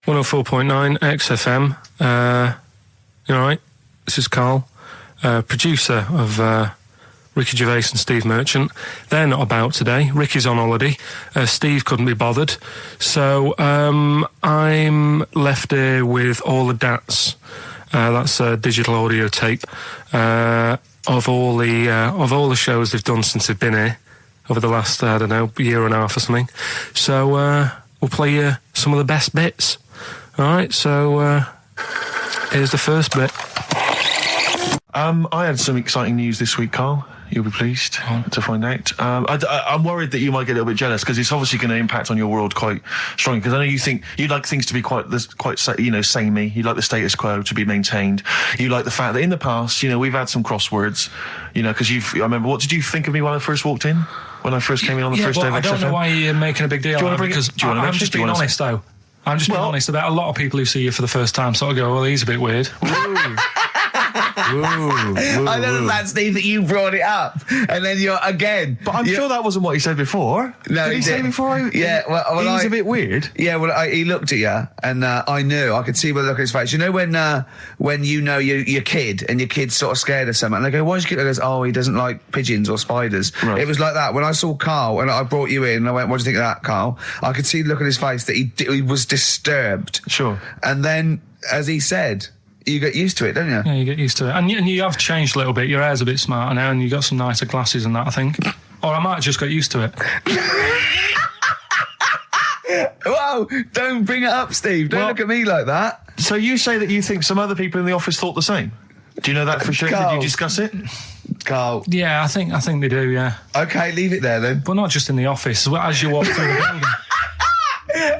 104.9 XFM. You alright? This is Karl, producer of Ricky Gervais and Steve Merchant. They're not about today. Ricky's on holiday. Steve couldn't be bothered. So I'm left here with all the DATs. That's a digital audio tape of all the shows they've done since they've been here over the last, I don't know, year and a half or something. So we'll play you some of the best bits. Alright, so here's the first bit. I had some exciting news this week, Karl. You'll be pleased to find out. I'm worried that you might get a little bit jealous because it's obviously going to impact on your world quite strongly. Because I know you think you'd like things to be quite samey. You like the status quo to be maintained. You like the fact that in the past, we've had some crosswords. Because I remember. What did you think of me when I first walked in? When I first came in on the first day of XFM? I don't know why you're making a big deal out of it. Because I'm just being honest, though. I'm just being honest about a lot of people who see you for the first time sort of go, well, he's a bit weird. I know that, Steve, that you brought it up, and then you're again. But I'm sure that wasn't what he said before. No, did he say before? He's a bit weird. Yeah, he looked at you, and I could see by the look on his face. You know when your kid and your kid's sort of scared of something, and they go, "Why's your kid?" And goes, "Oh, he doesn't like pigeons or spiders." Right. It was like that when I saw Karl, and I brought you in, and I went, "What do you think of that, Karl?" I could see the look on his face that he was disturbed. Sure. And then, as he said, you get used to it, don't you? Yeah, you get used to it. And you have changed a little bit. Your hair's a bit smarter now, and you got some nicer glasses and that, I think. Or I might have just got used to it. Whoa, don't bring it up, Steve. Don't look at me like that. So you say that you think some other people in the office thought the same? Do you know that for sure? Karl. Did you discuss it? Karl. Yeah, I think they do, yeah. Okay, leave it there then. But not just in the office, as you walk through the building.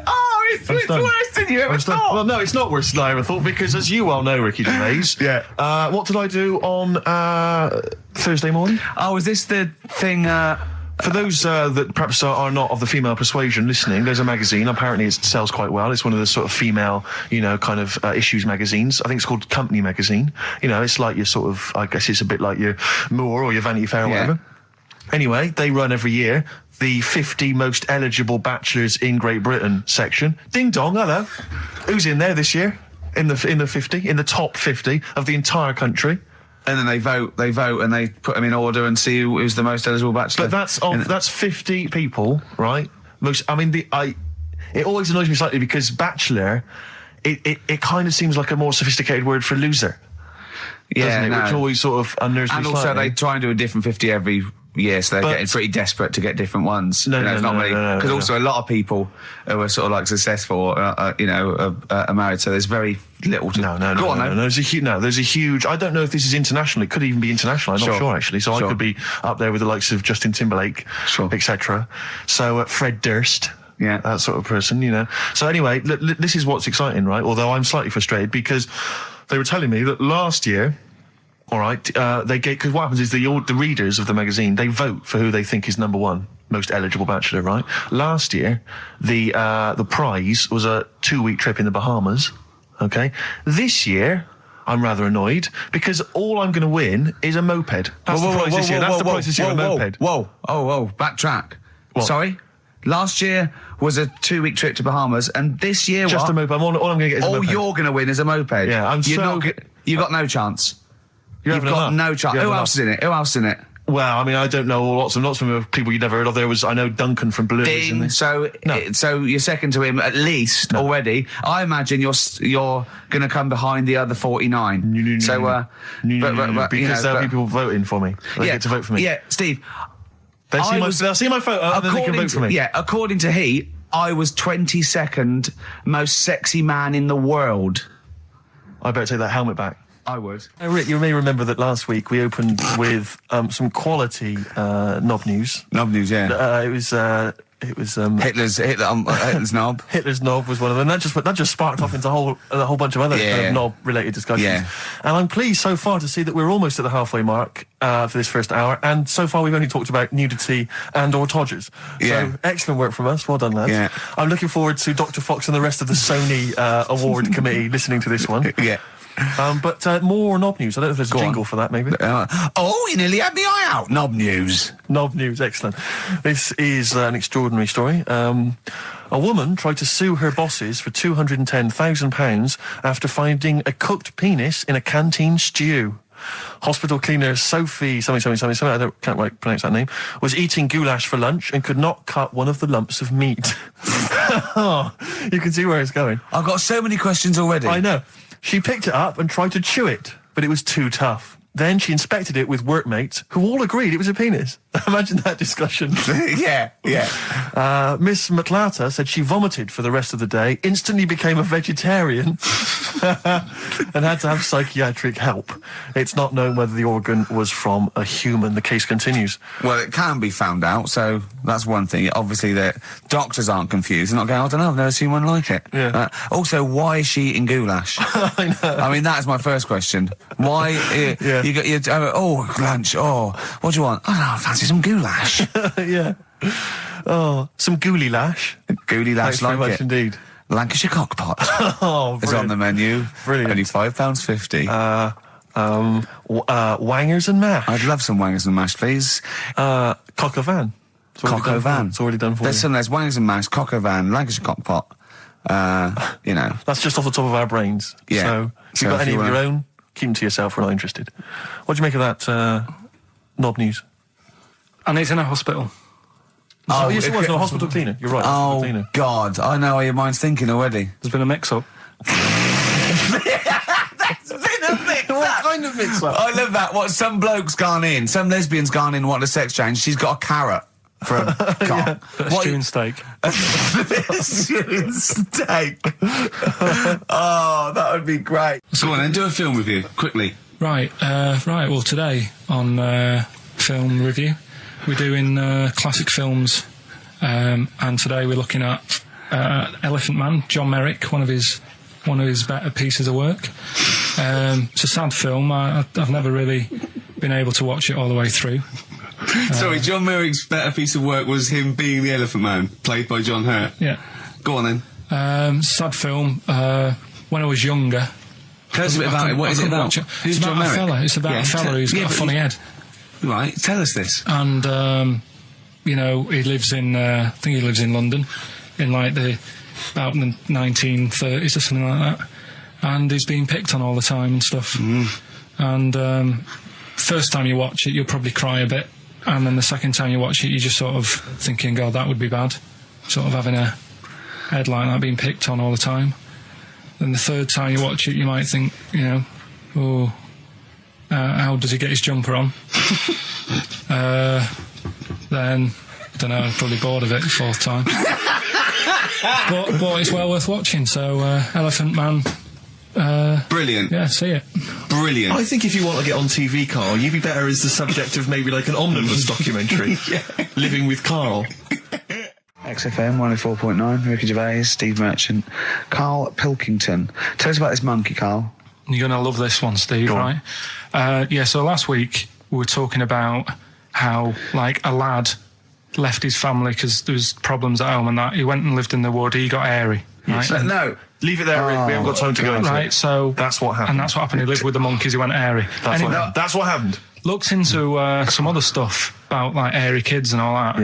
Oh, it's worse than you ever thought. Well, no, it's not worse than I ever thought, because as you well know, Ricky Gervais, what did I do on Thursday morning? Oh, is this the thing... For those that perhaps are not of the female persuasion listening, there's a magazine. Apparently it sells quite well. It's one of the sort of female, issues magazines. I think it's called Company Magazine. It's like your sort of, I guess it's a bit like your Moore or your Vanity Fair or whatever. Anyway, they run every year the 50 most eligible bachelors in Great Britain section. Ding dong, hello. Who's in there this year? In the 50, in the top 50 of the entire country. And then they vote, and they put them in order and see who's the most eligible bachelor. But that's 50 people, right? It always annoys me slightly because bachelor, it kind of seems like a more sophisticated word for loser. Yeah, doesn't it? Which always sort of unnerves me slightly. And also they try and do a different 50 every year, so they're getting pretty desperate to get different ones. No. Because also a lot of people who are sort of like successful, are married, so there's very little to... No. There's a huge... I don't know if this is international. It could even be international. I'm not sure, actually. So I could be up there with the likes of Justin Timberlake, etc. So Fred Durst... Yeah, that sort of person, So anyway, this is what's exciting, right? Although I'm slightly frustrated because they were telling me that last year, all right, because what happens is the readers of the magazine, they vote for who they think is number one most eligible bachelor, right? Last year, the prize was a 2-week trip in the Bahamas. Okay, this year, I'm rather annoyed because all I'm going to win is a moped. That's the prize this year. That's the prize this year, a moped. Whoa, backtrack. What? Sorry? Last year was a 2-week trip to Bahamas, and this year just a moped. All I'm going to get is a moped. All you're going to win is a moped. Yeah, you've got no chance. You've got no chance. Who else is in it? Well, I mean, I don't know lots of people you've never heard of. I know Duncan from Blue. Ding. So you're second to him at least already. I imagine you're going to come behind the other 49. No, because there'll be people voting for me. They get to vote for me. Yeah, Steve. They'll see my photo and then they can vote for me. Yeah, according to Heat, I was 22nd most sexy man in the world. I better take that helmet back. I would. Rick, you may remember that last week we opened with some quality knob news. Knob news, yeah. It was Hitler's knob. Hitler's knob was one of them. That just sparked off into a whole bunch of other kind of knob-related discussions. Yeah. And I'm pleased so far to see that we're almost at the halfway mark for this first hour. And so far we've only talked about nudity and/or Todgers. Yeah. So excellent work from us. Well done, lads. Yeah. I'm looking forward to Dr. Fox and the rest of the Sony award committee listening to this one. Yeah. But more knob news. I don't know if there's a jingle for that, maybe. You nearly had the eye out. Knob news. Knob news, excellent. This is an extraordinary story. A woman tried to sue her bosses for £210,000 after finding a cooked penis in a canteen stew. Hospital cleaner Sophie, something, I can't quite pronounce that name, was eating goulash for lunch and could not cut one of the lumps of meat. Oh, you can see where it's going. I've got so many questions already. I know. She picked it up and tried to chew it, but it was too tough. Then she inspected it with workmates, who all agreed it was a penis. Imagine that discussion. Yeah. Miss Matlata said she vomited for the rest of the day, instantly became a vegetarian, and had to have psychiatric help. It's not known whether the organ was from a human. The case continues. Well, it can be found out, so that's one thing. Obviously, the doctors aren't confused. They're not going, I don't know, I've never seen one like it. Yeah. Also, why is she eating goulash? I know. I mean, that's my first question. Why? Yeah. Lunch. What do you want? I don't know, I fancy some goulash. Yeah. Oh, some gooly lash. Gooly lash, Thanks very much it. Indeed. Lancashire cockpot. Oh, is on the menu. Brilliant. Only £5.50. Wangers and mash. I'd love some wangers and mash, please. Coq au vin. Coq au vin. It's already done for There's you. there's wangers and mash, coq au vin, Lancashire cockpot. That's just off the top of our brains. Yeah. So if So you've got if any you of your wanna- own, keep them to yourself. We're not interested. What do you make of that knob news? And he's in a hospital. Oh, yes, it was. it- No, hospital cleaner. You're right. Hospital Oh, cleaner. God. I know how your mind's thinking already. There's been a mix-up. That's been a mix What kind of mix-up? I love that. What, some bloke's gone in, some lesbian's gone in wanting a sex change. She's got a carrot for a cock. Bit of stew and steak. Stewing steak. Oh, that would be great. So on then, do a film review, quickly. Right. Well, today on film review, we're doing classic films, and today we're looking at Elephant Man, John Merrick, one of his better pieces of work. It's a sad film. I've never really been able to watch it all the way through. Sorry, John Merrick's better piece of work was him being the Elephant Man, played by John Hurt. Yeah. Go on then. Sad film. When I was younger. Tell us a bit about it. What is it about? Who's John Merrick? It's about a fella who's got a funny head. Right, tell us this. And, he lives in, I think he lives in London, in like about the 1930s or something like that. And he's being picked on all the time and stuff. And first time you watch it, you'll probably cry a bit. And then the second time you watch it, you're just sort of thinking, God, that would be bad. Sort of having a head like that being picked on all the time. Then the third time you watch it, you might think, how does he get his jumper on? Then, I don't know, I'm probably bored of it the fourth time. but it's well worth watching, so Elephant Man. Brilliant. Yeah, see it. Brilliant. I think if you want to get on TV, Carl, you'd be better as the subject of maybe like an omnibus documentary. Living with Carl. XFM 104.9, Ricky Gervais, Steve Merchant, Karl Pilkington. Tell us about this monkey, Carl. You're going to love this one, Steve, right? So last week we were talking about how, like, a lad left his family because there was problems at home and that. He went and lived in the wood. He got airy, right? No. Leave it there, Rick. We haven't got time to go into Right, it. so... That's what happened. And that's what happened. He lived with the monkeys. He went airy. That's what happened. Looked into some other stuff about, like, airy kids and all that.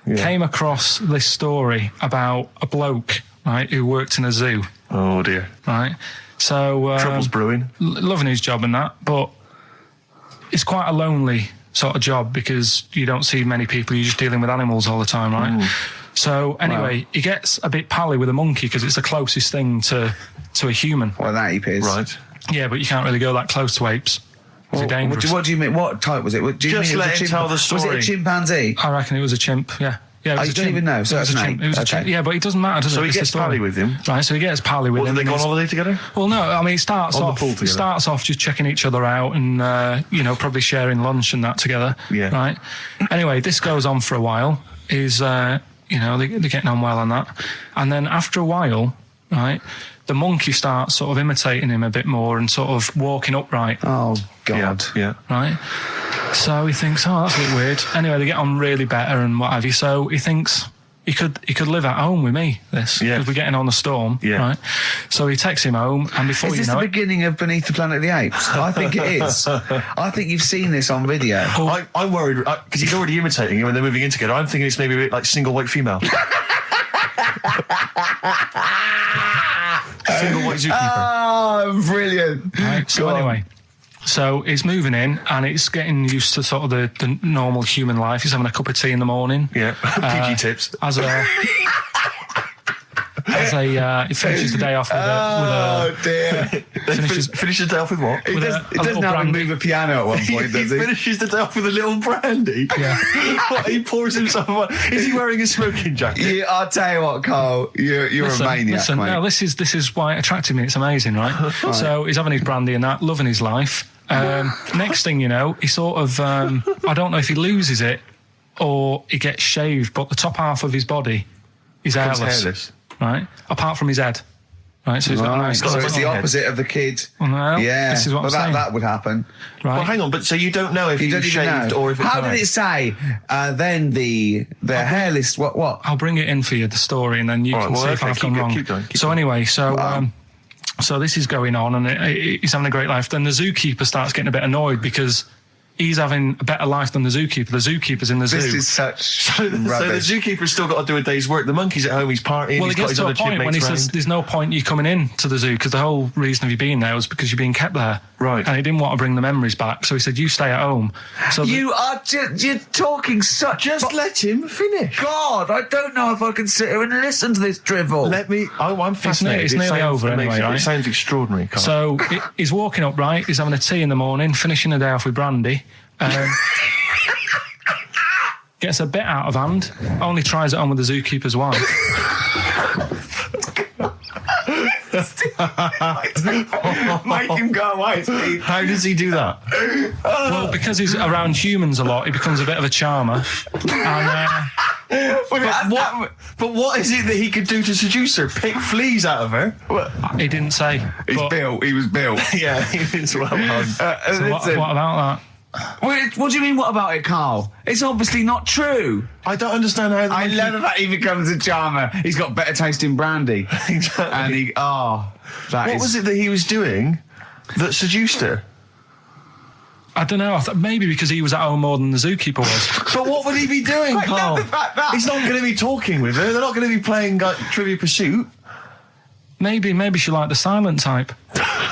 Yeah. Came across this story about a bloke, right, who worked in a zoo, Oh, dear. right? So... Trouble's brewing. Loving his job and that, but it's quite a lonely sort of job because you don't see many people. You're just dealing with animals all the time, right? So anyway, he gets a bit pally with a monkey because it's the closest thing to a human. Well, that ape is. Right. Yeah, but you can't really go that close to apes. It's dangerous. What do you mean? What type was it? Do you Just mean let him tell the story. Was it a chimpanzee? I reckon it was a chimp, yeah. Yeah, it was you a don't chimp. even know, so it was that's a an chimp. ape. It was a Okay. chimp. Yeah, but it doesn't matter, does So it? he It's the gets story. pally with him. Right, so he gets pally with What, him. did they go on and holiday together? Well, no, I mean, it starts On the off. pool together. It starts off just checking each other out and probably sharing lunch and that together. Yeah. Right. Anyway, this goes on for a while. They're getting on well on that, and then after a while, right, the monkey starts sort of imitating him a bit more and sort of walking upright. Oh, God. Yeah. Right. So he thinks, oh, that's a bit weird. Anyway, they get on really better and what have you. So he thinks he could live at home with me. Because we're getting on a storm. Yeah. Right. So he takes him home, and before Is this you know the it... beginning of Beneath the Planet of the Apes? I think it is. I think you've seen this on video. I'm worried, because he's already imitating him when they're moving in together. I'm thinking it's maybe a bit like Single White Female. Single White Zookeeper. Oh, brilliant. Right, so anyway, so he's moving in, and it's getting used to sort of the normal human life. He's having a cup of tea in the morning. Yeah, PG tips. He finishes the day off with a Finishes the day off with what? He doesn't have to move a piano at one point, does he? Finishes the day off with a little brandy. Yeah. What, he pours himself on. Is he wearing a smoking jacket? Yeah, I'll tell you what, Carl, you're a maniac, mate. No, this is why it attracted me. It's amazing, right? So he's having his brandy and that, loving his life. Next thing you know, he sort of, I don't know if he loses it or he gets shaved, but the top half of his body is hairless. Right? Apart from his head. Right, so he's got a nice... So it's the opposite of the kid. Well, yeah, this is what I'm saying. That would happen. Right. Well, hang on, but so you don't know if he was shaved or if it's How did it say, then the hairless... What? I'll bring it in for you, the story, and then you can see if I've gone wrong. Keep going. Anyway, so this is going on, and he's having a great life. Then the zookeeper starts getting a bit annoyed because he's having a better life than the zookeeper. The zookeeper's in the zoo. This is such So the zookeeper's still got to do a day's work. The monkey's at home, he's partying, well, he's it gets got his to a other point when he chipmates says there's no point you coming in to the zoo because the whole reason of you being there was because you're being kept there. Right. And he didn't want to bring the memories back, so he said, you stay at home. So you're talking such... Just let him finish. God, I don't know if I can sit here and listen to this drivel. I'm fascinated. It's nearly over anyway, right? It sounds extraordinary, Carl. So he's walking up, right? He's having a tea in the morning, finishing the day off with brandy. Gets a bit out of hand, only tries it on with the zookeeper's wife. Make him go away, Steve. How does he do that? Well, because he's around humans a lot, he becomes a bit of a charmer. And, But what is it that he could do to seduce her? Pick fleas out of her? he didn't say. He was built. Yeah, he was well done. So what about that? What do you mean, what about it, Carl? It's obviously not true. I don't understand how... I love the fact he becomes a charmer. He's got better taste in brandy. Exactly. And what was it that he was doing that seduced her? I don't know. I thought maybe because he was at home more than the zookeeper was. But what would he be doing, Carl? He's not going to be talking with her. They're not going to be playing Trivia Pursuit. Maybe she liked the silent type.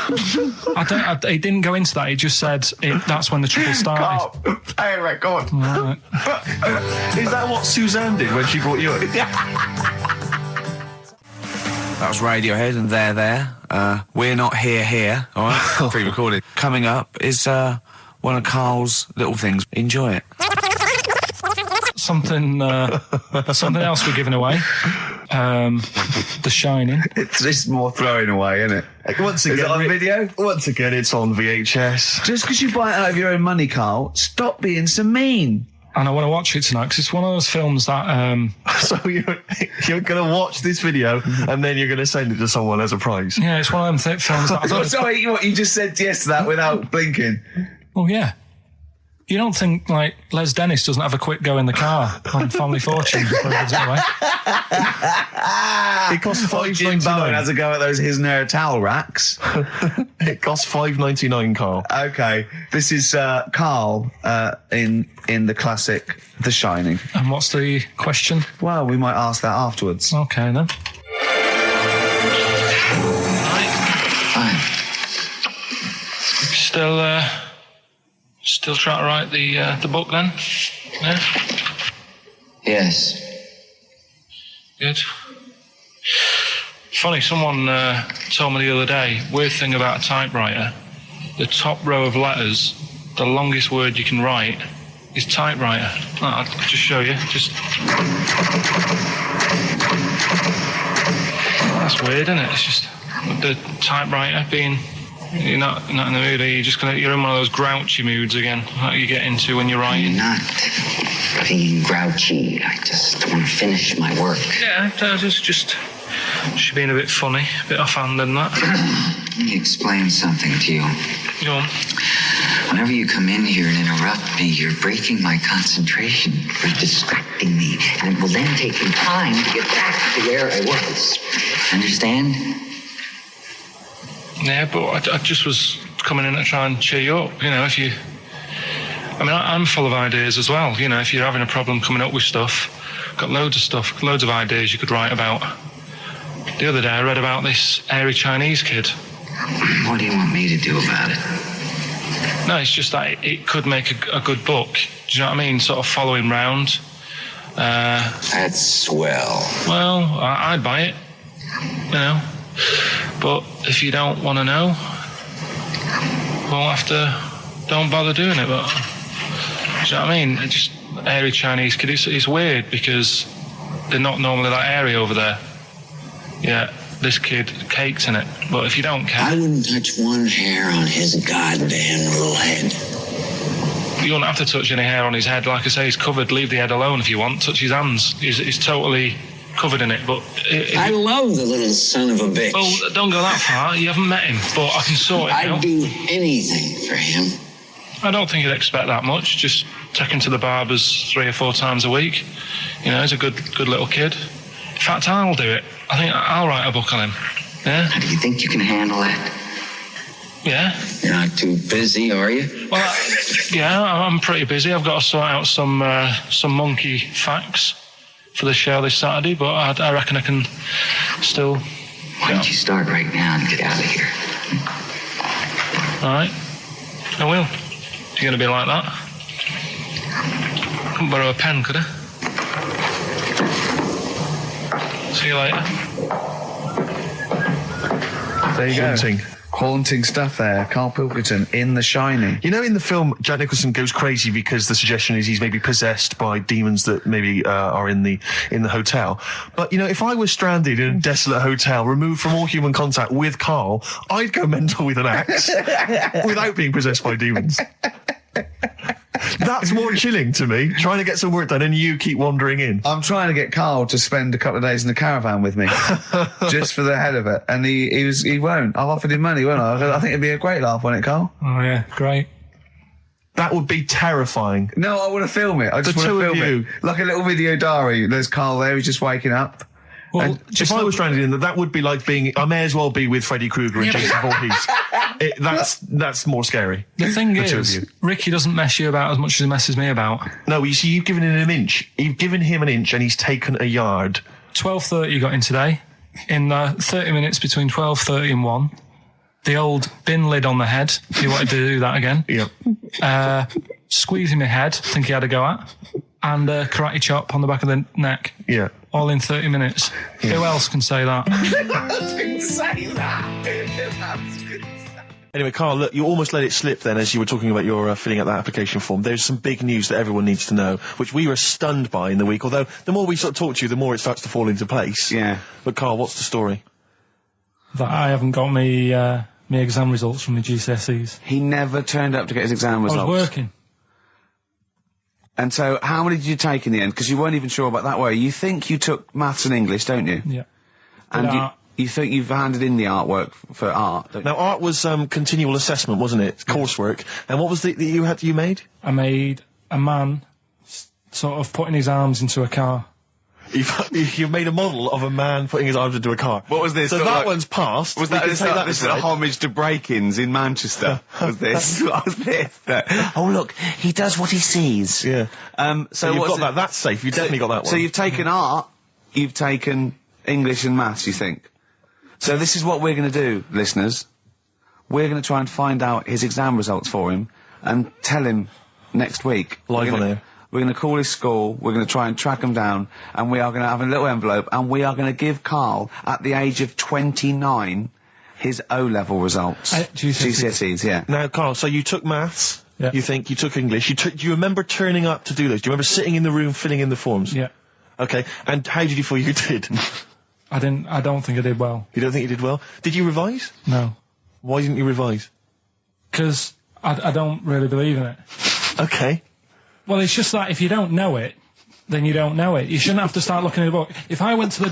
He didn't go into that. He just said that's when the trouble started. Carl, play a record. Right. Is that what Suzanne did when she brought you in? That was Radiohead, and they're there. We're not here. All right, pre-recorded. Coming up is one of Carl's little things. Enjoy it. Something else we're giving away. The Shining. It's just more throwing away, isn't it? Once again, is it on video? Once again, it's on VHS. Just because you buy it out of your own money, Carl, stop being so mean. And I want to watch it tonight because it's one of those films that... So you're going to watch this video and then you're going to send it to someone as a prize? Yeah, it's one of them films that... Sorry, you just said yes to that without blinking. Well, yeah. You don't think, like, Les Dennis doesn't have a quick go in the car on Family Fortune before he gives it away? It costs $5.99. Jim Bowen has a go at those his and her towel racks. It costs $5.99, Carl. Okay, this is Carl in the classic The Shining. And what's the question? Well, we might ask that afterwards. Okay, then. Fine. Still trying to write the book, then? Yeah? Yes. Good. Funny, someone told me the other day, weird thing about a typewriter, the top row of letters, the longest word you can write is typewriter. I'll just show you. That's weird, isn't it? It's just the typewriter being... You're not in the mood, are you? You're in one of those grouchy moods again, like you get into when you're writing. I'm not being grouchy. I just want to finish my work. Yeah, just being a bit funny, a bit offhand and that. Let me explain something to you. Go on. Whenever you come in here and interrupt me, you're breaking my concentration. You're distracting me. And it will then take me time to get back to where I was. Understand? Yeah, but I just was coming in to try and cheer you up. You know, if you... I mean, I'm full of ideas as well. You know, if you're having a problem coming up with stuff, got loads of stuff, loads of ideas you could write about. The other day I read about this airy Chinese kid. What do you want me to do about it? No, it's just that it could make a good book. Do you know what I mean? Sort of following round. That's swell. Well, I'd buy it. You know. But if you don't want to know, we'll have to... Don't bother doing it, but... Do you know what I mean? It's just airy Chinese kid. It's weird because they're not normally that airy over there. Yeah, this kid caked in it. But if you don't care... I wouldn't touch one hair on his goddamn little head. You don't have to touch any hair on his head. Like I say, he's covered. Leave the head alone if you want. Touch his hands. He's totally covered in it. But I love the little son of a bitch. Well, don't go that far. You haven't met him. But I can sort it out. I'd do anything for him. I don't think you'd expect that much. Just take him to the barbers 3 or 4 times a week. You know, he's a good little kid. In fact, I'll do it. I think I'll write a book on him. Yeah? Do you think you can handle that? Yeah. You're not too busy, are you? Well, yeah, I'm pretty busy. I've got to sort out some monkey facts for the show this Saturday, but I reckon I can still... Why don't you start right now and get out of here? All right. I will. You're going to be like that. Couldn't borrow a pen, could I? See you later. There you Haunting. go. Haunting stuff there. Karl Pilkington in The Shining. You know, in the film, Jack Nicholson goes crazy because the suggestion is he's maybe possessed by demons that maybe are in the hotel. But, you know, if I was stranded in a desolate hotel, removed from all human contact with Karl, I'd go mental with an axe without being possessed by demons. That's more chilling to me, trying to get some work done and you keep wandering in. I'm trying to get Karl to spend a couple of days in the caravan with me, just for the hell of it. And he won't. I've offered him money, won't I? I think it'd be a great laugh, wouldn't it, Karl? Oh, yeah, great. That would be terrifying. No, I want to film it. I just want to film it. Like a little video diary. There's Karl there, he's just waking up. Well, if I was stranded in that would be like being... I may as well be with Freddy Krueger and Jason Voorhees. That's more scary. The thing is, Ricky doesn't mess you about as much as he messes me about. No, you see, you've given him an inch. You've given him an inch and he's taken a yard. 12:30 you got in today. In 30 minutes between 12:30 and 1. The old bin lid on the head. He wanted to do that again. Yeah. Squeezing my head, think he had a go at. And a karate chop on the back of the neck. Yeah. All in 30 minutes. Yeah. Who else can say that? Anyway, Karl, look, you almost let it slip then as you were talking about your filling out that application form. There's some big news that everyone needs to know, which we were stunned by in the week, although the more we sort of talk to you, the more it starts to fall into place. Yeah. But, Karl, what's the story? That I haven't got me exam results from the GCSEs. He never turned up to get his exam results. I was working. And so, how many did you take in the end? Because you weren't even sure about that, were you? You think you took maths and English, don't you? Yeah. And you think you've handed in the artwork for art, don't you? Now, art was continual assessment, wasn't it? Coursework. And what was it that you made? I made a man sort of putting his arms into a car. You've made a model of a man putting his arms into a car. What was this? So that one's passed. Was that this is a homage to break-ins in Manchester? Was this? What was this? Oh, look, he does what he sees. Yeah. So you've got that. That's safe. You've definitely got that one. So you've taken art, you've taken English and maths, you think? So this is what we're going to do, listeners. We're going to try and find out his exam results for him and tell him next week. Live on air. We're going to call his school, we're going to try and track him down, and we are going to have a little envelope, and we are going to give Karl, at the age of 29, his O-level results. GCSEs, yeah. Now, Karl, so you took maths, yeah. You think, you took English, do you remember turning up to do those? Do you remember sitting in the room filling in the forms? Yeah. Okay, and how did you feel you did? I don't think I did well. You don't think you did well? Did you revise? No. Why didn't you revise? Because I don't really believe in it. Okay. Well, it's just that if you don't know it, then you don't know it. You shouldn't have to start looking at the book. If I went to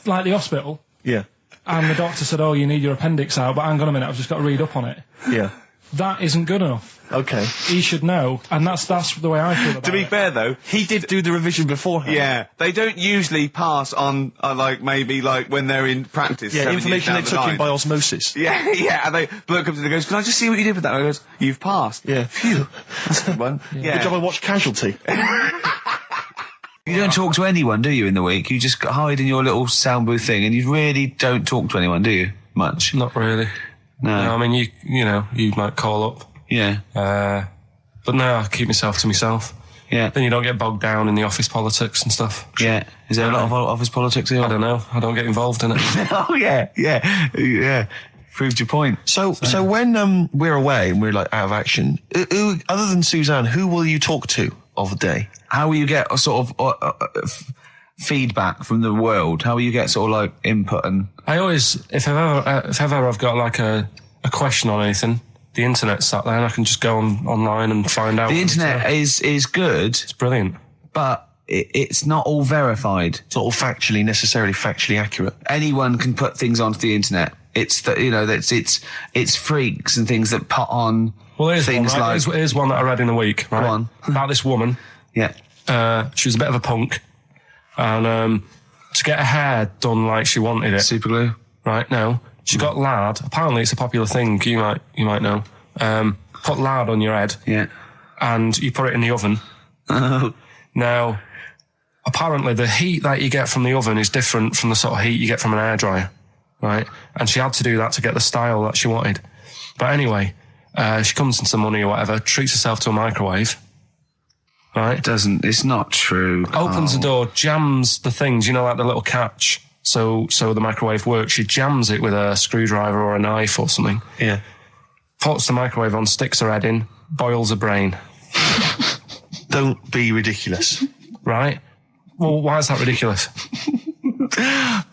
like the hospital, yeah, and the doctor said, "Oh, you need your appendix out," but hang on a minute, I've just got to read up on it. Yeah. that isn't good enough. Okay. He should know, and that's the way I feel about it. To be fair, though, He did do the revision beforehand. yeah, they don't usually pass on, maybe when they're in practice. Yeah, 7 years information down they the took in line. by osmosis. Yeah, yeah, and they bloke comes in and goes, "Can I just see what you did with that?" And I goes, "You've passed." Yeah. Phew, that's a good one. Yeah. Good job I watched Casualty. You don't talk to anyone, do you, in the week? You just hide in your little sound booth thing, and you really don't talk to anyone, do you? Much? Not really. No. I mean, you might call up. Yeah. But no, I keep myself to myself. Yeah. Then you don't get bogged down in the office politics and stuff. Yeah. Is there a lot of office politics here? I don't know. I don't get involved in it. Oh, yeah. Proved your point. So when we're away and we're out of action, who, other than Suzanne, who will you talk to of the day? How will you get a sort of feedback from the world? How will you get sort of input and... I always, if ever I've got a question on anything, the internet's sat there and I can just go online and find out. The internet is good. It's brilliant. But it's not all verified. It's not all necessarily factually accurate. Anyone can put things onto the internet. It's it's freaks and things that put on things like... Here's one that I read in a week, right? Go on. About this woman. Yeah. She was a bit of a punk. And to get her hair done like she wanted it. Super glue. Right, no. She got lard. Apparently it's a popular thing, you might know. Put lard on your head. Yeah. And you put it in the oven. Now, apparently the heat that you get from the oven is different from the sort of heat you get from an hairdryer. Right? And she had to do that to get the style that she wanted. But anyway, she comes into money or whatever, treats herself to a microwave. Right? It's not true. Opens the door, jams the things, like the little catch. So the microwave works. She jams it with a screwdriver or a knife or something. Yeah. Puts the microwave on, sticks her head in, boils her brain. Don't be ridiculous. Right? Well, why is that ridiculous?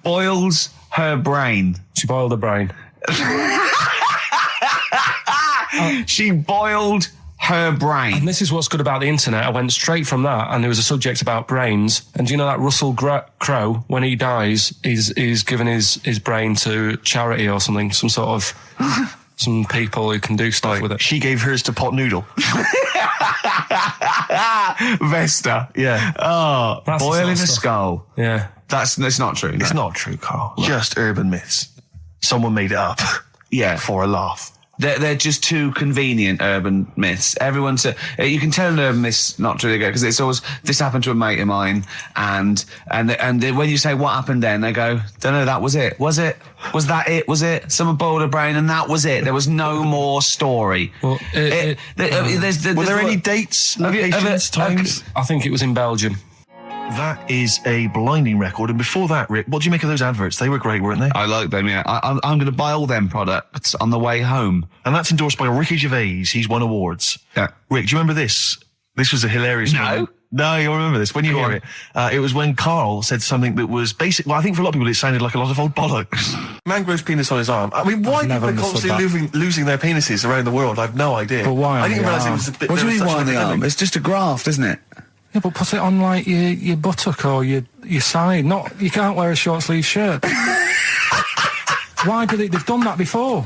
Boils her brain. She boiled her brain. She boiled her brain. And this is what's good about the internet. I went straight from that, and there was a subject about brains. And do you know that Russell Crowe, when he dies, he's given his brain to charity or something, some sort of some people who can do stuff with it. She gave hers to Pot Noodle. Vesta. Yeah. Oh, That's boiling the a sort of skull. Yeah. That's not true. It's not true, Carl. Just urban myths. Someone made it up. Yeah. For a laugh. They're just too convenient urban myths. Everyone's you can tell an urban myth's not true because it's always this happened to a mate of mine, and when you say what happened then, they go, don't know, that was it. Was it? Was that it? Was it? Someone boiled a brain and that was it. There was no more story. Well, Were there any dates, locations, times? I think it was in Belgium. That is a blinding record. And before that, Rick, what do you make of those adverts? They were great, weren't they? I like them, yeah. I'm going to buy all them products on the way home. And that's endorsed by Ricky Gervais. He's won awards. Yeah. Rick, do you remember this? This was a hilarious moment. No, you'll remember this when you hear it. It was when Karl said something that was basic. Well, I think for a lot of people it sounded like a lot of old bollocks. Man grows penis on his arm. I mean, why people are constantly losing their penises around the world? I have no idea. But why? I didn't realise it was a bit. What do you mean why on the arm? It's just a graft, isn't it? Yeah, but put it on like your buttock or your side. You can't wear a short sleeve shirt. Why do they've done that before?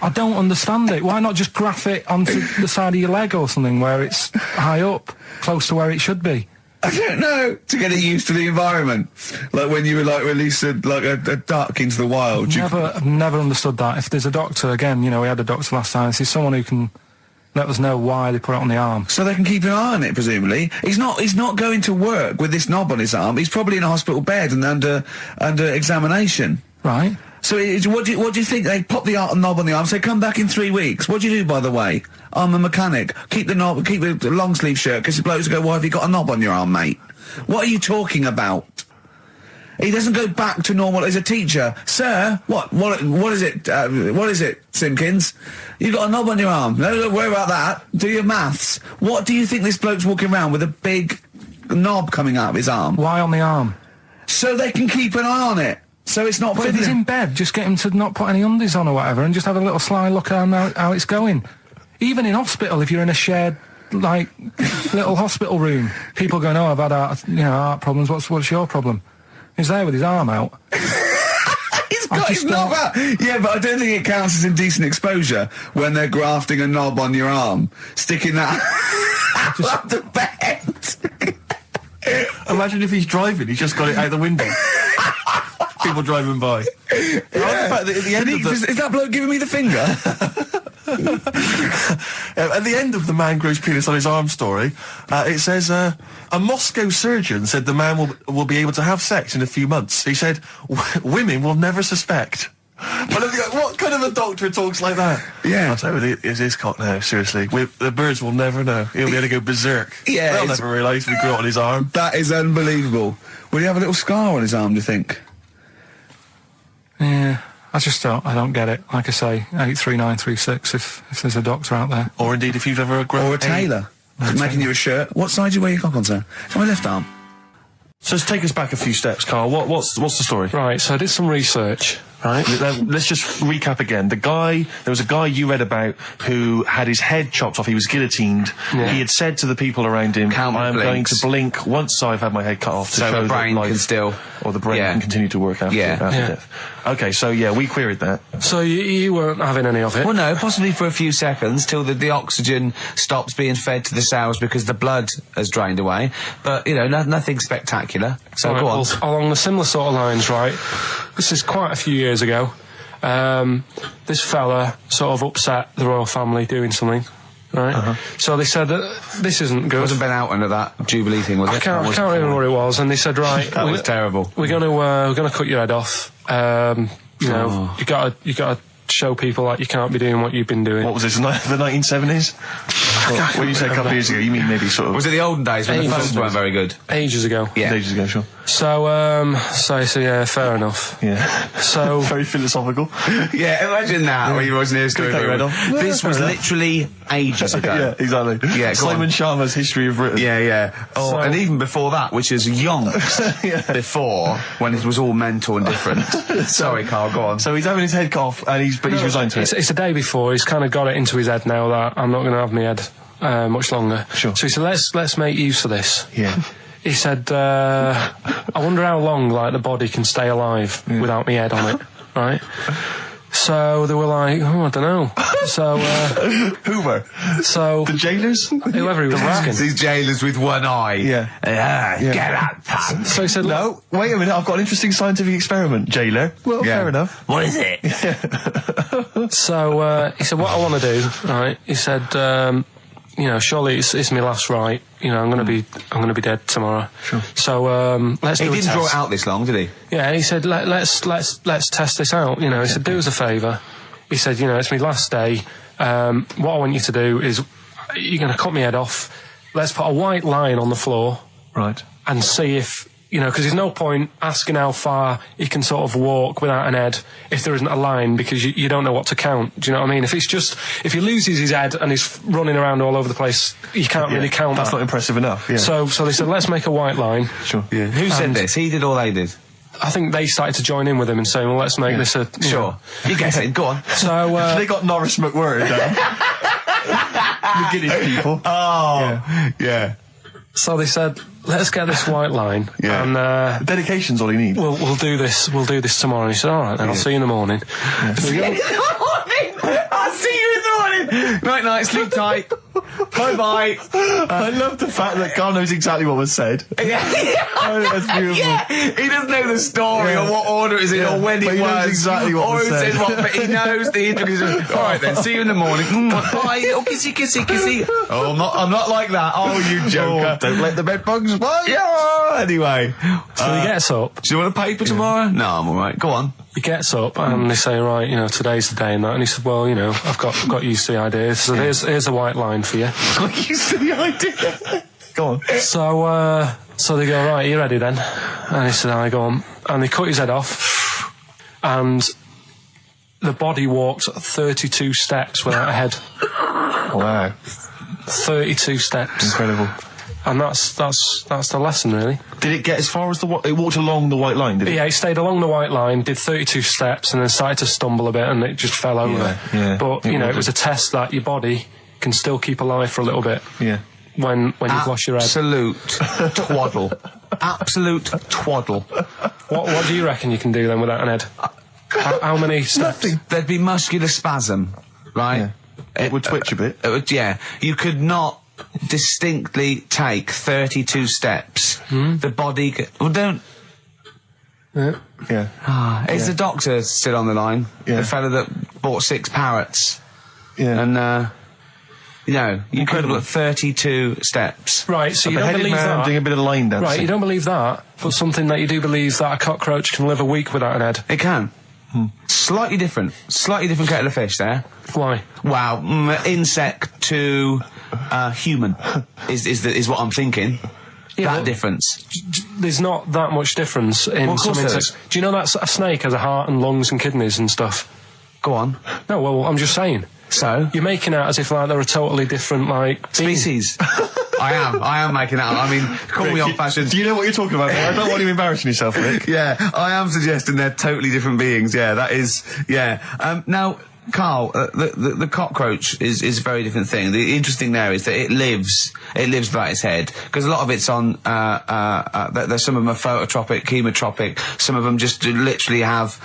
I don't understand it. Why not just graph it onto the side of your leg or something where it's high up, close to where it should be? I don't know. To get it used to the environment, like when you were released a duck into the wild. I've never understood that. If there's a doctor, again, we had a doctor last time. There's someone who can let us know why they put it on the arm. So they can keep an eye on it, presumably. He's not going to work with this knob on his arm. He's probably in a hospital bed and under examination. Right. So what do you think? They pop the knob on the arm, say, come back in 3 weeks. What do you do, by the way? I'm a mechanic. Keep the long sleeve shirt, because the blokes go, why have you got a knob on your arm, mate? What are you talking about? He doesn't go back to normal as a teacher. Sir, what is it? What is it, Simpkins? You got a knob on your arm. No, don't worry about that. Do your maths. What do you think this bloke's walking around with a big knob coming out of his arm? Why on the arm? So they can keep an eye on it. So it's not... But if he's in bed, just get him to not put any undies on or whatever and just have a little sly look at how it's going. Even in hospital, if you're in a shared, little hospital room, people going, oh, I've had heart problems. What's your problem? He's there with his arm out. He's It's not that. Yeah, but I don't think it counts as indecent exposure when they're grafting a knob on your arm, sticking that up the bed. Imagine if he's driving, he's just got it out the window. People driving by. Yeah. The fact that at the end of the... Is that bloke giving me the finger? At the end of the man grows penis on his arm story, it says, a Moscow surgeon said the man will be able to have sex in a few months. He said, women will never suspect. But what kind of a doctor talks like that? Yeah. I'll tell you, it's his cock now, seriously. The birds will never know. He'll be able to go berserk. Yeah. They'll never realise we grew it on his arm. That is unbelievable. Will he have a little scar on his arm, do you think? Yeah, I don't get it. Like I say, 83936 if there's a doctor out there. Or indeed, if you've ever grown... Or a tailor. Making you a shirt. What side do you wear your cock on, sir? It's on my left arm. So let's take us back a few steps, Carl. What's the story? Right, so I did some research, right? Let's just recap again. There was a guy you read about who had his head chopped off. He was guillotined. Yeah. He had said to the people around him, Count I am going blinks. to blink once I've had my head cut off to So show the brain that life, can still... or the brain Yeah. can continue to work after death. Okay, so yeah, we queried that. So you weren't having any of it? Well, no, possibly for a few seconds till the oxygen stops being fed to the cells because the blood has drained away. But, nothing spectacular. So Right, go on. well, along the similar sort of lines, right? This is quite a few years ago. This fella sort of upset the royal family doing something, right? So they said that this isn't good. Wasn't Ben Alton at that Jubilee thing, was it? I can't remember what it was, and they said, right, That was terrible. We're gonna cut your head off. You gotta show people like you can't be doing what you've been doing. What was this, the 1970s? When you say a couple of years ago, you mean maybe sort of... Was it the olden days when the phones weren't very good? Ages ago. Yeah. Ages ago, sure. So yeah, fair enough. Yeah. So Very philosophical. Yeah, imagine that when you watching the history. Cut your head off. This was literally ages ago. Yeah, exactly. Yeah, go Simon on. Sharma's History of Britain. Yeah. Oh, and even before that, which is yonks before, when it was all mental and different. Sorry, Carl, go on. So he's having his head cut off, and he's resigned to it. it's the day before. He's kind of got it into his head now that I'm not going to have my head much longer. Sure. So he said, let's make use of this. Yeah. He said, I wonder how long the body can stay alive without my head on it, right? So they were like, I don't know. So Hoover. so The jailers? whoever he was asking. These jailers with one eye. Yeah. Get out, pal. So he said, No, wait a minute, I've got an interesting scientific experiment, jailer. Well, Yeah. fair enough. What is it? So he said, what I want to do, right? He said, surely it's my last right. I'm going to be dead tomorrow. Sure. So let's He do a didn't test. draw it out this long, did he? Yeah, he said, let's test this out. He said, do us a favour. He said, it's my last day. What I want you to do is, you're going to cut my head off. Let's put a white line on the floor. Right. And see if, because there's no point asking how far he can sort of walk without an head if there isn't a line, because you don't know what to count. Do you know what I mean? If he loses his head and he's running around all over the place, you can't really count That's that. not impressive enough, yeah. So they said, let's make a white line. Sure. Yeah. Who said this? He did or they did? I think they started to join in with him and saying, well, let's make this a... Sure. You guess it. Go on. So, They got Norris McWhirter down. The Guinness people. Oh. Yeah. so they said, let's get this white line. Yeah. And Dedication's all he needs. we'll do this tomorrow. And he said, all right, then I'll see you in the morning. So we go- I'll see you in the morning. Night, sleep tight. Bye. I love the fact that Carl knows exactly what was said. Oh, that's beautiful. Yeah, he doesn't know the story or what order it is in or when But it he knows was. exactly what or was who said. said what, but he knows the intricacies. All right then, see you in the morning. Bye, little kissy. Oh, I'm not like that. Oh, you joker. Don't let the bed bugs bite. Yeah, anyway. So he gets up. Do you want a paper tomorrow? No, I'm alright. Go on. He gets up and they say, right, today's the day and that. And he said, well, I've got used to the idea. So here's a white line for you. I'm used to the idea. Go on. So they go, right, are you ready then? And he said, I go on. And they cut his head off. And the body walked 32 steps without a head. Wow. 32 steps. Incredible. And that's the lesson, really. Did it get as far as it walked along the white line, did it? Yeah, he stayed along the white line, did 32 steps, and then started to stumble a bit, and it just fell over. Yeah. But, it was a test that your body can still keep alive for a little bit. Yeah. When you've lost your head. Absolute twaddle. Absolute twaddle. What do you reckon you can do then without an head? How many steps? There'd be muscular spasm, right? Yeah. It would twitch a bit. It would, yeah. You could not distinctly take 32 steps. The body... Well, don't... Yeah. Is the doctor still on the line? Yeah. The fella that bought 6 parrots. Yeah. And, you know, you could have got 32 steps. Right, so you don't Beheaded believe man that. doing a bit of line dancing. Right, you don't believe that, but something that you do believe that a cockroach can live a week without an head. It can. Slightly different kettle of fish there. Why? Wow, insect to human is what I'm thinking. Yeah, that difference. There's not that much difference in Well, of some course there insects. Do you know that a snake has a heart and lungs and kidneys and stuff? Go on. No, well, I'm just saying. So? You're making out as if like they're a totally different like Species. I am making that up. I mean, call me old-fashioned. Do you know what you're talking about? I don't want you embarrassing yourself, Rick. Yeah, I am suggesting they're totally different beings. Yeah, that is. Yeah. Now, Carl, the cockroach is a very different thing. The interesting there is that it lives without its head, because a lot of it's on. There's some of them are phototropic, chemotropic. Some of them just literally have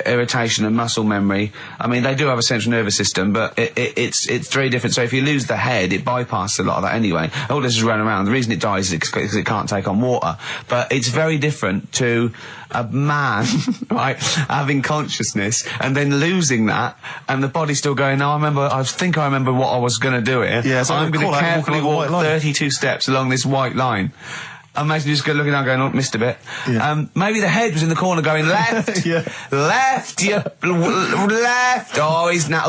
irritation and muscle memory. I mean, they do have a central nervous system, but it's very different. So if you lose the head, it bypasses a lot of that anyway. All this is running around. The reason it dies is because it can't take on water. But it's very different to a man, right, having consciousness and then losing that, and the body still going, no, I think I remember what I was going to do here. Yeah, so I'm going to carefully walk 32 steps along this white line. Imagine you just looking down going, oh, missed a bit. Yeah. Maybe the head was in the corner going, left, left, left, oh, he's now,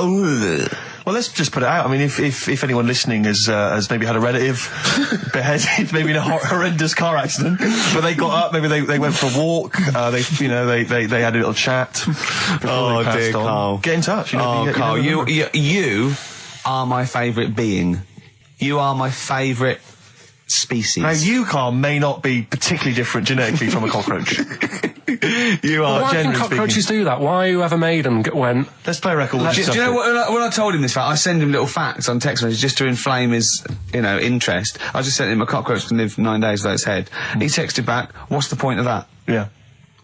Well, let's just put it out. I mean, if anyone listening has maybe had a relative beheaded, maybe in a horrendous car accident, but they got up, maybe they went for a walk, they had a little chat. Oh dear, Carl. Get in touch. Carl, you are my favourite being. You are my favourite species. Now, you, Carl, may not be particularly different genetically from a cockroach. You are. Why can cockroaches do that? Why whoever made them went... Let's play a record. Do you know what, when I told him this fact, I send him little facts on text messages just to inflame his, interest. I just sent him a cockroach can live 9 days without its head. He texted back, what's the point of that? Yeah.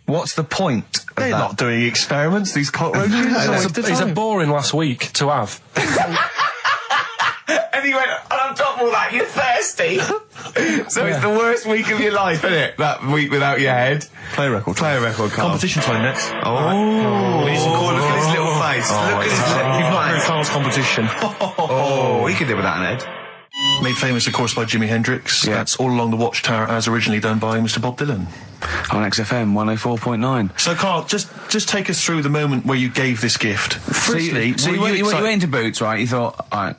What's the point of They're that? not doing experiments, these cockroaches. He's a boring last week to have. And he went, and on top of all that, you're thirsty. So it's the worst week of your life, isn't it? That week without your head. Play a record. Play a record, Carl. Competition time next. Look at his little face. Look at his little You've not face. heard Carl's competition. He could live without an head. Made famous, of course, by Jimi Hendrix. Yeah. That's All Along the Watchtower, as originally done by Mr. Bob Dylan. On XFM 104.9. So, Carl, just take us through the moment where you gave this gift. Firstly, so you went into Boots, right? You thought, all right,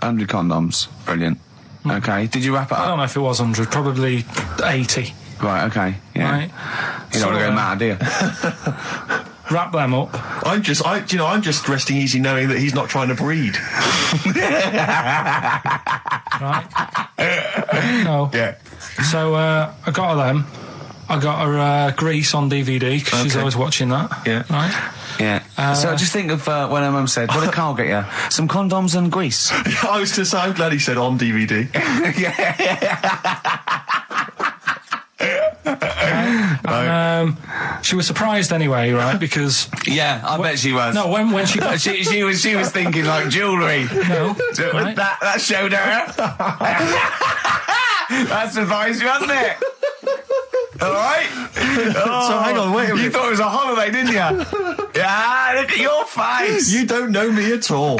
100 condoms, brilliant. Okay, did you wrap it I up? don't know if it was 100, probably 80. Right, okay, yeah. Right. You don't want to go mad, do you? Wrap them up. I'm just resting easy knowing that he's not trying to breed. Right? No. Yeah. So I got her them. I got her Grease on DVD because she's always watching that. Yeah. Right? Yeah. So just think of when her mum said, what did Carl get you? Some condoms and grease. I was just, I'm glad he said on DVD. And, she was surprised anyway, right? Because Yeah, I bet she was. no, when she got she was thinking like jewellery. no, right? That showed her. That surprised you, hasn't it? All right. So hang on, wait a minute. You thought it was a holiday, didn't you? Yeah, look at your face. You don't know me at all.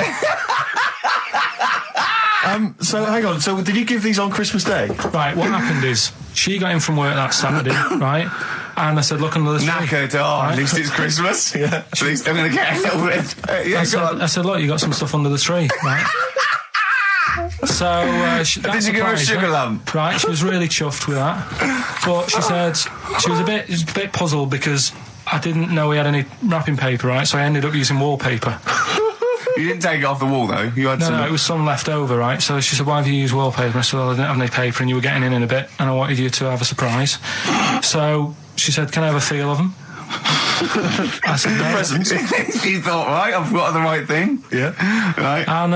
So hang on. So did you give these on Christmas Day? Right, what happened is she got in from work that Saturday, right? And I said, look under the tree. Knackered. At least it's Christmas. Yeah. At least I'm going to get a little bit. I said, look, you got some stuff under the tree, right? So Did you give her a sugar lump? Right, she was really chuffed with that. But she said she was a bit puzzled because I didn't know we had any wrapping paper, right? So I ended up using wallpaper. You didn't take it off the wall, though. You had some. No, it was some left over, right? So she said, why have you used wallpaper? I said, well, I didn't have any paper and you were getting in a bit and I wanted you to have a surprise. So she said, can I have a feel of them? I said, no. Presents. You thought, right, I've got the right thing. Yeah. Right. And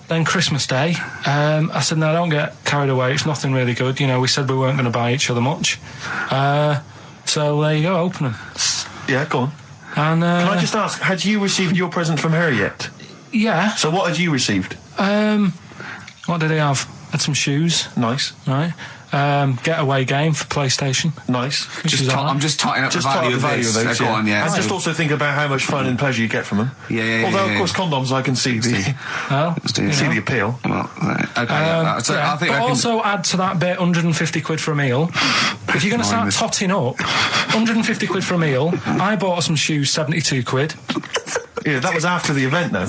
then Christmas Day, I said, no, don't get carried away. It's nothing really good. You know, we said we weren't going to buy each other much. So there you go, open them. Yeah, go on. And Can I just ask, had you received your present from her yet? yeah. So what had you received? What did he have? Had some shoes. Nice. Right. Getaway game for PlayStation. Nice. I'm just tightening up the value of this. Go on, yeah. And just also think about how much fun and pleasure you get from them. Yeah. Although, of course, condoms, I can see the the appeal. Well, okay. So I think but also add to that bit 150 quid for a meal. If you're going to start totting up, 150 quid for a meal. I bought some shoes, 72 quid. Yeah, that was after the event, though.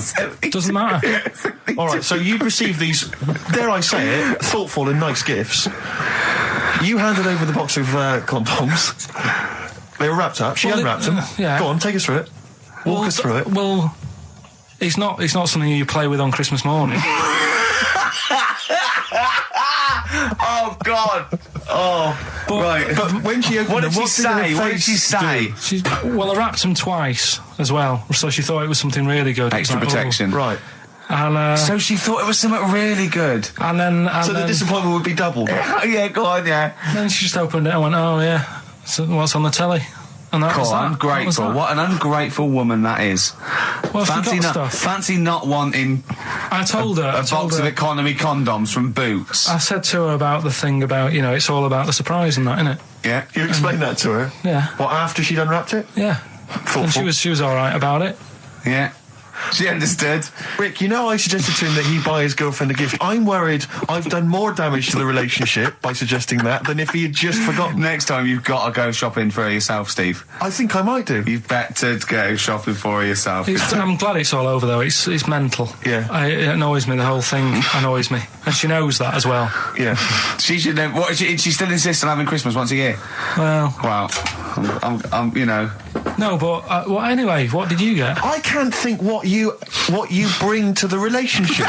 Doesn't matter. All right, so you received these, dare I say it, thoughtful and nice gifts. You handed over the box of condoms. They were wrapped up. She unwrapped them. Yeah. Go on, take us through it. Walk us through it. Well, it's not something you play with on Christmas morning. Oh God! Oh, right. But when she opened them, what did she say? I wrapped them twice as well, so she thought it was something really good. Extra protection. Right. And, so she thought it was something really good. And then the disappointment would be doubled. Yeah, go on, yeah. Then she just opened it and went, "Oh yeah, so what's on the telly?" And that was that. Ungrateful. What an ungrateful woman that is. Well, Fancy not wanting. I told her a box of economy condoms from Boots. I said to her about the thing about, it's all about the surprise and that, innit? Yeah. You explained that to her? Yeah. What, after she'd unwrapped it? Yeah. Thoughtful. And she was all right about it. Yeah. She understood. Rick, I suggested to him that he buy his girlfriend a gift. I'm worried I've done more damage to the relationship by suggesting that than if he had just forgotten. Next time you've got to go shopping for her yourself, Steve. I think I might do. You've better go shopping for her yourself. I'm glad it's all over, though. It's mental. Yeah. It annoys me. The whole thing annoys me. And she knows that as well. Yeah. She should know. What, she still insists on having Christmas once a year? Well. Wow. I'm No, but anyway, what did you get? I can't think what you bring to the relationship,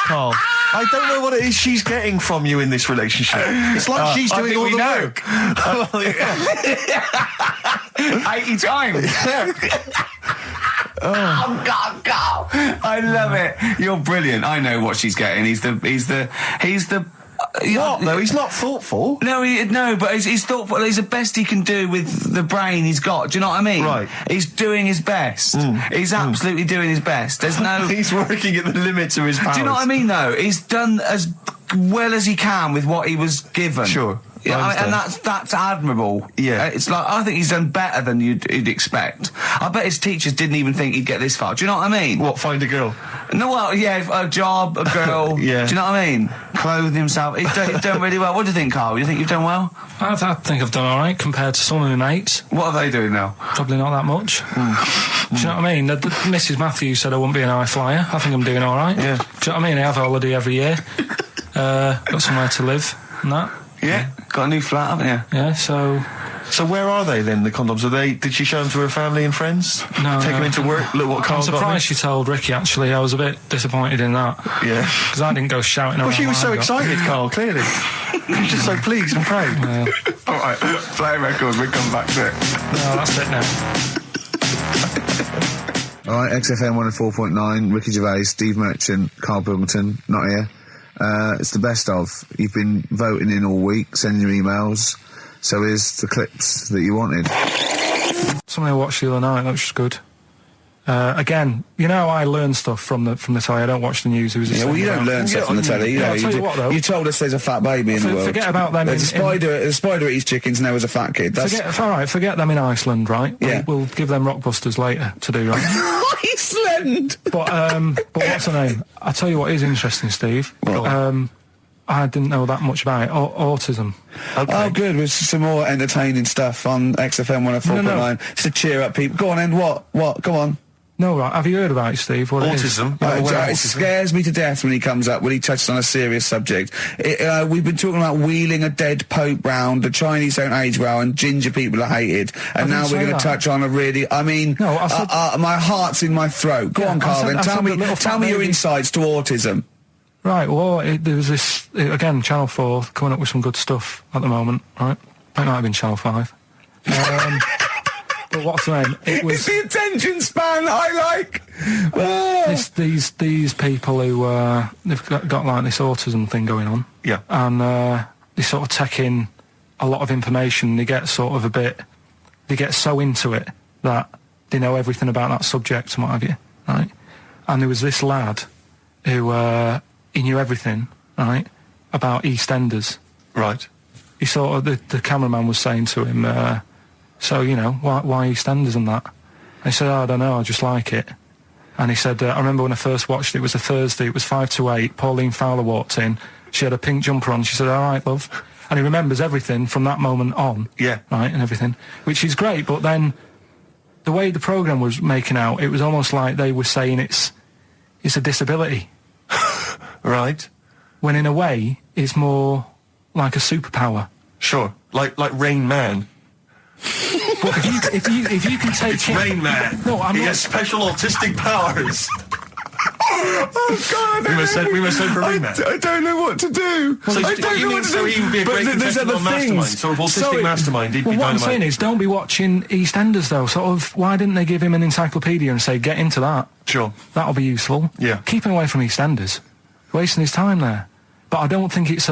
Carl. I don't know what it is she's getting from you in this relationship. It's like she's doing all the work. 80 times. Oh God! I love it. You're brilliant. I know what she's getting. He's the. What? No, he's not thoughtful. No, but he's thoughtful. He's the best he can do with the brain he's got. Do you know what I mean? Right. He's doing his best. He's absolutely doing his best. There's no. He's working at the limits of his powers. Do you know what I mean? Though he's done as well as he can with what he was given. Sure. Yeah, and that's admirable. Yeah. It's like, I think he's done better than you'd expect. I bet his teachers didn't even think he'd get this far. Do you know what I mean? What, find a girl? No, well, yeah, a job, a girl. Yeah. Do you know what I mean? Clothe himself. He's done really well. What do you think, Carl? You think you've done well? I think I've done all right compared to some of my mates. What are they doing now? Probably not that much. Do you know what I mean? Mrs. Matthews said I wouldn't be an high flyer. I think I'm doing all right. Yeah. Do you know what I mean? I have a holiday every year. Got somewhere to live and that. Yeah. Got a new flat, haven't you? Yeah, so where are they then, the condoms? Did she show them to her family and friends? No. Take them into work? Look what Carl I'm surprised she told Ricky, actually. I was a bit disappointed in that. Yeah. Because I didn't go shouting around. Well, she was so excited, Carl, clearly. She was just so pleased and proud. Yeah. All right, play records, we'll come back to it. No, that's it now. All right, XFM 104.9, Ricky Gervais, Steve Merchant, Karl Pilkington, not here. It's the best of. You've been voting in all week, sending your emails. So here's the clips that you wanted. Something I watched the other night, that was just good. Again, I learn stuff from the telly. I don't watch the news. Well, you don't learn stuff from the telly. I'll tell you what, though. You told us there's a fat baby in the world. Forget about them. There's a spider eats chickens and there was a fat kid. Forget them in Iceland, right? Yeah. We'll give them Rockbusters later to do, right? Iceland! But what's her name? I tell you what is interesting, Steve. I didn't know that much about it. Autism. Okay. Oh, good. With some more entertaining stuff on XFM 104.9. Just to cheer up people. Go on, and what? Go on. No, right. Have you heard about it, Steve? What autism? It scares me to death when he comes up, when he touches on a serious subject. We've been talking about wheeling a dead pope round, the Chinese don't age well, and ginger people are hated. And now we're going to touch on a really... I mean, no, I said, my heart's in my throat. Go on, Carl, then. Tell me your insights to autism. Right, well, there was this... Again, Channel 4 coming up with some good stuff at the moment, right? It might have been Channel 5. But what's the name? It's the attention span that I like. Oh. These people who they've got like this autism thing going on. Yeah. And they sort of take in a lot of information. They get sort of they get so into it that they know everything about that subject and what have you, right? And there was this lad who, he knew everything, right, about EastEnders. Right. He sort of, the cameraman was saying to him, so, you know, why EastEnders and that? And he said, I don't know, I just like it. And he said, I remember when I first watched it, it was a Thursday, it was 5 to 8, Pauline Fowler walked in, she had a pink jumper on, she said, all right, love. And he remembers everything from that moment on. Yeah. Right, and everything, which is great, but then the way the programme was making out, it was almost like they were saying it's a disability. Right. When in a way, it's more like a superpower. Sure. Like Rain Man. But if you can take It's Rain Man. No, I'm he not. has special autistic powers. Oh God! We must send for Rain Man. I don't know what to do. So I you don't know mean what to so do. he would be a But great there's contestant other on Mastermind, things. sort of autistic Sorry. Mastermind. He'd be Well, what I'm dynamite. saying is, don't be watching EastEnders though. Sort of, why didn't they give him an encyclopedia and say, get into that? Sure. That'll be useful. Yeah. Keep him away from EastEnders. Wasting his time there. But I don't think it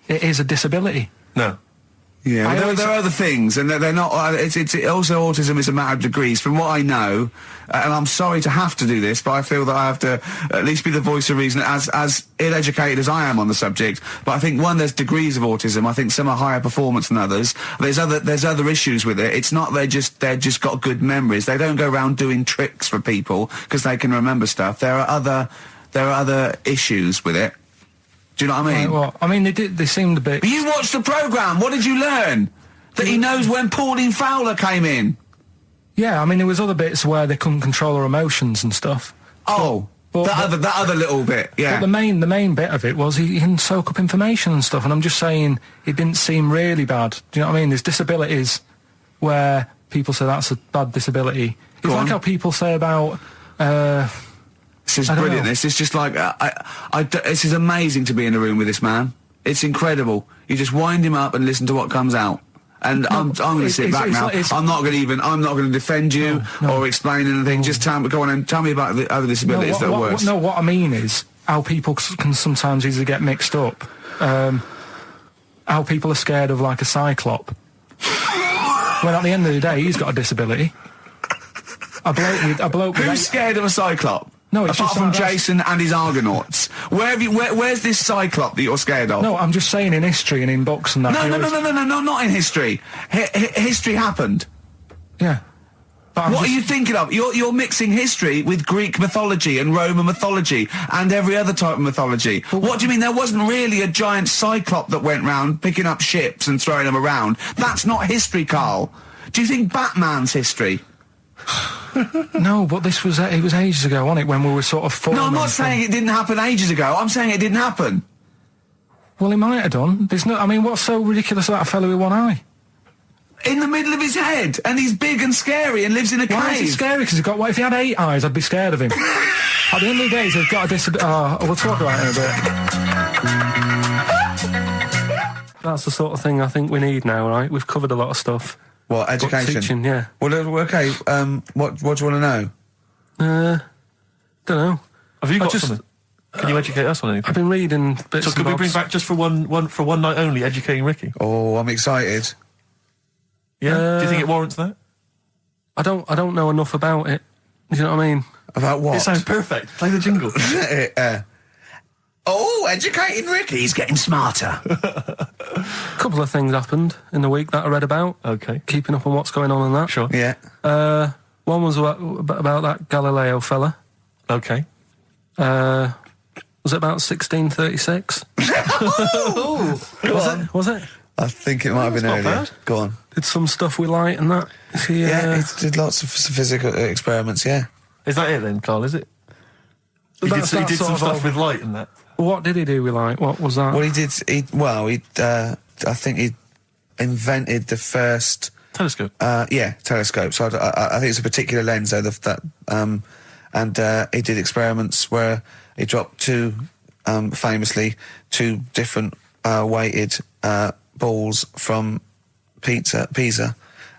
is a disability. No. Yeah, I well, always- there are other things, and they're not. It's also autism is a matter of degrees. From what I know, and I'm sorry to have to do this, but I feel that I have to at least be the voice of reason, as ill-educated as I am on the subject. But I think there's degrees of autism. I think some are higher performance than others. There's other issues with it. It's not they're just got good memories. They don't go around doing tricks for people because they can remember stuff. There are other issues with it. Do you know what I mean? Right, well, I mean, they seemed a bit... But you watched the programme. What did you learn? That he knows when Pauline Fowler came in. Yeah, I mean, there was other bits where they couldn't control her emotions and stuff. Oh, But- that other little bit, yeah. But the main bit of it was he can soak up information and stuff, and I'm just saying it didn't seem really bad. Do you know what I mean? There's disabilities where people say that's a bad disability. It's Go like on. how people say about... This is I don't brilliant. know. This is just like this is amazing to be in a room with this man. It's incredible. You just wind him up and listen to what comes out. And I'm going to sit back now. I'm not going to defend you or explain anything. Just go on and tell me about the other disabilities that are worse. What I mean is how people can sometimes easily get mixed up. How people are scared of like a cyclop. When at the end of the day, he's got a disability. A bloke with Who's scared of a cyclop? No, it's apart just from like that's- Jason and his Argonauts. Where's this cyclop that you're scared of? No, I'm just saying in history and in books and that. No, not in history. History happened. Yeah. But What are you thinking of? You're mixing history with Greek mythology and Roman mythology and every other type of mythology. What do you mean there wasn't really a giant cyclop that went round picking up ships and throwing them around? That's not history, Carl. Do you think Batman's history? No, but this was it was ages ago, wasn't it? When we were sort of No, I'm not saying it didn't happen ages ago. I'm saying it didn't happen. Well, it might have done. There's no. I mean, what's so ridiculous about a fellow with one eye? In the middle of his head, and he's big and scary and lives in a Why is he cave. scary? Because he's got. What if he had 8 eyes? I'd be scared of him. At the end of the day, he's got a disability. Oh, we'll talk about it in a bit. That's the sort of thing I think we need now, right? We've covered a lot of stuff. What, education? Teaching, yeah. Well, okay, what do you want to know? Don't know. Have you got just- something? Can you educate us on anything? I've been reading bits So and could we bobs. bring back just for one night only, educating Ricky? Oh, I'm excited. Yeah. Do you think it warrants that? I don't know enough about it. Do you know what I mean? About what? It sounds perfect. Play the jingle. Oh, educating Ricky. He's getting smarter. A couple of things happened in the week that I read about. Okay. Keeping up on what's going on and that. Sure. Yeah. One was about that Galileo fella. Okay. Was it about 1636? Was it? I think it might have been not earlier. bad. Go on. Did some stuff with light and that. Is he, Yeah, he did lots of physical experiments, yeah. Is that it then, Carl? Is it? He did That's some sort stuff of- with light and that. What did he do with light? What was that? Well, I think he invented the first... Telescope. Telescope. So I think it's a particular lens, though, and he did experiments where he dropped famously two different weighted balls from Pisa,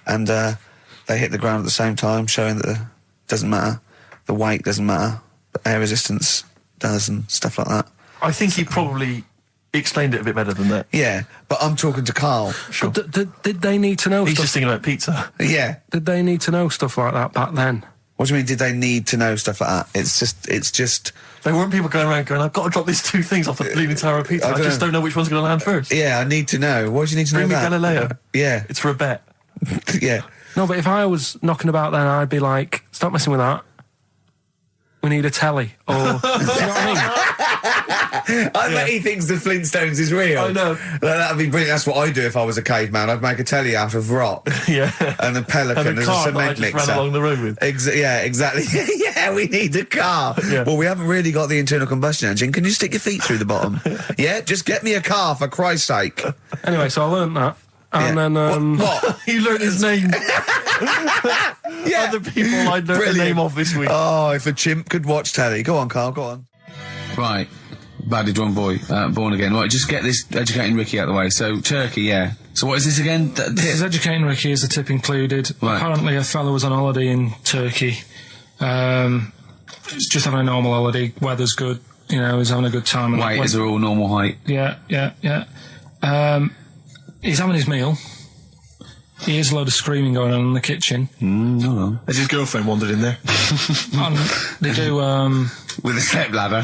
and they hit the ground at the same time, showing that it doesn't matter, the weight doesn't matter, but air resistance does and stuff like that. I think he probably He explained it a bit better than that. Yeah, but I'm talking to Carl. Sure. Did they need to know He's stuff? just thinking about pizza. Yeah. Did they need to know stuff like that back then? What do you mean, did they need to know stuff like that? It's just... There weren't people going around going, I've got to drop these 2 things off the bleeding tower of pizza. I just don't know which one's going to land first. Yeah, I need to know. Why do you need to Bring me know that? Galileo. Yeah. It's for a bet. Yeah. No, but if I was knocking about then, I'd be like, stop messing with that. We need a telly. Or, do you know what I mean? I bet he thinks the Flintstones is real. I know. That'd be brilliant. That's what I'd do if I was a caveman. I'd make a telly out of rock. Yeah. And a pelican And a as car a that I cement just mixer. ran along the road with. Yeah, exactly. Yeah, we need a car. Yeah. Well, we haven't really got the internal combustion engine. Can you stick your feet through the bottom? Yeah, just get me a car, for Christ's sake. Anyway, so I learnt that. And Yeah. then, What? He learnt his name. Yeah. Other people I learnt the Brilliant. name of this week. Oh, if a chimp could watch telly. Go on, Carl, go on. Right. Badly drawn boy, born again. Right, just get this educating Ricky out of the way. So, Turkey, yeah. So what is this again? This is educating Ricky, is the tip included. Right. Apparently a fellow was on holiday in Turkey. He's just having a normal holiday. Weather's good. You know, he's having a good time. Weight is all normal height. Yeah. He's having his meal. He hears a load of screaming going on in the kitchen. No. As his girlfriend wandered in there. And they do, With a step ladder.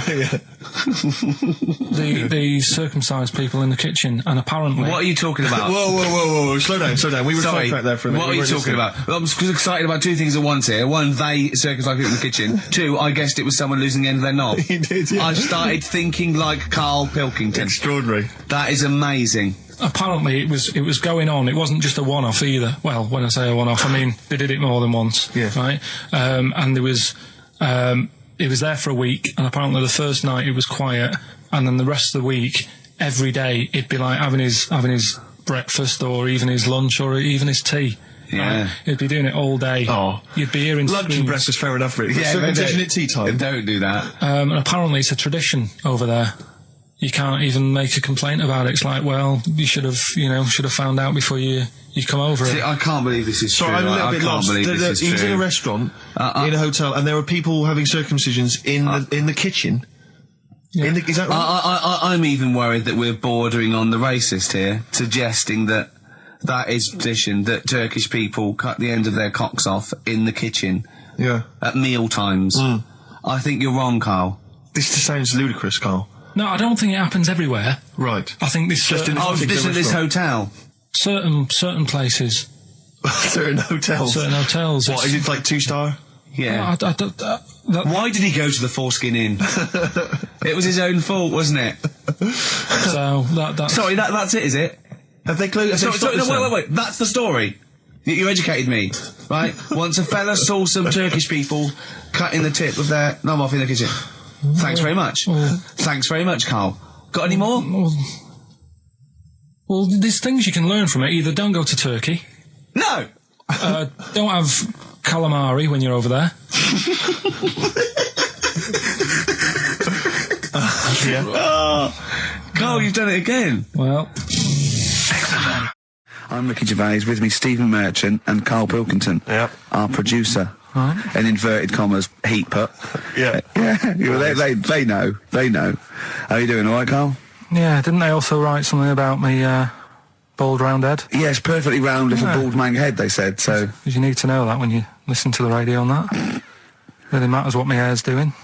they circumcise people in the kitchen, and apparently... What are you talking about? Whoa. Slow down. We were Sorry, sidetracked there for a minute. what are you talking about? I'm excited about 2 things at once here. One, they circumcised people in the kitchen. 2, I guessed it was someone losing the end of their knob. He did, yeah. I started thinking like Karl Pilkington. Extraordinary. That is amazing. Apparently it was going on. It wasn't just a one-off either. Well, when I say a one-off, I mean they did it more than once. Yeah. Right. And there was it was there for a week, and apparently the first night it was quiet, and then the rest of the week, every day it'd be like having his breakfast, or even his lunch, or even his tea. Yeah. Right? He'd be doing it all day. Oh. You'd be hearing Lunch and screams. breakfast, fair enough, really. Yeah, Circumcision at tea time. Don't do that. And apparently it's a tradition over there. You can't even make a complaint about it. It's like, well, you should have found out before you come over See, it. I can't believe this is Sorry, true. I'm a little I bit can't lost. believe this is He was true. in a restaurant, in a hotel, and there were people having circumcisions in the kitchen. Yeah. Is that right? I'm even worried that we're bordering on the racist here, suggesting that is tradition, that Turkish people cut the end of their cocks off in the kitchen Yeah. at meal times. I think you're wrong, Carl. This just sounds ludicrous, Carl. No, I don't think it happens everywhere. Right. I think this Just in certain, this This is this hotel. certain places, Certain hotels. certain hotels. What, is it like 2-star? Yeah. that, Why did he go to the Foreskin Inn? It was his own fault, wasn't it? so that Sorry, that's it, is it? Have they closed? Sorry, no, wait. That's the story. You educated me, right? Once a fella saw some Turkish people cutting the tip of their knob off in the kitchen. Thanks very much. Thanks very much, Carl. Got any more? Well, there's things you can learn from it. Either don't go to Turkey, No. don't have calamari when you're over there. Carl, you've done it again. Well, I'm Ricky Gervais, with me Stephen Merchant and Karl Pilkington, Yep. our producer. In inverted commas, heat put. Yeah. Yeah, they know. How you doing, all right, Carl? yeah, didn't they also write something about me bald round head? Yes, perfectly round little Yeah. bald man head, they said, so... Because you need to know that when you listen to the radio and that. Really matters what my hair's doing.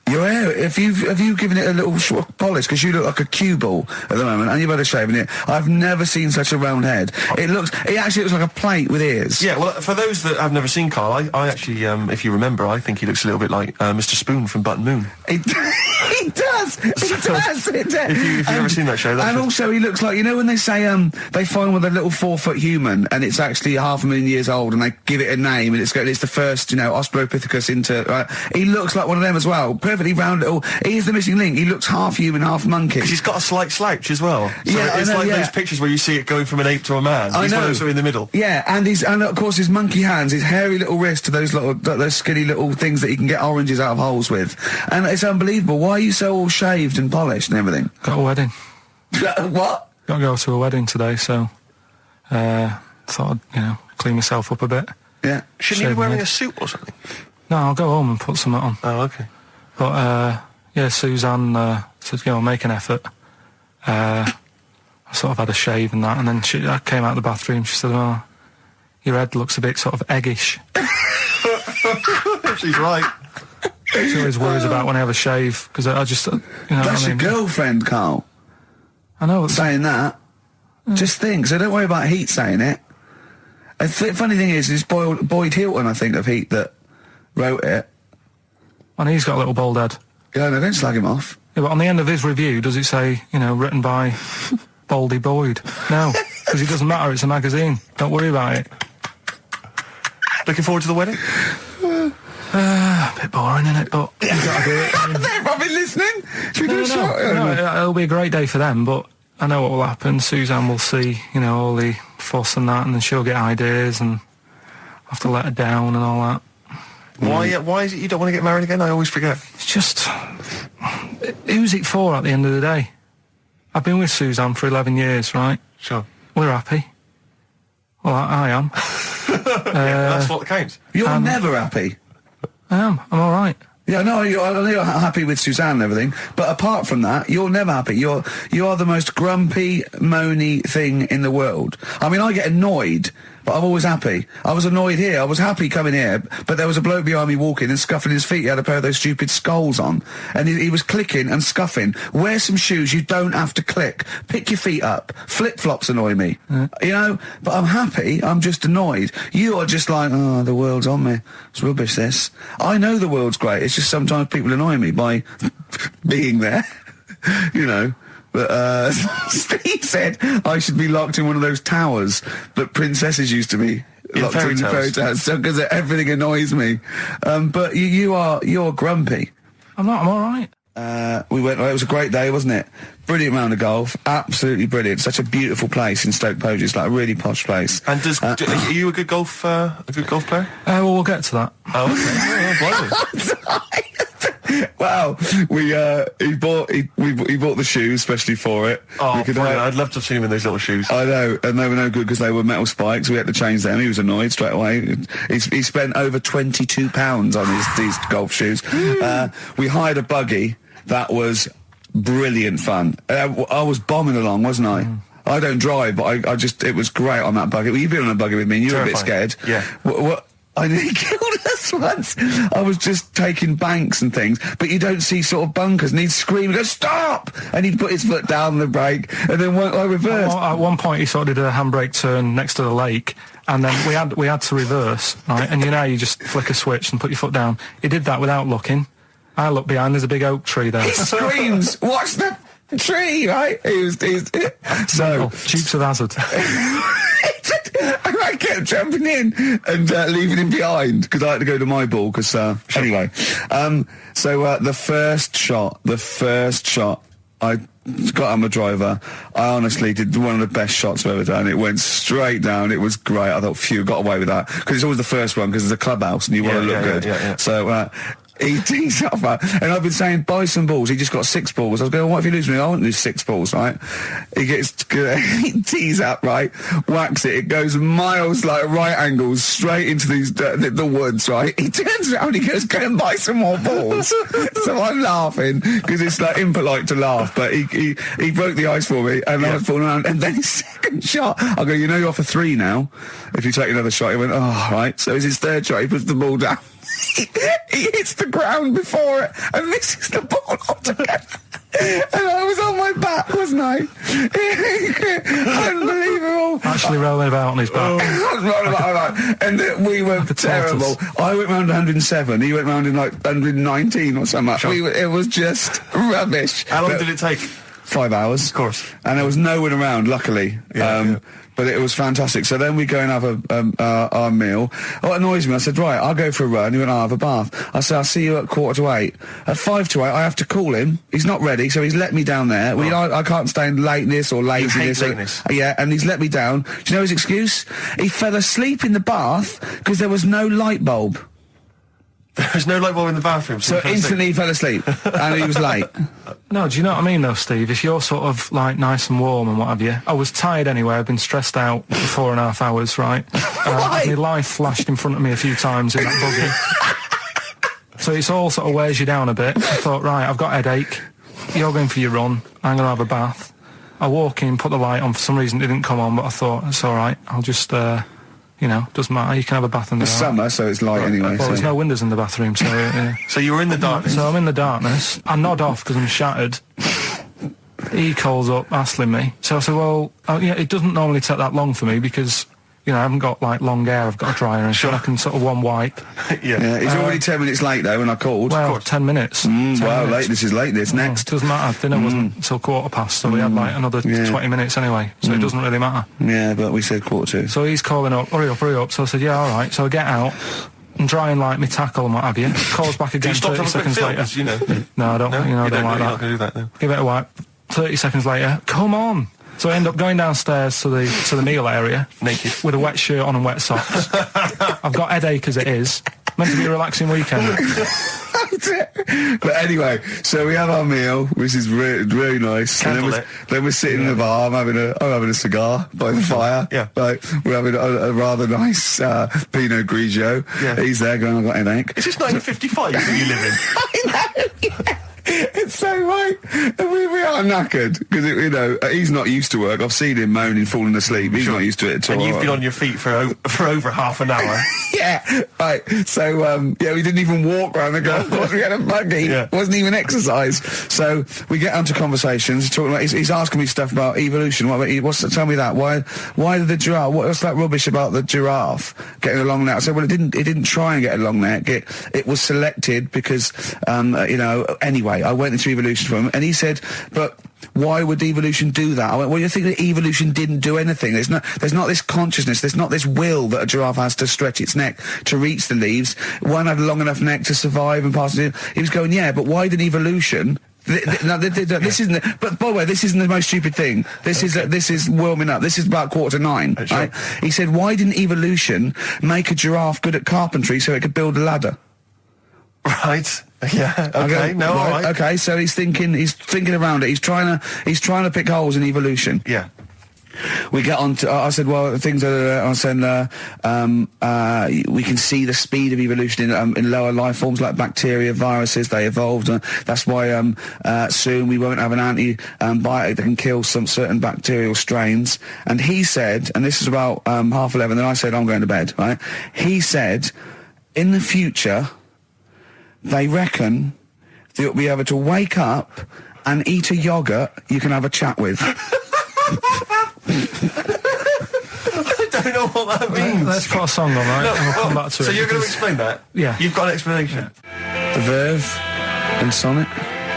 Your hair, have you given it a little sort of polish? Because you look like a cue ball at the moment, and you've had a shave in it. I've never seen such a round head. It actually looks like a plate with ears. Yeah, well, for those that have never seen Carl, I actually, if you remember, I think he looks a little bit like Mr. Spoon from Button Moon. He does. If you've never seen that show, that's and also he looks like, you know when they say they find with a little 4-foot human and it's actually 500,000 years old and they give it a name and it's the first, Australopithecus into, right? He looks like one of them as well. Perfectly round little. He's the missing link. He looks half human, half monkey. Because he's got a slight slouch as well. So Yeah, it's I know, like yeah. those pictures where you see it going from an ape to a man. I He's one know. of those in the middle. Yeah, and of course his monkey hands, his hairy little wrist to those skinny little things that he can get oranges out of holes with. And it's unbelievable. Why are you so all shaved and polished and everything? Got a wedding. What? Got to go to a wedding today, so thought I'd, clean myself up a bit. Yeah. Shouldn't he be Shave wearing my a head. suit or something? No, I'll go home and put something on. Oh, okay. But, yeah, Suzanne said, make an effort. I sort of had a shave and that, and then I came out of the bathroom. She said, "Oh, your head looks a bit sort of eggish." She's right. She always worries about when I have a shave, because I just, you know. That's what I mean? your girlfriend, Carl. I know. Saying that. Just think. So don't worry about Heat saying it. Funny thing is, it's Boyd Hilton, I think, of Heat that wrote it. And he's got a little bald head. Yeah, no, don't slag him off. Yeah, but on the end of his review, does it say, you know, written by Baldy Boyd? No, because it doesn't matter. It's a magazine. Don't worry about it. Looking forward to the wedding? A bit boring, isn't it? But you got to do it. They're probably listening. Should we do a shot? No, it'll be a great day for them, but I know what will happen. Suzanne will see, you know, all the fuss and that, and then she'll get ideas, and have to let her down and all that. Why is it you don't want to get married again? I always forget. It's just, who's it for at the end of the day? I've been with Suzanne for 11 years, right? Sure. We're happy. Well, I am. That's what counts. You're never happy. I am. I'm all right. Yeah, no, I know you're happy with Suzanne and everything, but apart from that, you're never happy. You are the most grumpy, moany thing in the world. I mean, I get annoyed, but I'm always happy. I was annoyed here. I was happy coming here, but there was a bloke behind me walking and scuffing his feet. He had a pair of those stupid skulls on, and he was clicking and scuffing. Wear some shoes. You don't have to click. Pick your feet up. Flip-flops annoy me. You know, but I'm happy. I'm just annoyed. You are just like, oh, the world's on me. It's rubbish, this. I know the world's great. It's just sometimes people annoy me by being there, you know. But Steve said I should be locked in one of those towers that princesses used to be locked in fairy tales, so because everything annoys me. But you're grumpy. I'm not. I'm all right. We went. It was a great day, wasn't it? Brilliant round of golf. Absolutely brilliant. Such a beautiful place in Stoke Poges. It's like a really posh place. And are you a good golf player? Well, we'll get to that. Oh, okay. Wow, he bought the shoes especially for it. Oh, I'd love to have seen him in those little shoes. I know, and they were no good because they were metal spikes. We had to change them. He was annoyed straight away. He spent over £22 on these golf shoes. We hired a buggy that was brilliant fun. I was bombing along, wasn't I? I don't drive, but it was great on that buggy. Well, you've been on a buggy with me and you were a bit scared. Yeah. What I nearly killed us once. I was just taking banks and things, but you don't see sort of bunkers, and he'd scream and go, "Stop!" And he'd put his foot down the brake, and then I reversed. At one point, he sort of did a handbrake turn next to the lake, and then we had to reverse, right? And you know, you just flick a switch and put your foot down. He did that without looking. I looked behind, there's a big oak tree there. He screams, "Watch the tree!" Right? He's so Dukes of Hazzard. And I kept jumping in and leaving him behind because I had to go to my ball. Because anyway, so the first shot, I got on the driver. I honestly did one of the best shots I've ever done. It went straight down. It was great. I thought, phew, got away with that because it's always the first one because it's a clubhouse and you want to look good. Yeah. So. He tees up, and I've been saying, buy some balls. He just got 6 balls. I was going, what if you lose me? I won't lose 6 balls, right? He tees up, right? Whacks it. It goes miles, like right angles, straight into these the woods, right? He turns around, he goes, go and buy some more balls. So I'm laughing because it's like impolite to laugh, but he broke the ice for me, and I was falling around. And then his second shot, I go, you know, you're off a 3 now. If you take another shot, he went, oh, right. So it's his third shot. He puts the ball down. He hits the ground before it and misses the ball altogether. And I was on my back, wasn't I? Unbelievable. Actually rolling about on his back. I was rolling about. And we were terrible. I went round 107. He went round in like 119 or something. Sure. It was just rubbish. How long did it take? 5 hours. Of course. And there was no one around, luckily. But it was fantastic. So then we go and have our meal. What annoys me, I said, right, I'll go for a run. He went, I'll have a bath. I said, I'll see you at 7:45. At 7:55, I have to call him. He's not ready, so he's let me down there. I can't stand lateness or laziness. Yeah, and he's let me down. Do you know his excuse? He fell asleep in the bath because there was no light bulb. There's no light bulb in the bathroom. So instantly he fell asleep, and he was late. No, do you know what I mean, though, Steve? If you're sort of, like, nice and warm and what have you... I was tired anyway. I've been stressed out for 4.5 hours, right? My life flashed in front of me a few times in that buggy. So it's all sort of wears you down a bit. I thought, right, I've got a headache. You're going for your run. I'm going to have a bath. I walk in, put the light on. For some reason, it didn't come on, but I thought it's all right. I'll just, doesn't matter. You can have a bath in the It's dark. summer, so it's light anyway. Well, there's no windows in the bathroom, so. So you were in the darkness. So I'm in the darkness. I nod off because I'm shattered. He calls up, hassling me. So I said, well, it doesn't normally take that long for me because, I haven't got, like, long hair. I've got a dryer and I can sort of one wipe. Yeah. He's already 10 minutes late, though, when I called. Well, 10 minutes. 10 wow, minutes. late. This is late. This next. Doesn't matter. Dinner wasn't until 15:15, so we had, like, another 20 minutes anyway. So it doesn't really matter. Yeah, but we said 1:45. So he's calling up, hurry up. So I said, yeah, all right. So I get out and drying, like, my tackle and what have you. Calls back again 30 seconds later. No, I don't, I don't like that. You're not going to do that, though. Give it a wipe. 30 seconds later, come on. So I end up going downstairs to the meal area. Naked. With a wet shirt on and wet socks. I've got headache as it is. Meant to be a relaxing weekend. But anyway, so we have our meal, which is really nice. And then we're sitting in the bar. I'm having a cigar by the fire. Yeah. Like, we're having a rather nice Pinot Grigio. Yeah. He's there going, I've got headache. Is this 1955 that you live in? I know, yeah. It's so right. And we are knackered because he's not used to work. I've seen him moaning, falling asleep. He's not used to it at all. And you've been on your feet for over half an hour. Yeah, right. So we didn't even walk around the golf course. We had a buggy. Yeah. It wasn't even exercise. So we get onto conversations. Talking about, he's asking me stuff about evolution. Tell me that. Why did the giraffe? What's that rubbish about the giraffe getting a long neck? I said, well, it didn't try and get a long neck. It was selected because anyway. I went into evolution for him, and he said, but why would evolution do that? I went, well, you think that evolution didn't do anything? There's not this consciousness, there's not this will that a giraffe has to stretch its neck to reach the leaves. One had a long enough neck to survive and pass it. He was going, yeah, but why did evolution... this isn't. But by the way, this isn't the most stupid thing. This is warming up. This is about 8:45. Sure. Right? He said, why didn't evolution make a giraffe good at carpentry so it could build a ladder? Right. Yeah. Okay. No. All right. Okay. So he's thinking around it. He's trying to pick holes in evolution. Yeah. We get on to. I said, well, things are. I said, we can see the speed of evolution in lower life forms like bacteria, viruses. They evolved. That's why soon we won't have an antibiotic that can kill some certain bacterial strains. And he said, and this is about 11:30. Then I said, I'm going to bed. Right. He said, in the future, they reckon that you'll be able to wake up and eat a yogurt you can have a chat with. I don't know what that means. Let's put a song on, right? No, and we'll come back to it. So you're going to explain that? Yeah. You've got an explanation? The Verve and Sonic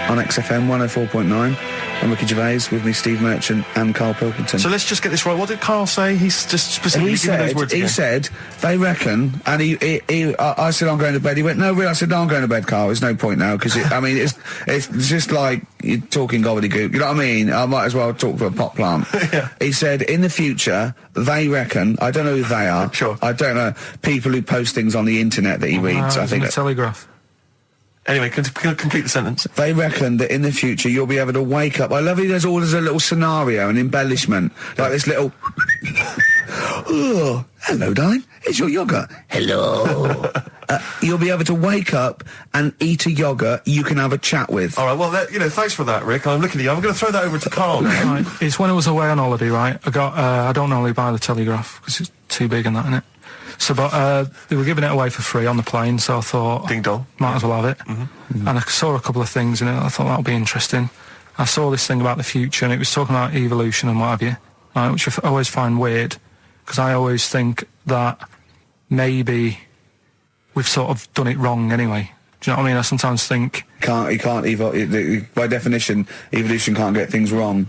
on XFM 104.9. I'm Ricky Gervais, with me Steve Merchant and Karl Pilkington. So let's just get this right. What did Carl say? He's just specifically giving those words again. He said, they reckon, and I said, I'm going to bed. He went, no, really? I said, no, I'm going to bed, Carl. There's no point now, because, it's just like you're talking gobbledygook. You know what I mean? I might as well talk to a pot plant. Yeah. He said, in the future, they reckon, I don't know who they are. Sure. I don't know, people who post things on the internet that he reads. I think the Telegraph. Anyway, complete the sentence. They reckon that in the future you'll be able to wake up. I love it. There's a little scenario, an embellishment, like this little. Oh, hello, darling. It's your yogurt. Hello. You'll be able to wake up and eat a yogurt you can have a chat with. All right. Well, thanks for that, Rick. I'm looking at you. I'm going to throw that over to Carl now. Right. It's when I was away on holiday, right? I got. I don't normally buy the Telegraph because it's too big and that, innit? So, but they were giving it away for free on the plane, so I thought, ding dong, might as well have it. Mm-hmm. And I saw a couple of things in it. I thought that would be interesting. I saw this thing about the future, and it was talking about evolution and what have you, right, which I always find weird, because I always think that maybe we've sort of done it wrong anyway. Do you know what I mean? I sometimes think you can't evolve. By definition, evolution can't get things wrong.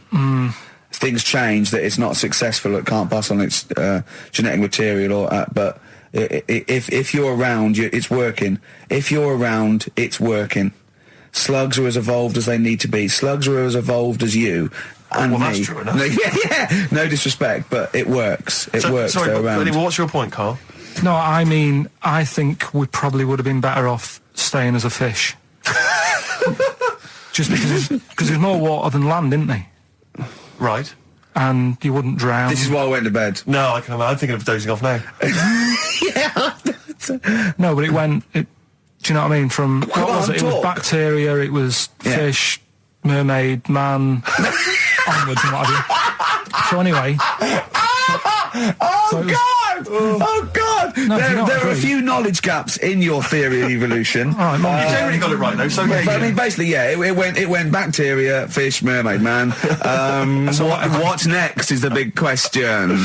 Things change, that it's not successful, it can't pass on its genetic material, but if you're around, it's working. If you're around, it's working. Slugs are as evolved as they need to be. Slugs are as evolved as you and me. That's true enough. Yeah. No disrespect, but it works. It works. Sorry, they're around. Anyway, what's your point, Carl? No, I mean, I think we probably would have been better off staying as a fish. Just because there's more water than land, isn't there? Right. And you wouldn't drown. This is why I went to bed. No, I'm thinking of dozing off now. Yeah. No, but do you know what I mean? From, what was it? It was bacteria, it was fish, mermaid, man. onwards and what have you. So anyway. Oh God! No, there are a few knowledge gaps in your theory of evolution. All right, You generally got it right though. So yeah, But I mean, basically, yeah, it went bacteria, fish, mermaid, man. What's next is the big question.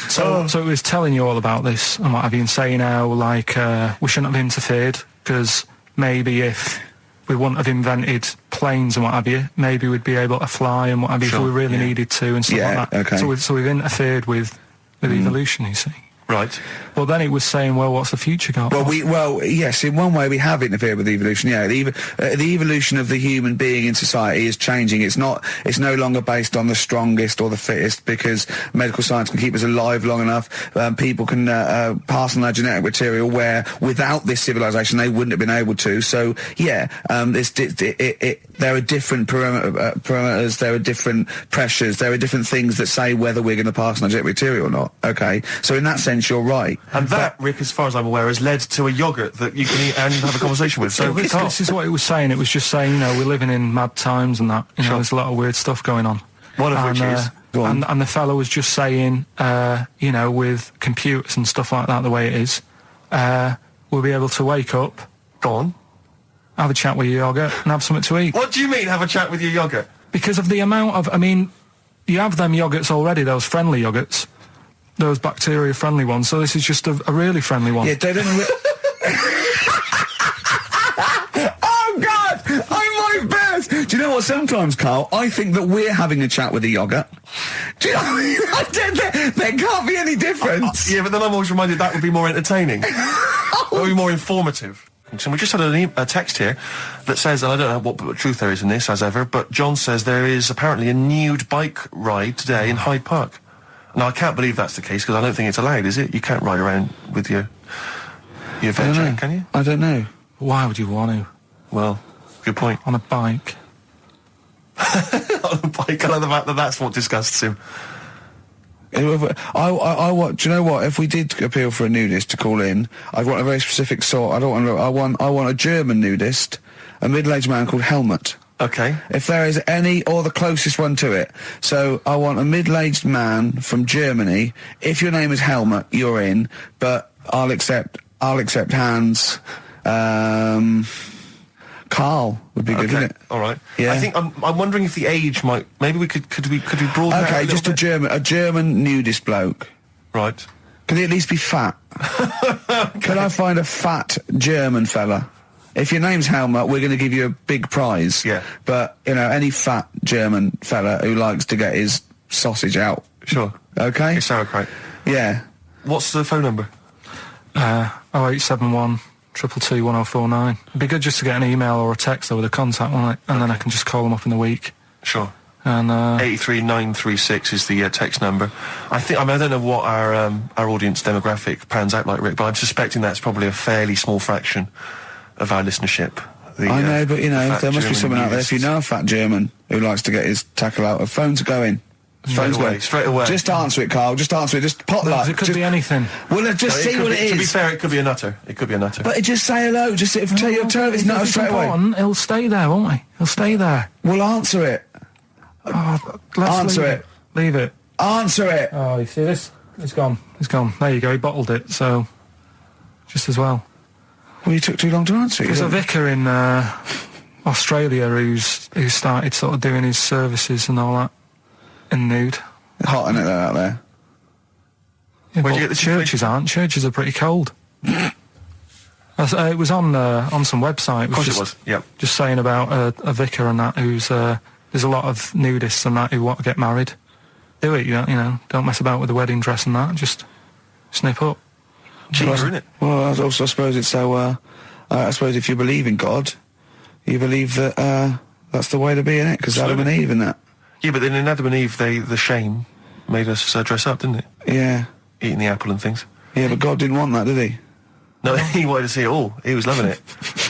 So it was telling you all about this and what have you, and saying how, like, we shouldn't have interfered, because maybe if we wouldn't have invented planes and what have you, maybe we'd be able to fly and what have you if we really needed to and stuff like that. Okay. So we've interfered with evolution, you see. right. Well, then it was saying, well, what's the future got? Well, yes, in one way we have interfered with evolution. Yeah, the evolution of the human being in society is changing. It's no longer based on the strongest or the fittest, because medical science can keep us alive long enough. People can pass on their genetic material where without this civilization they wouldn't have been able to. So yeah, there are different parameters, there are different pressures, there are different things that say whether we're going to pass on our genetic material or not. Okay, so in that sense you're right. And that, Rick, as far as I'm aware, has led to a yogurt that you can eat and have a conversation with. So this is what it was saying. It was just saying, you know, we're living in mad times and that. You know, there's a lot of weird stuff going on. One of which is... And the fellow was just saying, you know, with computers and stuff like that, the way it is, we'll be able to wake up, Go on. have a chat with your yogurt and have something to eat. What do you mean, have a chat with your yogurt? Because of the amount of, I mean, you have them yogurts already, those friendly yogurts, those bacteria-friendly ones, so this is just a really friendly one. Yeah, they don't... Oh, God! I might burst! Do you know what, sometimes, Carl, I think that we're having a chat with a yogurt. Do you know what I mean? There can't be any difference. Yeah, but then I'm always reminded that would be more entertaining. That would be more informative. So we just had a text here that says, and I don't know what truth there is in this, as ever, but John says there is apparently a nude bike ride today in Hyde Park. Now, I can't believe that's the case, because I don't think it's allowed, is it? You can't ride around with your veg, can you? I don't know. Why would you want to? Well, good point. On a bike. On a bike, I like the fact that that's what disgusts him. Do you know what? If we did appeal for a nudist to call in, I'd want a very specific sort. I want a German nudist, a middle-aged man called Helmut. Okay. If there is any, or the closest one to it. So I want a middle-aged man from Germany. If your name is Helmut, you're in. But I'll accept Hans. Carl would be good, wouldn't it? All right. Yeah. I think I'm wondering if the age might. Maybe we could we broaden that Okay, a just little bit? a German nudist bloke. Right. Can he at least be fat? Can I find a fat German fella? If your name's Helmut, we're going to give you a big prize. Yeah. But, you know, any fat German fella who likes to get his sausage out. Sure. Okay? It's sauerkraut. Yeah. What's the phone number? 0871 222 1049. It'd be good just to get an email or a text with a contact, wouldn't it? And then I can just call them up in the week. Sure. And 83936 is the text number. I don't know what our audience demographic pans out like, Rick, but I'm suspecting that's probably a fairly small fraction of our listenership. I know, but, you know, there must be someone out there, if you know a fat German who likes to get his tackle out, phones are going. Straight away. Just answer it, Carl. Just answer it. Just pot luck. it could be anything. Well, let's just see what it is. To be fair, it could be a nutter. It could be a nutter. But just say hello. Just tell your turn. It's nutter straight away. He'll stay there, won't he? He'll stay there. Well, answer it. Let's Answer it. Leave it. Answer it. Oh, you see this? It's gone. It's gone. There you go. He bottled it, so just as well. Well, you took too long to answer it. There's a vicar in Australia who started sort of doing his services and all that in nude. Hot, isn't it, out there? Yeah, Where'd but you get the churches aren't. Churches are pretty cold. It was on some website. Of course it was. Yep. Just saying about a vicar and that who's there's a lot of nudists and that who want to get married. Do it, you know. Don't mess about with the wedding dress and that. Just snip up. Cheaper, isn't it? Well, I suppose it's so. I suppose if you believe in God, you believe that that's the way to be, innit? Because Adam and Eve and that. Yeah, but then in Adam and Eve, the shame made us dress up, didn't it? Yeah. Eating the apple and things. Yeah, but God didn't want that, did he? No, he wanted to see it all. He was loving it.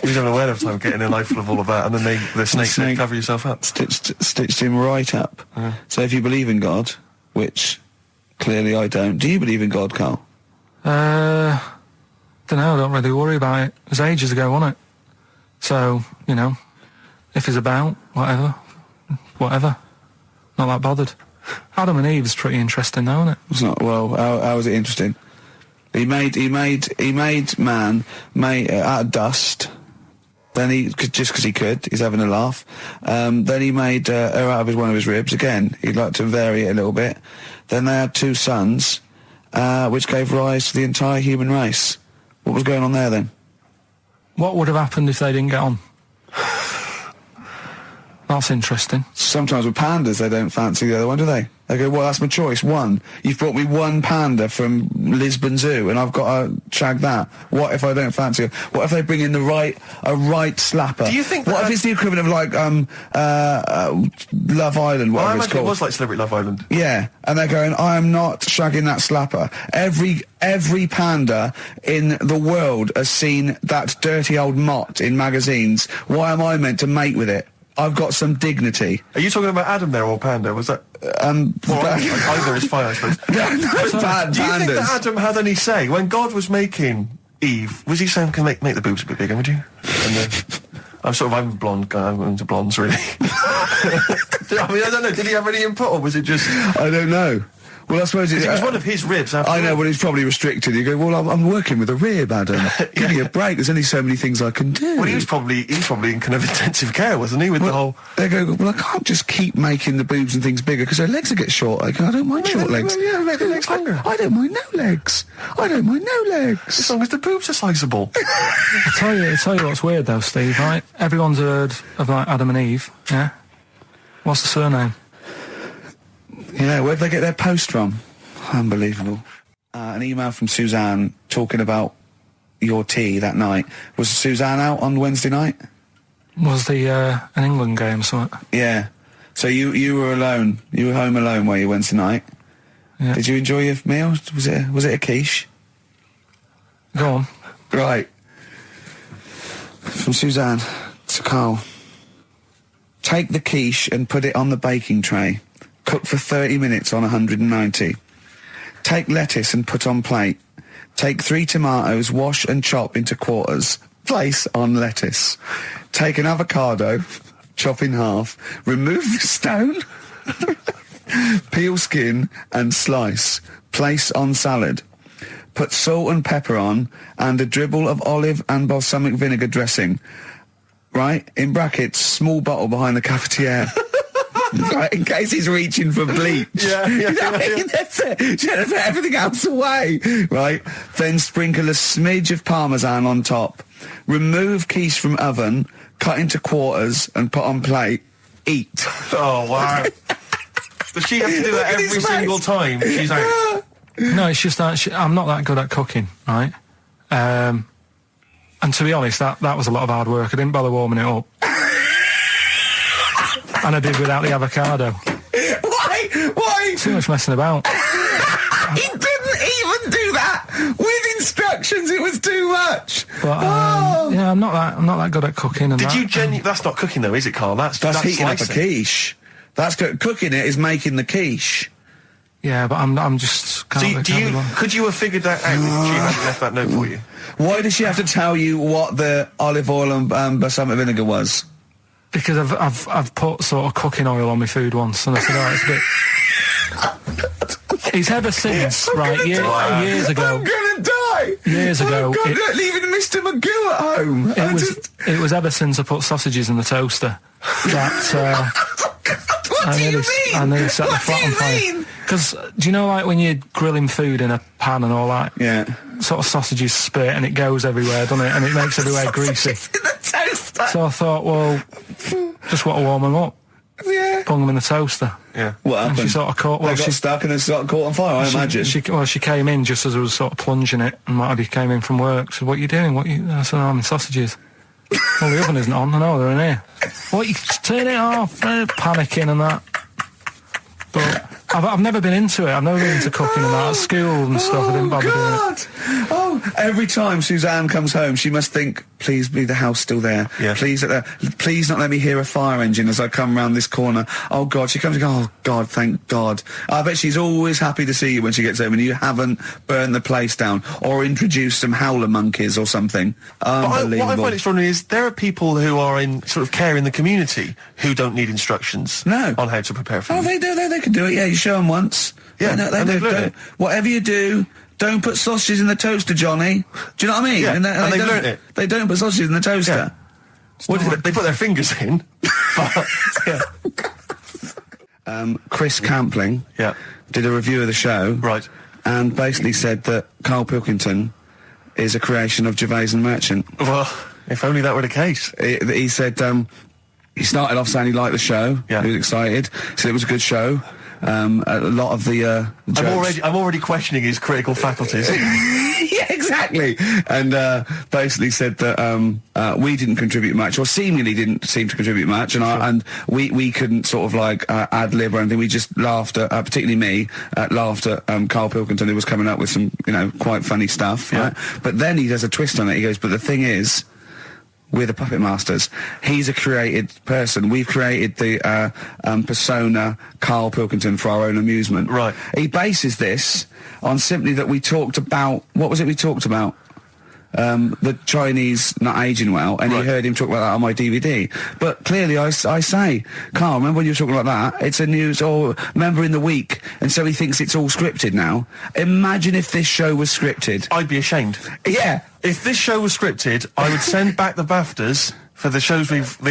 He was having a whale of time getting a life full of all of that, and then the snake said, cover yourself up. Stitched him right up. Yeah. So if you believe in God, which clearly I don't, do you believe in God, Carl? Don't know, I don't really worry about it. It was ages ago, wasn't it? So, you know, if it's about, whatever. Not that bothered. Adam and Eve's pretty interesting, though, isn't it? It's not. Well, how was it interesting? He made man out of dust. Then just because he could, he's having a laugh. Then he made her out of one of his ribs. Again, he'd like to vary it a little bit. Then they had 2 sons, which gave rise to the entire human race. What was going on there then? What would have happened if they didn't get on? That's interesting. Sometimes with pandas, they don't fancy the other one, do they? They go, well, that's my choice. One. You've brought me one panda from Lisbon Zoo, and I've got to shag that. What if I don't fancy it? What if they bring in a right slapper? Do you think What if it's the equivalent of, like, Love Island, Well, I whatever it's imagine called? it was like Celebrity Love Island. Yeah, and they're going, I am not shagging that slapper. Every panda in the world has seen that dirty old mott in magazines. Why am I meant to mate with it? I've got some dignity. Are you talking about Adam there or Panda? Was that... Well, either is fine, I suppose. No, Do you think that Adam had any say? When God was making Eve, was he saying, can make the boobs a bit bigger, would you? And then... I'm a blonde guy, I'm into blondes, really. I mean, I don't know, did he have any input, or was it just... I don't know. Well, I suppose it was one of his ribs. I know, but he's probably restricted. You go, well, I'm working with a rib, Adam. Give me a break. There's only so many things I can do. Well, he was probably in kind of intensive care, wasn't he? With the whole. They go, well, I can't just keep making the boobs and things bigger because their legs will get short. I don't mind short legs. Yeah, make the legs longer. I don't mind no legs. I don't mind no legs. As long as the boobs are sizable. I tell you what's weird though, Steve. Right? Everyone's heard of like Adam and Eve. Yeah. What's the surname? Yeah, where'd they get their post from? Unbelievable. An email from Suzanne talking about your tea that night. Was Suzanne out on Wednesday night? Was the an England game or something? Yeah. So you were alone. You were home alone, were you, Wednesday night? Yeah. Did you enjoy your meal? Was it a quiche? Go on. Right. From Suzanne to Karl. Take the quiche and put it on the baking tray. Cook for 30 minutes on 190. Take lettuce and put on plate. Take 3 tomatoes, wash and chop into quarters. Place on lettuce. Take an avocado, chop in half. Remove the stone. Peel skin and slice. Place on salad. Put salt and pepper on and a dribble of olive and balsamic vinegar dressing. Right? In brackets, small bottle behind the cafetiere. Right, in case he's reaching for bleach. Yeah. That's it. Should have put everything else away. Right, then sprinkle a smidge of parmesan on top. Remove quiche from oven, cut into quarters and put on plate. Eat. Oh, wow. Does she have to do that every single time? She's out. No, it's just that I'm not that good at cooking, right? And to be honest, that was a lot of hard work. I didn't bother warming it up. And I did without the avocado. Why? Too much messing about. He didn't even do that with instructions. It was too much. But yeah, I'm not that good at cooking. And Did you that's not cooking though, is it, Karl? That's heating up a slicing. quiche. That's cooking it is making the quiche. Yeah, but I'm just. Could you have figured that out if she hadn't left that note for you? Why does she have to tell you what the olive oil and balsamic vinegar was? Because I've put sort of cooking oil on my food once, and I said, oh, it's a bit. It's ever since, right? Years ago. I'm gonna die. Years ago, leaving Mr. Magoo at home. It was ever since I put sausages in the toaster that. What do you mean? I nearly set the flat on fire. Because do you know, like when you're grilling food in a pan and all that? Yeah. Sort of sausages spit and it goes everywhere, doesn't it? And it makes everywhere greasy. In the toaster. So I thought, well, just want to warm them up. Yeah. Bung them in the toaster. Yeah. What happened? And she sort of caught. Well, they got stuck and they got caught on fire. I imagine. She came in just as I was sort of plunging it, and might have came in from work. Said, "What are you doing? I said, I'm in sausages." Well, the oven isn't on. I know they're in here. What? You turn it off? Panicking and that. But I've never been into it. I've never been into cooking and that at school and stuff. I didn't bother doing it. Oh Every time Suzanne comes home, she must think, please be the house still there. Yeah. Please not let me hear a fire engine as I come round this corner. Oh, God. She comes and goes, oh, God, thank God. I bet she's always happy to see you when she gets home and you haven't burned the place down or introduced some howler monkeys or something. Unbelievable. What I find extraordinary is there are people who are in sort of care in the community who don't need instructions on how to prepare food. Oh, they do. They can do it. Yeah, you show them once. Yeah, they do. Whatever you do, don't put sausages in the toaster, Johnny. Do you know what I mean? Yeah, and they've don't- learnt it. They don't put sausages in the toaster. Yeah. What did they put their fingers in? But, yeah. Chris Campling Yeah. did a review of the show. Right. And basically said that Karl Pilkington is a creation of Gervais and Merchant. Well, if only that were the case. He said he started off saying he liked the show. Yeah. He was excited. Said it was a good show. A lot of the jokes. I'm already questioning his critical faculties. Yeah, exactly. And basically said that we didn't contribute much, or seemingly didn't seem to contribute much, and we couldn't sort of like ad lib or anything. We just laughed at, particularly me, laughed at Karl Pilkington, who was coming up with some, quite funny stuff. Yeah. Right? But then he does a twist on it. He goes, but the thing is, we're the puppet masters. He's a created person. We've created the persona Karl Pilkington for our own amusement. Right. He bases this on simply that we talked about... What was it we talked about? The Chinese not aging well, and Right. he heard him talk about that on my DVD. But clearly I say, Karl, remember when you were talking about that? It's a news, or remember in the week, and so he thinks it's all scripted now. Imagine if this show was scripted. I'd be ashamed. Yeah. If this show was scripted, I would send back the BAFTAs for the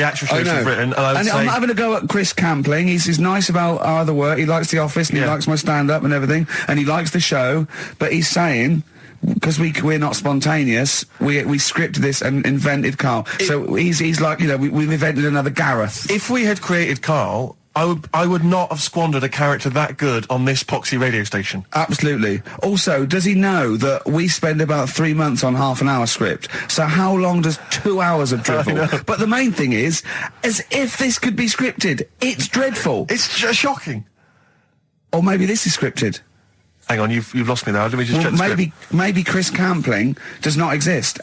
actual shows we've written, and I would say... I'm having a go at Chris Campling. He's nice about our other work. He likes The Office, and he likes my stand-up and everything, and he likes the show, but he's saying... Because we're not spontaneous, we scripted this and invented Karl. So he's like, we've invented another Gareth. If we had created Karl, I would not have squandered a character that good on this poxy radio station. Absolutely. Also, does he know that we spend about 3 months on half an hour script? So how long does 2 hours of drivel? But the main thing is, as if this could be scripted, it's dreadful. It's shocking. Or maybe this is scripted. Hang on, you've lost me there. Let me just check the script. Maybe Chris Campling does not exist.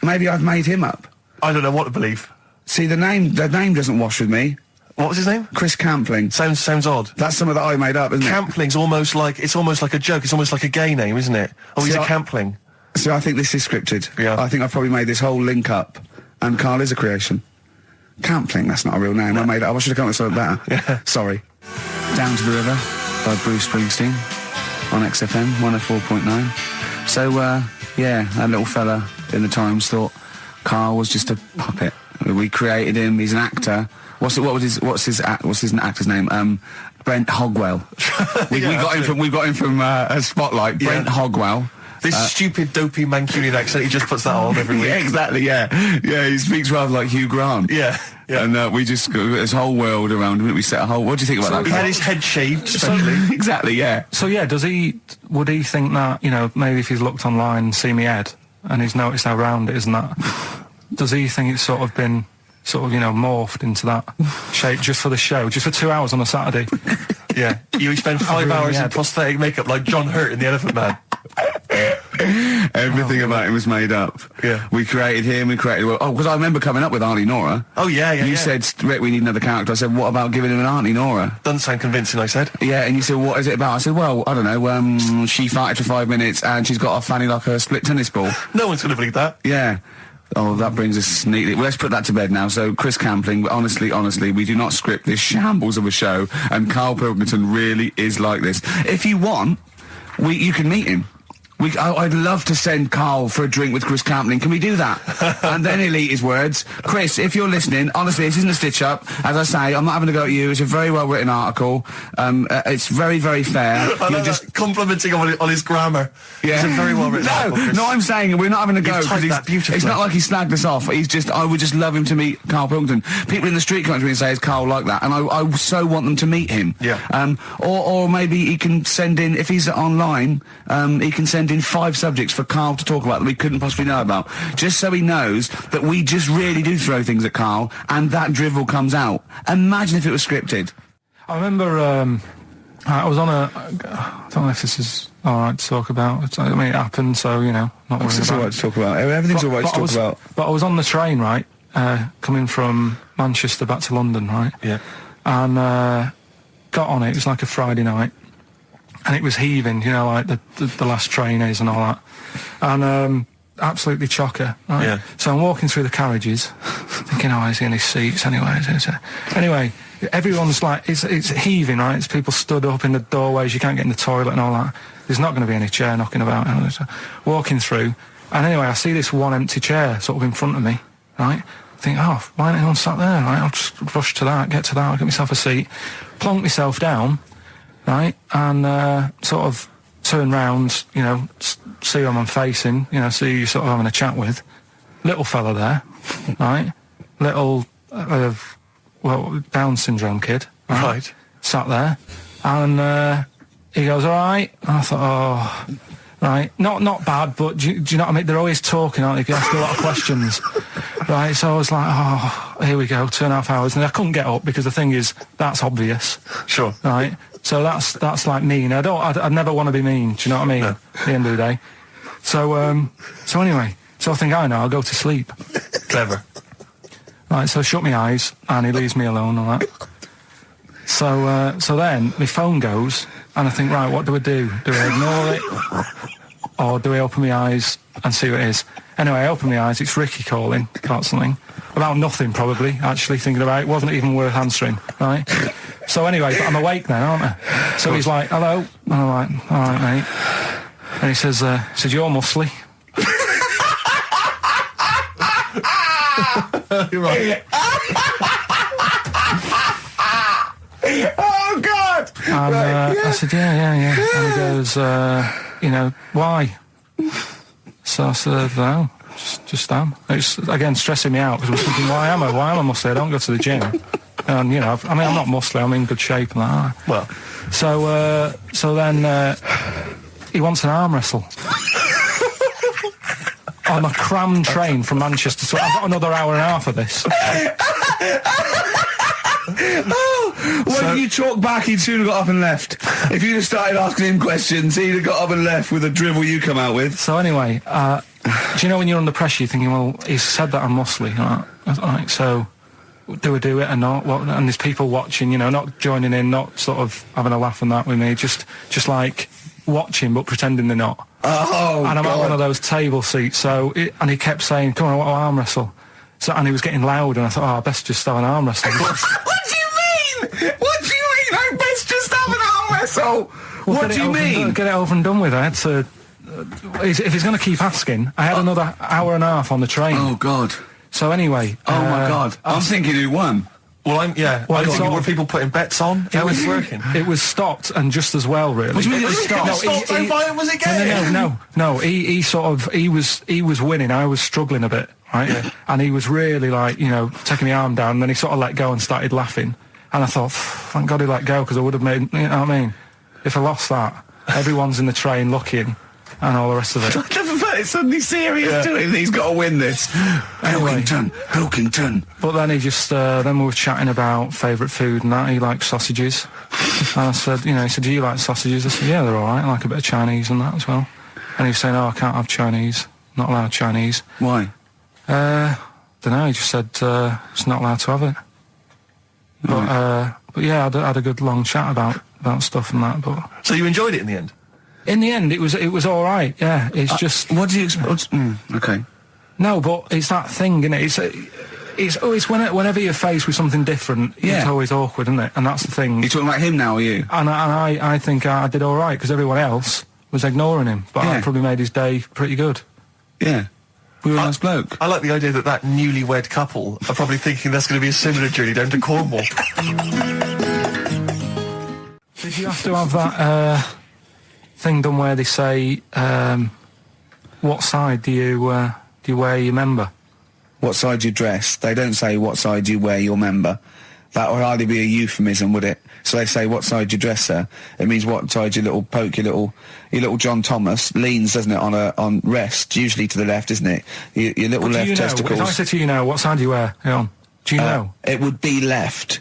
Maybe I've made him up. I don't know what to believe. See, the name doesn't wash with me. What was his name? Chris Campling. Sounds odd. That's something that I made up, isn't it? Campling's almost like a joke. It's almost like a gay name, isn't it? Oh, he's a Campling. So I think this is scripted. Yeah. I think I've probably made this whole link up, and Karl is a creation. Campling, that's not a real name. I made it up. I should have come up with something better. Yeah. Sorry. Down to the River by Bruce Springsteen on XFM 104.9. So, that little fella in the Times thought Karl was just a puppet. We created him. He's an actor. What's his actor's name? Brent Hogwell. We got him from a Spotlight. Brent Hogwell. This stupid, dopey Mancunian accent, he just puts that on every week. Yeah, exactly, yeah. Yeah, he speaks rather like Hugh Grant. Yeah. And we just got this whole world around him. We set a whole... What do you think about that? He had his head shaved, especially. Exactly, yeah. So yeah, would he think that, maybe if he's looked online and seen me head, and he's noticed how round it is and that, does he think it's sort of been, morphed into that shape just for the show, just for 2 hours on a Saturday? Yeah. You spend 5 hours in prosthetic makeup like John Hurt in The Elephant Man. Everything about him was made up. Yeah. We created him, because I remember coming up with Auntie Nora. Oh, yeah. You said, Rick, we need another character. I said, what about giving him an Auntie Nora? Doesn't sound convincing, I said. Yeah, and you said, what is it about? I said, well, I don't know, she farted for 5 minutes and she's got a fanny like a split tennis ball. No one's going to believe that. Yeah. Oh, that brings us neatly... Well, let's put that to bed now. So, Chris Campling, honestly, we do not script this shambles of a show, and Karl Pilkington really is like this. If you want, you can meet him. I'd love to send Karl for a drink with Chris Campling. Can we do that? And then he'll eat his words. Chris, if you're listening, honestly, this isn't a stitch-up. As I say, I'm not having a go at you. It's a very well-written article. It's very, very fair. You're just complimenting on his grammar. Yeah. It's a very well-written article, Chris. No, I'm saying we're not having a go. You've typed that beautifully. It's not like he snagged us off. I would just love him to meet Karl Pilkington. People in the street come up to me and say, is Karl like that? And I so want them to meet him. Yeah. Or maybe he can send in, if he's online, he can send in 5 subjects for Karl to talk about that we couldn't possibly know about, just so he knows that we just really do throw things at Karl, and that drivel comes out. Imagine if it was scripted. I remember I was on I don't know if this is all right to talk about. I mean, it happened, so, you know, not worried It's about all right to talk about. Everything's all right to talk about. But I was on the train, right, coming from Manchester back to London, right? Yeah. And got on it was like a Friday night, and it was heaving, you know, like the last train is and all that. And absolutely chocker, right? Yeah. So I'm walking through the carriages, thinking, oh, is he in his seats anyway? Anyway, everyone's like, it's heaving, right? It's people stood up in the doorways, you can't get in the toilet and all that. There's not going to be any chair knocking about. Walking through, and anyway, I see this one empty chair sort of in front of me, right? I think, oh, why ain't anyone sat there, right? I'll just rush to that, get to that, I'll get myself a seat, plonk myself down, right? And sort of turn round, you know, see who I'm facing, you know, see who you're sort of having a chat with. Little fella there, right? Little, Down syndrome kid, Right. Sat there, and he goes, all right. And I thought, oh, right, not bad, but do you know what I mean? They're always talking, aren't they? You ask a lot of questions, right? So I was like, oh, here we go, 2.5 hours, and I couldn't get up because the thing is, that's obvious, Sure. right? So that's like mean. I'd never want to be mean. Do you know what I mean? No. At the end of the day. So anyway, so I think I know. I'll go to sleep. Clever. Right, so I shut my eyes, and he leaves me alone and all that. So then my phone goes, and I think, right, what do I do? Do I ignore it, or do I open my eyes and see what it is? Anyway, I open my eyes. It's Ricky calling about something, about nothing probably. Actually thinking about it, wasn't even worth answering. Right. So anyway, but I'm awake now, aren't I? So he's like, hello, and I'm like, all right, mate. And he says, you're muscly. You're right. Oh, God! And I said, yeah. And he goes, you know, why? So I said, no, just am. It's, again, stressing me out, because I was thinking, why am I muscly? I don't go to the gym. And, you know, I mean, I'm not muscly, I'm in good shape and that. Well. So then he wants an arm wrestle. On a crammed train from Manchester, so I've got another hour and a half of this. When you talk back, he'd soon have got up and left. If you'd have started asking him questions, he'd have got up and left with the drivel you come out with. So anyway, do you know when you're under pressure, you're thinking, well, he's said that I'm muscly, right? So do I do it or not? What? And there's people watching, you know, not joining in, not sort of having a laugh and that with me, just like watching but pretending they're not. Oh, and I'm God. at one of those table seats, and he kept saying, come on, I want to arm wrestle. So, and he was getting loud, and I thought, I best just have an arm wrestle. What do you mean? I best just have an arm wrestle? What do you mean? Get it over and done with. I had to... if he's going to keep asking, I had another hour and a half on the train. Oh, God. So anyway... Oh, my God. I'm thinking who won. Well, I'm thinking, were people putting bets on? How was it working? It was stopped, and just as well, really. What do you mean it was stopped? Was it game? No. He was winning. I was struggling a bit, right? Yeah. And he was really like, you know, taking my arm down, and then he sort of let go and started laughing. And I thought, thank God he let go, because I would have made, you know what I mean? If I lost that, everyone's in the train looking, and all the rest of it. I never felt it suddenly serious to him. He's got to win this. Pilkington. But then he just, then we were chatting about favourite food and that. He likes sausages. And I said, you know, he said, do you like sausages? I said, yeah, they're all right. I like a bit of Chinese and that as well. And he was saying, oh, I can't have Chinese. Not allowed Chinese. Why? Don't know. He just said, it's not allowed to have it. But yeah, I had a good long chat about stuff and that. But So you enjoyed it in the end? in the end, it was all right. Yeah, it's just. What do you expect? Okay. No, but it's that thing, isn't it? It's always whenever you're faced with something different, it's always awkward, isn't it? And that's the thing. You're talking about him now, are you? And I think I did all right, because everyone else was ignoring him. But I probably made his day pretty good. Yeah. We were a nice bloke. I like the idea that newlywed couple are probably thinking that's going to be a similar journey down to Cornwall. Did you have to have that thing done where they say, what side do you wear your member? What side you dress? They don't say what side you wear your member. That would hardly be a euphemism, would it? So they say what side you dress, sir. It means what side your little John Thomas leans, doesn't it, on rest, usually to the left, isn't it? Your little left testicles. If I say to you now, what side do you wear? Hang on. Do you know? It would be left.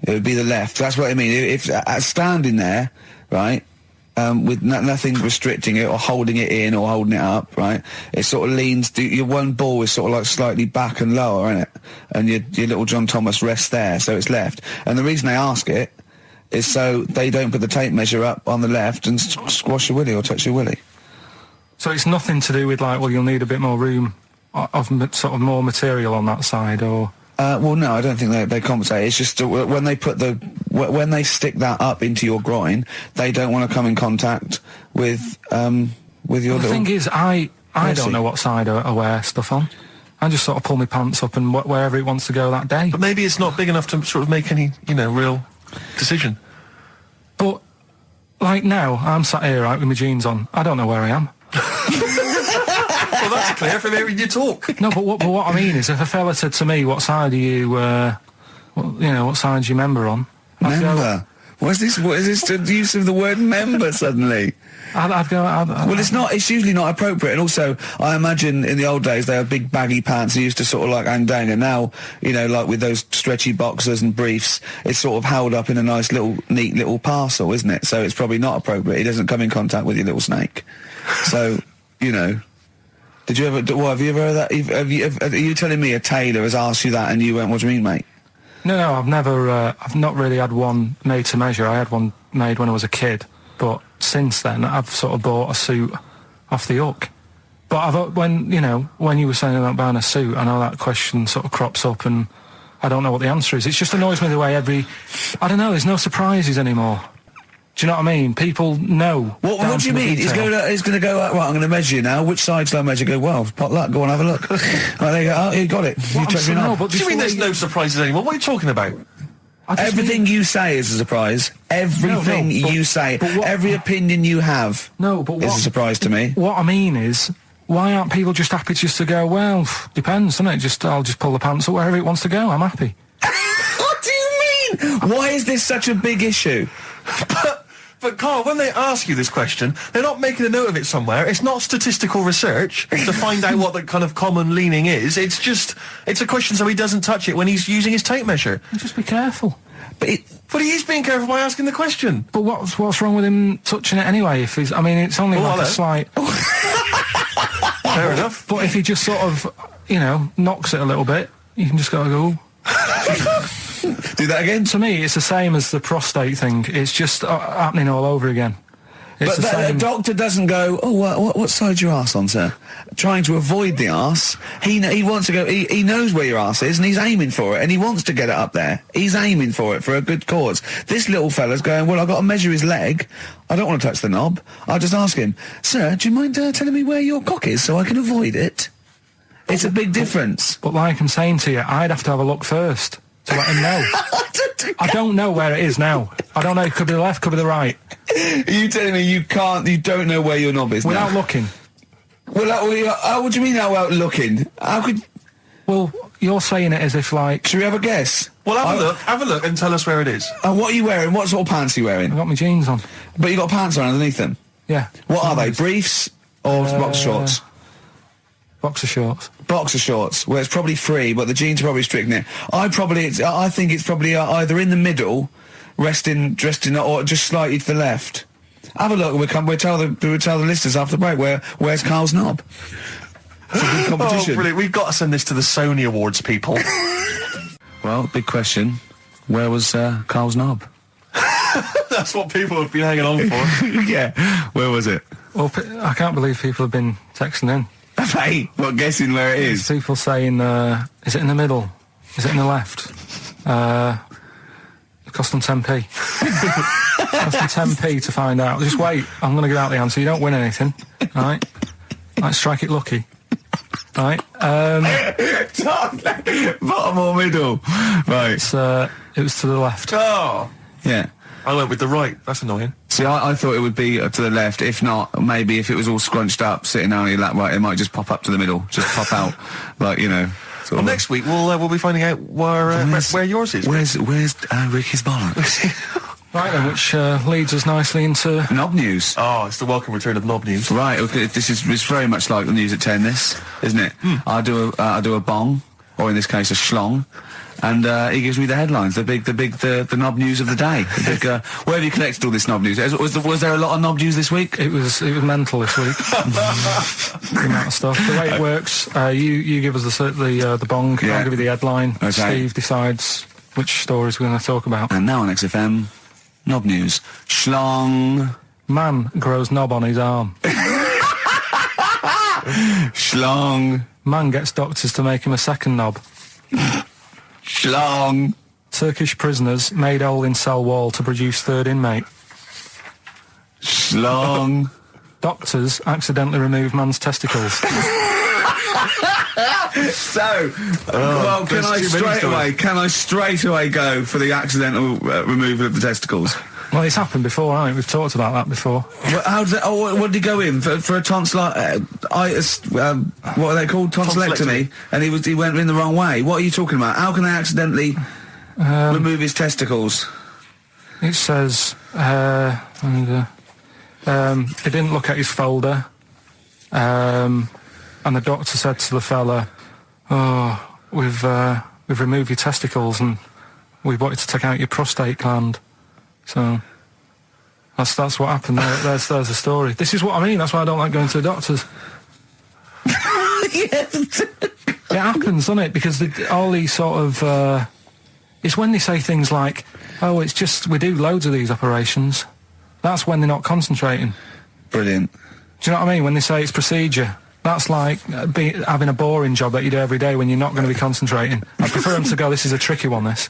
It would be the left. That's what I mean. If standing there, right, with nothing restricting it or holding it in or holding it up, right? It sort of leans, your one ball is sort of like slightly back and lower, isn't it? And your little John Thomas rests there, so it's left. And the reason they ask it is so they don't put the tape measure up on the left and squash your willy or touch your willy. So it's nothing to do with like, well, you'll need a bit more room of sort of more material on that side, or... Well, no, I don't think they compensate. It's just when they put when they stick that up into your groin, they don't want to come in contact with your little... The thing is, I don't know what side I wear stuff on. I just sort of pull my pants up and wherever it wants to go that day. But maybe it's not big enough to sort of make any, real decision. But, like now, I'm sat here, right, with my jeans on. I don't know where I am. Well, that's clear from hearing you talk. No, but what I mean is, if a fella said to me, what side are you, what side do you member on? Member? What is this the use of the word member suddenly? I'd go... Well, it's usually not appropriate, and also, I imagine in the old days they had big baggy pants that used to sort of like hang down, and now, like with those stretchy boxers and briefs, it's sort of held up in a nice neat little parcel, isn't it? So it's probably not appropriate. It doesn't come in contact with your little snake. So, Did you ever? Have you ever heard that? Are you telling me a tailor has asked you that and you went, "What do you mean, mate?" No, I've never. I've not really had one made to measure. I had one made when I was a kid, but since then I've sort of bought a suit off the hook. But when you were saying about buying a suit, I know that question sort of crops up, and I don't know what the answer is. It just annoys me the way I don't know. There's no surprises anymore. Do you know what I mean? People know. What do you mean? He's going to go, right, I'm going to measure you now. Which side shall I measure? Go, well, pot luck, go on, have a look. Right, there you go. Oh, you got it. You check me out. What do you mean there's no surprises anymore? What are you talking about? Everything you say is a surprise. Everything you say, every opinion you have is a surprise to me. What I mean is, why aren't people just happy just to go, well, depends, doesn't it? I'll just pull the pants up wherever it wants to go. I'm happy. What do you mean? Why is this such a big issue? But Carl, when they ask you this question, they're not making a note of it somewhere. It's not statistical research to find out what the kind of common leaning is. It's a question so he doesn't touch it when he's using his tape measure. Just be careful. But he is being careful by asking the question. But what's wrong with him touching it anyway? If he's, I mean, it's only a slight... Fair enough. But if he just sort of, knocks it a little bit, you can just go... Do that again? To me, it's the same as the prostate thing. It's just happening all over again. But the doctor doesn't go, what side's your arse on, sir? Trying to avoid the arse. He wants to go, he knows where your arse is and he's aiming for it and he wants to get it up there. He's aiming for it for a good cause. This little fella's going, well, I've got to measure his leg. I don't want to touch the knob. I'll just ask him, sir, do you mind telling me where your cock is so I can avoid it? It's a big difference. But like I'm saying to you, I'd have to have a look first to let him know. I don't know where it is now. I don't know. It could be the left, could be the right. Are you telling me you don't know where your knob is without now? looking? Well, what do you mean without looking? How could... Well, you're saying it as if like... Should we have a guess? Well, have a look and tell us where it is. What are you wearing? What sort of pants are you wearing? I've got my jeans on. But you got pants on underneath them? Yeah. What are they? Briefs or boxer shorts? Boxer shorts. Boxer shorts. Well, it's probably free, but the jeans are probably restricting it. I think it's probably either in the middle, dressed in, or just slightly to the left. Have a look, and we'll tell the listeners after the break where's Carl's knob. It's a good competition. Oh, brilliant! We've got to send this to the Sony Awards people. Well, big question: where was Carl's knob? That's what people have been hanging on for. Yeah, where was it? Well, I can't believe people have been texting in. Hey, what, guessing where it is? People saying, is it in the middle? Is it in the left? It cost them 10p. It cost them 10p to find out. Just wait, I'm going to give out the answer. You don't win anything, right? Like, strike it lucky. Right? Bottom or middle? Right. It was to the left. Oh! Yeah. I went with the right. That's annoying. See, I thought it would be to the left. If not, maybe if it was all scrunched up, sitting down on your lap, right, it might just pop up to the middle. Just pop out, like, Well, next week we'll be finding out where yours is. Where's Ricky's bollocks? Right then, which leads us nicely into... Knob news. Oh, it's the welcome return of knob news. Right, okay, it's very much like the news at 10, this, isn't it? I do a bong. or in this case, a schlong. And he gives me the headlines, the knob news of the day. Where have you collected all this knob news? Was there a lot of knob news this week? It was mental this week. The amount of stuff. The way it works, you give us the bong. Yeah. I'll give you the headline. Okay. Steve decides which stories we're going to talk about. And now on XFM, knob news. Schlong. Man grows knob on his arm. Schlong. Man gets doctors to make him a second knob. Schlong. Turkish prisoners made hole in cell wall to produce third inmate. Schlong. Doctors accidentally remove man's testicles. So, well, can I straight away go for the accidental removal of the testicles? Well, it's happened before, hasn't it? We've talked about that before. Well, how does that, what did he go in for a tonsillitis? What are they called? Tonsillectomy. And he went in the wrong way. What are you talking about? How can they accidentally remove his testicles? It says he didn't look at his folder, and the doctor said to the fella, "Oh, we've removed your testicles and we wanted to take out your prostate gland." So that's what happened. There's the story. This is what I mean. That's why I don't like going to the doctors. Yes. It happens, doesn't it? Because all these sort of it's when they say things like, "Oh, it's just we do loads of these operations." That's when they're not concentrating. Brilliant. Do you know what I mean? When they say it's procedure, that's like having a boring job that you do every day when you're not going to be concentrating. I prefer them to go, "This is a tricky one, this."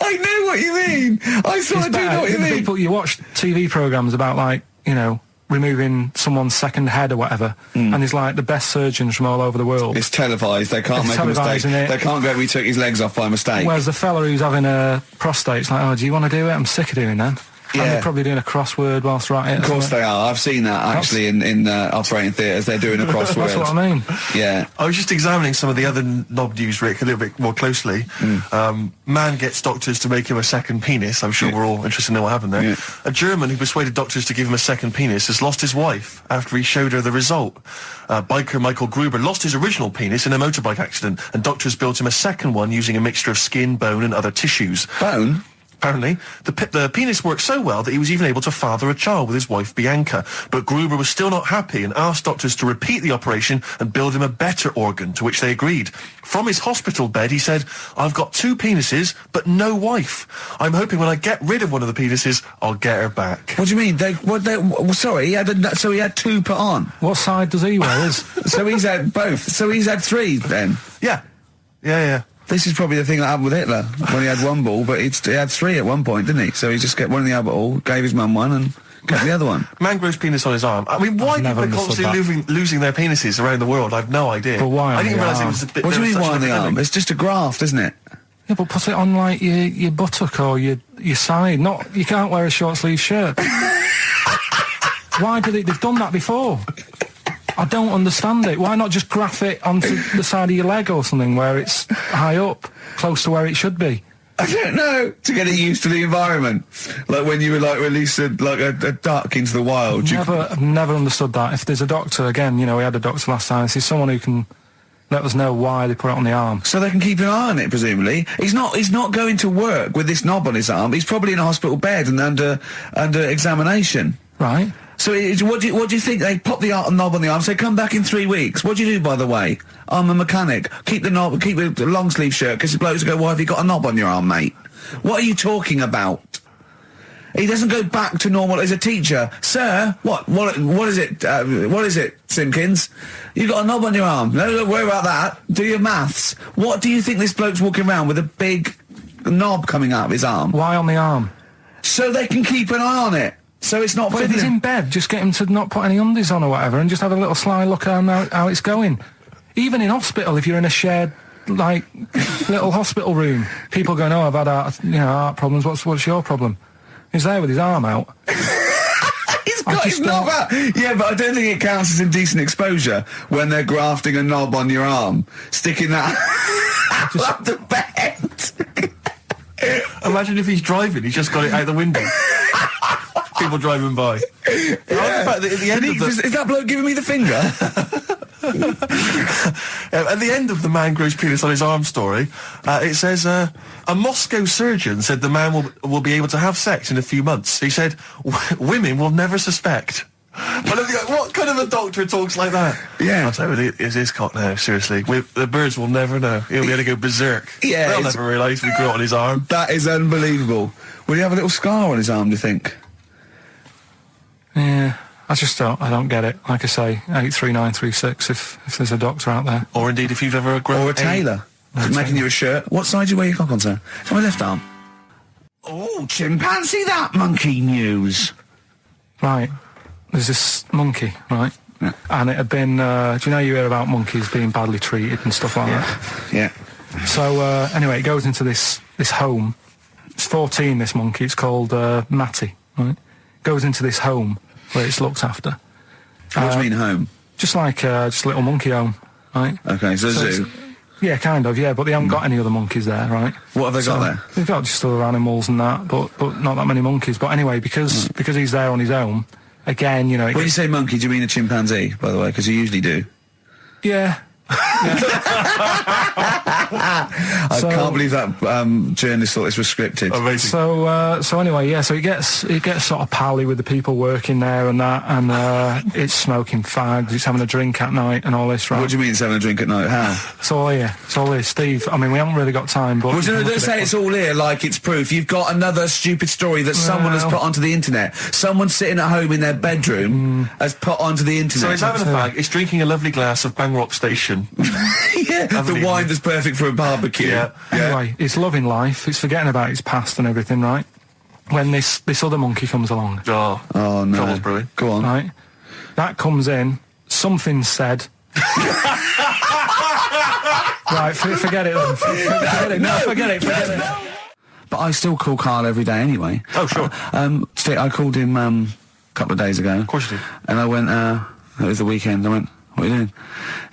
I know what you mean. I sort of do know what you mean. People, you watch TV programmes about, like, you know, removing someone's second head or whatever, and there's like the best surgeons from all over the world. It's televised. They can't make a mistake. They can't go, "We took his legs off by mistake." Whereas the fella who's having a prostate's like, "Oh, do you want to do it? I'm sick of doing that." Yeah. And they're probably doing a crossword whilst writing it. Of course they are. I've seen that actually in operating theatres. They're doing a crossword. That's what I mean. Yeah. I was just examining some of the other knob news, Rick, a little bit more closely. Man gets doctors to make him a second penis. I'm sure we're all interested in knowing what happened there. Yeah. A German who persuaded doctors to give him a second penis has lost his wife after he showed her the result. Biker Michael Gruber lost his original penis in a motorbike accident, and doctors built him a second one using a mixture of skin, bone and other tissues. Bone? Apparently, the penis worked so well that he was even able to father a child with his wife Bianca. But Gruber was still not happy and asked doctors to repeat the operation and build him a better organ, to which they agreed. From his hospital bed, he said, "I've got 2 penises, but no wife. I'm hoping when I get rid of one of the penises, I'll get her back." What do you mean? Sorry, he had 2 put on. What side does he wear? So he's had both. So he's had 3 then. Yeah. This is probably the thing that happened with Hitler when he had 1 ball, but he had 3 at one point, didn't he? So he just get one in the other ball, gave his mum one, and got the other one. Man grows penis on his arm. I mean, why people are constantly losing their penises around the world? I've no idea. But why? I didn't realise it was a bit. What do you mean why on the arm? It's just a graft, isn't it? Yeah, but put it on like your buttock or your side. Not you can't wear a short sleeve shirt. Why do they've done that before? I don't understand it. Why not just graph it onto the side of your leg or something where it's high up, close to where it should be? I don't know. To get it used to the environment. Like when you would like release a duck into the wild. I've never understood that. If there's a doctor, again, you know, we had a doctor last time, if there's someone who can let us know why they put it on the arm. So they can keep an eye on it, presumably. He's not going to work with this knob on his arm. He's probably in a hospital bed and under examination. Right. So what do you think? They pop the knob on the arm, say, "Come back in 3 weeks." What do you do, by the way? "I'm a mechanic. Keep the knob, keep the long sleeve shirt," because the blokes go, "Why have you got a knob on your arm, mate?" What are you talking about? He doesn't go back to normal as a teacher. "Sir, what is it? What is it, Simpkins? You got a knob on your arm. No, don't worry about that. Do your maths." What do you think this bloke's walking around with a big knob coming out of his arm? Why on the arm? So they can keep an eye on it. So it's not. But if he's in bed, just get him to not put any undies on or whatever, and just have a little sly look at how it's going. Even in hospital, if you're in a shared like little hospital room, people going, "Oh, I've had heart problems. What's your problem?" He's there with his arm out. He's got his knob out. Yeah, but I don't think it counts as indecent exposure when they're grafting a knob on your arm, sticking that up the bed. Imagine if he's driving, he's just got it out the window. People driving by. Yeah. At the end Is that bloke giving me the finger? At the end of the man grows penis on his arm story, it says, a Moscow surgeon said the man will be able to have sex in a few months. He said, women will never suspect. But what kind of a doctor talks like that? Yeah. I'll tell you, it's his cock now, seriously. The birds will never know. He'll be able to go berserk. Yeah, They'll never realise we grew it on his arm. That is unbelievable. Will he have a little scar on his arm, do you think? Yeah, I don't get it. Like I say, 83936 if there's a doctor out there. Or indeed, if you've ever grown... Or a tailor. Making you a shirt. What side do you wear your cock on, sir? It's my left arm. Oh, chimpanzee that monkey news. Right. There's this monkey, right? Yeah. And it had been, do you know you hear about monkeys being badly treated and stuff like that? Yeah. So, anyway, it goes into this home. It's 14, this monkey. It's called, Matty, right? Goes into this home where it's looked after. What do you mean home? Just like, just a little monkey home, right? Okay, so zoo. Yeah, kind of, yeah, but they haven't got any other monkeys there, right? What have they got there? They've got just other animals and that, but not that many monkeys. But anyway, because he's there on his own, again, you know... When you say monkey, do you mean a chimpanzee, by the way? Because you usually do. Yeah. I can't believe that journalist thought this was scripted. Amazing. So anyway, yeah. So it gets sort of pally with the people working there and that, and it's smoking fags. It's having a drink at night and all this, right? What do you mean it's having a drink at night? How? It's all here. It's all here, Steve. I mean, we haven't really got time, but Well, don't say it's all here like it's proof. You've got another stupid story that someone has put onto the internet. Someone sitting at home in their bedroom has put onto the internet. So he's having a fag, he's drinking a lovely glass of Bang Rock Station. Yeah, the wine that's perfect for a barbecue. Yeah. Anyway, it's loving life. It's forgetting about its past and everything, right? When this other monkey comes along, Oh no. Trouble's brewing. Go on. right? That comes in. Something said. Right, forget it then. Forget it. No, forget it. But I still call Karl every day anyway. Oh, sure. Today I called him a couple of days ago. Of course you did. And I went, it was the weekend, I went, what are you doing?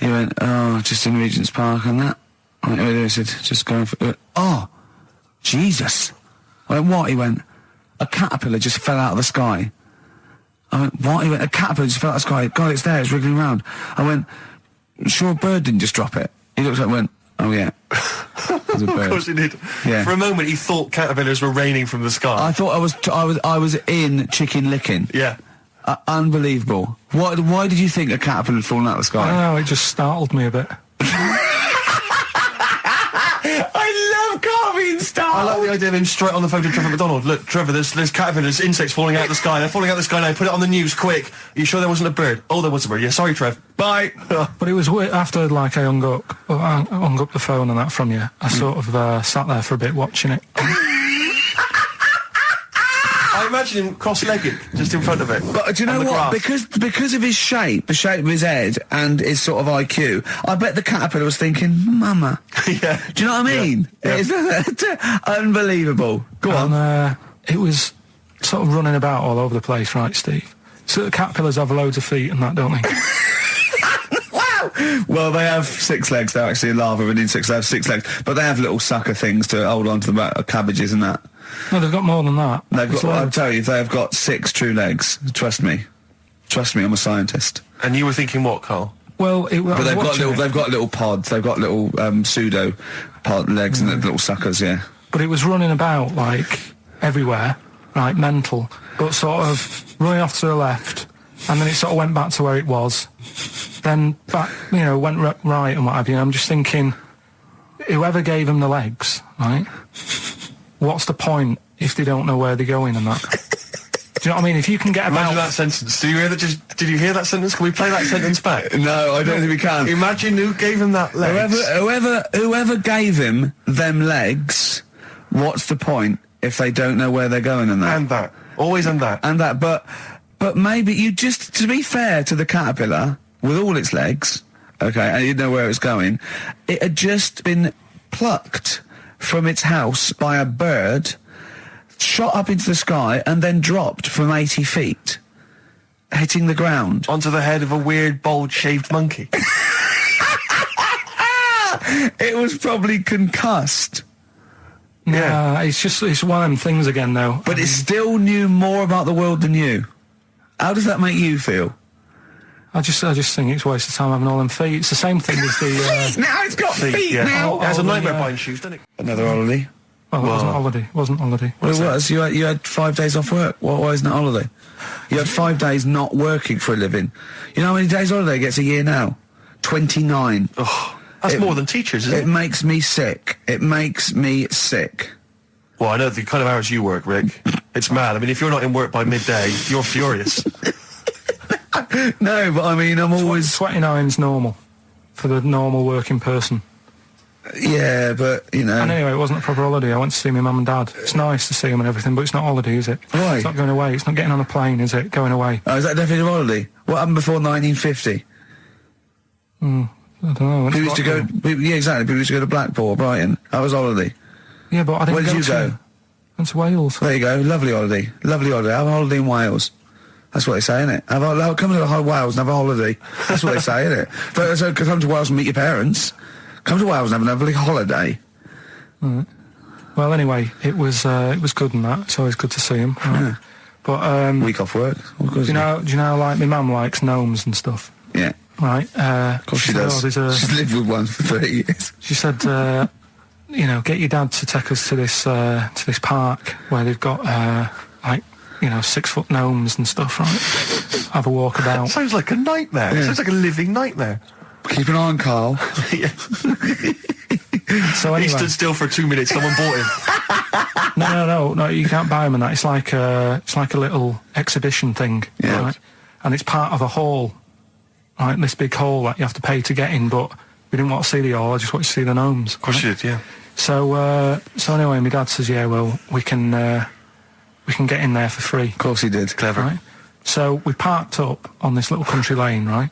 He went, oh, just in Regent's Park and that. I went, what are you doing? He said, just going for... oh, Jesus. I went, what? He went, a caterpillar just fell out of the sky. I went, what? He went, a caterpillar just fell out of the sky. God, it's there, it's wriggling around. I went, sure a bird didn't just drop it. He looked up and went, oh yeah. It was a bird. Of course he did. Yeah. For a moment he thought caterpillars were raining from the sky. I thought I was in Chicken Licking. Yeah. Unbelievable. Why did you think a caterpillar had fallen out of the sky? I don't know. It just startled me a bit. I love Karl being I startled. like the idea of him straight on the phone to Trevor McDonald. Look, Trevor, there's caterpillars, insects falling out of the sky. They're falling out of the sky now. Put it on the news, quick. Are you sure there wasn't a bird? Oh, there was a bird. Yeah, sorry, Trev. Bye. But it was after, like, I hung up the phone and that from you. I sort of sat there for a bit watching it. I imagine him cross-legged, just in front of it. But do you know what? Because of his shape, the shape of his head, and his sort of IQ, I bet the caterpillar was thinking, Mama. Yeah. Do you know what I mean? Yeah. It's unbelievable. Go on. And it was sort of running about all over the place, right, Steve? So the caterpillars have loads of feet and that, don't they? Wow! Well, they have 6 legs. They're actually a larva of an insect. They have 6 legs. But they have little sucker things to hold on to the cabbages and that. No, they've got more than that. I'll tell you, they have got 6 true legs. Trust me. Trust me, I'm a scientist. And you were thinking what, Karl? Well, but they've got little pods. They've got little pseudo pod legs and little suckers. Yeah. But it was running about like everywhere, right? Mental, but sort of running off to the left, and then it sort of went back to where it was. Then back, went right and what have you. I'm just thinking, whoever gave them the legs, right? What's the point if they don't know where they're going and that? Do you know what I mean? If you can get about... Imagine that sentence. Did you hear that sentence? Can we play that sentence back? No, I don't think we can. Imagine who gave him that legs. Whoever gave him them legs, what's the point if they don't know where they're going and that? And that. Always and that. And that, but maybe you just, to be fair to the caterpillar, with all its legs, okay, and you didn't know where it was going, it had just been plucked from its house by a bird, shot up into the sky, and then dropped from 80 feet, hitting the ground. Onto the head of a weird, bald-shaved monkey. It was probably concussed. Yeah, it's one of them things again, though. But it still knew more about the world than you. How does that make you feel? I just think it's a waste of time having all them feet. It's the same thing as the... Now it's got feet now. It has a nightmare buying shoes, doesn't it? Another holiday. Well, it wasn't holiday. It wasn't holiday. Well, it was. You had 5 days off work. Why isn't that holiday? You had 5 days not working for a living. You know how many days holiday gets a year now? 29. Oh, that's more than teachers, isn't it? It makes me sick. It makes me sick. Well, I know the kind of hours you work, Rick. It's mad. I mean, if you're not in work by midday, you're furious. No, but I mean, I'm always... 29's normal for the normal working person. Yeah, but, you know... And anyway, it wasn't a proper holiday. I went to see my mum and dad. It's nice to see them and everything, but it's not holiday, is it? Why? It's not going away. It's not getting on a plane, is it? Going away. Oh, is that definitely a holiday? What happened before 1950? I don't know. People used to go... Yeah, exactly. People used to go to Blackpool or Brighton. That was holiday. Yeah, but I didn't Where did you go? Went to Wales. There you go. Lovely holiday. Lovely holiday. Have a holiday in Wales. That's what they say, innit? Come to Wales and have a holiday. That's what they say, innit? But so come to Wales and meet your parents. Come to Wales and have a lovely holiday. Right. Well, anyway, it was good and that. It's always good to see him. Right? Yeah. But week off work. Do you know? Like my mum likes gnomes and stuff. Yeah. Right. Of course she does. She's lived with one for 30 years. She said, get your dad to take us to this park where they've got 6-foot gnomes and stuff, right? Have a walk about. Sounds like a nightmare. Yeah. Sounds like a living nightmare. Keep an eye on Carl. So anyway, he stood still for 2 minutes. Someone bought him. No. You can't buy them and that. It's like a little exhibition thing, yeah. Right? And it's part of a hall, right? This big hall that you have to pay to get in. But we didn't want to see the hall. I just wanted to see the gnomes. Of course you did, yeah. So anyway, my dad says, yeah, well, we can get in there for free. Of course he did. Clever. Right? So we parked up on this little country lane, right?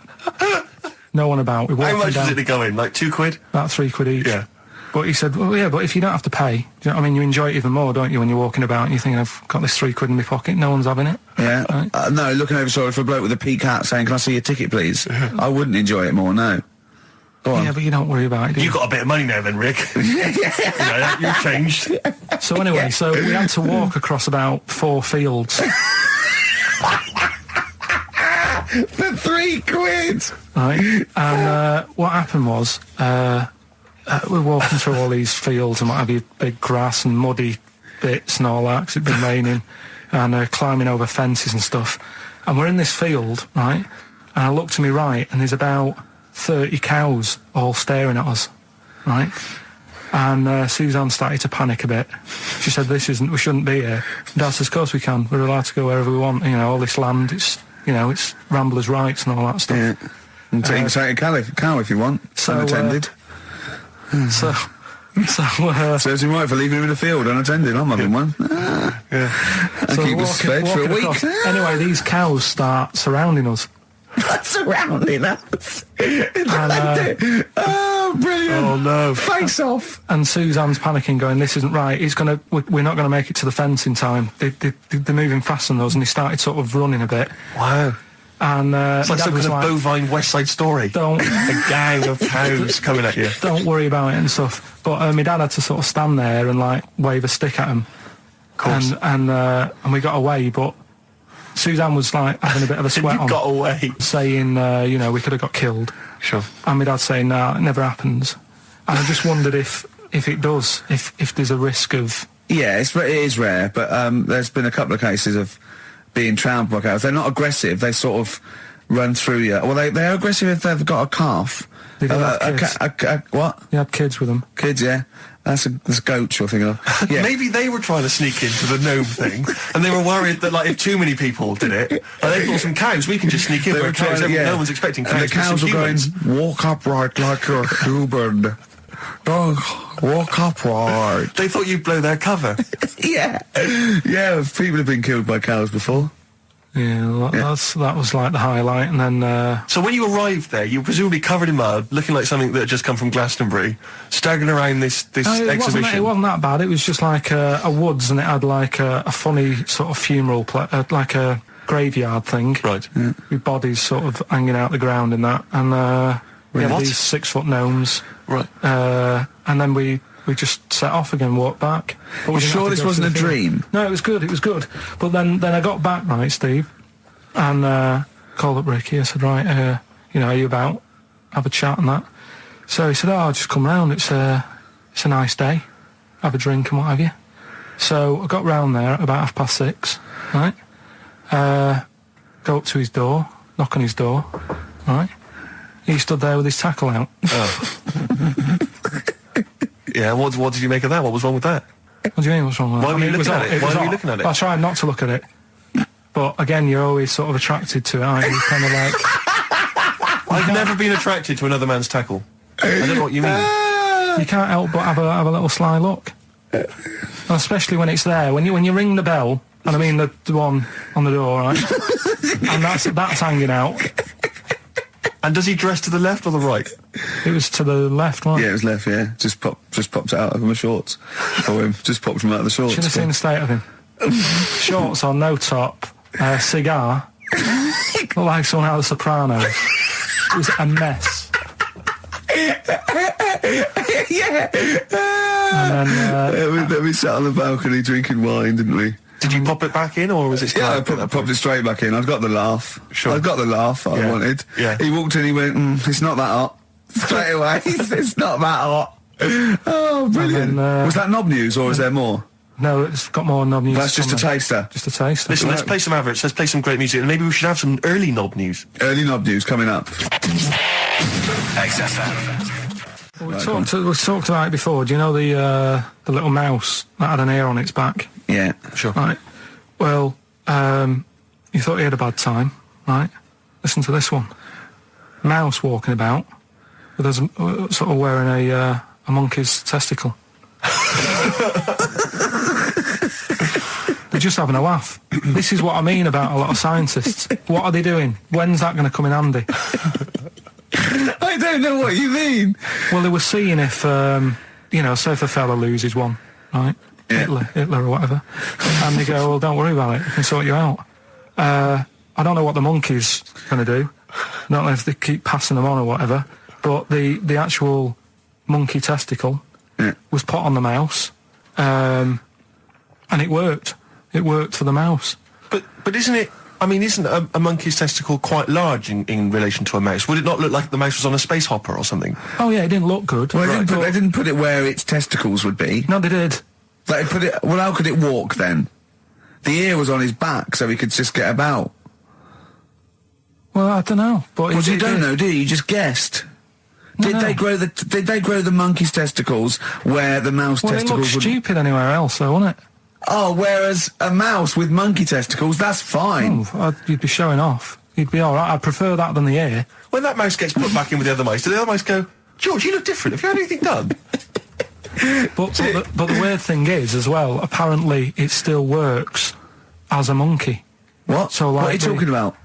No one about. We walked How much down, was it to go in? Like £2? about £3 each. Yeah. But he said, well, yeah, but if you don't have to pay, do you know what I mean? You enjoy it even more, don't you, when you're walking about and you're thinking, I've got this £3 in my pocket, no one's having it. Yeah. Right? No, looking over shoulder for a bloke with a peak hat saying, can I see your ticket, please? I wouldn't enjoy it more, no. Go on. Yeah, but you don't worry about it, do you? You got a bit of money now then, Rick. You've changed. So anyway, so we had to walk across about 4 fields. For £3. Right? And what happened was, we're walking through all these fields and what have you, big grass and muddy bits and all that, 'cause it'd been raining, and climbing over fences and stuff. And we're in this field, right? And I look to my right, and there's about 30 cows all staring at us, right? And Suzanne started to panic a bit. She said, we shouldn't be here. And Dad says, of course we can. We're allowed to go wherever we want. All this land, it's ramblers' rights and all that stuff. Yeah. And take a cow if you want. So, unattended. Serves him right for leaving him in the field unattended. I'm having one. And keep us fed for a week. Anyway, these cows start surrounding us. Surrounding us. Oh, brilliant. Oh, no. Face off. And Suzanne's panicking, going, this isn't right. We're not going to make it to the fence in time. They're moving faster than us, and he started sort of running a bit. Wow. And it's like some kind of bovine West Side Story. A gang of cows coming at you. Don't worry about it and stuff. But my dad had to sort of stand there and wave a stick at him. Of course. And we got away, but Suzanne was having a bit of a sweat on. Got away. Saying, we could have got killed. Sure. And my dad saying, nah, it never happens. And I just wondered if it does, if there's a risk of... Yeah, it is rare, but there's been a couple of cases of being trampled by cows. They're not aggressive, they sort of run through you. Well, they're aggressive if they've got a calf. They don't have kids. What? They had kids with them. Kids, yeah. That's goats you're thinking of. Yeah. Maybe they were trying to sneak into the gnome thing, and they were worried that if too many people did it, they thought some cows, we can just sneak in. No one's expecting cows. And the cows were going, walk upright like you're human. Don't walk upright. They thought you'd blow their cover. Yeah. People have been killed by cows before. Yeah, that was like the highlight, and then... So when you arrived there, you were presumably covered in mud, looking like something that had just come from Glastonbury, staggering around this exhibition. It wasn't that bad. It was just like a woods, and it had like a funny sort of funeral, like a graveyard thing. Right. Yeah. With bodies sort of hanging out the ground and that. And we had these 6-foot gnomes. Right. And then we just set off again, walked back. But you sure this wasn't a dream? No, it was good. But then I got back, right, Steve, and called up Ricky. I said, right, you know, are you about? Have a chat and that. So he said, oh, I'll just come round. It's a nice day. Have a drink and what have you. So I got round there at about 6:30, right? Go up to his door, knock on his door, right? He stood there with his tackle out. Oh. Yeah, what did you make of that? What was wrong with that? What do you mean, what's wrong with that? Why were you looking at it? Why were you looking at it? I tried not to look at it. But again, you're always sort of attracted to it, aren't you? Kind of like... I've never been attracted to another man's tackle. I don't know what you mean. You can't help but have a little sly look. And especially when it's there. When you ring the bell, and I mean the one on the door, right? And that's hanging out. And does he dress to the left or the right? It was to the left, right? Yeah, it was left, yeah. Just popped it out of my shorts for him. Just popped him out of the shorts. Should have seen the state of him. Shorts on, no top, cigar. Looked like someone out of The Sopranos. It was a mess. Yeah. And then... we sat on the balcony drinking wine, didn't we? Did you pop it back in, or was it... Yeah, I popped it straight back in. I've got the laugh. Sure. I've got the laugh I wanted. Yeah. He walked in, he went, it's not that hot. Straight away. It's not that hot. Oh, brilliant. Then, was that knob news, or is there more? No, it's got more knob news. That's just a taster. Just a taster. Listen, let's play some adverts. Let's play some great music, and maybe we should have some early knob news. Early knob news coming up. XFM. Well, we talked about it before. Do you know the little mouse that had an ear on its back? Yeah. Sure. Right. Well, you thought he had a bad time, right? Listen to this one. Mouse walking about with us, sort of wearing a monkey's testicle. They're just having a laugh. This is what I mean about a lot of scientists. What are they doing? When's that going to come in handy? I don't know what you mean. Well, they were seeing if, say if a fella loses one, right? Yeah. Hitler or whatever. And they go, well, don't worry about it. We can sort you out. I don't know what the monkey's going to do. Not if they keep passing them on or whatever. But the actual monkey testicle was put on the mouse. And it worked. It worked for the mouse. But isn't it... I mean, isn't a monkey's testicle quite large in relation to a mouse? Would it not look like the mouse was on a space hopper or something? Oh, yeah, it didn't look good. Well, they didn't put it where its testicles would be. No, they did. They put it... Well, how could it walk, then? The ear was on his back, so he could just get about. Well, I don't know. But you don't know, do you? You just guessed. Did they grow the monkey's testicles where the mouse testicles would... Well, it looked stupid anywhere else, though, wouldn't it? Oh, whereas a mouse with monkey testicles, that's fine. Oh, you'd be showing off. You'd be all right. I'd prefer that than the ear. When that mouse gets put back in with the other mice, do the other mice go, George, you look different. Have you had anything done? But the weird thing is, as well, apparently it still works as a monkey. What? So, like, what are you talking about?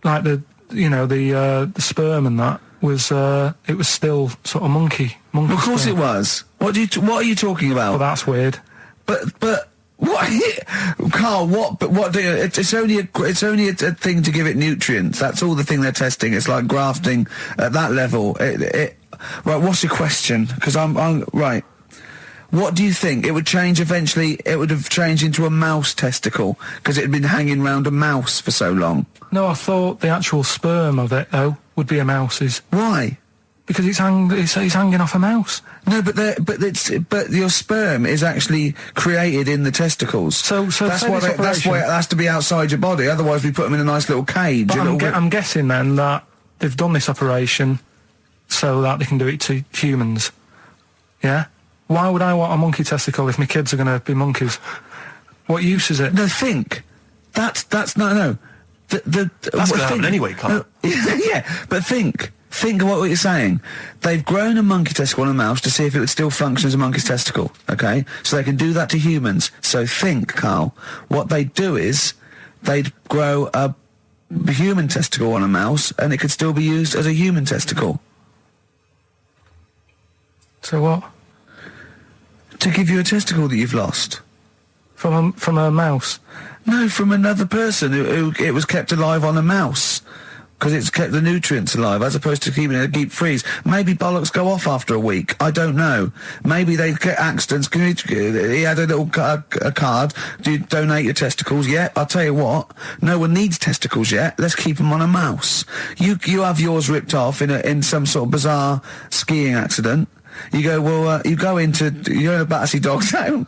Like the sperm and that was it was still sort of monkey. Of course sperm. it was. What are you talking about? Well, that's weird. But what, Carl? What? But what do you? It's only a thing to give it nutrients. That's all the thing they're testing. It's like grafting at that level. Right. What's your question? Because I'm right. What do you think? It would change eventually. It would have changed into a mouse testicle because it had been hanging round a mouse for so long. No, I thought the actual sperm of it though would be a mouse's. Why? Because it's hanging off a mouse. No, but your sperm is actually created in the testicles. So that's why it has to be outside your body. Otherwise, we put them in a nice little cage. But I'm guessing then that they've done this operation so that they can do it to humans. Yeah. Why would I want a monkey testicle if my kids are going to be monkeys? What use is it? No, think. That's no. That's going to happen anyway, Carl. Yeah, but think. Think of what you're saying. They've grown a monkey testicle on a mouse to see if it would still function as a monkey's testicle, okay? So they can do that to humans. So think, Carl. What they'd do is they'd grow a human testicle on a mouse and it could still be used as a human testicle. So what? To give you a testicle that you've lost. From a mouse? No, from another person who it was kept alive on a mouse. because it's kept the nutrients alive, as opposed to keeping it in a deep freeze. Maybe bollocks go off after a week. I don't know. Maybe they get accidents. He had a little a card. Do you donate your testicles? Yeah, I'll tell you what. No one needs testicles yet. Let's keep them on a mouse. You have yours ripped off in some sort of bizarre skiing accident. You go, well, you go in a Battersea Dog Town.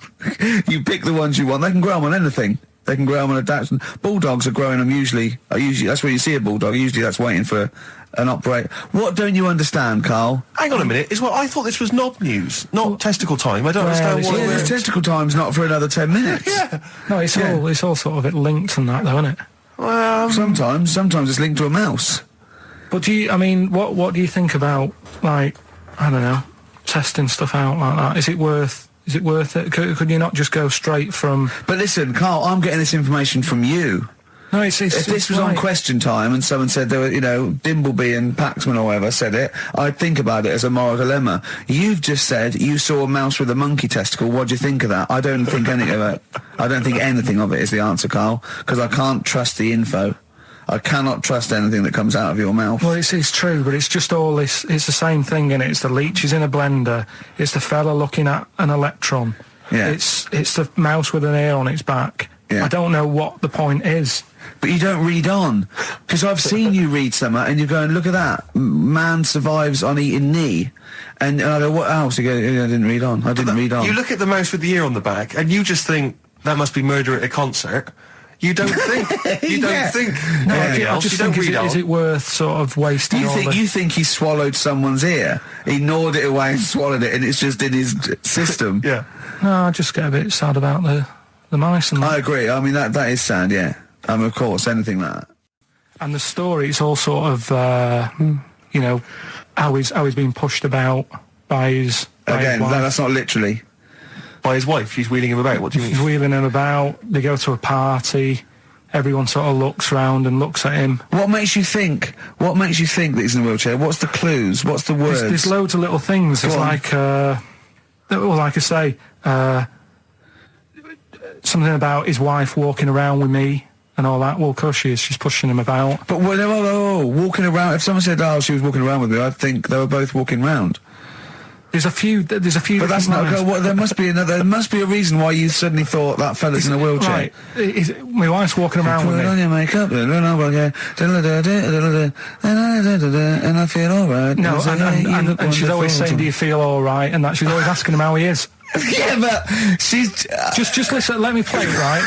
You pick the ones you want. They can grow them on anything. They can grow them on a Dachshund. Bulldogs are growing them usually, that's where you see a bulldog. Usually that's waiting for an operator. What don't you understand, Carl? Hang on a minute. I thought this was knob news, not testicle time. I don't understand what this testicle time's not for another 10 minutes. Yeah. No, it's all sort of linked and that, though, isn't it? Well, sometimes it's linked to a mouse. But what do you think about, like, I don't know, testing stuff out like that? Is it worth it? Could you not just go straight from... But listen, Carl, I'm getting this information from you. No, if this was on Question Time and someone said there were, Dimbleby and Paxman or whatever said it, I'd think about it as a moral dilemma. You've just said you saw a mouse with a monkey testicle. What do you think of that? I don't think anything of it. I don't think anything of it is the answer, Carl, because I can't trust the info. I cannot trust anything that comes out of your mouth. Well, it's true, but it's just all this. It's the same thing, innit? It's the leeches in a blender. It's the fella looking at an electron. Yeah. It's the mouse with an ear on its back. Yeah. I don't know what the point is. But you don't read on. Because I've seen you read something and you're going, look at that. Man survives on eating knee. And I go, what else? You go, I didn't read on. I didn't read on. You look at the mouse with the ear on the back and you just think, that must be murder at a concert. You don't think. You don't think. No, I just think, is it worth sort of wasting You think he swallowed someone's ear? He gnawed it away and swallowed it and it's just in his system? Yeah. No, I just get a bit sad about the mice and that. I agree. I mean, that is sad, yeah. Of course, anything like that. And the story, it's all sort of, how he's being pushed about by his wife. That's not literally. By his wife, she's wheeling him about. What do you mean? She's wheeling him about. They go to a party. Everyone sort of looks round and looks at him. What makes you think that he's in a wheelchair? What's the clues? What's the words? There's loads of little things. It's like, like I say, something about his wife walking around with me and all that. Well, of course she is. She's pushing him about. But walking around. If someone said, she was walking around with me, I'd think they were both walking round. There's a few. But that's not. There must be There must be a reason why you suddenly thought that fella's in a wheelchair. Right. My wife's walking around with me. Put on your makeup, and I feel all right. No, and she's always saying, "Do you feel all right?" And that she's always asking him how he is. Yeah, but she's just listen. Let me play it, right?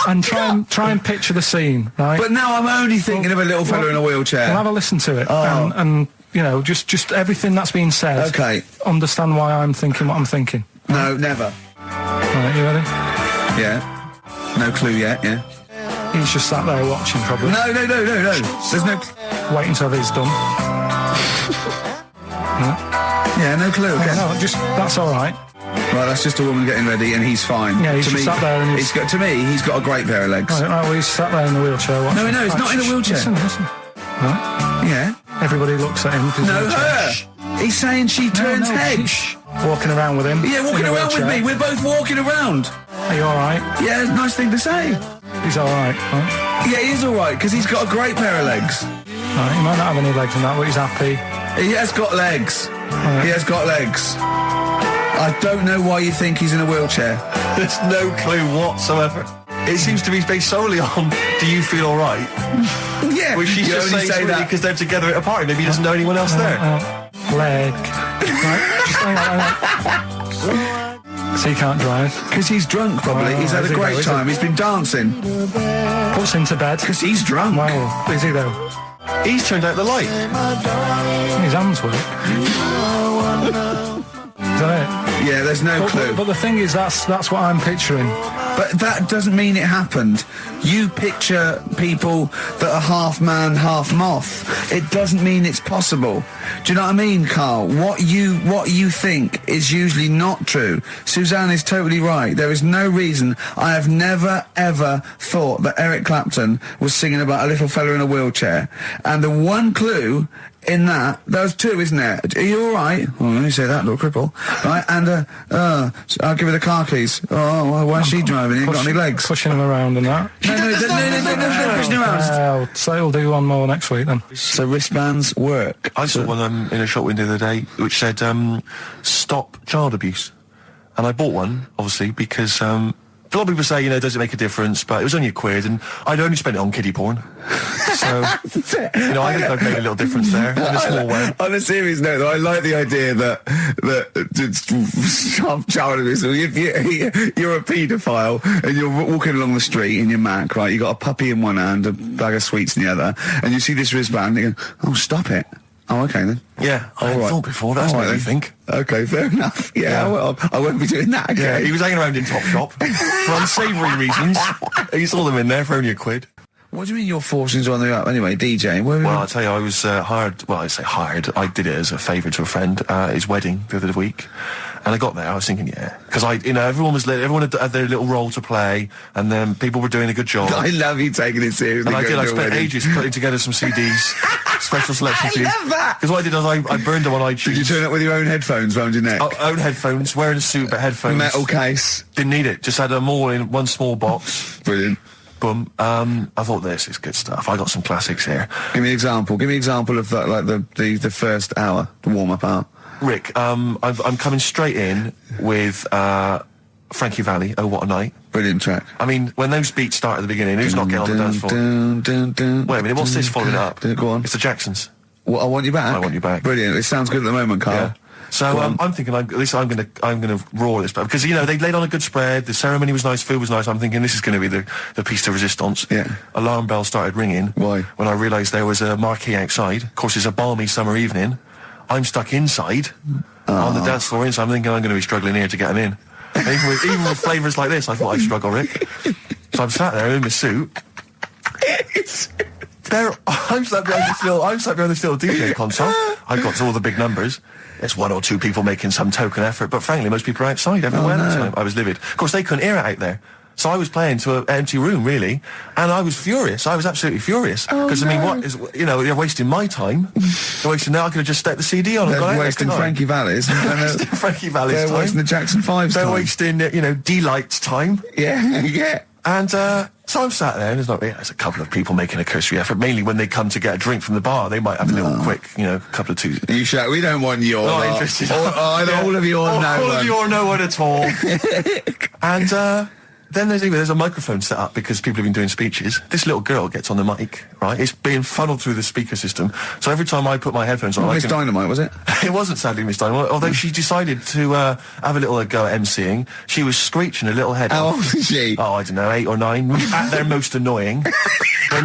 And try and picture the scene, right? But now I'm only thinking of a little fella in a wheelchair. Well, have a listen to it, and just everything that's being said. Okay. Understand why I'm thinking what I'm thinking. No, never. Right, you ready? Yeah. No clue yet. Yeah. He's just sat there watching, probably. No. There's no. Wait until he's done. Yeah, no clue. Okay. No, that's all right. Right, that's just a woman getting ready, and he's fine. Yeah, he's just sat there, and he's got a great pair of legs. Right, well, he's sat there in the wheelchair. No, he's not in a wheelchair. Listen. Right? Yeah. Everybody looks at him. No, her. He's saying she turns heads. Walking around with him. Yeah, walking around with me. We're both walking around. Are you all right? Yeah, nice thing to say. He's all right, right? Yeah, he is all right, because he's got a great pair of legs. Right, he might not have any legs and that, but he's happy. He has got legs. Right. He has got legs. I don't know why you think he's in a wheelchair. There's no clue whatsoever. It seems to be based solely on, do you feel all right? Yeah. Which she's just saying that because they're together at a party. Maybe he doesn't know anyone else there. Leg. Right, just hang on. So he can't drive. Because he's drunk, probably. He's had a great time. He's been dancing. Puts him to bed. Because he's drunk. Wow. Is he, though? He's turned out the light. His hands work. Is that it? Yeah, there's no clue. But the thing is, that's what I'm picturing. But that doesn't mean it happened. You picture people that are half man, half moth. It doesn't mean it's possible. Do you know what I mean, Carl? What you think is usually not true. Suzanne is totally right. There is no reason. I have never, ever thought that Eric Clapton was singing about a little fella in a wheelchair. And the one clue in that. There's two, isn't there? Are you all right? Oh, let me say that, little cripple. Right, and I'll give her the car keys. Oh, well, why is she driving? He ain't got any legs. Pushing him around and that. No, pushing him around. So we'll do one more next week then. So wristbands work. I saw one in a shop window the other day which said, stop child abuse. And I bought one, obviously, because a lot of people say, does it make a difference? But it was only £1, and I'd only spent it on kiddie porn. So, I think I've made a little difference there, in a small way. On a serious note, though, I like the idea that child abuse, if you're a paedophile and you're walking along the street in your Mac, right, you got a puppy in one hand, a bag of sweets in the other, and you see this wristband, and you go, oh, stop it. Oh, okay then. Yeah, I hadn't thought before. That's what you think. Okay, fair enough. Yeah, well, I won't be doing that again. Yeah, he was hanging around in Topshop for unsavoury reasons. He saw them in there for only £1. What do you mean your fortunes are on the up? Anyway, DJ, well, I'll tell you, I was hired. Well, I say hired. I did it as a favour to a friend. His wedding the other week. And I got there, I was thinking, because everyone had their little role to play, and then people were doing a good job. I love you taking it seriously. And I spent ages putting together some CDs, special selection CDs. I love that! Because what I did was I burned them on iTunes. Did you turn up with your own headphones round your neck? Own headphones, wearing a suit, but headphones. Metal case. Didn't need it, just had them all in one small box. Brilliant. Boom. I thought this is good stuff. I got some classics here. Give me an example. Give me an example of that, like the first hour, the warm-up hour. Rick, I'm coming straight in with Frankie Valli, Oh What a Night. Brilliant track. I mean, when those beats start at the beginning, who's not getting on the dance floor? Wait a minute, what's this following it up? Go on. It's the Jacksons. What, I Want You Back? I Want You Back. Brilliant. It sounds good at the moment, Carl. Yeah. So I'm thinking, at least I'm gonna roar this, because they laid on a good spread. The ceremony was nice, food was nice. I'm thinking this is going to be the piece de resistance. Yeah. Alarm bell started ringing. Why? When I realised there was a marquee outside. Of course, it's a balmy summer evening. I'm stuck inside on the dance floor inside. I'm thinking I'm going to be struggling here to get them in. And even with flavours like this, I thought I'd struggle, Rick. So I'm sat there in my suit. I'm sat behind this little DJ console. I've got all the big numbers. There's one or two people making some token effort, but frankly, most people are outside everywhere. So I was livid. Of course, they couldn't hear it out there. So I was playing to an empty room, really, and I was furious. I was absolutely furious. Because, I mean, what is, they're wasting my time. They're wasting now. I could have just stuck the CD on and gone out. They're wasting Frankie Valli's. Frankie Valli's time. They're wasting the Jackson 5's time. They're wasting, D-Light's time. Yeah, yeah. And, so I'm sat there, and there's a couple of people making a cursory effort. Mainly when they come to get a drink from the bar, they might have a little quick, couple of twos. You shout, we don't want your not interested. All of your no one. All of your no one at all. And, then there's a microphone set up because people have been doing speeches. This little girl gets on the mic, right? It's being funneled through the speaker system. So every time I put my headphones on... Miss Dynamite, was it? It wasn't, sadly, Miss Dynamite. Although she decided to have a little go at MCing. She was screeching her little head How off. old is she? Oh, I don't know, 8 or 9. At their most annoying.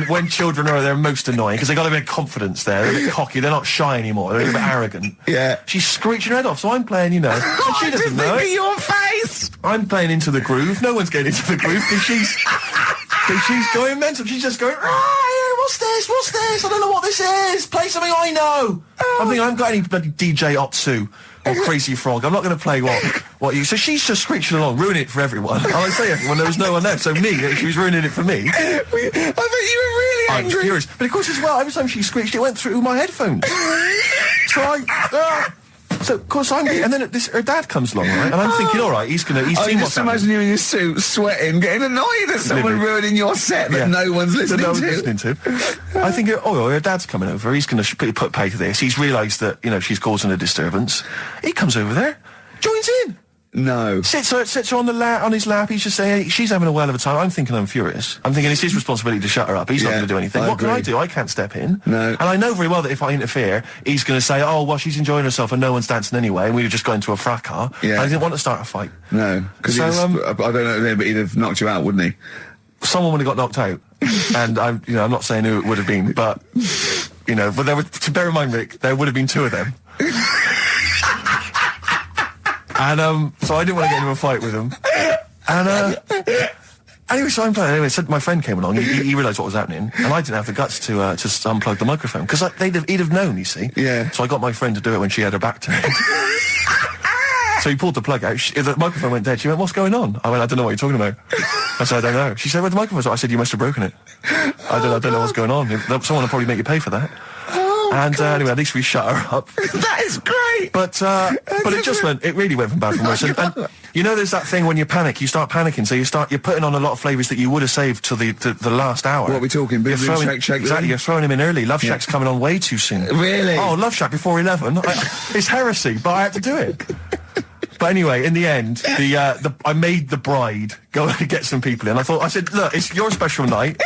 When children are at their most annoying, because they got a bit of confidence there. They're a bit cocky. They're not shy anymore. They're a bit arrogant. Yeah. She's screeching her head off, so I'm playing, and she doesn't know it. Your face! I'm playing into the groove. No one's getting into the groove because she's going mental. She's just going, what's this? I don't know what this is. Play something I know. I'm thinking I haven't got any bloody DJ Otsu or Crazy Frog. I'm not going to play what you... So she's just screeching along, ruining it for everyone. And I say everyone, there was no one there. So she was ruining it for me. I bet you were really angry. I'm furious. But of course as well, every time she screeched, it went through my headphones. So So, of course, and then her dad comes along, right? And I'm thinking, all right, he's seen what's happening. Just imagine you in your suit, sweating, getting annoyed at someone ruining your set that no one's listening to. I think, her dad's coming over. He's going to put pay to this. He's realised that, she's causing a disturbance. He comes over there, joins in. No. Sits her on his lap. He's just saying, hey, she's having a well of a time. I'm thinking I'm furious. I'm thinking it's his responsibility to shut her up. He's not going to do anything. What can I do? I can't step in. No. And I know very well that if I interfere, he's going to say, oh, well, she's enjoying herself and no one's dancing anyway, and we've just got into a fracas. Yeah. And I didn't want to start a fight. No. Because I don't know, but he'd have knocked you out, wouldn't he? Someone would have got knocked out. And I'm not saying who it would have been, but, but there would, to bear in mind, Rick, there would have been 2 of them. And, so I didn't want to get into a fight with him. And, anyway, so I'm playing. Anyway, so my friend came along. He realised what was happening, and I didn't have the guts to unplug the microphone because he'd have known. You see. Yeah. So I got my friend to do it when she had her back turned. So he pulled the plug out. The microphone went dead. She went, "What's going on?" I went, "I don't know what you're talking about." I said, "I don't know." She said, "Where's the microphone?" I said, "You must have broken it." I don't know what's going on. Someone will probably make you pay for that. and anyway, at least we shut her up. That is great. But it really went from bad to worse. And you know, there's that thing when you panic, you start panicking, so you're putting on a lot of flavours that you would have saved till the last hour. What are we talking? Boom, boom, shake, shake. Exactly, you're throwing him in early. Love Shack's coming on way too soon. Really? Oh, Love Shack before 11. It's heresy, but I had to do it. But anyway, in the end, I made the bride go and get some people in. I said, look, it's your special night,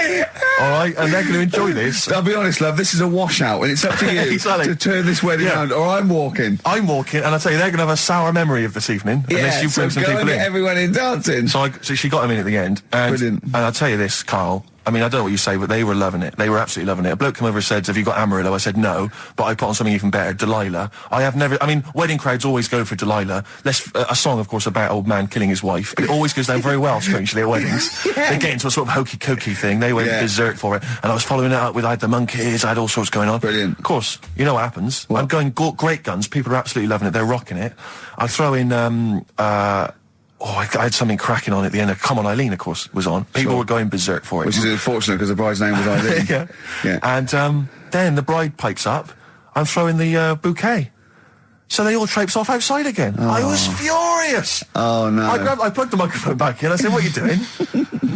all right, and they're going to enjoy this. I'll be honest, love, this is a washout, and it's up to you to turn this wedding around, or I'm walking. And I tell you, they're going to have a sour memory of this evening unless you bring some people in. Get everyone in dancing. So she got them in at the end. Brilliant. And I'll tell you this, Carl. I mean, I don't know what you say, but they were loving it. They were absolutely loving it. A bloke came over and said, have you got Amarillo? I said, no, but I put on something even better, Delilah. Wedding crowds always go for Delilah. A song, of course, about old man killing his wife, but it always goes down very well, strangely, at weddings. They get into a sort of hokey-cokey thing. They went berserk for it. And I was following it up with, I had the monkeys, I had all sorts going on. Brilliant. Of course, you know what happens. What? I'm going great guns. People are absolutely loving it. They're rocking it. I throw in, I had something cracking on at the end. Come On Eileen, of course, was on. People were going berserk for it. Which is unfortunate because the bride's name was Eileen. Yeah. And then the bride pipes up. I'm throwing the bouquet. So they all traipse off outside again. Oh. I was furious. Oh, no. I plugged the microphone back in. I said, what are you doing?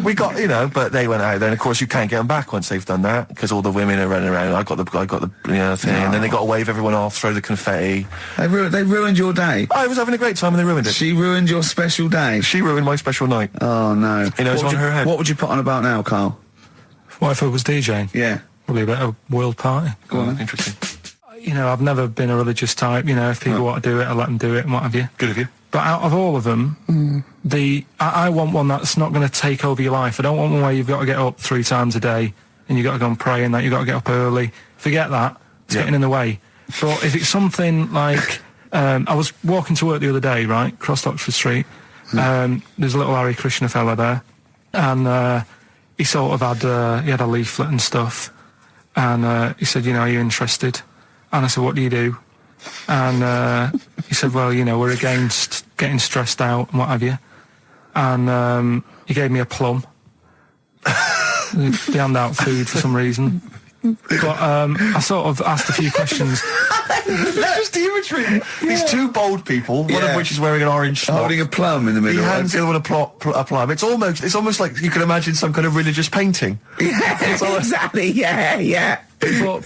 We got, but they went out. Then, of course, you can't get them back once they've done that because all the women are running around. I got the thing. And then they got to wave everyone off, throw the confetti. They ruined your day. I was having a great time and they ruined it. She ruined your special day. She ruined my special night. Oh, no. It's on her head. What would you put on about now, Carl? What if I was DJing? Yeah. Probably a bit of a world party. Go on. Interesting. I've never been a religious type. If people want to do it, I let them do it and what have you. Good of you. But out of all of them, I want one that's not going to take over your life. I don't want one where you've got to get up 3 times a day and you've got to go and pray and that you've got to get up early. Forget that. It's getting in the way. But if it's something like... I was walking to work the other day, right, across Oxford Street. There's a little Hare Krishna fella there. And he sort of had... he had a leaflet and stuff. And he said, are you interested? And I said, what do you do? And he said, well, we're against getting stressed out and what have you. And he gave me a plum. They hand out food for some reason. But I sort of asked a few questions. It's just the imagery. These two bold people, one of which is wearing an orange smock, holding a plum in the middle. He hands the other one a plum. It's almost like you can imagine some kind of religious painting. Yeah, exactly. Yeah. But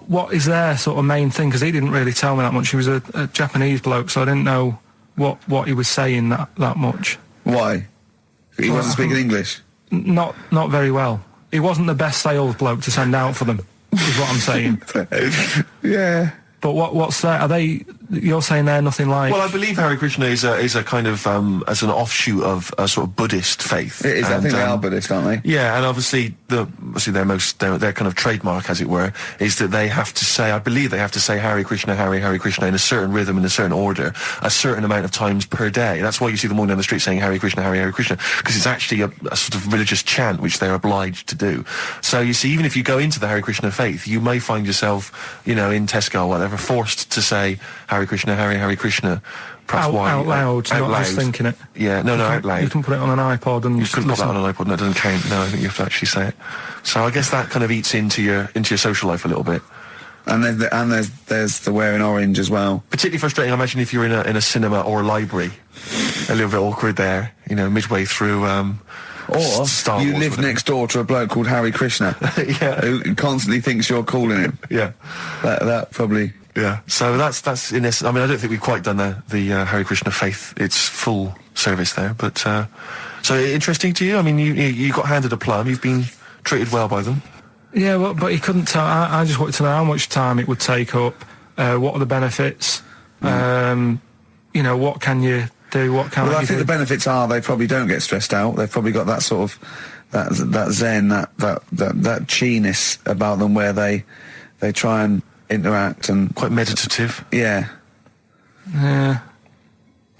what is their sort of main thing? Because he didn't really tell me that much. He was a Japanese bloke, so I didn't know what he was saying that much. Why? He wasn't speaking English? Not very well. He wasn't the best sales bloke to send out for them, is what I'm saying. Yeah. But what's that? Are they? You're saying they're nothing like? Well, I believe Hare Krishna is a kind of as an offshoot of a sort of Buddhist faith. It is. I think they are Buddhist, aren't they? Yeah, and obviously their kind of trademark, as it were, is that they have to say. I believe they have to say Hare Krishna, Hare Krishna in a certain rhythm, in a certain order, a certain amount of times per day. That's why you see them walking down the street saying Hare Krishna, because it's actually a sort of religious chant which they're obliged to do. So you see, even if you go into the Hare Krishna faith, you may find yourself, in Tesco or whatever, forced to say Hare Krishna, Hare Krishna. Perhaps out loud, not just thinking it. Yeah, no, out loud. You can put it on an iPod and you can put that on an iPod. No, it doesn't count. No, I think you have to actually say it. So I guess that kind of eats into your social life a little bit. And there's the wearing orange as well. Particularly frustrating, I imagine, if you're in a cinema or a library. A little bit awkward there, midway through. Or Star you Wars, live next door to a bloke called Hare Krishna, who constantly thinks you're calling him. Yeah, that probably. Yeah, so that's in essence. I mean, I don't think we've quite done the Hare Krishna faith its full service there, but so interesting to you. I mean, you got handed a plum. You've been treated well by them. Yeah, well, but he couldn't tell. I just wanted to know how much time it would take up. What are the benefits? What can you do? What can I think the benefits are they probably don't get stressed out. They've probably got that sort of that zen, that chi-ness about them where they try and interact and quite meditative. Yeah. I've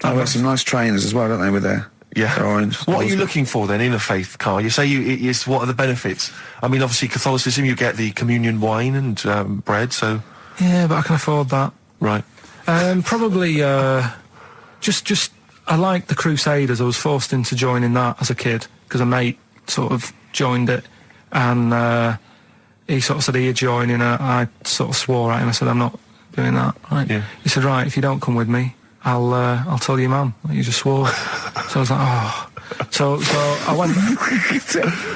got some nice trainers as well, don't they, with their orange. What are you looking for then in a faith, Carl? You say what are the benefits? I mean, obviously Catholicism, you get the communion wine and bread, so... Yeah, but I can afford that. Right. Probably just I like the Crusaders. I was forced into joining that as a kid because a mate sort of joined it, and he sort of said he'd join in. I sort of swore at him. I said, I'm not doing that. Right? Yeah. He said, right, if you don't come with me, I'll tell your mum that you just swore. So I was like, oh. So I went.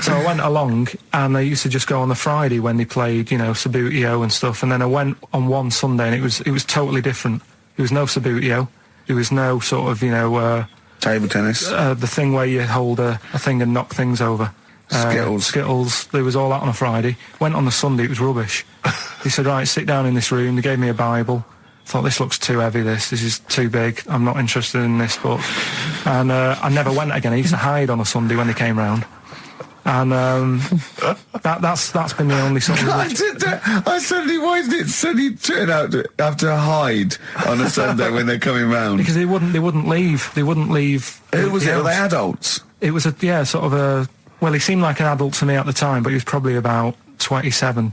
So I went along, and they used to just go on the Friday when they played, Sabutio and stuff. And then I went on one Sunday, and it was totally different. There was no Sabutio. There was no sort of Table tennis. the thing where you hold a thing and knock things over. Skittles. There was all that on a Friday. Went on the Sunday. It was rubbish. He said, right, sit down in this room. They gave me a Bible. Thought, this looks too heavy, this is too big, I'm not interested in this book. And I never went again. I used to hide on a Sunday when they came round. And that's been the only sort of... why did it suddenly turn out to have to hide on a Sunday when they're coming round? Because they wouldn't leave. Who was it? Were they adults? It was well, he seemed like an adult to me at the time, but he was probably about 27.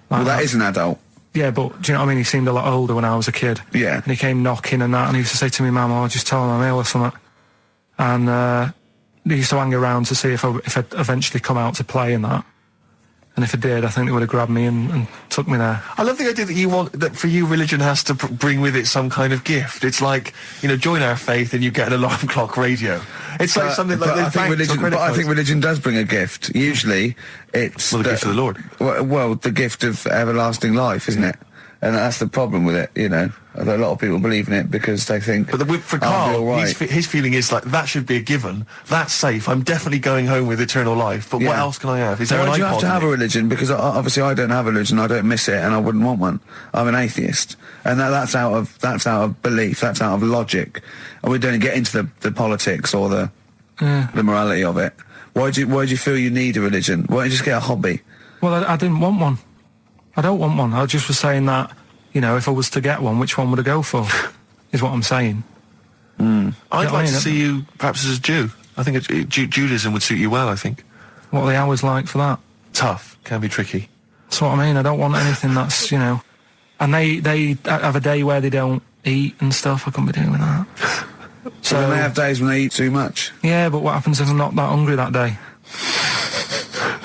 Well, that is an adult. Yeah, but do you know what I mean? He seemed a lot older when I was a kid. Yeah. And he came knocking and that, and he used to say to me, Mum, I'll just tell him I'm ill or something. And he used to hang around to see if I'd eventually come out to play and that. And if I did, I think they would have grabbed me and took me there. I love the idea that for you, religion has to bring with it some kind of gift. It's like, join our faith and you get an alarm clock radio. It's like something like I think religion does bring a gift. Usually, it's the gift of the Lord. Well, the gift of everlasting life, isn't it? And that's the problem with it, A lot of people believe in it because they think. But for Karl, his feeling is like, that should be a given. That's safe. I'm definitely going home with eternal life. But what else can I have? Is there an iPod? You have to have a religion? Because obviously I don't have a religion. I don't miss it, and I wouldn't want one. I'm an atheist, and that's out of belief. That's out of logic, and we don't get into the politics or the morality of it. Why do you feel you need a religion? Why don't you just get a hobby? Well, I didn't want one. I don't want one. I just was saying that, if I was to get one, which one would I go for? Is what I'm saying. I'd like to see you perhaps as a Jew. I think Judaism would suit you well, I think. What are the hours like for that? Tough. Can be tricky. That's what I mean. I don't want anything that's, And they have a day where they don't eat and stuff. I couldn't be doing that. So then they have days when they eat too much. Yeah, but what happens if I'm not that hungry that day?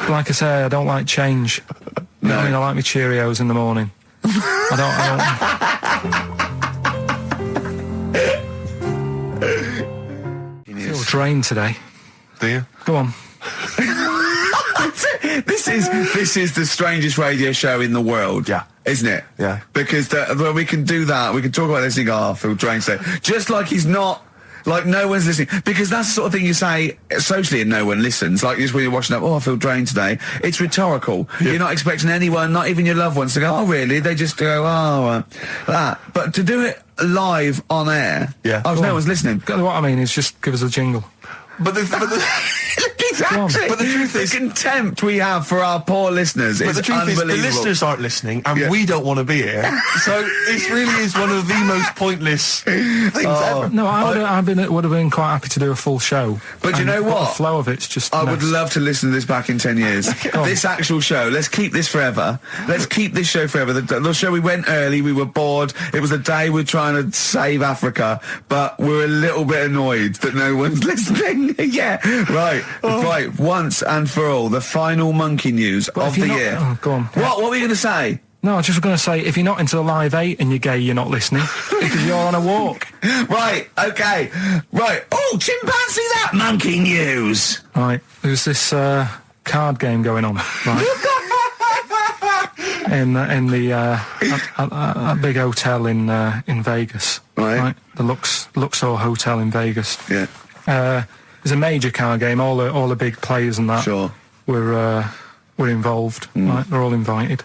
Like I say, I don't like change. No. I like my Cheerios in the morning. I feel drained today. Do you? Go on. This is the strangest radio show in the world. Yeah. Isn't it? Yeah. Because when we can do that, we can talk about this and go, I feel drained today. Just like he's not... Like, no one's listening. Because that's the sort of thing you say socially and no one listens. Like, just when you're watching up, I feel drained today. It's rhetorical. Yeah. You're not expecting anyone, not even your loved ones, to go, oh, really? They just go, that. But to do it live on air, no one's listening. What I mean is just give us a jingle. But the exactly. But the truth is, the contempt we have for our poor listeners is unbelievable. But the truth is, the listeners aren't listening, and we don't want to be here. So this really is one of the most pointless things ever. No, I would have been quite happy to do a full show. But you know what? The flow of it's just. I would love to listen to this back in 10 years. This actual show. Let's keep this forever. Let's keep this show forever. The show we went early. We were bored. It was a day we're trying to save Africa, but we're a little bit annoyed that no one's listening. Yeah, right. Right, once and for all, the final monkey news of the year. Oh, go on. What were you going to say? No, I was just going to say, if you're not into the Live 8 and you're gay, you're not listening, because you're on a walk. Right, okay. Right. Oh, chimpanzee that monkey news. Right, there was this card game going on, right? in the big hotel in Vegas. Right. The Luxor Hotel in Vegas. Yeah. It was a major card game. All the big players and that were involved. Right? They're all invited.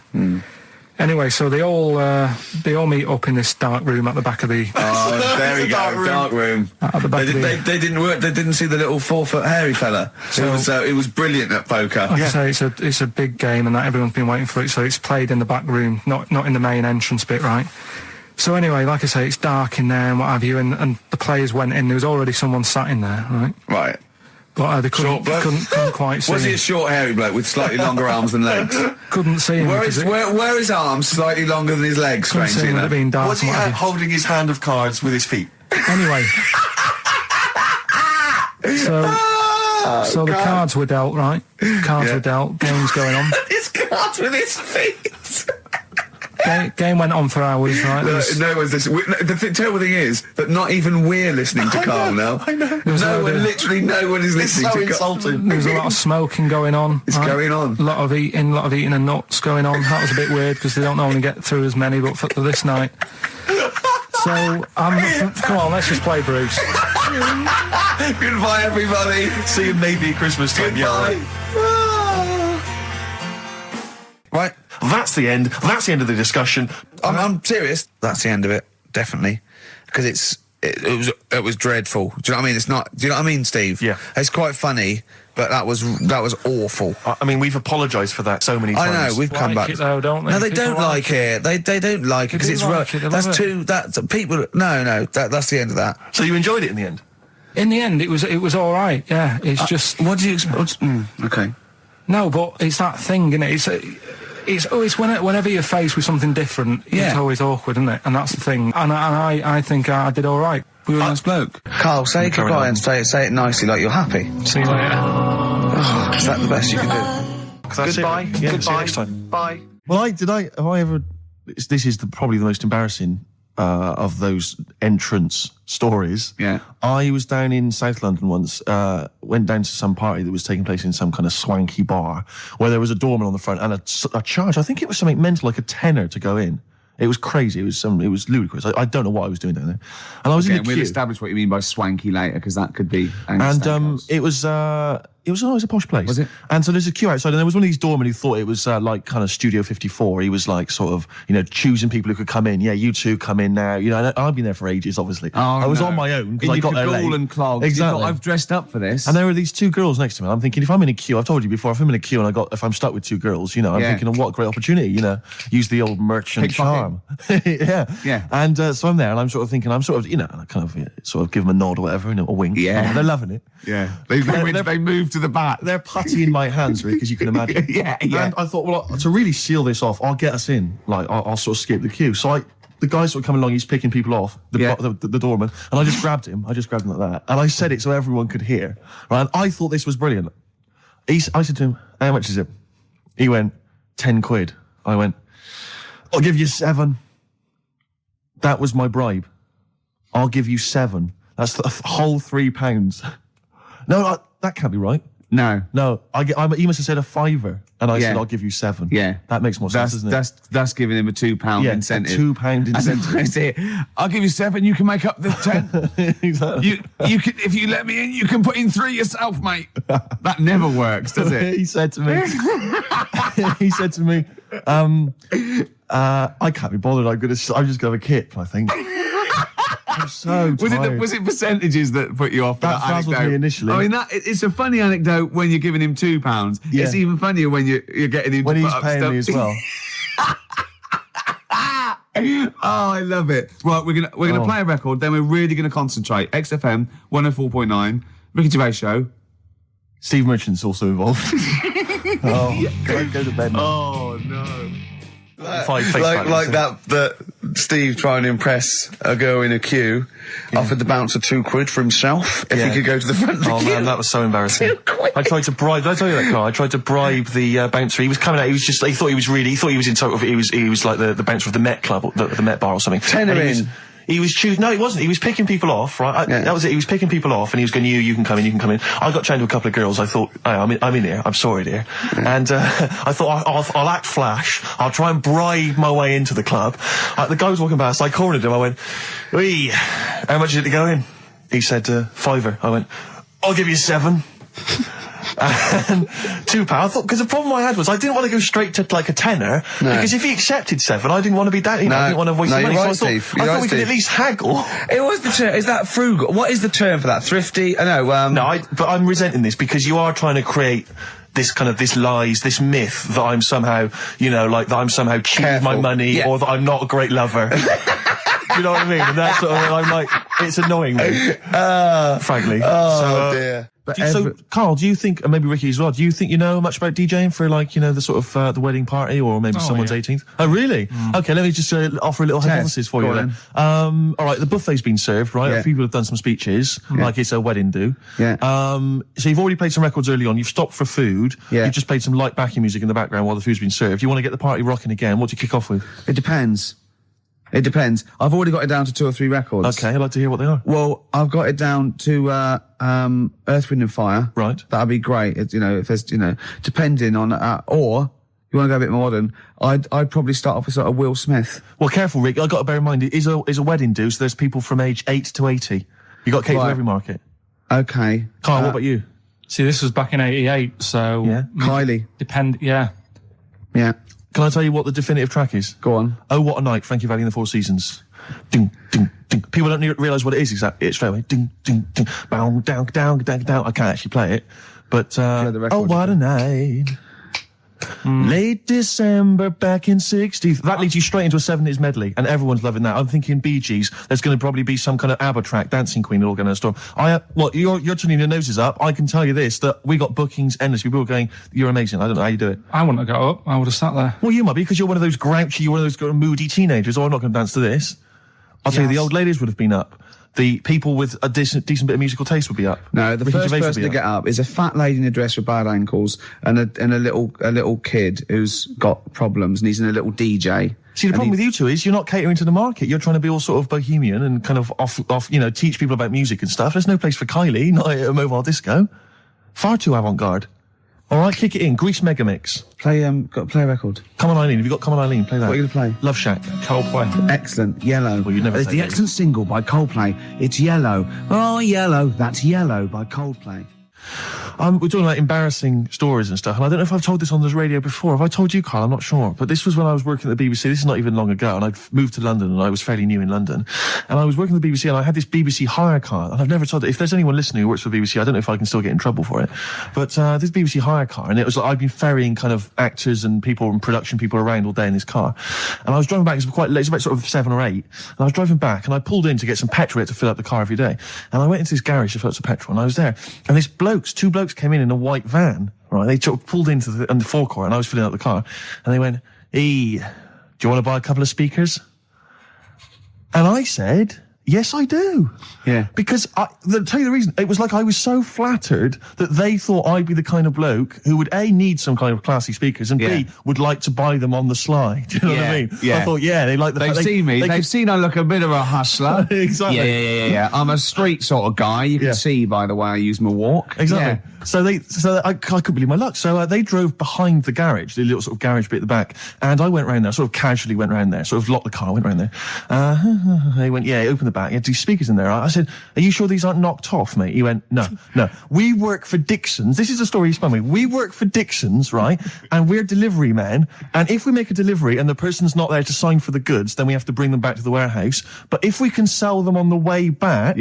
Anyway, so they all meet up in this dark room at the back of the. Oh, there we go, dark room. At the back they didn't work. They didn't see the little 4-foot hairy fella. So it was brilliant at poker. Like I say, it's a big game, and that everyone's been waiting for it. So it's played in the back room, not in the main entrance bit, right? So anyway, like I say, it's dark in there and what have you, and the players went in. There was already someone sat in there, right? Right. But they couldn't quite see Was he him. a short, hairy bloke with slightly longer arms than legs? Couldn't see him. Where his arms slightly longer than his legs, strangely enough? Was he holding his hand of cards with his feet? Anyway. So the cards were dealt, right? Cards were dealt, games going on. His hard with his feet. Game went on for hours, right? No one's listening. The terrible thing is that not even we're listening to Carl now. I know. Literally no one is listening to Carl. Insulting. There was a lot of smoking going on. It's going on. A lot of eating and nuts going on. That was a bit weird because they don't normally get through as many, but for this night. So, come on, let's just play Bruce. Goodbye, everybody. See you maybe at Christmas time. Goodbye. Right. That's the end. That's the end of the discussion. I'm serious. That's the end of it, definitely, because it was dreadful. Do you know what I mean? It's not. Do you know what I mean, Steve? Yeah. It's quite funny, but that was awful. I mean, we've apologised for that so many times. I know we've come back. It though, don't they? No, they People don't like it. They don't like it because it's like it, that's too. That's people. No. That's the end of that. So you enjoyed it in the end? In the end, it was all right. Yeah, it's just. What do you expect? Okay. No, but it's that thing, isn't it? It's whenever you're faced with something different, Yeah. it's always awkward, isn't it? And that's the thing. And I think I did all right. We were a nice bloke. Carl, say goodbye and say it nicely, like you're happy. See you later. Oh, is that the best you can do? Goodbye. Yeah, see you Goodbye. next time. Bye. Well, have I ever? This is probably the most embarrassing of those entrance stories. Yeah. I was down in South London once, went down to some party that was taking place in some kind of swanky bar where there was a doorman on the front and a charge. I think it was something mental, like a tenner to go in. It was crazy. It was ludicrous. I don't know what I was doing down there. And I was in the queue. We'll establish what you mean by swanky later, because that could be. And it was a posh place. Was it? And so there's a queue outside, and there was one of these doormen who thought it was like kind of Studio 54. He was like sort of, choosing people who could come in. Yeah, you two come in now. And I've been there for ages, obviously. I was on my own because I got there late. And clogs. Exactly. I've dressed up for this. And there were these two girls next to me. I'm thinking, if I'm in a queue, I've told you before, if I'm in a queue and if I'm stuck with two girls, I'm thinking, what a great opportunity, use the old merchant charm. Yeah. And so I'm there, and I'm sort of thinking, I kind of give them a nod or whatever, a wink. Yeah. They're loving it. Yeah. They moved to the back. They're putty in my hands, Rick, as you can imagine. Yeah. And I thought, well, to really seal this off, I'll get us in. Like, I'll sort of skip the queue. So the guy sort of coming along, he's picking people off, the doorman, and I just grabbed him. I just grabbed him like that. And I said it so everyone could hear. Right? And I thought this was brilliant. I said to him, how much is it? He went, 10 quid. I went, I'll give you 7. That was my bribe. I'll give you 7. That's the whole £3. No, that can't be right. No. He must have said a £5, and I said, I'll give you 7. Yeah. That makes more sense, doesn't it? That's giving him a £2 incentive. A £2 incentive. I said, I'll give you 7, you can make up the 10. Exactly. You can, if you let me in, you can put in 3 yourself, mate. That never works, does it? He said to me, I can't be bothered. I'm just gonna have a kip, I think. I'm so tired. Was it percentages that put you off? That frazzled me initially. I mean, it's a funny anecdote when you're giving him £2. Yeah. It's even funnier when you're getting him when to he's put up paying stuff. me as well. Oh, I love it. Well, we're gonna play a record, then we're really gonna concentrate. XFM 104.9, Ricky Gervais Show. Steve Merchant's also involved. Can I go to bed now? Oh no. That Steve trying to impress a girl in a queue offered the bouncer £2 for himself if he could go to the front of the queue. Man, that was so embarrassing. £2. I tried to bribe. Did I tell you that, Carl? I tried to bribe the bouncer. He was coming out. He thought he was in sort of. He was like the bouncer of the Met Club, or the Met Bar or something. Tenner in. He was choosing. No, he wasn't. He was picking people off, right? That was it. He was picking people off, and he was going, you can come in, you can come in. I got chatting to a couple of girls. I thought, I'm in here. I'm sorry, dear. And I thought, I'll act flash. I'll try and bribe my way into the club. The guy was walking past. I cornered him. I went, "Wee, how much is it to go in?" He said, £5. I went, "I'll give you 7." And £2. I thought, because the problem I had was I didn't want to go straight to like a tenner, because if he accepted 7, I didn't want to be down. I didn't want to waste money. Right, so I thought we could at least haggle. It was the term. Is that frugal? What is the term for that? Thrifty? I know. But I'm resenting this because you are trying to create this myth that I'm somehow, that I'm somehow cheating my money, or that I'm not a great lover. You know what I mean? And that's I'm like, it's annoying me, frankly. Oh dear. But So, Carl, do you think, and maybe Ricky as well, do you think you know much about DJing for, like, you know, the sort of the wedding party or maybe someone's 18th? Oh, really? Okay, let me just offer a little hypothesis for you then. All right, the buffet's been served, right? Yeah. People have done some speeches, like it's a wedding do. Yeah. So you've already played some records early on, you've stopped for food, you've just played some light backing music in the background while the food's been served. You want to get the party rocking again, what do you kick off with? It depends. I've already got it down to 2 or 3 records. Okay, I'd like to hear what they are. Well, I've got it down to Earth, Wind and Fire. Right. That'd be great. If there's, depending on, or you want to go a bit modern, I'd probably start off with sort of Will Smith. Well, careful, Rick. I've got to bear in mind, it is a wedding do, so there's people from age 8 to 80. You got to cater to every market. Okay. Carl, what about you? See, this was back in '88, so Kylie. Yeah. Can I tell you what the definitive track is? Go on. Oh, What a Night, Frankie Valli and the Four Seasons. Ding, ding, ding. People don't realise what it is exactly. It's straight away. Ding, ding, ding. Bow, down, down, down, down. I can't actually play it. But, Oh, What a Night. Late December back in 60. That leads you straight into a 70s medley, and everyone's loving that. I'm thinking Bee Gees. There's going to probably be some kind of ABBA track, Dancing Queen, all going to storm. You're turning your noses up. I can tell you this, that we got bookings endless. People are going, you're amazing. I don't know how you do it. I wouldn't have got up. I would have sat there. Well, you might be, because you're one of those grouchy, you're one of those moody teenagers. Oh, I'm not going to dance to this. I'll tell you, the old ladies would have been up. The people with a decent bit of musical taste would be up. No, the Ricky first Gervais person to get up is a fat lady in a dress with bad ankles and a little kid who's got problems and he's in a little DJ. See, the problem with you two is you're not catering to the market. You're trying to be all sort of bohemian and kind of off, teach people about music and stuff. There's no place for Kylie, not at a mobile disco. Far too avant-garde. All right, kick it in. Grease Megamix. Play a record. Come on, Eileen. Have you got Come on, Eileen? Play that. What are you going to play? Love Shack. Coldplay. Excellent. Yellow. Well, you'd never It's say the that. excellent single by Coldplay. It's Yellow. Oh, Yellow. That's Yellow by Coldplay. We're talking about embarrassing stories and stuff, and I don't know if I've told this on this radio before. Have I told you, Carl? I'm not sure. But this was when I was working at the BBC. This is not even long ago, and I'd moved to London, and I was fairly new in London. And I was working at the BBC, and I had this BBC hire car, and I've never told it. If there's anyone listening who works for the BBC, I don't know if I can still get in trouble for it. But this BBC hire car, and it was like I'd been ferrying kind of actors and people and production people around all day in this car. And I was driving back, it was quite late, it was about sort of 7 or 8, and I was driving back, and I pulled in to get some petrol to fill up the car every day. And I went into this garage to fill up some petrol, and I was there, and two blokes came in a white van, right? They sort of pulled into the forecourt, and I was filling up the car, and they went, "Hey, do you want to buy a couple of speakers?" And I said, "Yes, I do." Yeah. Because I'll tell you the reason. It was like I was so flattered that they thought I'd be the kind of bloke who would A, need some kind of classy speakers, and B, would like to buy them on the sly. Do you know what I mean? Yeah. I thought, they like the They've fact seen me. They've seen I look a bit of a hustler. Exactly. Yeah. I'm a street sort of guy. You can see by the way I use my walk. Exactly. Yeah. So I couldn't believe my luck. So they drove behind the garage, the little sort of garage bit at the back, and I went round there, sort of casually went round there, sort of locked the car, went round there. They went, open the back. You had these speakers in there. I said, "Are you sure these aren't knocked off, mate?" He went, No. We work for Dixon's. This is the story he spun me. We work for Dixon's, right? And we're delivery men. And if we make a delivery and the person's not there to sign for the goods, then we have to bring them back to the warehouse. But if we can sell them on the way back,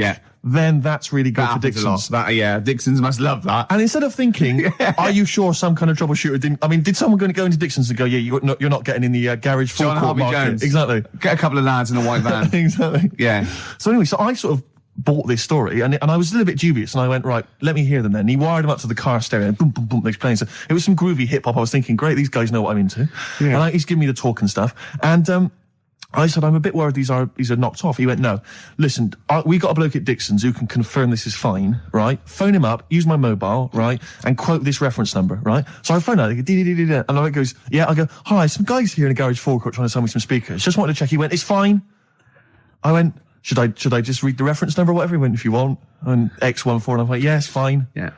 then that's really good for Dixon's. Dixon's must love that. And instead of thinking, are you sure some kind of troubleshooter did someone going to go into Dixon's and go, you're not getting in the garage forecourt market? Jones. Exactly. Get a couple of lads in a white van. Exactly. Yeah. So anyway, so I sort of bought this story, and I was a little bit dubious, and I went, right, let me hear them then. And he wired them up to the car stereo, and boom, boom, boom, they're playing. So it was some groovy hip-hop. I was thinking, great, these guys know what I'm into. Yeah. And he's giving me the talk and stuff. And I said, I'm a bit worried these are knocked off. He went, no, listen, we got a bloke at Dixon's who can confirm this is fine, right? Phone him up, use my mobile, right? And quote this reference number, right? So I phone out, they go, and I goes, I go, hi, some guys here in the garage forecourt trying to sell me some speakers. Just wanted to check. He went, it's fine. I went, should I just read the reference number or whatever? He went, if you want. And X14, and I'm like, yes, fine. Yeah.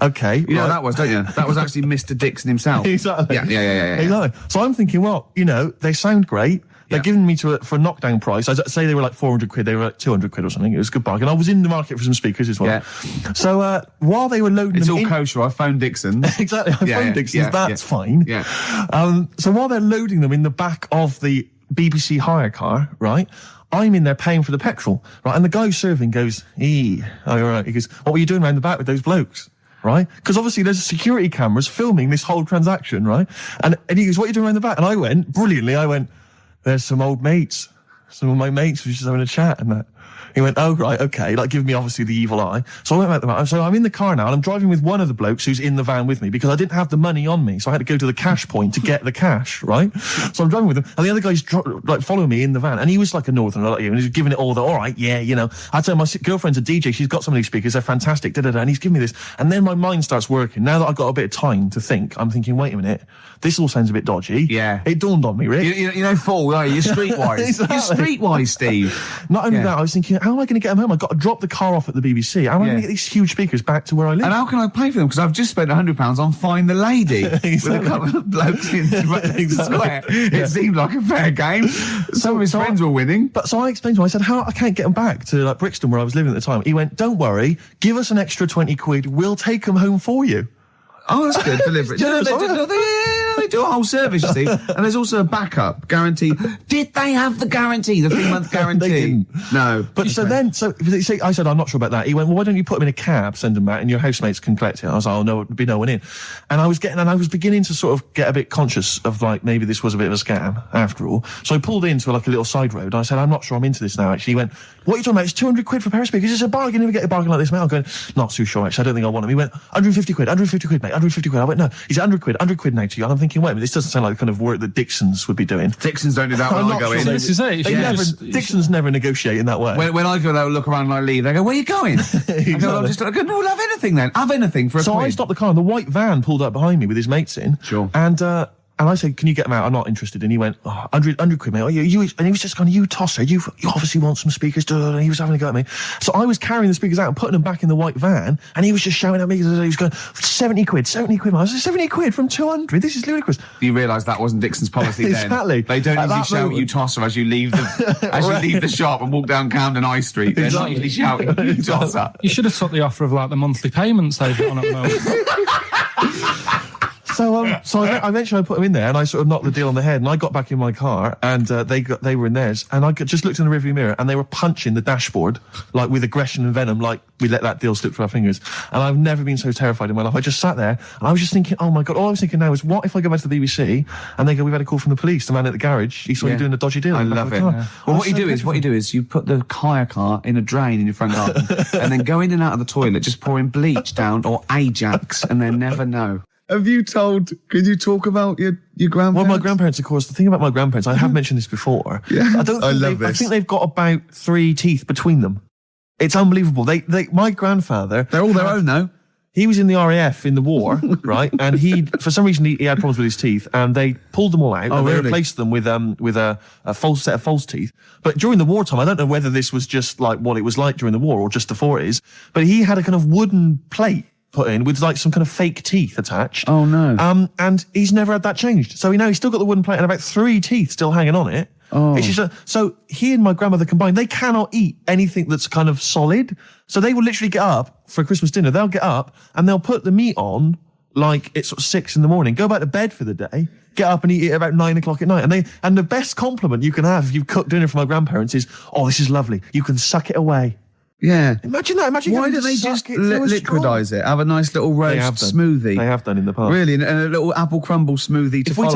Okay. You know what that was, don't you? That was actually Mr. Dixon himself. Exactly. Yeah. Exactly. So I'm thinking, well, they sound great. They're giving me for a knockdown price. I'd say they were like 400 quid. They were like 200 quid or something. It was a good bargain. I was in the market for some speakers as well. Yeah. So while they were loading it's them all kosher. I phoned Dixon. Exactly. I phoned Dixon. That's fine. Yeah. So while they're loading them in the back of the BBC hire car, right, I'm in there paying for the petrol, right, and the guy serving goes, all right. He goes, what were you doing around the back with those blokes? Right? Because obviously there's security cameras filming this whole transaction, right? And he goes, what are you doing around the back? And I went, brilliantly, there's some old mates. Some of my mates were just having a chat and that. He went, oh, right, okay, like giving me obviously the evil eye. So I went back to the van. So I'm in the car now and I'm driving with one of the blokes who's in the van with me because I didn't have the money on me. So I had to go to the cash point to get the cash, right? So I'm driving with him and the other guy's like following me in the van and he was like a northerner like you and he was giving it all the, all right, yeah, you know. I tell him my girlfriend's a DJ, she's got some of these speakers, they're fantastic, da-da-da, and he's giving me this. And then my mind starts working. Now that I've got a bit of time to think, I'm thinking, wait a minute, this all sounds a bit dodgy. Yeah. It dawned on me, Rick. You know, fool, are you? You're streetwise. Exactly. You're streetwise, Steve. Not only that, I was thinking, how am I going to get them home? I've got to drop the car off at the BBC. How am I going to get these huge speakers back to where I live? And how can I pay for them? Because I've just spent £100 on Find the Lady with a couple of blokes in the square. It seemed like a fair game. Some of his friends were winning. But so I explained to him, I said, I can't get them back to like Brixton where I was living at the time. He went, don't worry, give us an extra 20 quid, we'll take them home for you. Oh, that's good. Deliberate. They do a whole service, you see. And there's also a backup guarantee. Did they have the guarantee, the 3-month guarantee? They didn't. No. But so I said, I'm not sure about that. He went, well, why don't you put them in a cab, send them back, and your housemates can collect it? I was like, oh, no, there'd be no one in. And I was beginning to sort of get a bit conscious of like, maybe this was a bit of a scam after all. So I pulled into like a little side road. And I said, I'm not sure I'm into this now, actually. He went, what are you talking about? It's 200 quid for a pair of speakers. It's a bargain. You never get a bargain like this, mate. I'm going, not too sure, actually. I don't think I want them. He went, 150 quid, mate, 150 quid. I went, no. He's 100 quid now to you. And I'm thinking, wait a minute, this doesn't sound like the kind of work that Dixons would be doing. Dixons don't do that when I go in. This is it. Dixons never negotiate in that way. When I go, they'll look around and I leave. They go, where are you going? Exactly. I go, no, we'll have anything then. Have anything for a So quid. I stopped the car and the white van pulled up behind me with his mates in. Sure. And I said, can you get them out? I'm not interested. And he went, 100 quid, mate. And he was just going, you tosser. You obviously want some speakers. And he was having a go at me. So I was carrying the speakers out and putting them back in the white van. And he was just shouting at me. He was going, 70 quid, mate. I was like, 70 quid from 200. This is ludicrous. You realise that wasn't Dixon's policy then. Exactly. They don't usually shout you tosser as you leave the shop and walk down Camden High Street. They're not usually shouting you tosser. You should have took the offer of like the monthly payments they've got on at the moment. So eventually I put them in there and I sort of knocked the deal on the head and I got back in my car and they were in theirs and I just looked in the rearview mirror and they were punching the dashboard like with aggression and venom like we let that deal slip through our fingers. And I've never been so terrified in my life. I just sat there and I was just thinking, oh my God, all I was thinking now is what if I go back to the BBC and they go, we've had a call from the police, the man at the garage, he saw you doing a dodgy deal. I love it. Yeah. Well, what you do is you put the hire car in a drain in your front garden and then go in and out of the toilet just pouring bleach down or Ajax and they never know. Could you talk about your grandparents? Well, my grandparents, of course, the thing about my grandparents, I have mentioned this before. Yeah, I think they've got about 3 teeth between them. It's unbelievable. My grandfather... They're all their own, though. He was in the RAF in the war, right? And for some reason, he had problems with his teeth, and they pulled them all out, and they replaced them with a false set of false teeth. But during the wartime, I don't know whether this was just like what it was like during the war or just the 40s, but he had a kind of wooden plate put in with like some kind of fake teeth attached. Oh no. And he's never had that changed. So he's still got the wooden plate and about 3 teeth still hanging on it. Oh. It's just so he and my grandmother combined, they cannot eat anything that's kind of solid. So they will literally get up for Christmas dinner. They'll get up and they'll put the meat on like it's sort of 6 a.m, go back to bed for the day, get up and eat it about 9 o'clock at night. And the best compliment you can have if you've cooked dinner for my grandparents is, oh, this is lovely. You can suck it away. Yeah. Imagine that. Why don't they just liquidise it? Have a nice little roast smoothie. They have done in the past. Really, and a little apple crumble smoothie to follow. If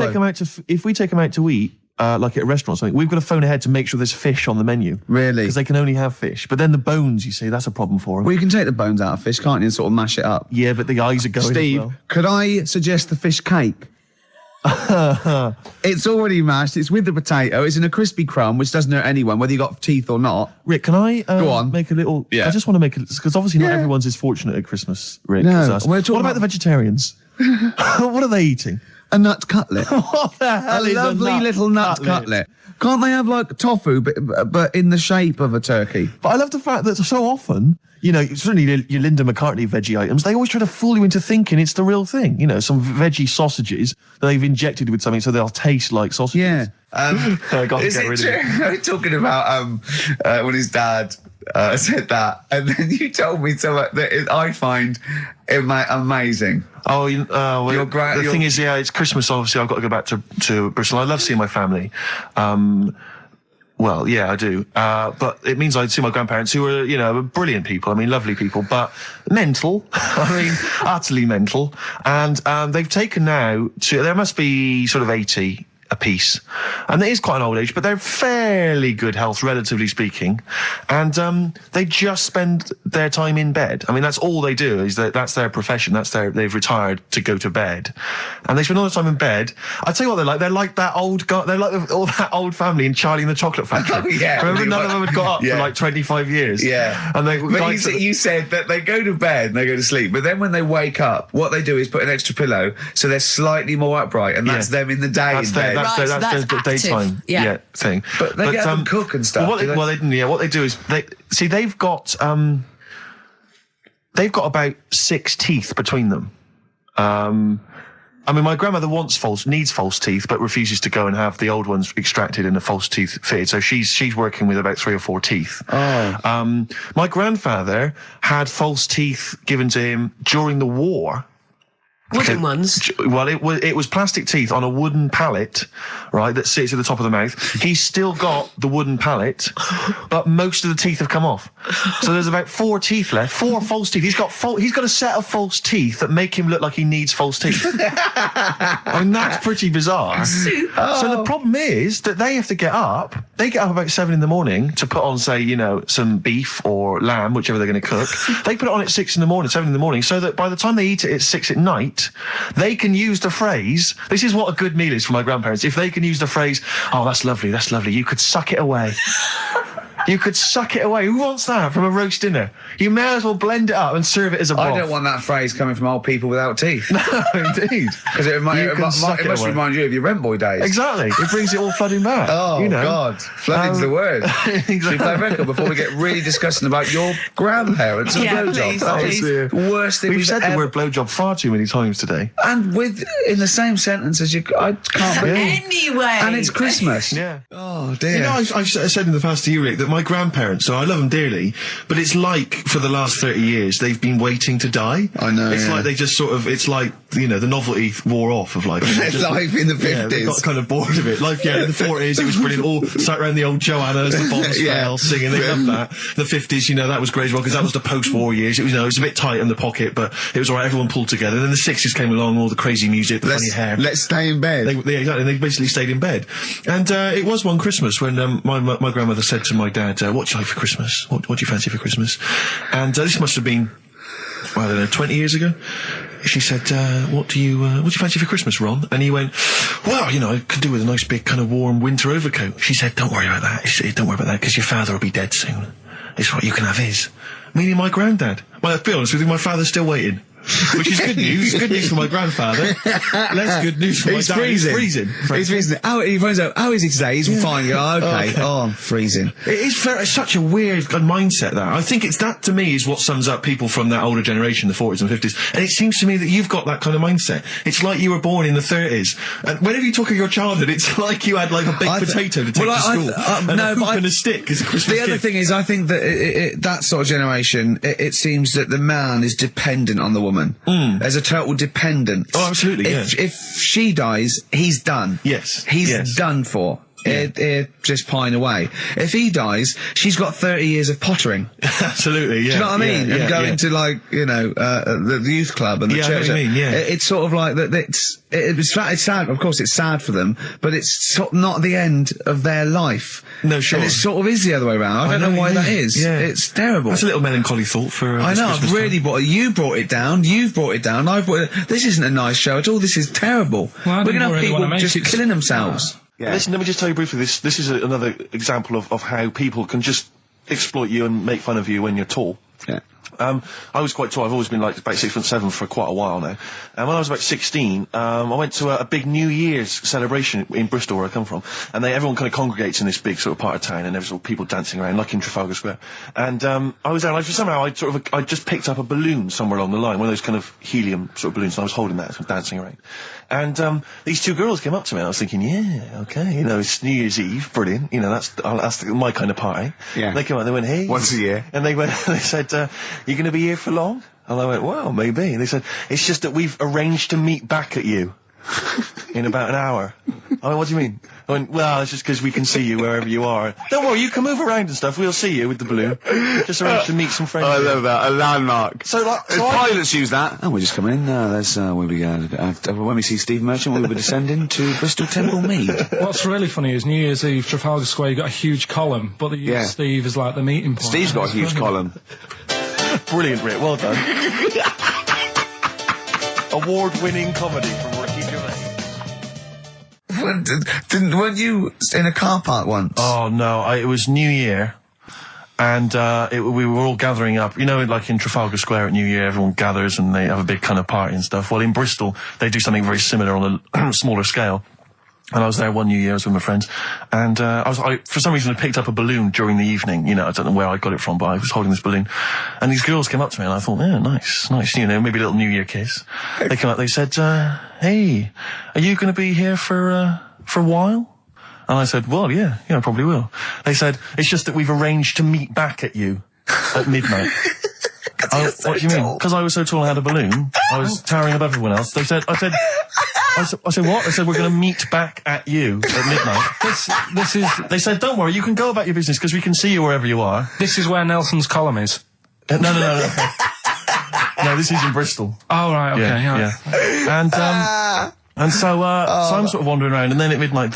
we take them out to eat, like at a restaurant or something, we've got to phone ahead to make sure there's fish on the menu. Really? Because they can only have fish. But then the bones, you see, that's a problem for them. Well, you can take the bones out of fish, can't you, and sort of mash it up? Yeah, but the eyes are going Steve, as well. could I suggest the fish cake? It's already mashed. It's with the potato. It's in a crispy crumb, which doesn't hurt anyone, whether you got teeth or not. Rick, can I go on? Make a little? Yeah. I just want to make it because obviously not everyone's as fortunate at Christmas, Rick. No. As us. What about the vegetarians? What are they eating? A nut cutlet. What the hell is a lovely little nut cutlet? Can't they have like tofu, but in the shape of a turkey? But I love the fact that so often, you know, certainly your Linda McCartney veggie items, they always try to fool you into thinking it's the real thing. You know, some veggie sausages that they've injected with something so they'll taste like sausages. Yeah. I got to get rid of it. Talking about when his dad said that, and then you told me something that I find amazing. Oh, the thing is, it's Christmas. Obviously, I've got to go back to Bristol. I love seeing my family. Well, yeah, I do. But it means I'd see my grandparents who are, you know, brilliant people. I mean, lovely people, but mental. I mean, utterly mental. And they've taken now there must be sort of 80 apiece. And it is quite an old age, but they're fairly good health, relatively speaking. And they just spend their time in bed. I mean, that's all they do, that's their profession. They've retired to go to bed. And they spend all the time in bed. I tell you what they're like. They're like that old guy, they're like all that old family in Charlie and the Chocolate Factory. Oh, yeah. Remember, none of them had got up for like 25 years. Yeah. And you said that they go to bed and they go to sleep, but then when they wake up, what they do is put an extra pillow so they're slightly more upright, and that's them in the day in bed. That's the daytime thing. But they get up and cook and stuff. What they do is they've got about 6 teeth between them. I mean, my grandmother needs false teeth, but refuses to go and have the old ones extracted and the false teeth fitted. So she's working with about 3 or 4 teeth. Oh. My grandfather had false teeth given to him during the war. Wooden ones? Well, it was plastic teeth on a wooden pallet, right, that sits at the top of the mouth. He's still got the wooden pallet, but most of the teeth have come off. So there's about 4 teeth left, 4 false teeth. He's got a set of false teeth that make him look like he needs false teeth. I mean, that's pretty bizarre. So the problem is that they have to get up. They get up about 7 in the morning to put on, say, some beef or lamb, whichever they're going to cook. They put it on at 6 in the morning, 7 in the morning, so that by the time they eat it at 6 at night, they can use the phrase, this is what a good meal is for my grandparents, if they can use the phrase, oh, that's lovely, you could suck it away. You could suck it away. Who wants that from a roast dinner? You may as well blend it up and serve it as a broth. I don't want that phrase coming from old people without teeth. No, indeed. Because it must remind you of your rent boy days. Exactly. It brings it all flooding back. Oh, God. Flooding's the word. Exactly. Should we play a record before we get really disgusting about your grandparents and blowjobs? That is the worst thing we've said the word blowjob far too many times today. And in the same sentence as I can't believe. Anyway. And it's Christmas. Yeah. Oh, dear. I've said in the past to you, Rick, that my grandparents, so I love them dearly, but it's like for the last 30 years they've been waiting to die. I know. It's like they just sort of, it's like, the novelty wore off of life. Life in the 50s. Yeah, they got kind of bored of it. Life, in the 40s, it was brilliant. All sat around the old Joannas, the Bondsfell, singing. They loved that. The 50s, that was great as well, because that was the post-war years. It was, it was a bit tight in the pocket, but it was alright. Everyone pulled together. And then the 60s came along, all the crazy music, the funny hair. Let's stay in bed. Exactly. They basically stayed in bed. And it was one Christmas when my grandmother said to my dad, what do you like for Christmas? What do you fancy for Christmas? And this must have been, I don't know, 20 years ago. She said, what do you fancy for Christmas, Ron? And he went, well, I could do with a nice big kind of warm winter overcoat. She said, don't worry about that. She said, don't worry about that, because your father will be dead soon. It's right, you can have his. Meaning my granddad. Well, to be honest with you, my father's still waiting. Which is good news. Good news for my grandfather. Less good news for my dad. He's freezing. He's freezing. He finds out, how is he today? He's fine. Okay. Oh, I'm freezing. It's such a weird mindset, that. I think that, to me, is what sums up people from that older generation, the 40s and 50s. And it seems to me that you've got that kind of mindset. It's like you were born in the 30s. And whenever you talk of your childhood, it's like you had like a baked potato to take to school. And a hoop and a stick as a Christmas gift. The other thing is, I think that that sort of generation, it seems that the man is dependent on the woman. There's a total dependence. Oh, absolutely, If she dies, he's done. Yes. He's done for. Just pine away. If he dies, she's got 30 years of pottering. Absolutely, yeah. Do you know what I mean? And going to the youth club and the church. It's sort of like that. It's sad. Of course, it's sad for them, but it's sort of not the end of their life. No, sure. And it sort of is the other way around. I don't know why that is. Yeah. It's terrible. That's a little melancholy thought for. I know. I've really you brought it down. You've brought it down. This isn't a nice show at all. This is terrible. Well, we're going to have people just killing themselves. Yeah. Listen, let me just tell you briefly, this is another example of how people can just exploit you and make fun of you when you're tall. Yeah. I was quite tall. I've always been like about 6'7" for quite a while now. And when I was about 16, I went to a big New Year's celebration in Bristol, where I come from. And everyone kind of congregates in this big sort of part of town, and there's all people dancing around, like in Trafalgar Square. And I was there, and somehow I just picked up a balloon somewhere along the line, one of those kind of helium sort of balloons, and I was holding that, sort of dancing around. And these 2 girls came up to me, and I was thinking, yeah, okay, it's New Year's Eve, brilliant, that's my kind of party. Yeah. They came up, they went, hey. Once a year. And they said, you going to be here for long? And I went, well, maybe. And they said, it's just that we've arranged to meet back at you in about an hour. I went, what do you mean? I went, well, it's just because we can see you wherever you are. Don't worry, you can move around and stuff. We'll see you with the balloon. Just arrange to meet some friends. I love that. A landmark. So, like, pilots use that. Oh, we're just coming in. There's where we go. When we see Steve Merchant, we'll be descending to Bristol Temple Mead. What's really funny is New Year's Eve, Trafalgar Square, you got a huge column, but they use Steve as like the meeting point. Steve's got a huge column. Brilliant, Rick. Well done. Award-winning comedy from Ricky Gervais. Weren't you in a car park once? Oh, no. It was New Year. And we were all gathering up. You know, like in Trafalgar Square at New Year, everyone gathers and they have a big kind of party and stuff. Well, in Bristol, they do something very similar on a smaller scale. And I was there one New Year's with my friends, and for some reason I picked up a balloon during the evening. You know, I don't know where I got it from, but I was holding this balloon, and these girls came up to me, and I thought, yeah, nice, you know, maybe a little New Year kiss. They came up, they said, hey, are you going to be here for a while? And I said, well, yeah, I probably will. They said, it's just that we've arranged to meet back at you at midnight. What do you mean? Because I was so tall and had a balloon, I was towering above everyone else. I said, what? They said, we're going to meet back at you at midnight. They said, don't worry, you can go about your business because we can see you wherever you are. This is where Nelson's column is. No. No, this is in Bristol. Oh, right, okay. Yeah. And so I'm sort of wandering around, and then at midnight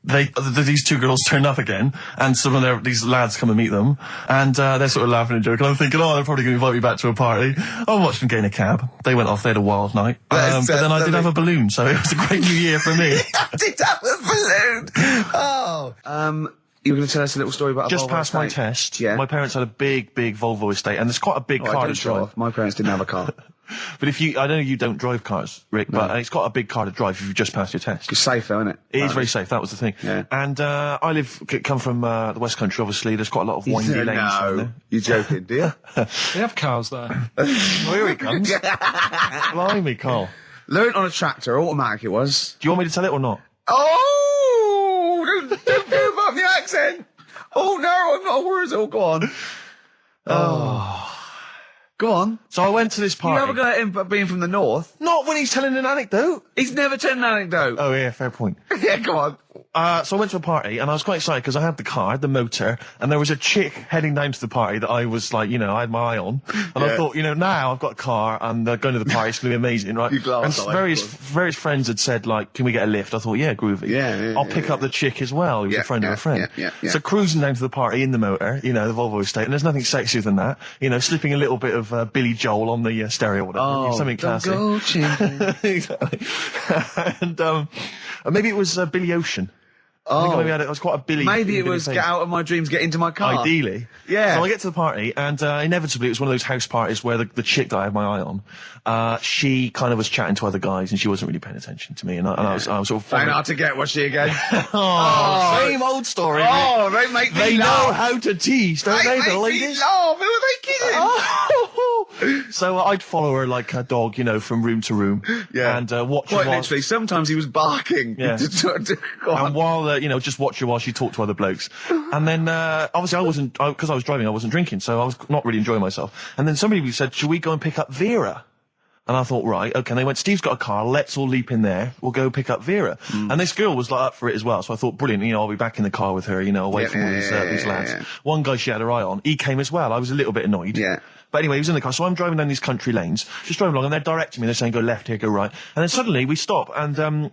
these two girls turn up again, and some of these lads come and meet them, and they're sort of laughing and joking. I'm thinking, they're probably going to invite me back to a party. I watched them get in a cab. They went off. They had a wild night. But then I did have a balloon, so it was a great New Year for me. I did have a balloon. Oh. You were going to tell us a little story about just past my test. Yeah. My parents had a big Volvo estate, and there's quite a big car to drive. My parents didn't have a car. But I know you don't drive cars, Rick, but it's got a big car to drive if you've just passed your test. It's safe though, isn't it? It is very safe, that was the thing. Yeah. And I come from the West Country, obviously. There's quite a lot of windy lanes. No, you're joking, do you? They have cars there. Well, here he comes. Blimey, Carl. Learned on a tractor, automatic it was. Do you want me to tell it or not? Oh! Don't go above the accent! Oh no, I'm not a word. Go on. Oh. Go on. So I went to this party. You never got him being from the north. Not when he's telling an anecdote. He's never telling an anecdote. Oh yeah, fair point. Yeah, go on. So I went to a party, and I was quite excited because I had the car, the motor, and there was a chick heading down to the party that I was like, I had my eye on. And I thought, now I've got a car, and going to the party, it's going to be amazing, right? And various friends had said, like, can we get a lift? I thought, yeah, groovy. I'll pick up the chick as well, who's a friend of a friend. Yeah. So cruising down to the party in the motor, the Volvo estate, and there's nothing sexier than that. Slipping a little bit of Billy Joel on the stereo or whatever. Something classic. Exactly. And maybe it was Billy Ocean. I think maybe it was quite a Billy. Maybe it was Get Out of My Dreams, Get Into My Car. Ideally. Yeah. So I get to the party, and inevitably it was one of those house parties where the chick that I had my eye on, she kind of was chatting to other guys, and she wasn't really paying attention to me, and I was sort of... Trying hard to get, was she again? Same old story. Oh, they make me They laugh. know how to tease, don't they, the ladies? Oh, who are they kidding? So I'd follow her like a dog, from room to room. Yeah. And watch her. Quite literally, sometimes he was barking. Yeah. And while, just watch her while she talked to other blokes. And then, obviously because I was driving, I wasn't drinking, so I was not really enjoying myself. And then somebody said, should we go and pick up Vera? And I thought, right, okay. And they went, Steve's got a car, let's all leap in there, we'll go pick up Vera. And this girl was like up for it as well, so I thought, brilliant, I'll be back in the car with her, away from all these lads. Yeah. One guy she had her eye on, he came as well, I was a little bit annoyed. Yeah. But anyway, he was in the car, so I'm driving down these country lanes, just driving along, and they're directing me, they're saying, go left here, go right. And then suddenly we stop, and one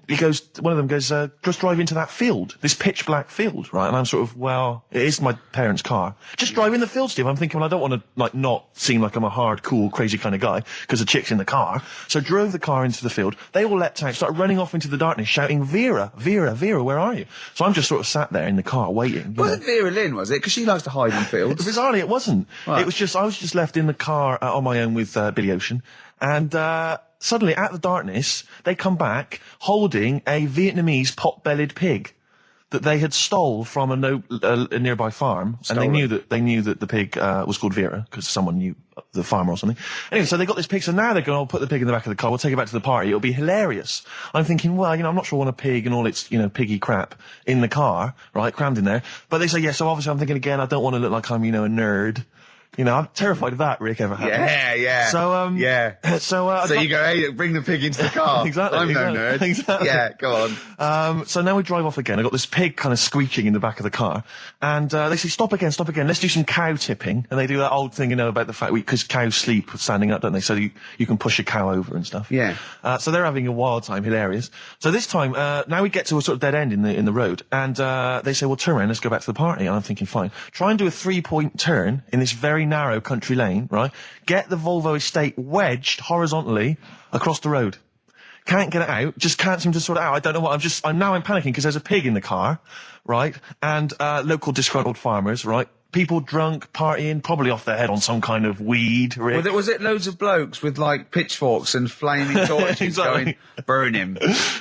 of them goes, just drive into that field, this pitch black field, right? And I'm sort of, well, it is my parents' car. Just drive in the field, Steve. I'm thinking, well, I don't want to, not seem like I'm a hard, cool, crazy kind of guy, because the chick's in the car. So drove the car into the field. They all leapt out, started running off into the darkness, shouting, Vera, Vera, Vera, where are you? So I'm just sort of sat there in the car waiting. Wasn't Vera Lynn, was it? Because she likes to hide in fields. Bizarrely, it wasn't. Right. I was just left in the car on my own with Billy Ocean, and suddenly, out of the darkness, they come back holding a Vietnamese pot-bellied pig that they had stole from a nearby farm, and they knew that the pig was called Vera because someone knew the farmer or something. Anyway, so they got this pig, so now they're going, I'll put the pig in the back of the car, we'll take it back to the party, it'll be hilarious. I'm thinking, well, I'm not sure I want a pig and all its, piggy crap in the car, right, crammed in there. But they say, yeah, so obviously I'm thinking again, I don't want to look like I'm, a nerd. You know, I'm terrified of that, Rick, ever happened. Yeah. So, So you go, hey, bring the pig into the car. Exactly. I'm no nerd. Exactly. Yeah, go on. So now we drive off again. I got this pig kind of squeaking in the back of the car. And, they say, stop again. Let's do some cow tipping. And they do that old thing, you know, about the fact because cows sleep standing up, don't they? So you can push a cow over and stuff. Yeah. So they're having a wild time, hilarious. So this time, now we get to a sort of dead end in the road. And, they say, well, turn around, let's go back to the party. And I'm thinking, fine. Try and do a 3-point turn in this very narrow country lane, right? Get the Volvo estate wedged horizontally across the road. Can't get it out. Just can't seem to sort it out. I don't know what. I'm panicking because there's a pig in the car, right? And, local disgruntled farmers, right? People drunk, partying, probably off their head on some kind of weed. Rick. Was it loads of blokes with like pitchforks and flaming torches Exactly. going, burn him.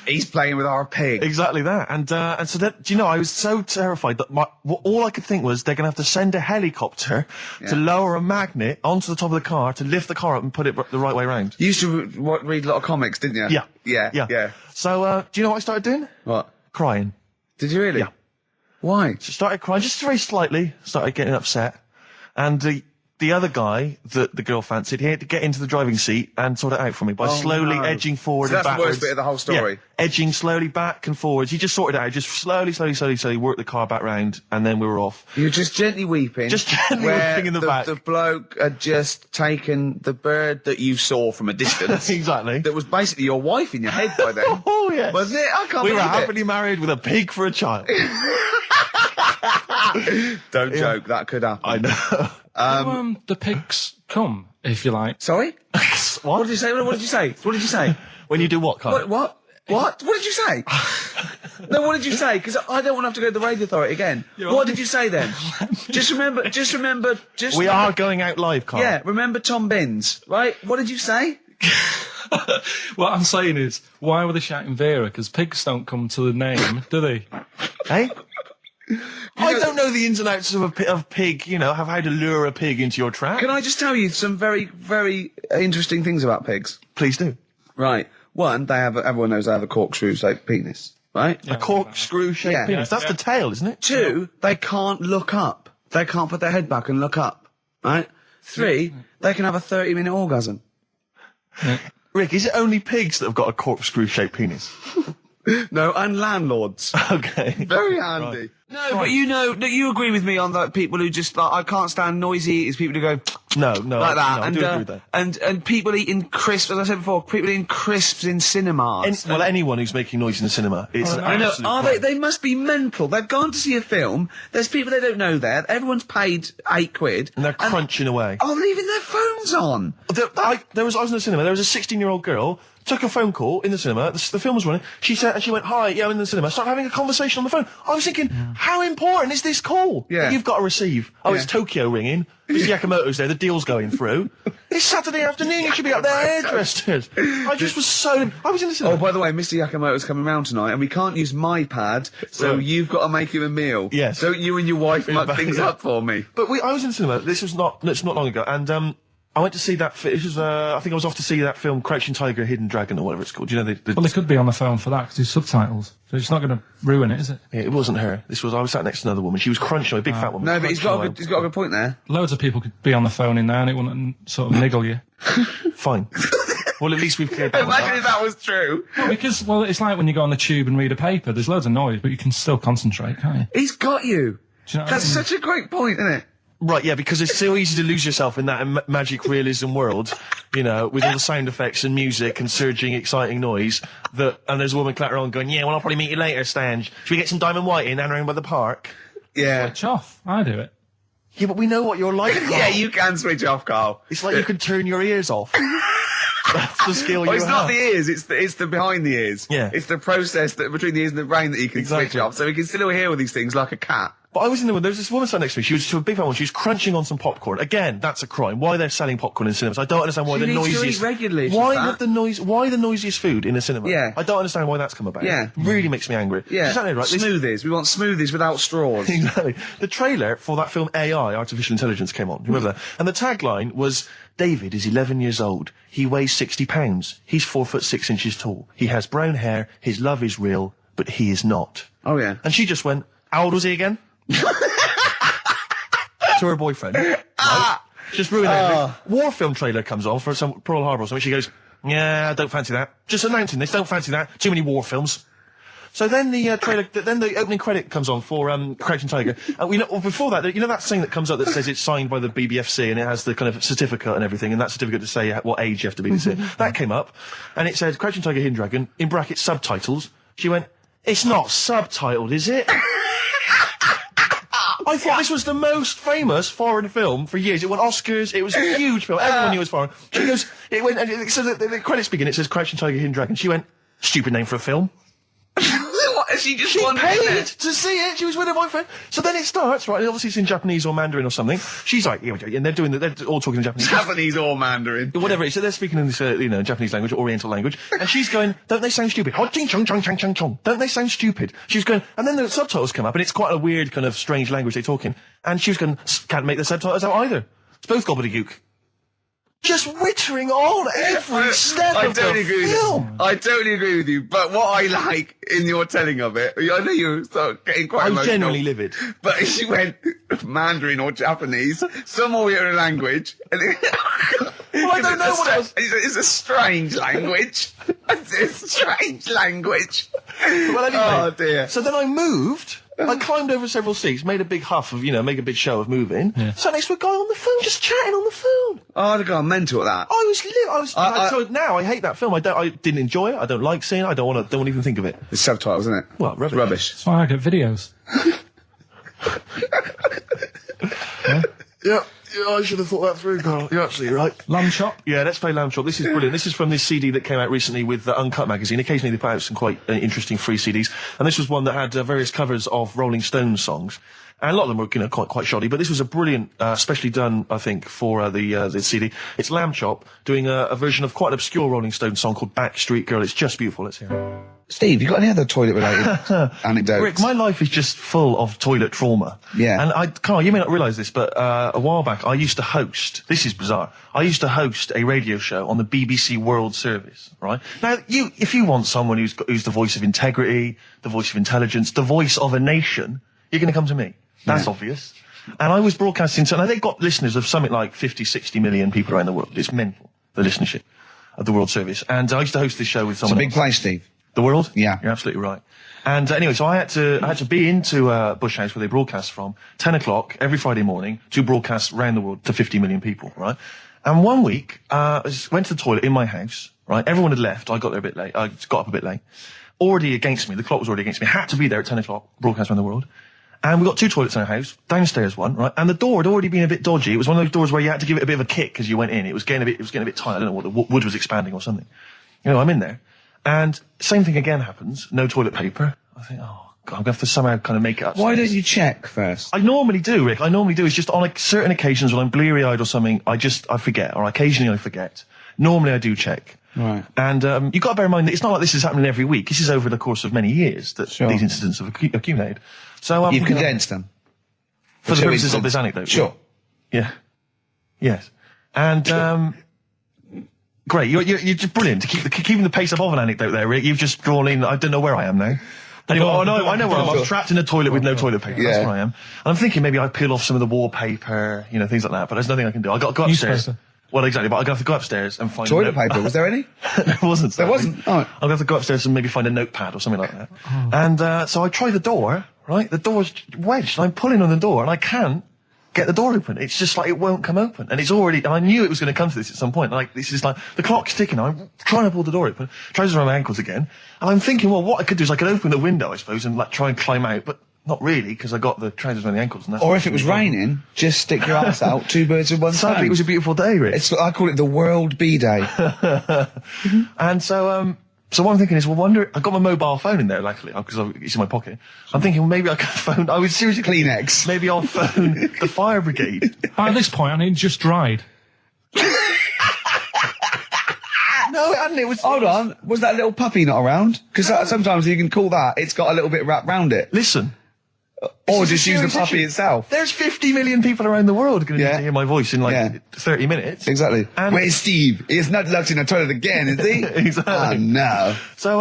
He's playing with our pig. Exactly that. And so that, do you know, I was so terrified that all I could think was they're going to have to send a helicopter to lower a magnet onto the top of the car to lift the car up and put it the right way around. You used to read a lot of comics, didn't you? Yeah. So, do you know what I started doing? What? Crying. Did you really? Yeah. Why? So started crying, just very slightly, started getting upset. And the other guy that the girl fancied, he had to get into the driving seat and sort it out for me by slowly edging forward So and that's the backwards. worst bit of the whole story. Yeah, edging slowly back and forwards. He just sorted it out, just slowly worked the car back round, and then we were off. You were just gently weeping. Just gently where weeping in the back. The bloke had just taken the bird that you saw from a distance. Exactly. That was basically your wife in your head by then. Oh, yes. Was it? I can't We believe were it. happily married with a pig for a child. Don't joke, that could happen. I know. The pigs come, if you like. Sorry? What? What did you say? What did you say? What did you say? When you do what, Carl? What? What did you say? No, what did you say? Because I don't want to have to go to the radio authority again. What did you say then? Just remember. We are going out live, Carl. Yeah, remember Tom Binns, right? What did you say? What I'm saying is, why were they shouting Vera? Because pigs don't come to the name, do they? Hey? I don't know the ins and outs of pig, you know, of how to lure a pig into your trap. Can I just tell you some very, very interesting things about pigs? Please do. Right. One, everyone knows they have a corkscrew-shaped penis, right? A corkscrew-shaped Yeah. penis. That's the tail, isn't it? Two, they can't look up. They can't put their head back and look up, right? Three, they can have a 30-minute orgasm. Rick, is it only pigs that have got a corkscrew-shaped penis? No, and landlords. Okay. Very handy. Right. No, but you know, you agree with me on that people who just, like, I can't stand noisy eaters, people who go, No, like that. I and, do agree with that. and people eating crisps, as I said before, people eating crisps in cinemas. Anyone who's making noise in the cinema, it's an I know. absolute Are crime. they must be mental. They've gone to see a film. There's people they don't know there. Everyone's paid £8. And they're crunching away. Oh, leaving their phones on. I was in the cinema, there was a 16-year-old girl, took a phone call in the cinema, the film was running, she went, hi, yeah, I'm in the cinema, started having a conversation on the phone. I was thinking, how important is this call that you've got to receive? Oh, it's Tokyo ringing, Mr. Yakamoto's there, the deal's going through. It's Saturday afternoon, you should be up there hairdressed. I was in the cinema. Oh, by the way, Mr. Yakamoto's coming round tonight, and we can't use my pad, so you've got to make him a meal. Yes. Don't you and your wife muck things up for me? But I was in the cinema, this was not long ago, and I went to see that. I think I was off to see that film, Crouching Tiger, Hidden Dragon, or whatever it's called. You know, Well, they could be on the phone for that because it's subtitles. So it's not going to ruin it, is it? Yeah, it wasn't her. I was sat next to another woman. She was crunching, a big fat woman. No, but he's got a good point there. Loads of people could be on the phone in there and it wouldn't sort of niggle you. Fine. Well, at least we've cleared that one Imagine if that was true. Well, it's like when you go on the tube and read a paper. There's loads of noise, but you can still concentrate, can't you? He's got you. Do you know what That's I mean? such a great point, isn't it? Right, yeah, because it's so easy to lose yourself in that magic realism world, you know, with all the sound effects and music and surging, exciting noise, and there's a woman clattering on going, yeah, well, I'll probably meet you later, Stange. Should we get some Diamond White in and around by the park? Yeah. Switch off. I do it. Yeah, but we know what you're like, Carl. Yeah, you can switch off, Carl. It's like you can turn your ears off. That's the skill Well, you it's have. not the ears, it's the behind the ears. Yeah. It's the process between the ears and the brain that you can switch Exactly. off, so we can still hear all these things like a cat. But I was in there was this woman sat next to me. She was a big fat one. She was crunching on some popcorn. Again, that's a crime. Why they're selling popcorn in cinemas? I don't understand why She the needs to noisiest. eat regularly, she's Why fat. have the noise? Why the noisiest food in a cinema? Yeah. I don't understand why that's come about. Yeah. Really makes me angry. Yeah. She's sat there, right? This- Smoothies. We want smoothies without straws. Exactly. The trailer for that film AI, Artificial Intelligence, came on. Remember that? And the tagline was, David is 11 years old. He weighs 60 pounds. He's 4'6" tall. He has brown hair. His love is real, but he is not. Oh, yeah. And she just went, how old was he again? To her boyfriend. Right? Just ruin it. War film trailer comes on for some Pearl Harbor or something. She goes, yeah, I don't fancy that. Just announcing this, don't fancy that. Too many war films. So then the trailer, then the opening credit comes on for Crouching Tiger. And before that, you know that thing that comes up that says it's signed by the BBFC and it has the kind of certificate and everything, and that certificate to say what age you have to be to see it. That came up, and it said Crouching Tiger, Hidden Dragon, in brackets subtitles. She went, it's not subtitled, is it? I thought this was the most famous foreign film for years. It won Oscars. It was a huge film. Everyone knew it was foreign. She goes, it went, and so the credits begin. It says Crouching Tiger, Hidden Dragon. She went, stupid name for a film. What? She just wanted paid to see it. She was with her boyfriend. So then it starts, right? And obviously it's in Japanese or Mandarin or something. She's like, yeah, and they're all talking in Japanese. Japanese or Mandarin. Whatever it is. So they're speaking in this, Japanese language, Oriental language. And she's going, don't they sound stupid? Don't they sound stupid? She's going, and then the subtitles come up, and it's quite a weird kind of strange language they're talking. And she was going, can't make the subtitles out either. It's both gobbledygook. Just wittering on every step of the film. I totally agree with you. But what I like in your telling of it, I know you're getting quite emotional. I'm genuinely livid. But she went Mandarin or Japanese, some Oriental language. And well, I don't know what else. It's a strange language. It's a strange language. Well, anyway. Oh, dear. So then I moved. I climbed over several seats, made a big huff of, make a big show of moving. Yeah. Sat next to a guy on the phone, just chatting on the phone. Oh, I'd have gone mental at that. So now I hate that film. I didn't enjoy it. I don't like seeing it. I don't want to even think of it. It's subtitles, isn't it? Well, rubbish. That's why I get videos. Yeah. Yeah, I should have thought that through, Carl. You're absolutely right. Lamb Chop? Yeah, let's play Lamb Chop. This is brilliant. This is from this CD that came out recently with Uncut magazine. Occasionally they put out some quite interesting free CDs. And this was one that had various covers of Rolling Stones songs. And a lot of them were, quite shoddy. But this was a brilliant, specially done, I think, for the CD. It's Lamb Chop doing a version of quite an obscure Rolling Stones song called Backstreet Girl. It's just beautiful. Let's hear it. Steve, you got any other toilet-related anecdotes? Rick, my life is just full of toilet trauma. Yeah. And Carl, you may not realise this, but a while back I used to host, this is bizarre, I used to host a radio show on the BBC World Service, right? Now, if you want someone who's the voice of integrity, the voice of intelligence, the voice of a nation, you're going to come to me. That's obvious. And I was broadcasting, so now they've got listeners of something like 50, 60 million people around the world. It's mental, the listenership of the World Service. And I used to host this show with someone It's a big place, Steve. The World? Yeah. You're absolutely right. And anyway, so I had to be into Bush House where they broadcast from 10 o'clock every Friday morning to broadcast around the world to 50 million people, right? And one week, I went to the toilet in my house, right? Everyone had left. I got there a bit late. I got up a bit late. Already against me. The clock was already against me. Had to be there at 10 o'clock, broadcast around the world. And we got 2 toilets in our house, downstairs one, right? And the door had already been a bit dodgy. It was one of those doors where you had to give it a bit of a kick as you went in. It was getting a bit tight. I don't know what the wood was expanding or something. I'm in there. And same thing again happens. No toilet paper. I think, oh, God, I'm going to have to somehow kind of make it up. Why don't you check first? I normally do, Rick. It's just on certain occasions when I'm bleary-eyed or something, I forget, or occasionally I forget. Normally I do check. Right. And you've got to bear in mind that it's not like this is happening every week. This is over the course of many years that these incidents have accumulated. So you've condensed them. For the purposes of this anecdote. Sure. Yeah. Yes. And great. You're just brilliant to keeping the pace up of an anecdote there, Rick. You've just drawn in. I don't know where I am now. Anyway, I know where I am. I'm trapped in a toilet with no toilet paper. That's where I am. And I'm thinking maybe I peel off some of the wallpaper, things like that. But there's nothing I can do. I got to go upstairs. Well, exactly. But I'm going to have to go upstairs and find toilet paper. Was there any? There wasn't. There wasn't. Oh. I'm going to have to go upstairs and maybe find a notepad or something like that. Oh. And so I try the door. Right, the door's wedged. And I'm pulling on the door, and I can't get the door open. It's just like it won't come open, and it's already. And I knew it was going to come to this at some point. Like this is like the clock's ticking. I'm trying to pull the door open, trousers around my ankles again, and I'm thinking, well, what I could do is I could open the window, I suppose, and try and climb out, but not really because I got the trousers around the ankles. And that's or if it was raining, just stick your ass out. 2 birds with one stone. Sadly, it was a beautiful day, Rick. I call it the World Bee Day. And so. So what I'm thinking is, I got my mobile phone in there, luckily, because it's in my pocket. I'm thinking, well, maybe I can phone, I was seriously... Kleenex. Maybe I'll phone the fire brigade. By this point, it just dried. No, it hadn't, it was... Hold on, was that little puppy not around? Because sometimes you can call that, it's got a little bit wrapped round it. Listen, Or just use the puppy itself. There's 50 million people around the world going to need to hear my voice in 30 minutes. Exactly. And where's Steve? He's not locked in the toilet again, is he? Exactly. Oh, no. So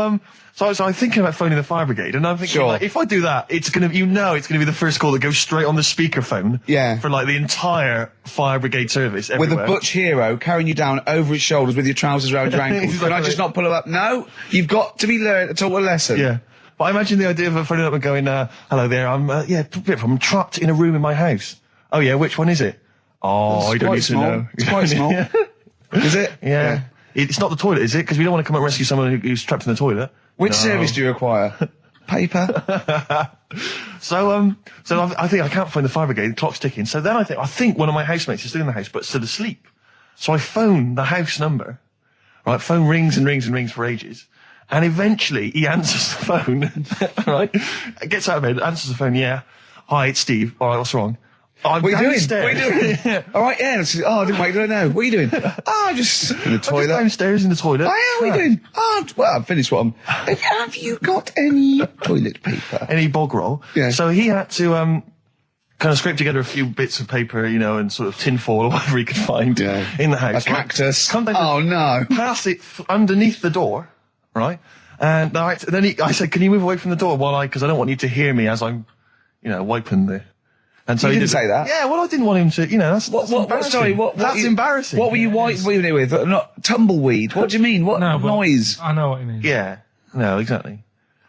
I'm thinking about phoning the fire brigade, and I'm thinking, like, if I do that, it's gonna be the first call that goes straight on the speakerphone. Yeah. For like the entire fire brigade service With everywhere. a butch hero carrying you down over his shoulders with your trousers around your ankles. Can I just not pull him up? No, you've got to be learned to taught a lesson. Yeah. But I imagine the idea of phoning up and going, hello there, I'm trapped in a room in my house. Oh yeah, which one is it? Oh, I don't need to know. It's quite small. Is it? Yeah. It's not the toilet, is it? Because we don't want to come and rescue someone who's trapped in the toilet. Which service do you require? Paper? So I think I can't find the fire brigade, the clock's ticking. So then I think one of my housemates is still in the house, but still asleep. So I phone the house number. Right, phone rings and rings and rings for ages. And eventually he answers the phone, right? Gets out of bed, answers the phone, yeah. Hi, it's Steve. All right, what's wrong? What are you doing? What are you doing? All right, yeah. I didn't wait. I don't know. What are you doing? Just in the toilet. Just downstairs in the toilet. Oh, yeah, what are you doing? Well, I've finished what I'm... Have you got any toilet paper? Any bog roll? Yeah. So he had to kind of scrape together a few bits of paper, and sort of tinfoil or whatever he could find in the house. A cactus. Come down no. Pass it underneath the door, right? And then I said, can you move away from the door because I don't want you to hear me as I'm, wiping the... And so you didn't say that? Yeah, well, I didn't want him to, that's embarrassing. Sorry, that's embarrassing. What were you wiping it with? Not tumbleweed. What do you mean? What noise? I know what you mean. Yeah. No, exactly.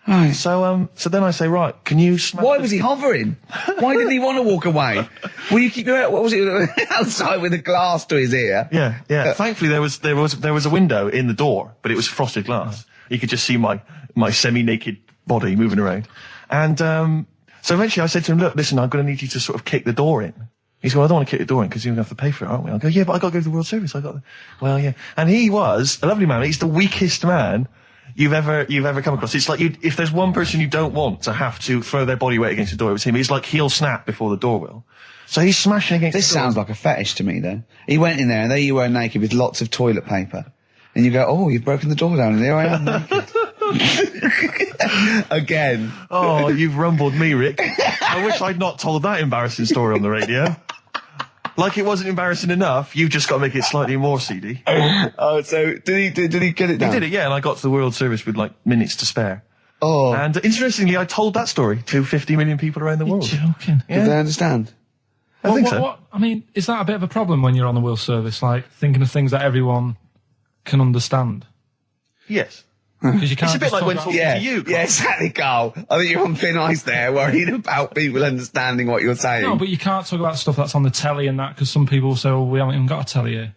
Right. So then I say, right, can you smash... Why was he hovering? Why didn't he want to walk away? Will you keep your... What was it? Outside with a glass to his ear? Yeah. Thankfully, there was a window in the door, but it was frosted glass. You could just see my semi-naked body moving around. And, so eventually I said to him, look, listen, I'm going to need you to sort of kick the door in. He said, well, I don't want to kick the door in because you're going to have to pay for it, aren't we? I go, yeah, but I got to go to the World Service. Well, yeah. And he was a lovely man. He's the weakest man you've ever come across. It's like if there's one person you don't want to have to throw their body weight against the door, it was him. He's like, he'll snap before the door will. So he's smashing against the door. This sounds like a fetish to me, then. He went in there and there you were naked with lots of toilet paper. And you go, oh, you've broken the door down and there I am naked. Again. Oh, you've rumbled me, Rick. I wish I'd not told that embarrassing story on the radio. Like it wasn't embarrassing enough, you've just got to make it slightly more seedy. Oh, so did he get it down? He did it, yeah, and I got to the World Service with minutes to spare. Oh. And interestingly, I told that story to 50 million people around the world. You're joking. Yeah. Did they understand? I think so. I mean, is that a bit of a problem when you're on the World Service, like thinking of things that everyone can understand? Yes. Because you can't. It's a bit like when talking to you, Carl. Yeah, exactly, Carl. I think you're on thin ice there, worried about people understanding what you're saying. No, but you can't talk about stuff that's on the telly and that, because some people will say, well, we haven't even got a telly here.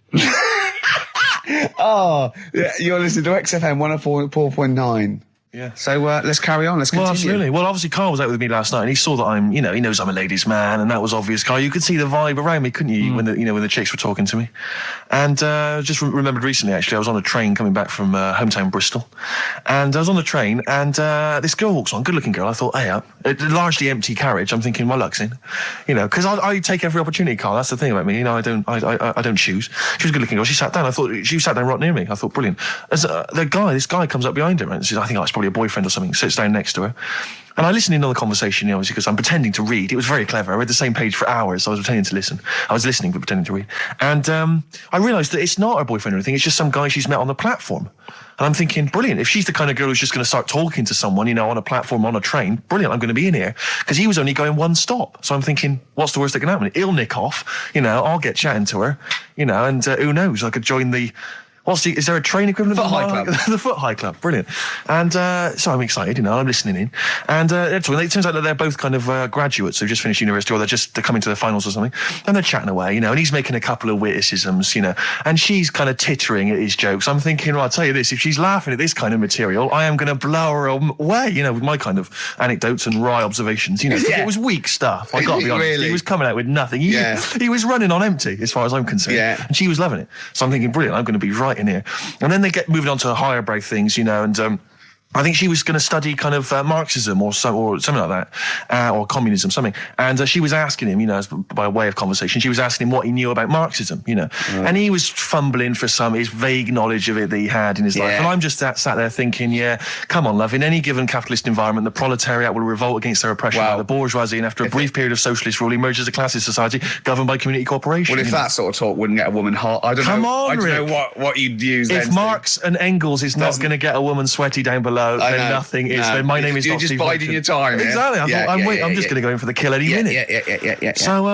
Oh, yeah, you're listening to XFM 104.9. Yeah. So let's carry on. Let's continue. Well, absolutely. Well, obviously, Carl was out with me last night, and he saw that I'm, he knows I'm a ladies' man, and that was obvious. Carl, you could see the vibe around me, couldn't you? When the chicks were talking to me, and just remembered recently, actually, I was on a train coming back from hometown Bristol, and I was on the train, and this girl walks on, good-looking girl. I thought, hey, up, a largely empty carriage. I'm thinking, my luck's in, because I take every opportunity, Carl. That's the thing about me. I don't choose. She was a good-looking girl. She sat down. I thought she sat down right near me. I thought, brilliant. As this guy comes up behind her, and says, I think it's probably a boyfriend or something, sits down next to her. And I listened in on the conversation, obviously, because I'm pretending to read. It was very clever. I read the same page for hours. So I was pretending to listen. I was listening, but pretending to read. And I realised that it's not her boyfriend or anything. It's just some guy she's met on the platform. And I'm thinking, brilliant. If she's the kind of girl who's just going to start talking to someone, on a platform, on a train, brilliant. I'm going to be in here. Because he was only going one stop. So I'm thinking, what's the worst that can happen? He'll nick off. I'll get chatting to her. And who knows? I could join the... is there a train equivalent? Foot High Club. The Foot High Club, brilliant. And so I'm excited, I'm listening in. And it turns out that they're both kind of graduates who've just finished university, or they're coming to their finals or something. And they're chatting away, and he's making a couple of witticisms, and she's kind of tittering at his jokes. I'm thinking, well, I'll tell you this, if she's laughing at this kind of material, I am going to blow her away, with my kind of anecdotes and wry observations, Yeah. It was weak stuff, I got to be honest. Really? He was coming out with nothing. He was running on empty, as far as I'm concerned. Yeah. And she was loving it. So I'm thinking, brilliant, I'm going to be right in here. And then they get moving on to higher brow things, and I think she was going to study kind of Marxism or something like that, or communism, something. And she was asking him, by way of conversation, she was asking him what he knew about Marxism, And he was fumbling for his vague knowledge of it that he had in his life. And I'm just sat there thinking, come on, love, in any given capitalist environment, the proletariat will revolt against their oppression by the bourgeoisie, and after a brief period of socialist rule, emerges as a classist society governed by community cooperation. Well, if that sort of talk wouldn't get a woman hot, I don't know what you'd use then. If Marx and Engels is not going to get a woman sweaty down below, then nothing is. Then my name is not Steve. You're just biding your time. Exactly. I'm just going to go in for the kill any minute. Yeah. So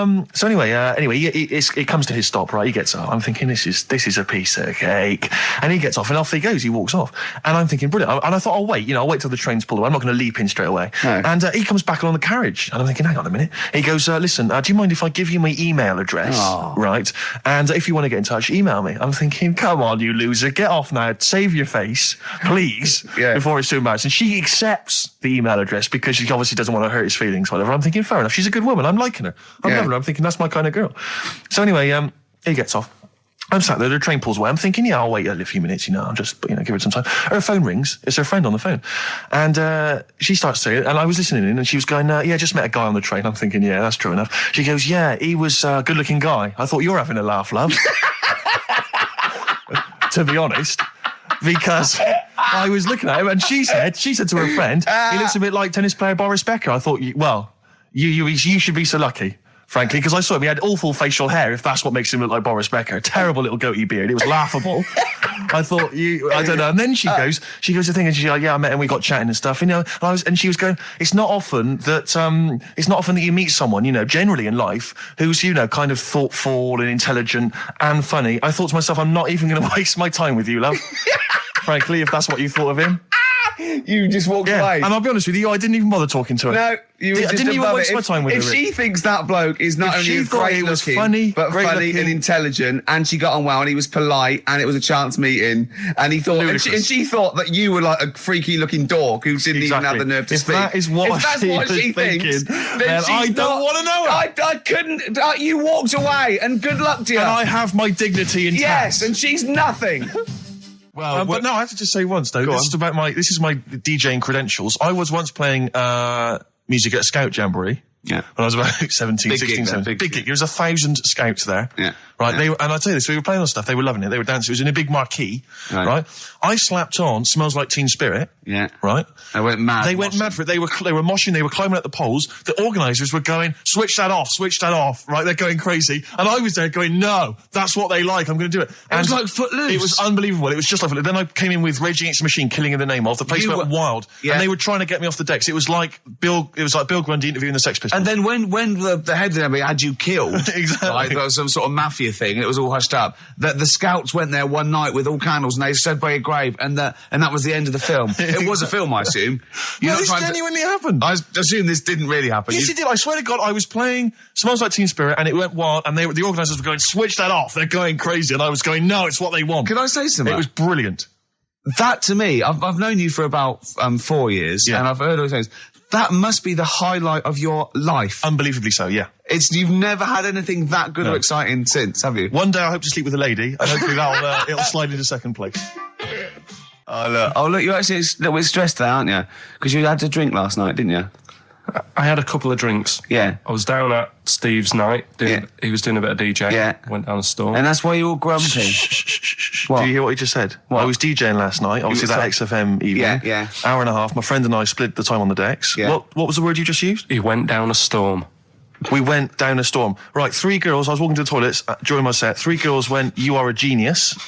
anyway, it comes to his stop. Right, he gets up. I'm thinking this is a piece of cake, and he gets off, and off he goes. He walks off, and I'm thinking brilliant. And I thought, I'll wait till the train's pulled away. I'm not going to leap in straight away. No. And he comes back along the carriage, and I'm thinking, hang on a minute. He goes, listen, do you mind if I give you my email address? Oh. Right, and if you want to get in touch, email me. I'm thinking, come on, you loser, get off now. Save your face, please, before it's too much. And she accepts the email address because she obviously doesn't want to hurt his feelings, whatever. I'm thinking, fair enough. She's a good woman. I'm liking her. I'm loving her. I'm thinking that's my kind of girl. So anyway, he gets off. I'm sat there, the train pulls away. I'm thinking, I'll wait a few minutes, I'll just, give her some time. Her phone rings. It's her friend on the phone. And she starts saying, and I was listening in, and she was going, just met a guy on the train. I'm thinking, that's true enough. She goes, he was a good-looking guy. I thought, you're having a laugh, love. To be honest. Because I was looking at him, and she said to her friend, he looks a bit like tennis player Boris Becker. I thought, you should be so lucky, frankly, because I saw him. He had awful facial hair, if that's what makes him look like Boris Becker. Terrible little goatee beard. It was laughable. I thought, I don't know. And then she goes to thing, and she's like, I met him, we got chatting and stuff, and she was going, it's not often that you meet someone, generally in life, who's, kind of thoughtful and intelligent and funny. I thought to myself, I'm not even going to waste my time with you, love. Frankly, if that's what you thought of him. You just walked away. And I'll be honest with you, I didn't even bother talking to her. No, I didn't even waste my time with her. If she thinks that bloke is not only great looking, but funny and intelligent, and she got on well, and he was polite, and it was a chance meeting, and he thought, and she thought that you were like a freaky looking dog who didn't even have the nerve to speak. If that's what she thinks, then I don't want to know her. I couldn't. You walked away, and good luck to you. And I have my dignity intact. Yes, and she's nothing. Well, but no, I have to just say once though. This is my DJing credentials. I was once playing music at a scout jamboree. Yeah. When I was about 16, 17. Big gig. There was 1,000 scouts there. Yeah. Right. Yeah. And I tell you this, we were playing on stuff. They were loving it. They were dancing. It was in a big marquee. Right. I slapped on Smells Like Teen Spirit. Yeah. Right. They went mad. They went mad for it. They were moshing. They were climbing up the poles. The organisers were going, switch that off. Right. They're going crazy. And I was there going, no, that's what they like. I'm going to do it. And it was like Footloose. It was unbelievable. It was just like Footloose. Then I came in with Rage Against the Machine, Killing in the Name of. The place went wild. Yeah. And they were trying to get me off the decks. It was like Bill Grundy interviewing the Sex Pistols. And then when the head of them had you killed, exactly. Like there was some sort of mafia thing, and it was all hushed up. The scouts went there one night with all candles, and they stood by a grave, and that was the end of the film. It was a film, I assume. No, this genuinely happened. I assume this didn't really happen. Yes, it did. I swear to God, I was playing Smells Like Teen Spirit, and it went wild, and the organisers were going, switch that off. They're going crazy, and I was going, no, it's what they want. Can I say something? It was brilliant. That to me, I've known you for about 4 years, and I've heard all those things. That must be the highlight of your life. Unbelievably so, yeah. You've never had anything that good or exciting since, have you? One day I hope to sleep with a lady, and hopefully it'll slide into second place. Oh look, you're actually a little bit stressed there, aren't you? Because you had to drink last night, didn't you? I had a couple of drinks. Yeah. I was down at Steve's night. He was doing a bit of DJ. Yeah. Went down the store. And that's why you're all grumpy. What? Do you hear what he just said? What? I was DJing last night. Obviously that XFM evening. Yeah. Hour and a half. My friend and I split the time on the decks. Yeah. What was the word you just used? He went down a storm. We went down a storm. Right, 3 girls. I was walking to the toilets during my set. 3 girls went, you are a genius.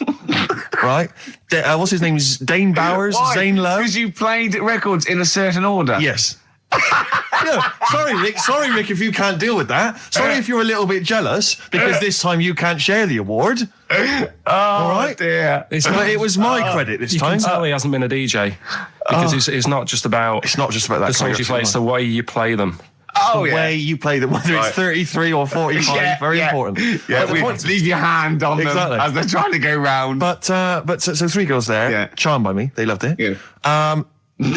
Right? What's his name? Dane Bowers? Why? Zane Lowe? Because you played records in a certain order. Yes. No, sorry, Rick, if you can't deal with that. Sorry if you're a little bit jealous, because this time you can't share the award. All right? Dear. But it was my credit this time. You can tell he hasn't been a DJ, because it's not just about... It's not just about that. The songs you play, it's the way you play them. The way you play them, whether it's 33 or 45, very important. Yeah, leave your hand on them as they're trying to go round. But so 3 girls there, charmed by me, they loved it. Yeah.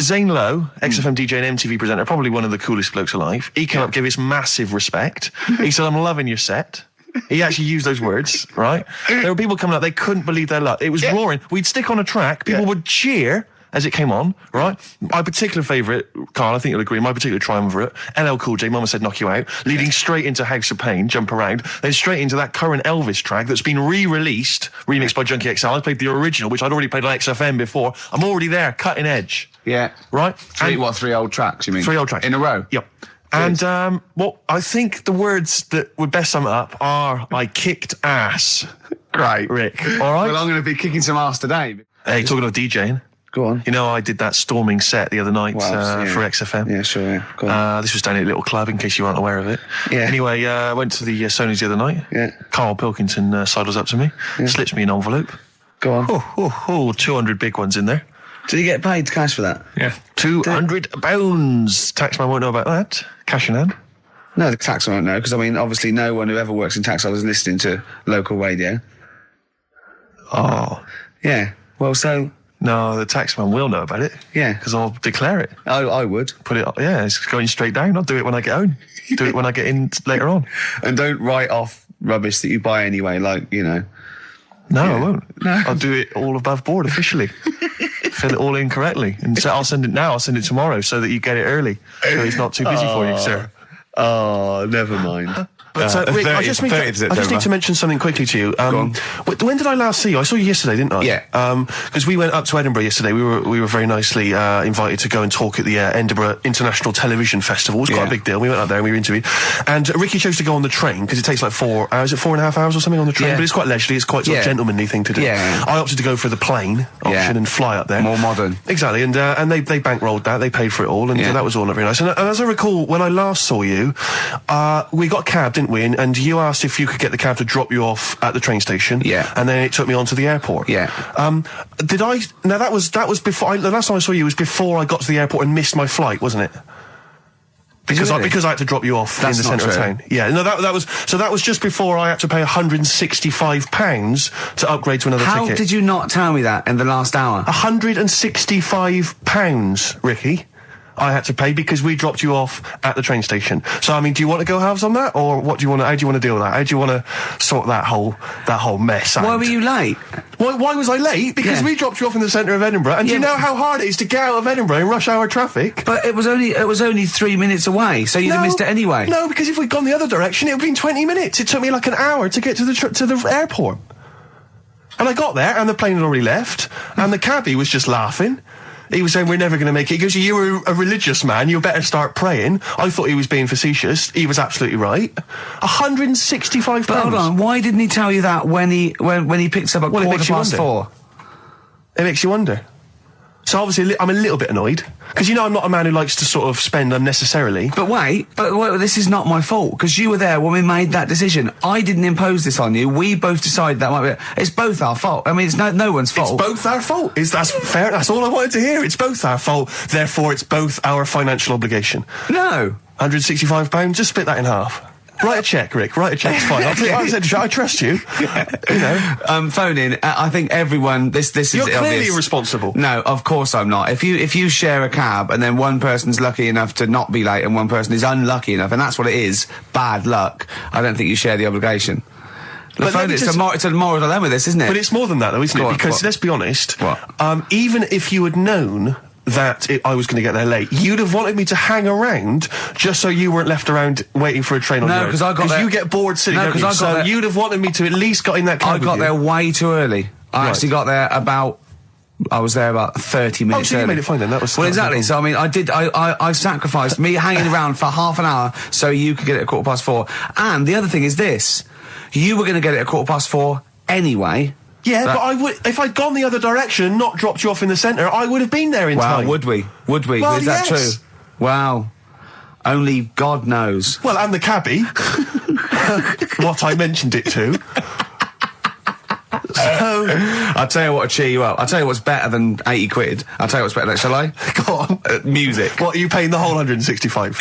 Zane Lowe, XFM DJ and MTV presenter, probably one of the coolest blokes alive. He came up, gave us massive respect. He said, I'm loving your set. He actually used those words, right? There were people coming up, they couldn't believe their luck. It was roaring. We'd stick on a track, people would cheer, as it came on, right? My particular favourite, Carl, I think you'll agree, my particular triumvirate, LL Cool J, Mama Said Knock You Out, leading straight into House of Pain, Jump Around, then straight into that current Elvis track that's been re-released, remixed by Junkie XL. I played the original, which I'd already played on XFM before. I'm already there, cutting edge. Yeah. Right? Three old tracks, you mean? 3 old tracks. In a row? Yep. And, well, I think the words that would best sum it up are, I kicked ass. Great. Rick. All right? Well, I'm going to be kicking some ass today. Hey, talking of DJing. Go on. You know, I did that storming set the other night for XFM. Yeah, sure, yeah. Go on. This was down at a little club, in case you weren't aware of it. Yeah. Anyway, I went to the Sony's the other night. Yeah. Karl Pilkington sidles up to me, slips me an envelope. Go on. 200 big ones in there. Did you get paid cash for that? Yeah. £200. Taxman won't know about that. Cash in hand. No, the tax I won't know, because, I mean, obviously no one who ever works in tax is listening to local radio. Oh. Yeah. Well, so... No, the taxman will know about it. Yeah. Because I'll declare it. I would. Put it, it's going straight down. I'll do it when I get home. Do it when I get in later on. And don't write off rubbish that you buy anyway, like, you know. No, I won't. No. I'll do it all above board officially. Fill it all in correctly. And so I'll send it now, I'll send it tomorrow so that you get it early. So it's not too busy for you, sir. Oh, never mind. But Rick, I just need to mention something quickly to you. When did I last see you? I saw you yesterday, didn't I? Yeah. Because we went up to Edinburgh yesterday. We were very nicely invited to go and talk at the Edinburgh International Television Festival. It was quite a big deal. We went up there and we were interviewed. And Ricky chose to go on the train because it takes like 4 hours, 4.5 hours or something on the train. But it's quite leisurely. It's quite sort of gentlemanly thing to do. Yeah. I opted to go for the plane option and fly up there. More modern. Exactly. And they bankrolled that. They paid for it all, and that was all not very nice. And as I recall, when I last saw you, we got a cab, didn't we? And you asked if you could get the cab to drop you off at the train station. Yeah. And then it took me on to the airport. Yeah. Did I... Now, that was before... the last time I saw you was before I got to the airport and missed my flight, wasn't it? Because I had to drop you off in the centre of town. Yeah, no, that was just before I had to pay £165 to upgrade to another ticket. How did you not tell me that in the last hour? £165, Ricky. I had to pay because we dropped you off at the train station. So, I mean, do you want to go halves on that, or how do you want to deal with that? How do you want to sort that whole mess out? Why were you late? Why was I late? Because we dropped you off in the centre of Edinburgh, and do you know how hard it is to get out of Edinburgh in rush hour traffic? But it was only 3 minutes away, so you'd have missed it anyway. No, because if we'd gone the other direction, it would have been 20 minutes. It took me like an hour to get to the airport. And I got there, and the plane had already left, and the cabbie was just laughing. He was saying, we're never going to make it. He goes, you were a religious man, you better start praying. I thought he was being facetious. He was absolutely right. £165. But hold on, why didn't he tell you that when he picked up at 4:15? It makes you wonder. So obviously I'm a little bit annoyed, because you know I'm not a man who likes to sort of spend unnecessarily. But wait, this is not my fault, because you were there when we made that decision. I didn't impose this on you. We both decided that might be... It's both our fault. I mean, it's no one's fault. It's both our fault. That's fair. That's all I wanted to hear. It's both our fault. Therefore, it's both our financial obligation. No. £165, just split that in half. Write a cheque, Rick. Write a cheque. It's fine. I trust you. You know. Phone in. I think everyone. This is. You're clearly obvious. responsible. No, of course I'm not. If you share a cab and then one person's lucky enough to not be late and one person is unlucky enough, and that's what it is, bad luck. I don't think you share the obligation. It's a moral dilemma, this, isn't it? But it's more than that, though, isn't it? Because let's be honest. Even if you had known that I was going to get there late, you'd have wanted me to hang around just so you weren't left around waiting for a train on your own. No, because I got there... you get bored sitting there. So you'd have wanted me to at least got in that cab. I got there way too early. I actually got there I was there about 30 minutes early. You made it fine then. That exactly. So I mean, I sacrificed me hanging around for half an hour so you could get it at 4:15. And the other thing is this: you were going to get it at 4:15 anyway. Yeah, but I would, if I'd gone the other direction and not dropped you off in the centre, I would have been there in time. Wow, would we? Well, is that true? Wow. Only God knows. Well, and the cabbie. What I mentioned it to. So, I'll tell you what will cheer you up. I'll tell you what's better than 80 quid. I'll tell you what's better than, shall I? Go on. Music. What, are you paying the whole 165?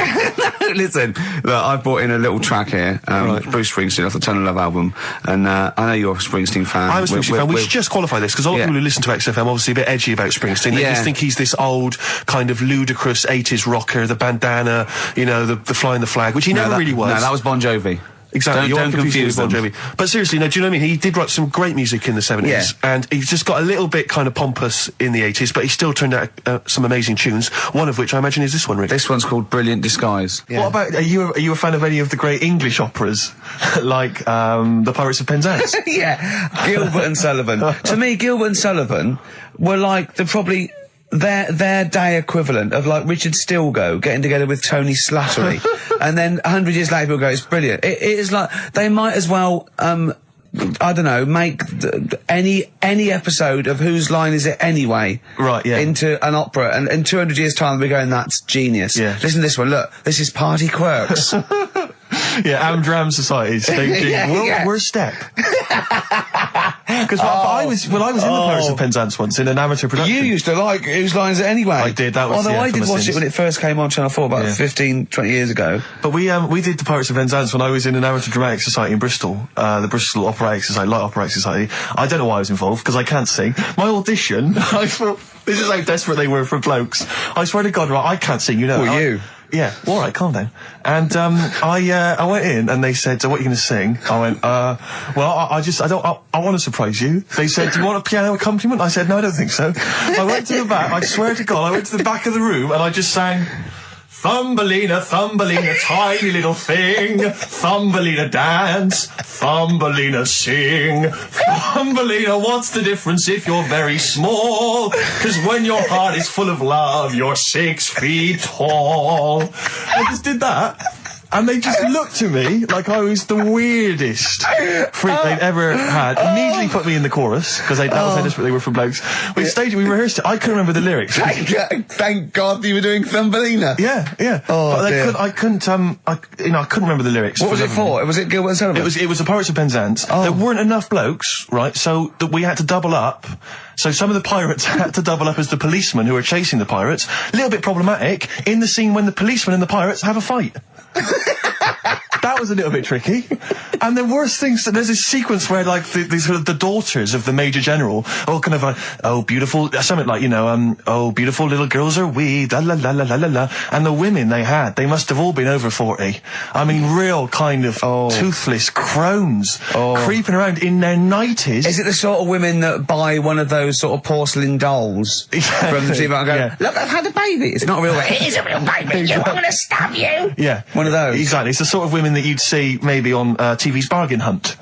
Listen, look, I've brought in a little track here. Bruce Springsteen off the Tunnel Love album. And I know you're a Springsteen fan. I'm a Springsteen fan. We should just qualify this, because a lot of people who listen to XFM are obviously a bit edgy about Springsteen. They just think he's this old, kind of ludicrous 80s rocker, the bandana, you know, the flying the flag, which he never really was. No, that was Bon Jovi. Exactly. Don't confuse Bon them. Jovi. But seriously, no, do you know what I mean? He did write some great music in the 70s. Yeah. And he just got a little bit kind of pompous in the 80s, but he still turned out some amazing tunes, one of which I imagine is this one, Rick. This one's called Brilliant Disguise. Yeah. What about, are you a fan of any of the great English operas, like The Pirates of Penzance? Yeah, Gilbert and Sullivan. To me, Gilbert and Sullivan were like probably their day equivalent of like Richard Stilgoe getting together with Tony Slattery, and then 100 years later people go, it's brilliant. It is like they might as well. I don't know, make any episode of Whose Line Is It Anyway? Right, yeah. Into an opera, and in 200 years' time we're going, that's genius. Yeah. Listen to this one. Look, this is Party Quirks. Yeah, Amdram Society staging Worst Step. Because I was in the Pirates of Penzance once in an amateur production. You used to like Whose Line Is It Anyway? I did, that was, although yeah, I from did a watch Sins. it when it first came on Channel 4 about 15, 20 years ago. But we did the Pirates of Penzance when I was in an amateur dramatic society in Bristol, the Bristol Operatic Society, Light Operatic Society. I don't know why I was involved, because I can't sing. My audition, I thought, this is how desperate they were for blokes. I swear to God, right, I can't sing, you know. Well, you? Yeah, all right, calm down. And I went in and they said, so what are you going to sing? I went, well, I want to surprise you. They said, do you want a piano accompaniment? I said, no, I don't think so. I went to the back, I swear to God, I went to the back of the room and I just sang, Thumbelina, Thumbelina, tiny little thing. Thumbelina dance, Thumbelina sing. Thumbelina, what's the difference if you're very small? 'Cause when your heart is full of love, you're 6 feet tall. I just did that. And they just looked at me like I was the weirdest freak they'd ever had. Immediately put me in the chorus, because that was how desperate they were for blokes. We staged it, we rehearsed it. I couldn't remember the lyrics. Thank God you were doing Thumbelina. Yeah. Oh, but dear. I couldn't remember the lyrics. What was it for? Was it Gilbert and Sullivan? It was the Pirates of Penzance. Oh. There weren't enough blokes, right? So that we had to double up. So some of the pirates had to double up as the policemen who were chasing the pirates. A little bit problematic in the scene when the policemen and the pirates have a fight. That was a little bit tricky. And the worst things, there's this sequence where like the daughters of the Major General all kind of like, oh beautiful, something like, you know, oh beautiful little girls are we, la la la la la la la. And the women they must have all been over 40. I mean, real kind of toothless crones creeping around in their 90s. Is it the sort of women that buy one of those sort of porcelain dolls from the TV and go, look, I've had a baby. It's not a real baby. It is a real baby. I'm going to stab you. Yeah. One of those. Exactly. It's the sort of women that you'd see maybe on TV's Bargain Hunt.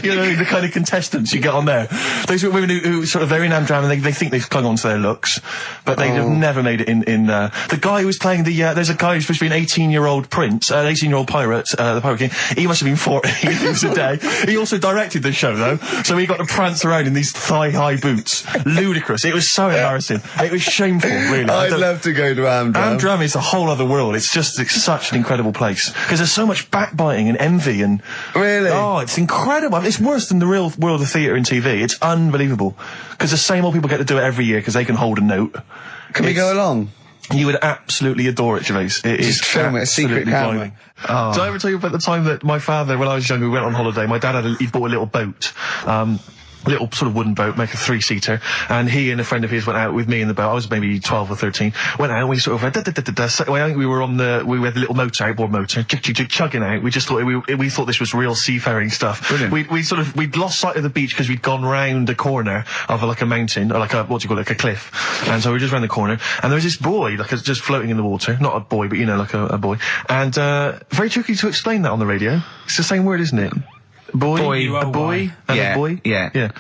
You know, the kind of contestants you get on there. Those are women who sort of, they're in Amdram and they think they've clung on to their looks, but they've never made it in the guy who was playing there's a guy who's supposed to be an 18-year-old prince, 18-year-old pirate, the Pirate King. He must have been 40 years a day. He also directed the show though, so he got to prance around in these thigh-high boots. Ludicrous. It was so embarrassing. It was shameful, really. I'd love to go to Amdram. Amdram is a whole other world. It's such an incredible place. Because there's so much backbiting and envy and... Really? Oh, it's incredible. I mean, it's worse than the real world of theatre and TV. It's unbelievable. Because the same old people get to do it every year because they can hold a note. Can we go along? You would absolutely adore it, Gervais. It is film it, a secret camera. blinding. Did I ever tell you about the time that my father, when I was younger, we went on holiday, my dad he bought a little boat. A little sort of wooden boat, like a 3-seater, and he and a friend of his went out with me in the boat. I was maybe 12 or 13. Went out and we sort of went, so I think we were we had the little motor, outboard motor, chugging out. We just thought we thought this was real seafaring stuff. Brilliant. We'd lost sight of the beach because we'd gone round a corner of like a mountain, or like a, like a cliff. And so we were just round the corner, and there was this boy, just floating in the water. Not a boy, but you know, like a boy. And, very tricky to explain that on the radio. It's the same word, isn't it? Boy, a boy, and a boy. Yeah.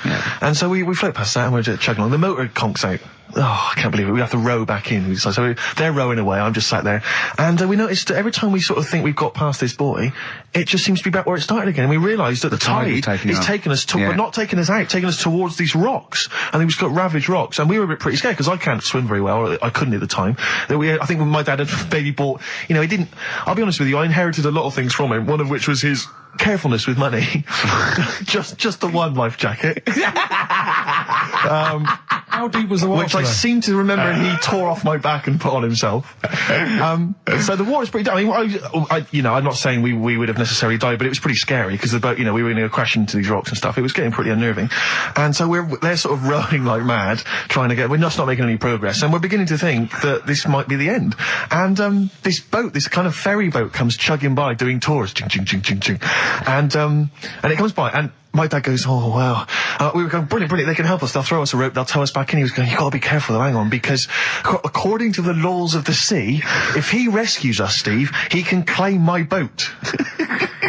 And so we float past that and we're just chugging along. The motor conks out. Oh, I can't believe it. We have to row back in. So they're rowing away. I'm just sat there. And we noticed that every time we sort of think we've got past this buoy, it just seems to be back where it started again. And we realised that the tide is taking us but not taking us out, taking us towards these rocks. And we've got ravaged rocks. And we were a bit pretty scared because I can't swim very well. Or I couldn't at the time. I think when my dad had maybe bought, you know, he didn't, I'll be honest with you, I inherited a lot of things from him. One of which was his carefulness with money. just the one life jacket. How deep was the water? Which I I seem to remember he tore off my back and put on himself. So the water's pretty. I mean, I'm not saying we would have necessarily died, but it was pretty scary because the boat, we were going to crash into these rocks and stuff. It was getting pretty unnerving, and so they're sort of rowing like mad, trying to get. We're just not making any progress, and we're beginning to think that this might be the end. And this boat, this kind of ferry boat, comes chugging by doing tours, ching ching ching ching ching, and it comes by and. My dad goes, oh, wow. We were going, brilliant, they can help us. They'll throw us a rope, they'll tow us back in. He was going, you've got to be careful, hang on, because according to the laws of the sea, if he rescues us, Steve, he can claim my boat.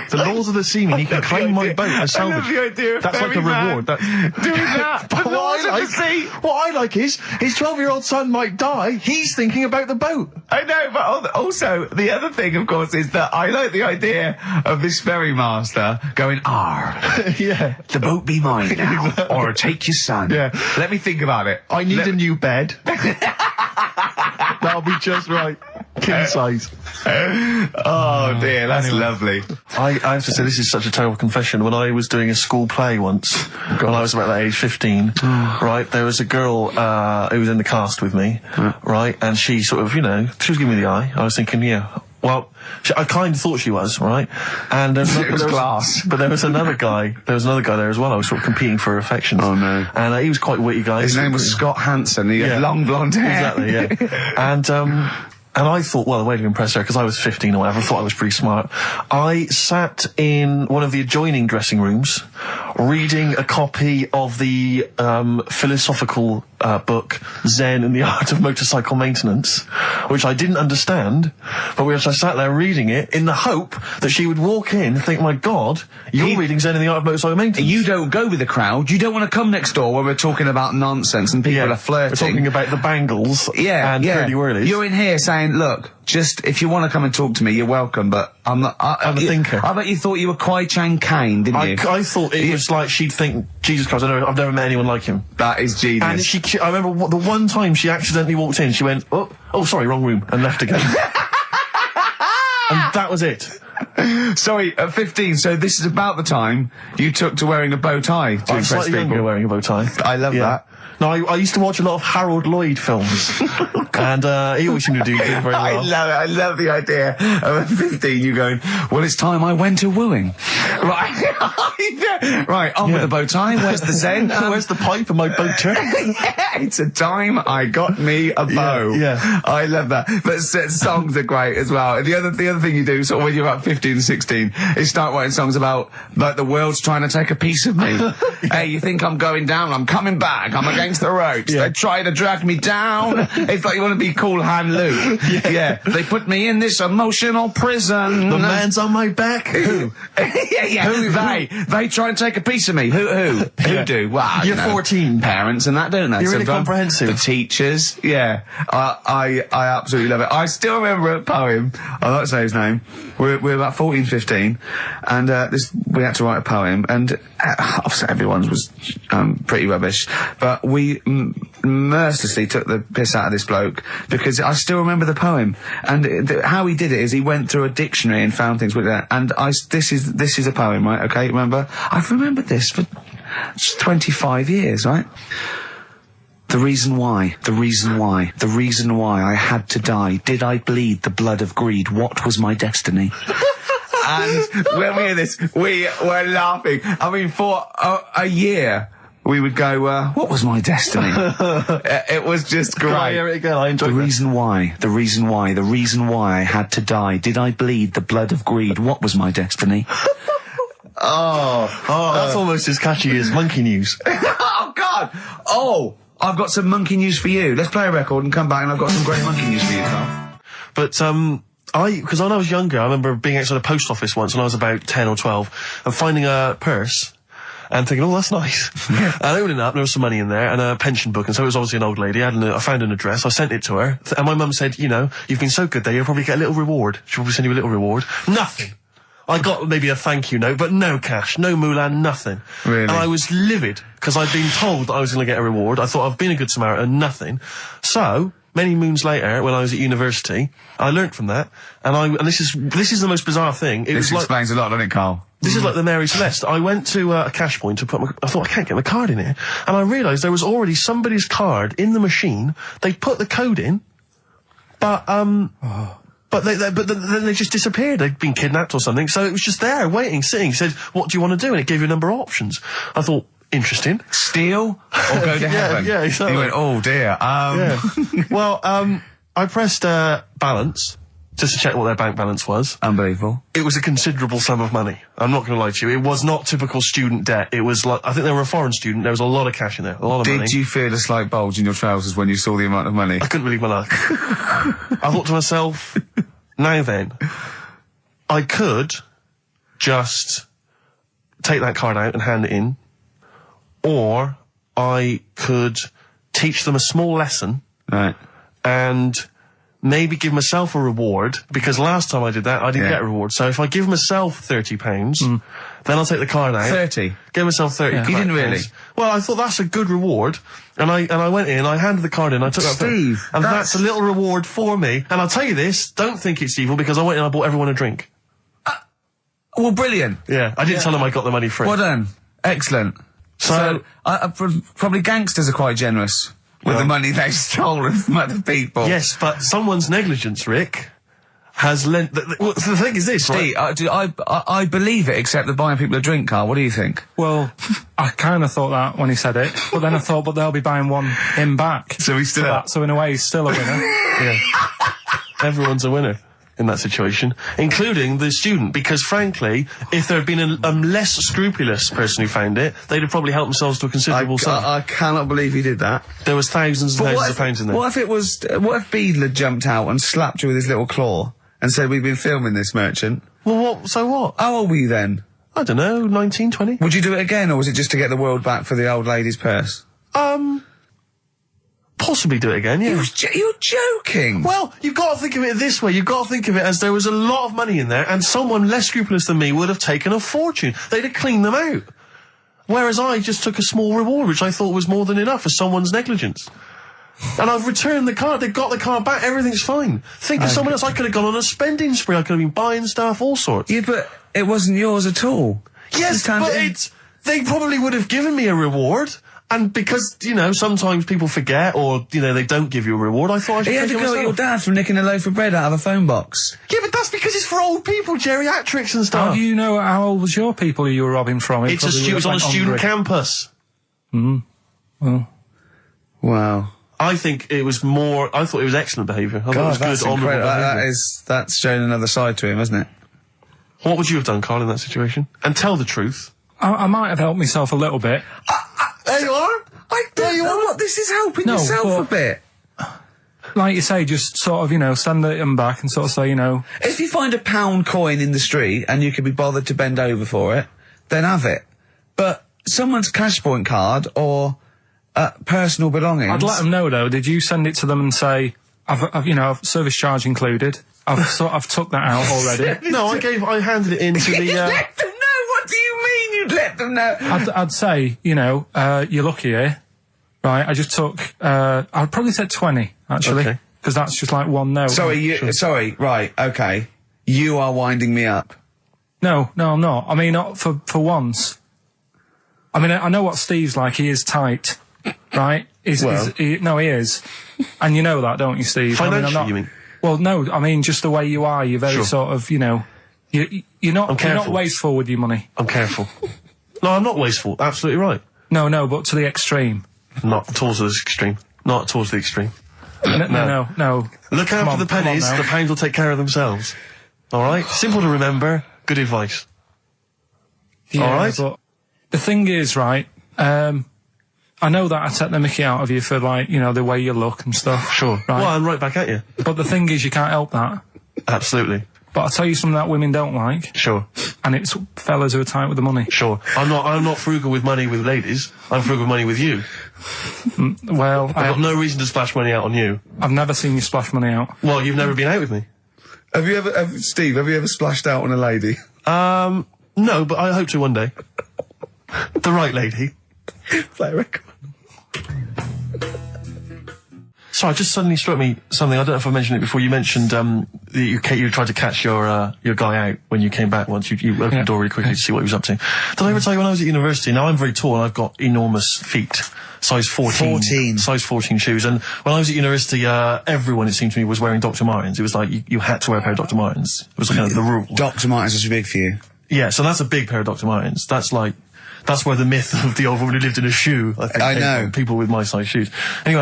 The laws of the sea mean he can claim my boat as salvage. I love the idea of that's like a reward. Doing that. But The laws of the sea. What I like is, his 12-year-old son might die, he's thinking about the boat. I know, but also, the other thing, of course, is that I like the idea of this ferrymaster going, Yeah. the boat be mine now, or take your son. Yeah. Let me think about it. I need a new bed. That'll be just right. King size. Oh dear, that's lovely. I have to say, this is such a terrible confession. When I was doing a school play once, when I was about that age, 15, right, there was a girl who was in the cast with me, right, and she sort of, she was giving me the eye. I was thinking, well, I kind of thought she was, right? And it was class. But there was another guy. There was another guy there as well. I was sort of competing for affections. Oh no! And he was quite a witty guy. His name was Scott Hansen. He had long blonde hair. Exactly. Yeah. And I thought, well, the way to impress her, because I was 15 or whatever, I thought I was pretty smart. I sat in one of the adjoining dressing rooms, reading a copy of the philosophical book Zen and the Art of Motorcycle Maintenance, which I didn't understand, but I sat there reading it in the hope that she would walk in and think, my God, you're reading Zen and the Art of Motorcycle Maintenance. You don't go with the crowd. You don't want to come next door when we're talking about nonsense and people are flirting. We're talking about the bangles and curly whirlies. You're in here saying, look, just, if you want to come and talk to me, you're welcome, but I'm not... I'm a thinker. I bet you thought you were Kwai Chang Kane, didn't you? I thought it was like she'd think, Jesus Christ, I've never met anyone like him. That is genius. And I remember the one time she accidentally walked in, she went, oh, sorry, wrong room, and left again. And that was it. Sorry, at 15, so this is about the time you took to wearing a bow tie to impress slightly people. Younger wearing a bow tie. I love that. No, I used to watch a lot of Harold Lloyd films, and he always seemed to do very well. I love it. I love the idea of at 15 you going, well, it's time I went to wooing. Right. Right, on with the bow tie. Where's the Zen? Where's the pipe and my boater? It's a time I got me a bow. Yeah. I love that. But songs are great as well. And the other thing you do, sort of when you're about 15 and 16, is start writing songs about, like, the world's trying to take a piece of me. Hey, you think I'm going down? I'm coming back. I'm against the ropes. They try to drag me down. It's like you want to be Cool Hand Luke. Yeah. They put me in this emotional prison. The man's on my back. Who? They try and take a piece of me. Who do? Well, you're 14. Parents and that, don't they? You're really comprehensive. The teachers. Yeah. I absolutely love it. I still remember a poem. I'll not say his name. We're about 14, 15, and we had to write a poem, and obviously everyone's was pretty rubbish, but we mercilessly took the piss out of this bloke because I still remember the poem, and how he did it is he went through a dictionary and found things with that, and this is a poem, right? Okay, remember? I've remembered this for 25 years, right? The reason why I had to die. Did I bleed the blood of greed? What was my destiny? And when we hear this, we were laughing. I mean, for a year, we would go, what was my destiny? It was just great. I hear it again, I enjoyed the reason why I had to die. Did I bleed the blood of greed? What was my destiny? That's almost as catchy as Monkey News. Oh, God! Oh! I've got some monkey news for you. Let's play a record and come back, and I've got some great monkey news for you, Carl. But, because when I was younger, I remember being outside a post office once when I was about 10 or 12, and finding a purse, and thinking, oh, that's nice. And opening it up, there was some money in there, and a pension book, and so it was obviously an old lady. I found an address, I sent it to her, and my mum said, you've been so good there, you'll probably get a little reward. She'll probably send you a little reward. Nothing. I got maybe a thank you note, but no cash, no moolah, nothing. Really? And I was livid, because I'd been told that I was going to get a reward. I thought I've been a good Samaritan, nothing. So, many moons later, when I was at university, I learnt from that, and this is the most bizarre thing. This explains a lot, doesn't it, Carl? This is like the Mary Celeste. I went to a cash point to I thought, I can't get my card in here. And I realised there was already somebody's card in the machine. They put the code in, but then they just disappeared. They'd been kidnapped or something. So it was just there, waiting, sitting. It said, what do you want to do? And it gave you a number of options. I thought, interesting. Steal or go to heaven? Yeah, exactly. You went, oh dear. Yeah. Well, I pressed balance just to check what their bank balance was. Unbelievable. It was a considerable sum of money. I'm not going to lie to you. It was not typical student debt. It was like, I think they were a foreign student. There was a lot of cash in there, a lot of money. Did you feel a slight bulge in your trousers when you saw the amount of money? I couldn't believe my luck. I thought to myself, now then, I could just take that card out and hand it in, or I could teach them a small lesson. Right. And maybe give myself a reward, because last time I did that, I didn't get a reward. So if I give myself £30, then I'll take the card out. 30? Give myself 30. You didn't really? Well, I thought that's a good reward. And I went in, I handed the card in, I took that. Steve, and that's a little reward for me. And I'll tell you this, don't think it's evil, because I went in and I bought everyone a drink. Well, brilliant. Yeah, I didn't tell them I got the money free. Well done. Excellent. So probably gangsters are quite generous with the money they've stolen from other people. Yes, but someone's negligence, Rick, has lent... the thing is this, Steve, right? I believe it, except that buying people a drink, Carl. What do you think? Well, I kind of thought that when he said it, but then I thought, but they'll be buying him back. So he's still... So in a way, he's still a winner. Yeah. Everyone's a winner in that situation, including the student, because frankly, if there had been a less scrupulous person who found it, they'd have probably helped themselves to a considerable sum. I cannot believe he did that. There was thousands and thousands of pounds in there. What if Beadle had jumped out and slapped you with his little claw and said, we've been filming this merchant? Well, so what? How old were you then? I don't know, 19, 20? Would you do it again, or was it just to get the world back for the old lady's purse? Possibly do it again, yeah. You're joking. Well, you've got to think of it this way. You've got to think of it as there was a lot of money in there, and someone less scrupulous than me would have taken a fortune. They'd have cleaned them out. Whereas I just took a small reward, which I thought was more than enough for someone's negligence. And I've returned the card. They've got the card back. Everything's fine. Think of someone else. I could have gone on a spending spree. I could have been buying stuff, all sorts. Yeah, but it wasn't yours at all. Yes, but they probably would have given me a reward. And because, sometimes people forget, or, they don't give you a reward, I thought I should take it myself. You had to go at your dad for nicking a loaf of bread out of a phone box. Yeah, but that's because it's for old people, geriatrics and stuff. How do you know how old was your people who you were robbing from? It was on a student campus. Well. Wow. I thought it was excellent behaviour. I thought it was good, honourable behaviour. That's showing another side to him, isn't it? What would you have done, Carl, in that situation? And tell the truth. I might have helped myself a little bit. There you are. I don't know what this is helping yourself a bit. Like you say, just sort of, send them back and sort of say, If you find a £1 coin in the street and you can be bothered to bend over for it, then have it. But someone's cash point card or personal belongings... I'd let them know, though. Did you send it to them and say, I've service charge included. I've took that out already. No, I handed it in to the... You let them know? What do you mean you'd let them know? I'd say, you're lucky here. Right, I just took, I'd probably say 20, actually. Because that's just like one note. Sorry, right, okay. You are winding me up. No, I'm not. I mean, not for once. I mean, I know what Steve's like. He is tight, right? He is. And you know that, don't you, Steve? Financially, you mean? Well, no, I mean, just the way you are. You're very sort of, you're not wasteful with your money. I'm careful. No, I'm not wasteful. Absolutely right. No, but to the extreme. Not towards the extreme. Not towards the extreme. No. Look out for the pennies. The pounds will take care of themselves. All right? Simple to remember. Good advice. Yeah, all right? But the thing is, right, I know that I take the mickey out of you for, like, the way you look and stuff. Sure. Right? Well, I'm right back at you. But the thing is, you can't help that. Absolutely. But I'll tell you something that women don't like. Sure. And it's fellas who are tight with the money. Sure. I'm not frugal with money with ladies. I'm frugal with money with you. Well, I've got no reason to splash money out on you. I've never seen you splash money out. Well, you've never been out with me. Steve, have you ever splashed out on a lady? No, but I hope to one day. The right lady. Play a record. Sorry, just suddenly struck me something. I don't know if I mentioned it before. You mentioned that you tried to catch your guy out when you came back once. You opened the door really quickly to see what he was up to. Did I ever tell you when I was at university? Now, I'm very tall and I've got enormous feet. Size 14. Size 14 shoes. And when I was at university, everyone, it seemed to me, was wearing Dr. Martens. It was like you had to wear a pair of Dr. Martens. It was kind of the rule. Dr. Martens was big for you. Yeah, so that's a big pair of Dr. Martens. That's where the myth of the old woman who lived in a shoe, I think, I know. From people with my size shoes. Anyway,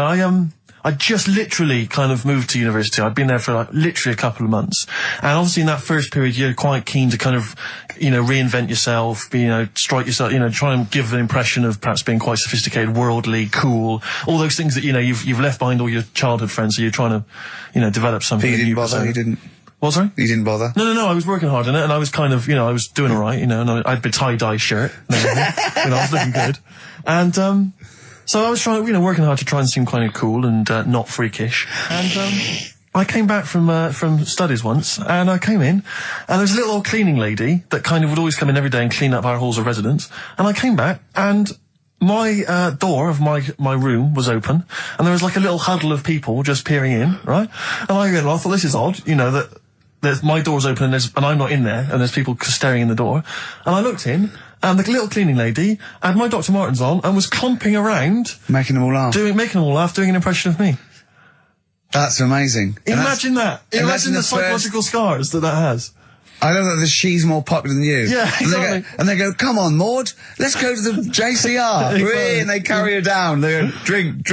I just literally kind of moved to university. I'd been there for literally a couple of months. And obviously in that first period, you're quite keen to kind of, reinvent yourself, strike yourself, try and give an impression of perhaps being quite sophisticated, worldly, cool, all those things that, you've left behind all your childhood friends, so you're trying to, develop something. But you didn't bother, you didn't? What, sorry? You didn't bother? No, I was working hard on it, and I was kind of, I was doing alright, and I had a tie-dye shirt, I was looking good. And, so I was trying, working hard to try and seem kind of cool and not freakish. And I came back from studies once, and I came in, and there was a little old cleaning lady that kind of would always come in every day and clean up our halls of residence. And I came back, and my door of my room was open, and there was like a little huddle of people just peering in, right? And I thought, this is odd, that my door's open and I'm not in there, and there's people staring in the door. And I looked in, and the little cleaning lady had my Dr. Martens on and was clumping around. Making them all laugh. Making them all laugh, doing an impression of me. That's amazing. Imagine that. Imagine the psychological scars that has. I know that she's more popular than you. Yeah, exactly. And they go, come on, Maud, let's go to the JCR. Exactly. And they carry her down. They go, drink.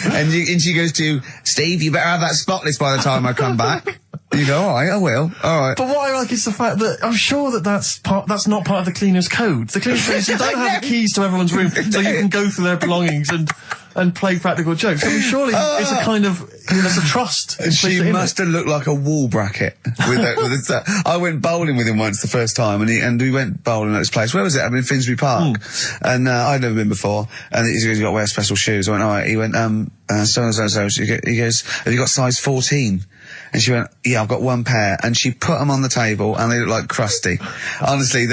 And she goes to, Steve, you better have that spotless by the time I come back. You go, all right, I will. All right. But what I like is the fact that I'm sure that's not part of the cleaner's code. The cleaner's code is you don't have the keys to everyone's room, so you can go through their belongings and play practical jokes. I mean, surely it's a kind of, there's a trust. She must have looked like a wall bracket. I went bowling with him once the first time, and we went bowling at this place. Where was it? I mean, Finsbury Park. And I'd never been before. And he goes, you've got to wear special shoes. I went, all right. He went, so. He goes, have you got size 14? And she went, yeah, I've got one pair. And she put them on the table, and they look like crusty. Honestly,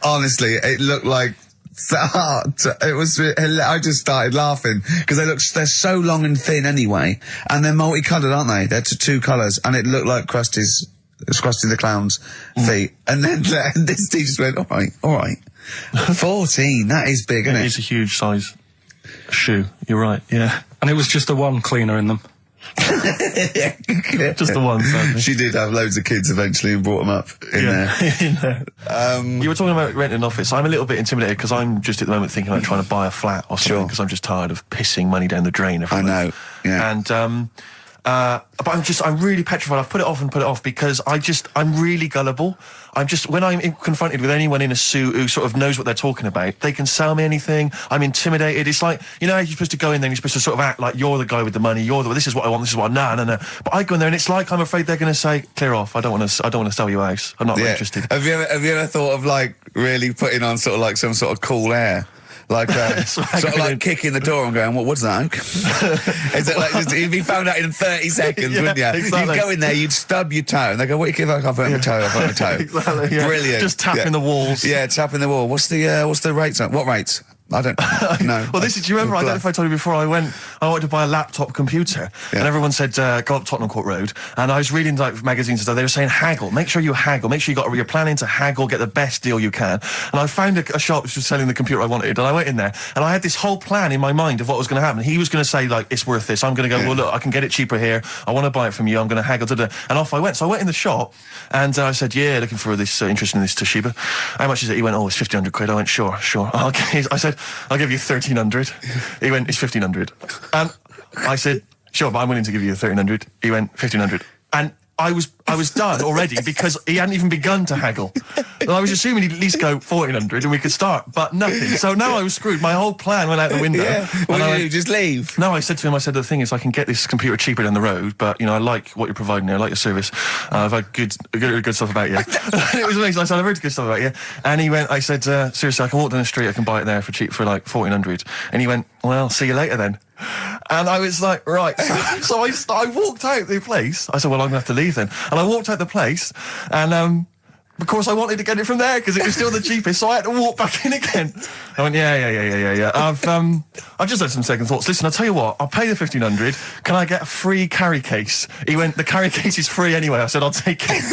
honestly, it looked like, it was, I just started laughing because they're so long and thin anyway, and they're multicoloured, aren't they? They're two colours, and it looked like Krusty the Clown's feet. And then this teacher went, all right, 14, that is big, isn't it? It is a huge size shoe, you're right, yeah. And it was just the one cleaner in them. Just the one, sadly. She did have loads of kids eventually and brought them up in there. You were talking about renting an office. I'm a little bit intimidated because I'm just at the moment thinking about trying to buy a flat or something because I'm just tired of pissing money down the drain every month. I know, yeah. And but I'm really petrified. I've put it off because I'm really gullible. When I'm confronted with anyone in a suit who sort of knows what they're talking about, they can sell me anything. I'm intimidated. It's like, you're supposed to go in there and you're supposed to sort of act like you're the guy with the money. This is what I want. This is what no. But I go in there and it's like I'm afraid they're going to say, clear off. I don't want to sell you a house. I'm not interested. Have you ever thought of like really putting on sort of like some sort of cool air? Like, sort of like kicking the door and going, what's that? Is it like, you'd be found out in 30 seconds, wouldn't you? Exactly. You'd go in there, you'd stub your toe, and they go, what do you give? I've got my toe, Exactly, yeah. Brilliant. Just tapping the walls. Yeah, tapping the wall. What's the rates? What rates? I don't know. Well, do you remember, I don't know if I told you before, I wanted to buy a laptop computer, and everyone said, go up Tottenham Court Road, and I was reading like magazines and stuff, they were saying haggle, make sure you haggle, make sure you're planning to haggle, get the best deal you can. And I found a shop which was selling the computer I wanted, and I went in there, and I had this whole plan in my mind of what was going to happen. He was going to say, like, it's worth this. I'm going to go, well, look, I can get it cheaper here, I want to buy it from you, I'm going to haggle, and off I went. So I went in the shop, and I said, yeah, looking for this, interested in this Toshiba. How much is it? He went, it's 1,500 quid. I went, sure. Okay. I said, I'll give you 1,300. He went, it's 1,500. And I said, sure, but I'm willing to give you 1,300. He went, 1,500. And I was done already because he hadn't even begun to haggle. And I was assuming he'd at least go 1,400 and we could start, but nothing. So now I was screwed. My whole plan went out the window. Yeah. What did you do? Just leave? No, I said to him, the thing is I can get this computer cheaper down the road, but, I like what you're providing here. I like your service. I've had good stuff about you. It was amazing. I said, I've heard good stuff about you. And he went, I said, seriously, I can walk down the street, I can buy it there for cheap for like 1,400. And he went, well, see you later then. And I was like, right. So I walked out the place. I said, well, I'm going to have to leave then. And I walked out the place, and of course, I wanted to get it from there because it was still the cheapest, so I had to walk back in again. I went, yeah. I've just had some second thoughts. Listen, I'll tell you what, I'll pay the 1,500. Can I get a free carry case? He went, the carry case is free anyway. I said, I'll take it.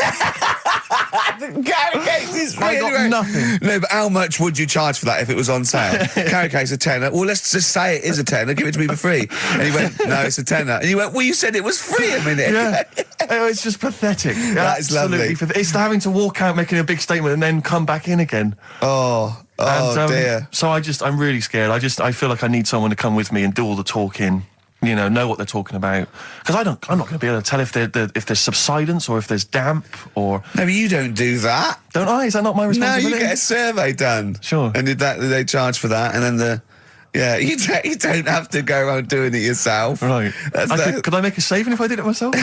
The carry case is free I got anyway. nothing. No, but how much would you charge for that if it was on sale? Carry case a tenner. Well, let's just say it is a tenner. Give it to me for free. And he went, no, it's a tenner. And you went, well, you said it was free a minute. Yeah. Oh, it's just pathetic. That is lovely. It's having to walk out making a big statement and then come back in again. Oh, dear. So I'm really scared. I feel like I need someone to come with me and do all the talking. Know what they're talking about. Because I'm not going to be able to tell if there's subsidence or if there's damp or... No, but you don't do that. Don't I? Is that not my No, responsibility? you get a survey done. Sure. And they charge for that, and then you don't have to go around doing it yourself. Right. Could I make a saving if I did it myself?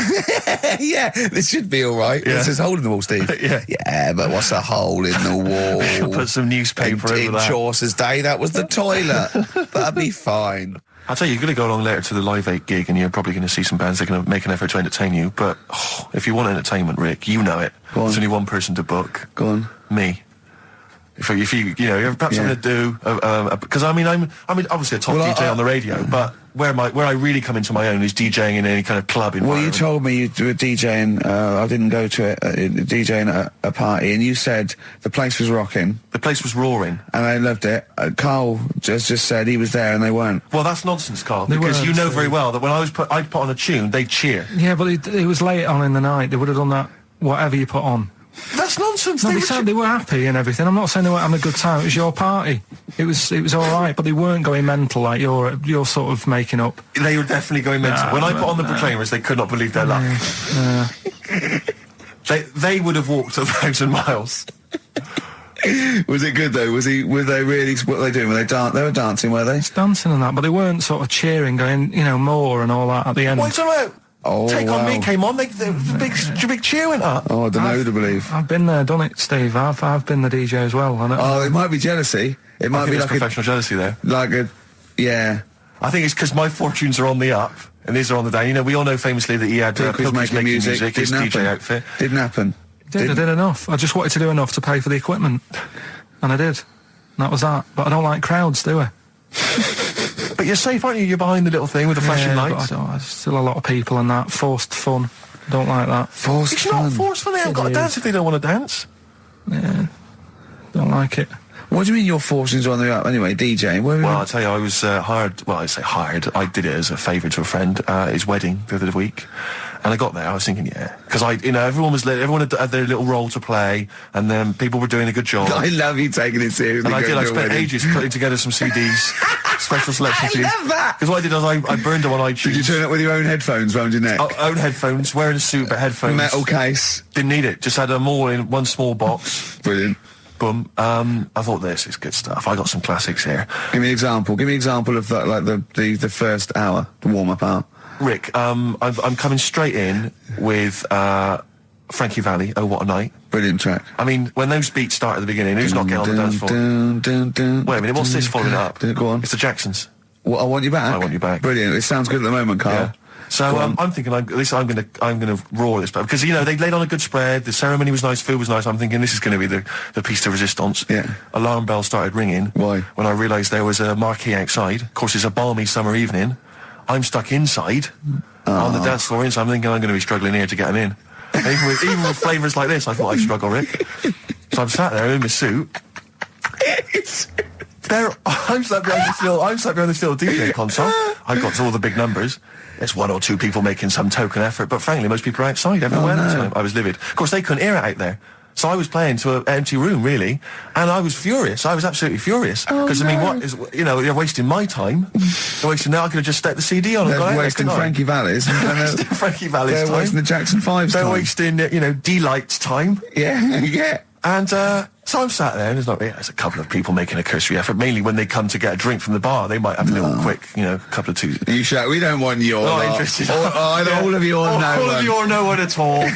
Yeah, this should be all right. Yeah. This is a hole in the wall, Steve. Yeah. Yeah, but what's a hole in the wall? Put some newspaper over in that. Chaucer's day, that was the toilet. That'd be fine. I'll tell you, you're going to go along later to the Live 8 gig and you're probably going to see some bands that are going to make an effort to entertain you. But if you want entertainment, Rick, you know it. There's only one person to book. Go on. Me. If you have perhaps something to do, because I'm obviously a top DJ on the radio, but where I really come into my own is DJing in any kind of club environment. Well, you told me you were DJing. I didn't go to it. DJing at a party, and you said the place was rocking. The place was roaring, and I loved it. Carl just said he was there, and they weren't. Well, that's nonsense, Carl. Because you know very well that when I'd put on a tune, they'd cheer. Yeah, but it was late on in the night. They would have done that whatever you put on. That's nonsense. No, they said they were happy and everything. I'm not saying they weren't having a good time. It was your party. It was all right, but they weren't going mental like you're sort of making up. They were definitely going mental. When I put on the Proclaimers, they could not believe their luck. They would have walked 1,000 miles. Was it good though? Were they really? What were they doing? They were dancing, were they? Dancing and that, but they weren't sort of cheering, going, more and all that at the end. What are you talking about? Oh, Take On Me came on, the big cheer went up. Oh, I don't know who to believe. I've been there, done it, Steve. I've been the DJ as well. Oh, it might be jealousy. It might be like professional jealousy there. Yeah. I think it's because my fortunes are on the up and these are on the down. We all know famously that he had Pilkington making music, his DJ outfit. Didn't happen. I did enough. I just wanted to do enough to pay for the equipment, and I did. And that was that. But I don't like crowds, do I? But you're safe, aren't you? You're behind the little thing with the flashing lights. But there's still a lot of people and that. Forced fun. Don't like that. Forced fun? It's not forced fun. They haven't got to dance if they don't want to dance. Yeah. Don't like it. What do you mean your fortunes are on the up? Anyway, DJ. Well, I'll tell you, I was hired. Well, I say hired. I did it as a favour to a friend. His wedding the other week. And I got there, I was thinking, because everyone had their little role to play, and then people were doing a good job. I love you taking it seriously. And I spent ages putting together some CDs, special selection CDs. I love that! Because what I did is I burned them on iTunes. Did you turn up with your own headphones round your neck? Own headphones, wearing a suit, but headphones. Metal case. Didn't need it, just had them all in one small box. Brilliant. Boom. I thought this is good stuff. I got some classics here. Give me an example. Give me an example of that, like the first hour, the warm-up hour. Rick, I'm coming straight in with Frankie Valli, Oh What a Night. Brilliant track. I mean, when those beats start at the beginning, who's not getting on the dance floor? Wait a minute, what's this following it up? Go on. It's the Jacksons. What, I Want You Back? I Want You Back. Brilliant. It sounds good at the moment, Carl. Yeah. So I'm thinking, at least I'm gonna roar this, because they laid on a good spread. The ceremony was nice, food was nice. I'm thinking this is going to be the piece de resistance. Yeah. Alarm bell started ringing. Why? When I realised there was a marquee outside. Of course, it's a balmy summer evening. I'm stuck inside on the dance floor. So I'm thinking I'm going to be struggling here to get them in. Even with flavours like this, I thought I'd struggle, Rick. So I'm sat there in my suit. I'm sat behind this little DJ console. I've got all the big numbers. There's one or two people making some token effort, but frankly, most people are outside everywhere. So I was livid. Of course, they couldn't hear it out there. So I was playing to an empty room, really, and I was furious. I was absolutely furious. Because, I mean, what is, you're wasting my time. You're wasting, now I could have just stuck the CD on and gone out. They're wasting Frankie Valli's. Frankie Valli's time. They're wasting the Jackson 5's time. They're wasting, D-Light's time. Yeah, yeah. And, so I'm sat there, and there's a couple of people making a cursory effort. Mainly when they come to get a drink from the bar, they might have a little quick, couple of twos. You shout, we don't want your not interested. All of you or no one. All of you or no one at all.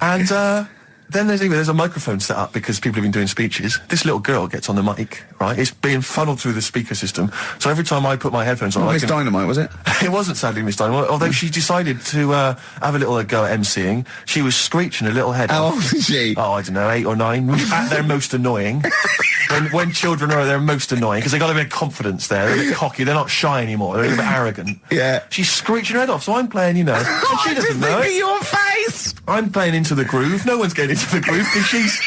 And then there's a microphone set up because people have been doing speeches. This little girl gets on the mic, right? It's being funneled through the speaker system. So every time I put my headphones on, Miss Dynamite, was it? It wasn't sadly Miss Dynamite, although she decided to have a little go at MCing. She was screeching her little head How off. old is she? Oh, I don't know, 8 or 9. At their most annoying. When children are at their most annoying, because they got a bit of confidence there. They're a bit cocky. They're not shy anymore. They're a bit arrogant. Yeah. She's screeching her head off, so I'm playing, and she doesn't know it. Your face! I'm playing Into the Groove. No one's getting into the groove because she's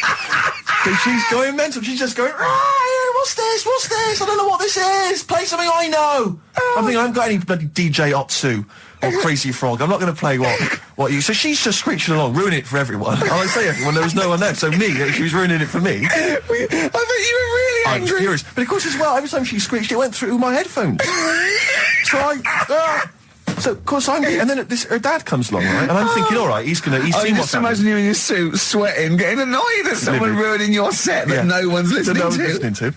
going mental. She's just going, what's this? What's this? I don't know what this is. Play something I know. I'm thinking I haven't got any bloody DJ Otsu or Crazy Frog. I'm not going to play what you... So she's just screeching along, ruining it for everyone. And I say everyone, there was no one there. So she was ruining it for me. I bet you were really I'm angry. furious. But of course as well, every time she screeched, it went through my headphones. So of course I'm... And then her dad comes along, right? And I'm thinking, all right, he's seen what's just happening. imagine you in your suit, sweating, getting annoyed at someone ruining your set that no one's listening to.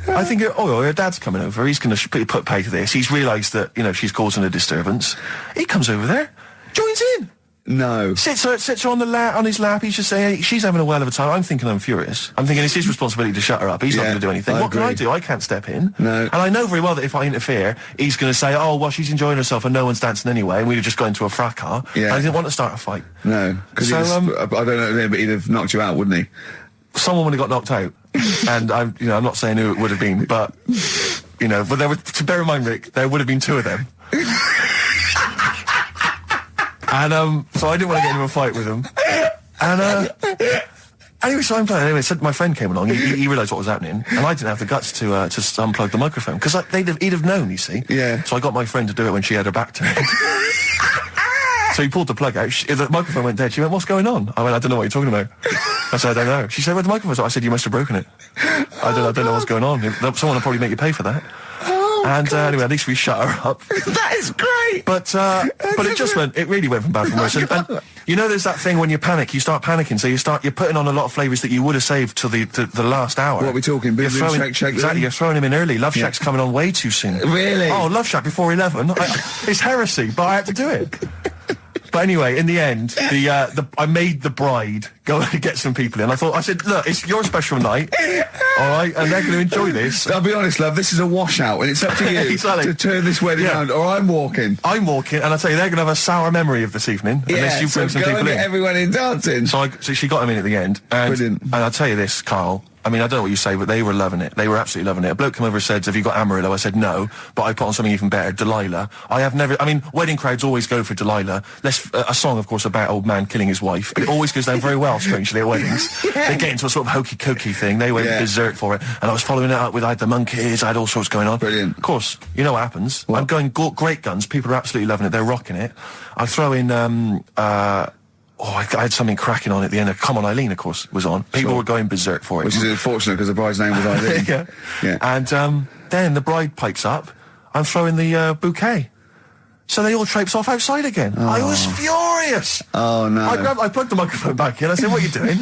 I think, her dad's coming over. He's going to put pay to this. He's realised that, she's causing a disturbance. He comes over there, joins in. No. Sits her on his lap. He's just saying, hey, she's having a well of a time. I'm thinking I'm furious. I'm thinking it's his responsibility to shut her up. He's not going to do anything. What can I do? I can't step in. No. And I know very well that if I interfere, he's going to say, oh, well, she's enjoying herself and no one's dancing anyway, and we'd have just got into a fracas. Yeah. And I didn't want to start a fight. No. Because I don't know, but he'd have knocked you out, wouldn't he? Someone would have got knocked out. And I'm not saying who it would have been, but, but there would, to bear in mind, Rick, there would have been 2 of them. And so I didn't want to get into a fight with him. And anyway, so I'm playing. Anyway, so my friend came along. He realised what was happening, and I didn't have the guts to unplug the microphone because he'd have known. You see. Yeah. So I got my friend to do it when she had her back turned. So he pulled the plug out. The microphone went dead. She went, "What's going on?" I went, "I don't know what you're talking about." I said, "I don't know." She said, "Where the microphone's at?" I said, "You must have broken it." I don't know what's going on. Someone will probably make you pay for that. And anyway, at least we shut her up. That is great. But it really went from bad to worse. And there's that thing when you panic, you start panicking. So you're putting on a lot of flavours that you would have saved till the last hour. What are we talking? Boom, boom, shake, exactly. You're throwing him in early. Love Shack's coming on way too soon. Really? Oh, Love Shack before 11. It's heresy, but I had to do it. But anyway, in the end, I made the bride go and get some people in. I said, look, it's your special night, all right, and they're going to enjoy this. I'll be honest, love, this is a washout, and it's up to you to turn this wedding around, or I'm walking. And I tell you, they're going to have a sour memory of this evening unless you bring some people in. Get everyone in dancing. So she got them in at the end. Brilliant. And I'll tell you this, Carl. I mean, I don't know what you say, but they were loving it. They were absolutely loving it. A bloke came over and said, "Have you got Amarillo?" I said, "No," but I put on something even better, Delilah. Wedding crowds always go for Delilah. A song, of course, about old man killing his wife, but it always goes down very well, strangely, at weddings. They get into a sort of hokey-cokey thing. They went berserk for it. And I was following it up with, I had the monkeys, I had all sorts going on. Brilliant. Of course, you know what happens. What? I'm going great guns. People are absolutely loving it. They're rocking it. I throw in, I had something cracking on at the end. Come On Eileen, of course, was on. People were going berserk for it. Which is unfortunate because the bride's name was Eileen. Yeah. And then the bride pipes up. I'm throwing the bouquet. So they all traipse off outside again. Oh. I was furious. Oh, no. I plugged the microphone back in. I said, "What are you doing?"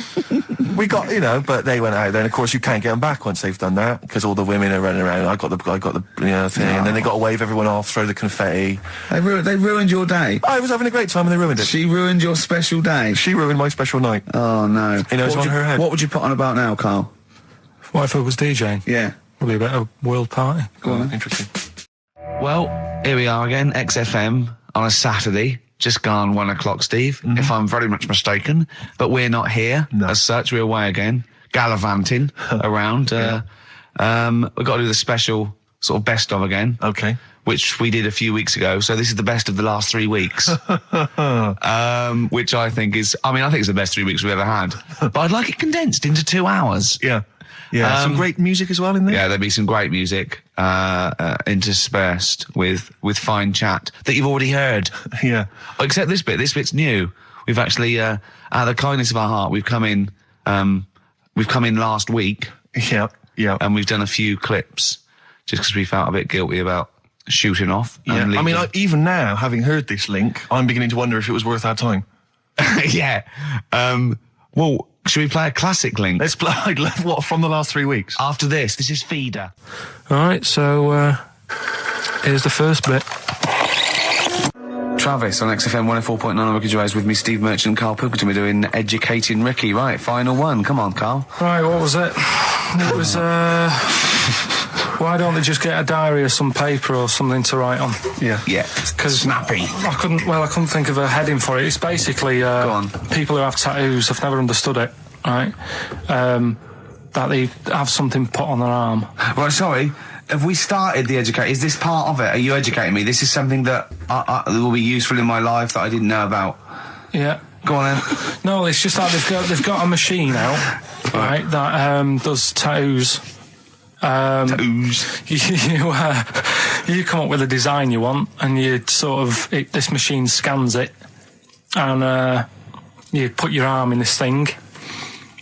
We got, but they went out. Then, of course, you can't get them back once they've done that because all the women are running around. I got the thing. And then they got to wave everyone off, throw the confetti. They ruined your day. I was having a great time and they ruined it. She ruined your special day. She ruined my special night. Oh, no. It's on her head. What would you put on about now, Carl? What if I was DJing? Yeah. Probably a bit of a world party. Go on. Interesting. Well, here we are again, XFM on a Saturday, just gone 1 o'clock, Steve, if I'm very much mistaken. But we're not here as such. We're away again, gallivanting around. We've got to do the special sort of best of again. Okay. Which we did a few weeks ago. So this is the best of the last 3 weeks. Which I think it's the best 3 weeks we've ever had. But I'd like it condensed into 2 hours. Yeah. Yeah, some great music as well in there. Yeah, there'll be some great music interspersed with fine chat that you've already heard. Yeah. Except this bit. This bit's new. We've actually, out of the kindness of our heart, we've come in last week. Yeah, yeah. And we've done a few clips just because we felt a bit guilty about shooting off. Yeah. And leaving. Even now, having heard this link, I'm beginning to wonder if it was worth our time. Yeah. Well, should we play a classic link? Let's play, what, from the last 3 weeks? After this is Feeder. All right, so here's the first bit. Try Travis on XFM 104.9 on Ricky Gervais with me, Steve Merchant, Karl Pilkington. We're doing Educating Ricky. Right, final one. Come on, Karl. Right, what was it? It was, why don't they just get a diary or some paper or something to write on? Yeah. Yeah. Because snappy. I couldn't think of a heading for it. It's basically Go on. people who have tattoos. I've never understood it, right? That they have something put on their arm. Right, sorry. Have we started the educate? Is this part of it? Are you educating me? This is something that will be useful in my life that I didn't know about. Yeah. Go on then. No, it's just that they've got a machine out, right, that does tattoos. You come up with a design you want, and you this machine scans it, and you put your arm in this thing,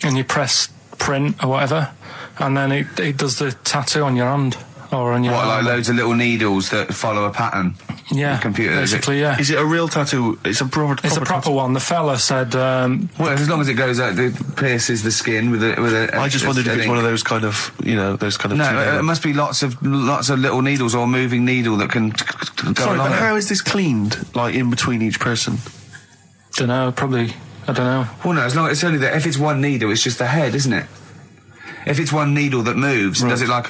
and you press print or whatever, and then it does the tattoo on your hand or on your arm. Like loads of little needles that follow a pattern? Yeah, the computer, basically, yeah. Is it a real tattoo? It's a proper proper one. The fella said... well, as long as it goes out, it pierces the skin with a I just wondered if it's one of those kind of, those kind of... No, it must be lots of little needles or moving needle that can go Sorry, along but it. how is this cleaned, like, in between each person? Dunno, probably... I don't know. Well, no, as long as it's only that. If it's one needle, it's just the head, isn't it? If it's one needle that moves, and does it like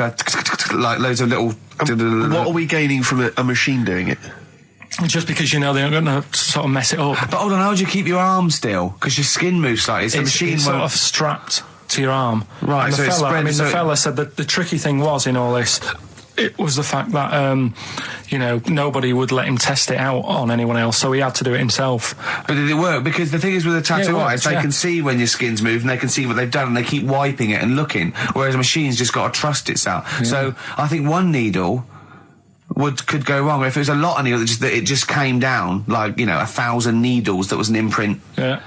loads of little... What are we gaining from a machine doing it? Just because they're not going to sort of mess it up. But hold on, how do you keep your arm still? Because your skin moves slightly. So the machine it's won't... sort of strapped to your arm. Right, and so it's spread... the fella said that the tricky thing was in all this, it was the fact that, nobody would let him test it out on anyone else, so he had to do it himself. But did it work? Because the thing is with a tattoo artist, they can see when your skin's moved and they can see what they've done and they keep wiping it and looking, whereas a machine's just got to trust itself. Yeah. So I think one needle could go wrong. If it was a lot of needles, that it just came down, like, 1,000 needles that was an imprint. Yeah.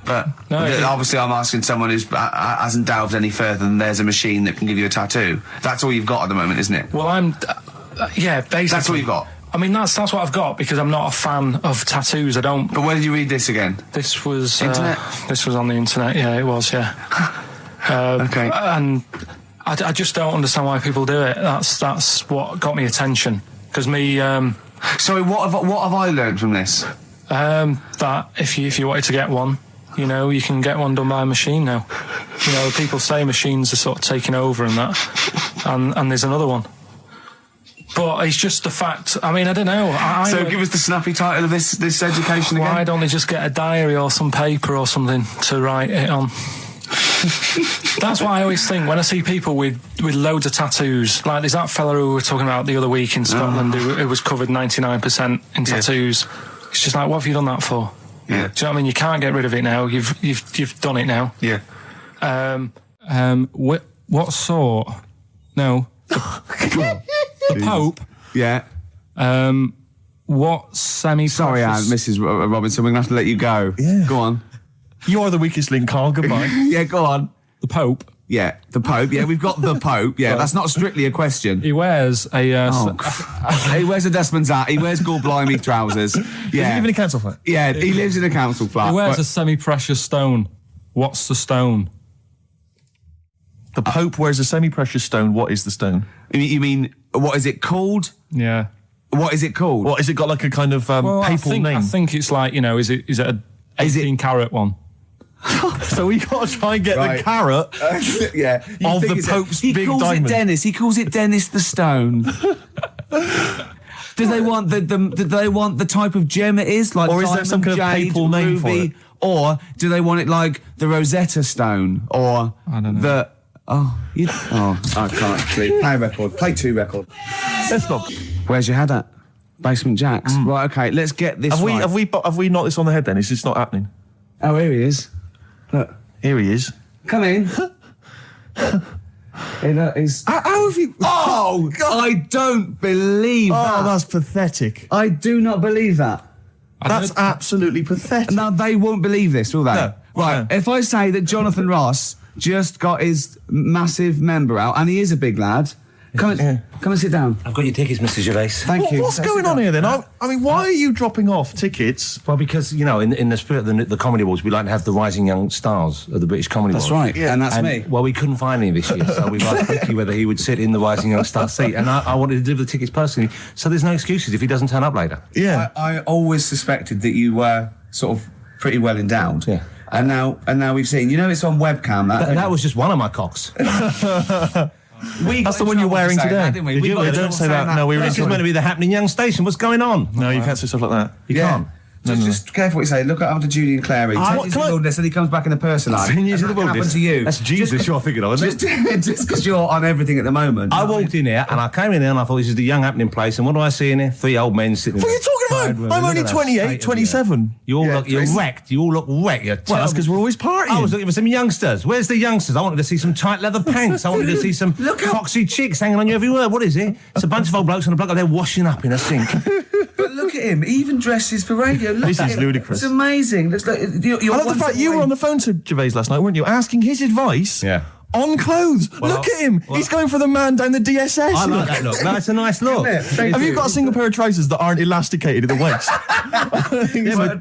But obviously I'm asking someone who hasn't delved any further than there's a machine that can give you a tattoo. That's all you've got at the moment, isn't it? Well, basically. That's all you've got? I mean, that's what I've got, because I'm not a fan of tattoos. I don't... But where did you read this again? This was... Internet? This was on the internet, yeah, it was, yeah. Okay. And I just don't understand why people do it. That's what got me attention. Because me... Sorry, what have I learned from this? That if you wanted to get one, you can get one done by a machine now. People say machines are sort of taking over and that, and there's another one. But it's just the fact. I mean, I don't know. So give us the snappy title of this education again. Why don't they just get a diary or some paper or something to write it on? That's what I always think when I see people with loads of tattoos. Like there's that fella who we were talking about the other week in Scotland who was covered 99% in tattoos. It's just like, what have you done that for? Yeah. Do you know what I mean? You can't get rid of it now. You've done it now. Yeah. What sort? No. The Pope. Yeah. What semi-precious... Sorry, Mrs. Robinson, we're going to have to let you go. Yeah. Go on. You are the weakest link, Karl. Goodbye. Yeah, go on. The Pope. Yeah, the Pope. Yeah, we've got the Pope. Yeah, that's not strictly a question. He wears a... He wears a Desmond's hat. He wears Gore-Blimey trousers. Yeah. Does he live in a council flat? Yeah, he lives in a council flat. He wears a semi-precious stone. What's the stone? The Pope wears a semi-precious stone. What is the stone? You mean, what is it called? Yeah. What is it called? What, has it got like a kind of papal name? I think it's like, is it a 18-carat one? So we got to try and get the carrot yeah, of the Pope's big diamond. He calls it Dennis the Stone. Do they want do they want the type of gem it is, like or is diamond, there some kind of jade, papal name ruby, for it? or do they want it like the Rosetta Stone, or I don't know. I can't play a record. Play 2 record. Let's not. Where's your head at? Basement Jacks. Right, okay, let's get this. Have we knocked this on the head then? It's just not happening. Oh, here he is. Look. Here he is. Come in. How have you... Oh, God. I don't believe that. Oh, that's pathetic. I do not believe that. That's absolutely pathetic. Now, they won't believe this, will they? No. Right, No. if I say that Jonathan Ross just got his massive member out, and he is a big lad, Come and sit down. I've got your tickets, Mr. Gervais. Thank you. What's going on here then? I mean, why are you dropping off tickets? Well, because, you know, in the spirit of the Comedy Awards, we like to have the rising young stars of the British Comedy Awards. That's right, and that's me. Well, we couldn't find any this year, so we've asked Ricky whether he would sit in the rising young star seat, and I wanted to deliver the tickets personally, so there's no excuses if he doesn't turn up later. Yeah. I always suspected that you were sort of pretty well endowed. Yeah. And now we've seen. You know, it's on webcam. That was just one of my cocks. That's the one you're wearing today. Didn't we? Don't say that. No, we were This is meant to be the happening young station. What's going on? No, you can't say stuff like that. You can't. Just careful what you say. Look up to Judy and Clary. 10 years in the wilderness, and he comes back in the person line. 10 years in the That happened wilderness. to you. That's Jesus you're thinking of, isn't it? Just because you're on everything at the moment. I walked in here and I came in there and I thought this is the young happening place, and what do I see in here? 3 old men sitting What are you talking about? I'm only 28, 27. You're wrecked. You all look wrecked. Well, that's because we're always partying. I was looking for some youngsters. Where's the youngsters? I wanted to see some tight leather pants. I wanted to see some foxy chicks hanging on you every word. What is it? It's a bunch of old blokes on a block up there washing up in a sink. But look at him. He even dresses for radio. Look This at is him. ludicrous. It's amazing. Looks like you're I love the fact you were on the phone to Gervais last night, weren't you? Asking his advice on clothes. Look at him. He's going for the man down the DSS. I like that look. That's a nice look. Have you got a single pair of trousers that aren't elasticated at the waist?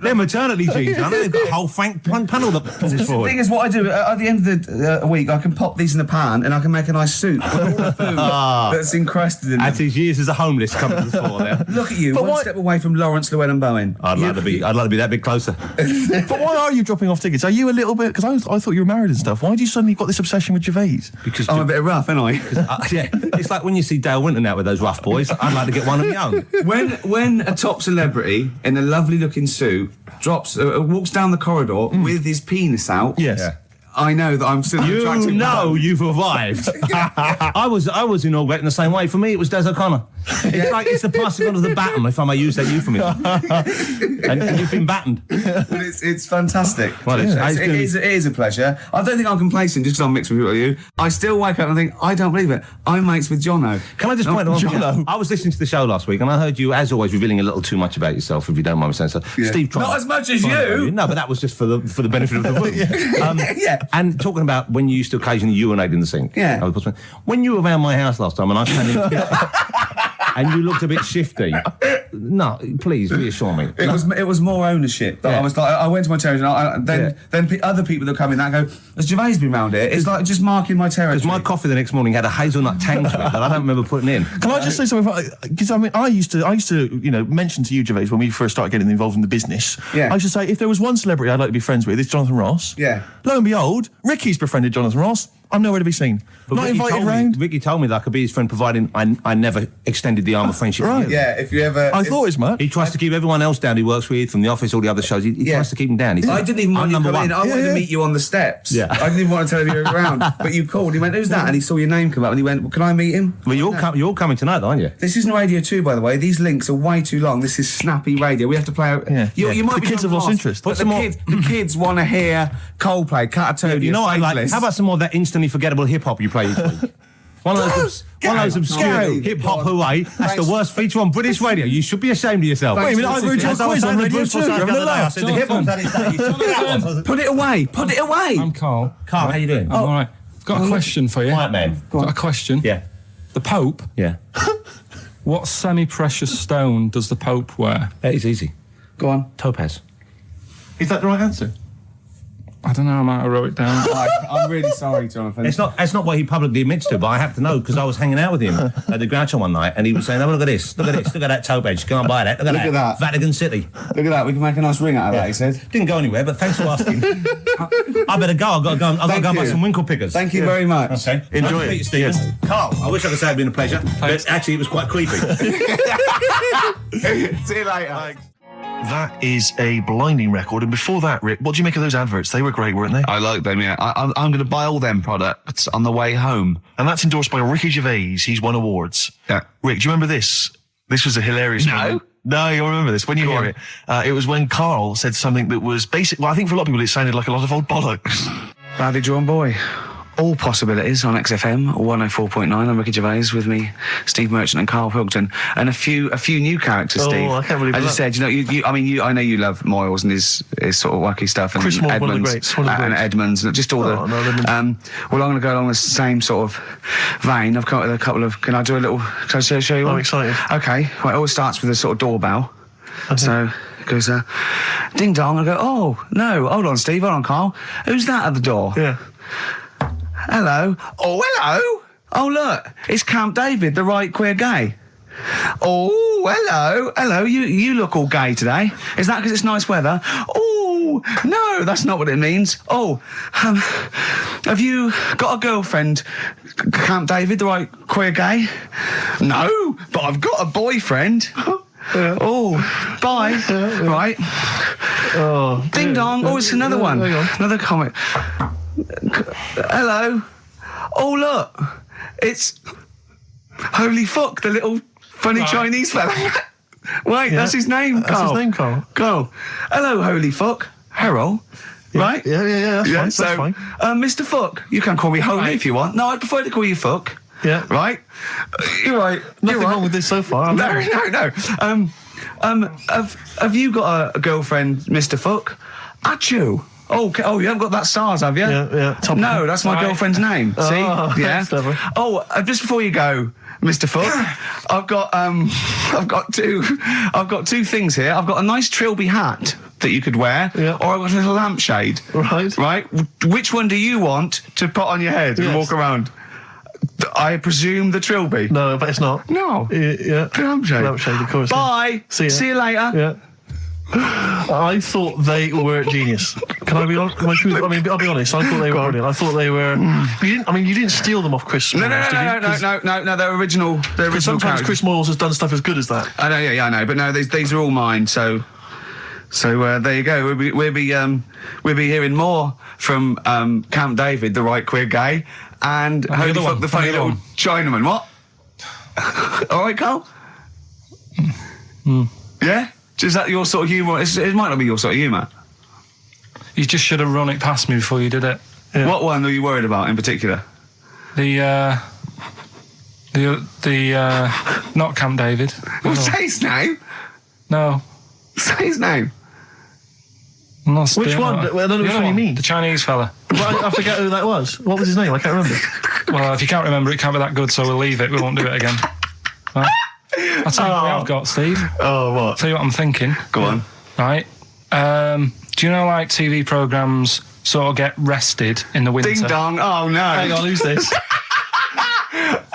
They're maternity jeans, aren't they? They've got a whole panel that pulls The forward. thing is, what I do at the end of the week, I can pop these in the pan and I can make a nice soup with all the food that's encrusted in them. At his years as a homeless coming to the fore there. Look at you, But one why- step away from Lawrence Llewellyn Bowen. I'd like to be that bit closer. But why are you dropping off tickets? Are you a little bit... Because I thought you were married and stuff. Why do you suddenly got this obsession with Gervais? Because I'm a bit rough, ain't I? yeah, it's like when you see Dale Winton out with those rough boys. I'd like to get one of my own. When a top celebrity in a lovely looking suit walks down the corridor with his penis out, Yes. Yeah. I know that I'm still You attractive. know you've arrived. I was inaugurated in the same way. For me, it was Des O'Connor. It's like it's the passing on of the baton, if I may use that euphemism. and you've been battened. But it's fantastic. Well, it is a pleasure. I don't think I'm complacent just because I'm mixed with you. I still wake up and think, I don't believe it. I'm mates with Jono. Can I just point out one thing? Jono. I was listening to the show last week and I heard you, as always, revealing a little too much about yourself, if you don't mind me saying so. Yeah. Steve tried. Not as much as you. No, but that was just for the benefit of the room. Yeah. And talking about when you used to occasionally urinate in the sink. Yeah. When you were around my house last time and I came in and you looked a bit shifty. No, please reassure me. It was more ownership. That I was like, I went to my territory, and then other people that come in that go, has Gervais been round here? It's like just marking my territory. Because my coffee the next morning had a hazelnut tang to it that I don't remember putting in. Can I just say something? Because I mean, I used to, mention to you, Gervais, when we first started getting involved in the business. Yeah. I used to say, if there was one celebrity I'd like to be friends with, it's Jonathan Ross. Yeah. Lo and behold, Ricky's befriended Jonathan Ross. I'm nowhere to be seen. But Not Ricky invited round. Ricky told me that I could be his friend, providing I never extended the arm of friendship. Right. to him. Yeah, if you ever... I thought it was mad. He tries to keep everyone else down he works with, from the office, all the other shows. He tries to keep them down. He said, I didn't even want I'm you to number come in. one. I wanted Yeah. to meet you on the steps. Yeah. I didn't even want to tell him you were around. But you called. He went, who's that? And he saw your name come up and he went, well, can I meet him? Well, you're all coming tonight, aren't you? This isn't Radio 2, by the way. These links are way too long. This is snappy radio. We have to play out... Yeah. You might The be kids have John lost Ross, interest. But the kids want to hear Coldplay, Catatonia, You know what I like? Faithless. How about some more of that instantly forgettable hip hop you play each week? One of those obscure hip hop hooray. That's the worst feature on British radio. You should be ashamed of yourself. Wait a minute, I heard your As I was quiz on saying to Radio Bruce 2. Forsyth You're the having other a day, I laugh. said the hip hop's had its day. You took that one. Put it away. Put it away. I'm Carl. Carl, how you doing? I'm all right. Got a question for you. Right, man. Got a question. Yeah. The Pope. Yeah. What semi-precious stone does the Pope wear? That is easy. Go on. Topaz. Is that the right answer? I don't know. I might have wrote it down. I'm really sorry, Jonathan. It's not what he publicly admits to, but I have to know because I was hanging out with him at the Groucho one night and he was saying, oh, look at this, look at that topaz, go and buy that, look at that. Vatican City. Look at that. We can make a nice ring out of that, he said. Didn't go anywhere, but thanks for asking. I better go, I've got to go and buy some winkle pickers. Thank you very much. Okay. Enjoy Nice to it. meet you, Stephen. Yes. Carl, I wish I could say it's been a pleasure, but actually it was quite creepy. See you later. That is a blinding record. And before that, Rick, what do you make of those adverts? They were great, weren't they? I like them, yeah. I'm going to buy all them products on the way home. And that's endorsed by Ricky Gervais. He's won awards. Yeah. Rick, do you remember this? This was a hilarious moment. No, you'll remember this when you hear it. It was when Carl said something that was basic. Well, I think for a lot of people it sounded like a lot of old bollocks. Badly drawn boy. All Possibilities on XFM 104.9. I'm Ricky Gervais, with me, Steve Merchant and Karl Pilkington, and a few new characters. Steve, I can't believe as that. I said, I know you love Moyles and his sort of wacky stuff, and Chris Moore, Edmonds, one of the greats, one of the and greats. Edmonds, just all Edmonds. well, I'm going to go along the same sort of vein. I've come up with a couple of. Can I show you one? I'm excited. Okay, right. It always starts with a sort of doorbell. Okay. So it goes, ding dong. I go, oh no, hold on, Steve, hold on, Karl. Who's that at the door? Yeah. Hello. Oh, hello. Oh, look, it's Camp David, the right queer gay. Oh, hello. You look all gay today. Is that because it's nice weather? Oh, no, that's not what it means. Oh, have you got a girlfriend, Camp David, the right queer gay? No, but I've got a boyfriend. Oh, bye. Right. Oh. Ding dong. Oh, it's another one. Hang on. Another comic. Hello. Oh, look. It's Holy Fuck, the little funny Chinese fella. Wait, that's his name, Karl. That's his name, Karl. Karl. Hello, Holy Fuck. Harold. Yeah. Right? Yeah, that's So, fine. Mr. Fuck, you can call me Holy if you want. No, I'd prefer to call you Fuck. Yeah. Right? You're right. Nothing You're right. wrong with this so far. No. Have you got a girlfriend, Mr. Fuck? Achoo. Oh, you haven't got that SARS, have you? Yeah. No, that's my girlfriend's name. See? Oh, Yeah. that's clever. Oh, just before you go, Mr. Fuck, I've got two things here. I've got a nice Trilby hat that you could wear, Yeah. or I've got a little lampshade. Right. Right. Which one do you want to put on your head and Yes. walk around? I presume the Trilby. No, but it's not. No. Yeah. Lampshade. Lampshade, of course. Bye. See ya. See you later. Yeah. I thought they were genius. Can I be honest? I'll be honest. I thought they were brilliant. I thought they were. You didn't steal them off Chris. No, Moyles, did you? no. They're original. They're original. Sometimes characters. Chris Moyles has done stuff as good as that. I know, yeah, I know, but no, these are all mine. So there you go. We'll be hearing more from Camp David, the right queer gay, and Holy other Fuck, one, the funny the other little one. Chinaman. What? All right, Karl. Yeah. Is that your sort of humour? It might not be your sort of humour. You just should have run it past me before you did it. Yeah. What one are you worried about in particular? The not Camp David. Well, say his name. No. Say his name. I'm not Which doing one? that. Well, I don't know The which other one you mean. The Chinese fella. Well, I forget who that was. What was his name? I can't remember. Well, if you can't remember, it can't be that good, so we'll leave it. We won't do it again. Right? I'll tell you what I've got, Steve. Oh, what? Tell you what I'm thinking. Go on. Right. Do you know, like, TV programmes sort of get rested in the winter? Ding dong. Oh no. Hang on, who's this?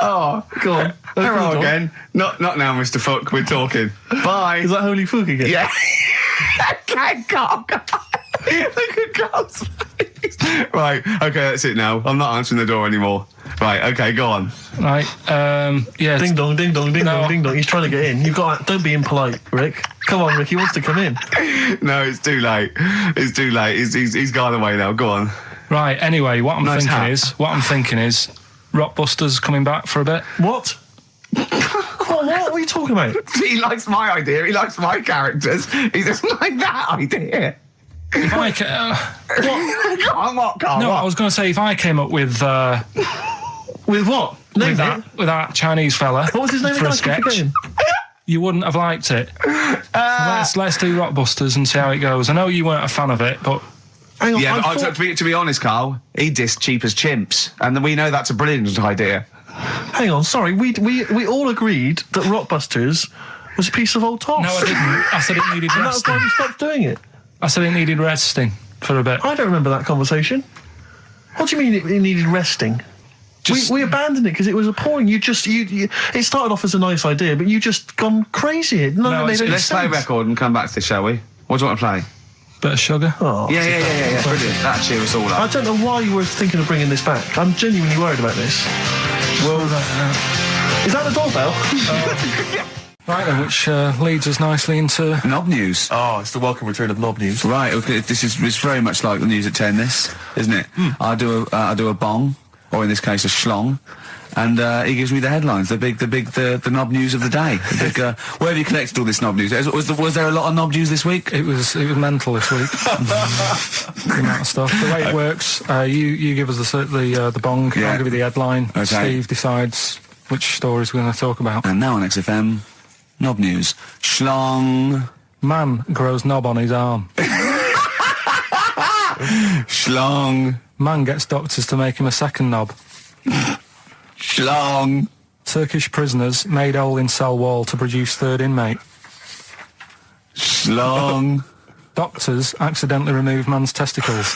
Oh, Go on. hello again. Not now, Mr. Fuck. We're talking. Bye. Is that Holy Fuck again? Yeah. Okay, Karl. Look at Karl's face. Right. Okay, that's it now. I'm not answering the door anymore. Right. Okay, go on. Right. Yeah. Ding dong, ding dong, ding No. dong, ding dong. He's trying to get in. You've got. Don't be impolite, Rick. Come on, Rick. He wants to come in. No, it's too late. It's too late. He's gone away now. Go on. Right. Anyway, what I'm Nice thinking is Rockbusters coming back for a bit. What? What are you talking about? He likes my idea. He likes my characters. He doesn't like that idea. If I Go on, what, Karl? no, what? I was going to say if I came up with With what? Name it. with that Chinese fella What was his name for again? a I keep sketch, forgetting. you wouldn't have liked it. So let's do Rockbusters and see how it goes. I know you weren't a fan of it, but Hang on. Yeah, I but thought- to be honest, Karl, he dissed cheap as chimps, and we know that's a brilliant idea. Hang on. Sorry. We all agreed that Rockbusters was a piece of old toss. no, I didn't. I said it needed And that's why resting. we stopped doing it. I said it needed resting for a bit. I don't remember that conversation. What do you mean it needed resting? We abandoned it because it was appalling. You it started off as a nice idea, but you just gone crazy. None of it made any Let's play a sense. record and come back to this, shall we? What do you want to play? Bit of sugar. Oh, Yeah. Brilliant. That cheer us all I up. don't know why you were thinking of bringing this back. I'm genuinely worried about this. Well, Is that the doorbell? right then, which leads us nicely into Knob news. Oh, it's the welcome return of Knob News. Right. Okay. It's very much like the news at 10. This, isn't it? I do a bong. or in this case, a schlong. And he gives me the headlines, the knob news of the day. Where have you collected all this knob news? Was there a lot of knob news this week? It was mental this week. The amount of stuff. The way it works, you give us the bong. Yeah. I'll give you the headline. Okay. Steve decides which stories we're going to talk about. And now on XFM, knob news. Schlong. Man grows knob on his arm. Schlong. Man gets doctors to make him a second knob. Schlong. Turkish prisoners made hole in cell wall to produce third inmate. Schlong. Doctors accidentally remove man's testicles.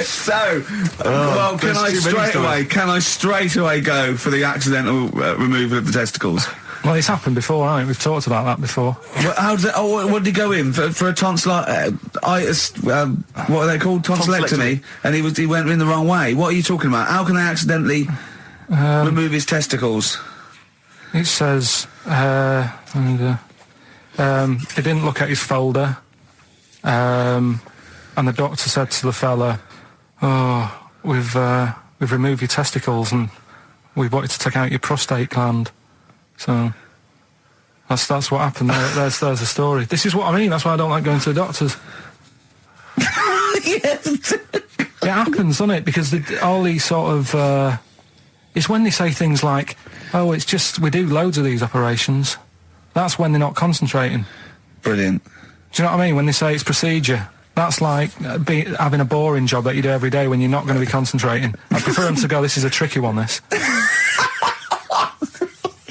So, well, can I straight away go for the accidental removal of the testicles? Well, it's happened before, right? We've talked about that before. Well, how did what did he go in for a tonsillitis? What are they called? Tonsillectomy. And he went in the wrong way. What are you talking about? How can they accidentally remove his testicles? It says, he didn't look at his folder, and the doctor said to the fella, "Oh, we've removed your testicles and we wanted to take out your prostate gland." So that's what happened. There's the story. This is what I mean. That's why I don't like going to the doctors. Yes. It happens, doesn't it? Because all these sort of it's when they say things like, "Oh, it's just we do loads of these operations." That's when they're not concentrating. Brilliant. Do you know what I mean? When they say it's procedure, that's like having a boring job that you do every day when you're not going to be concentrating. I prefer them to go, "This is a tricky one, this."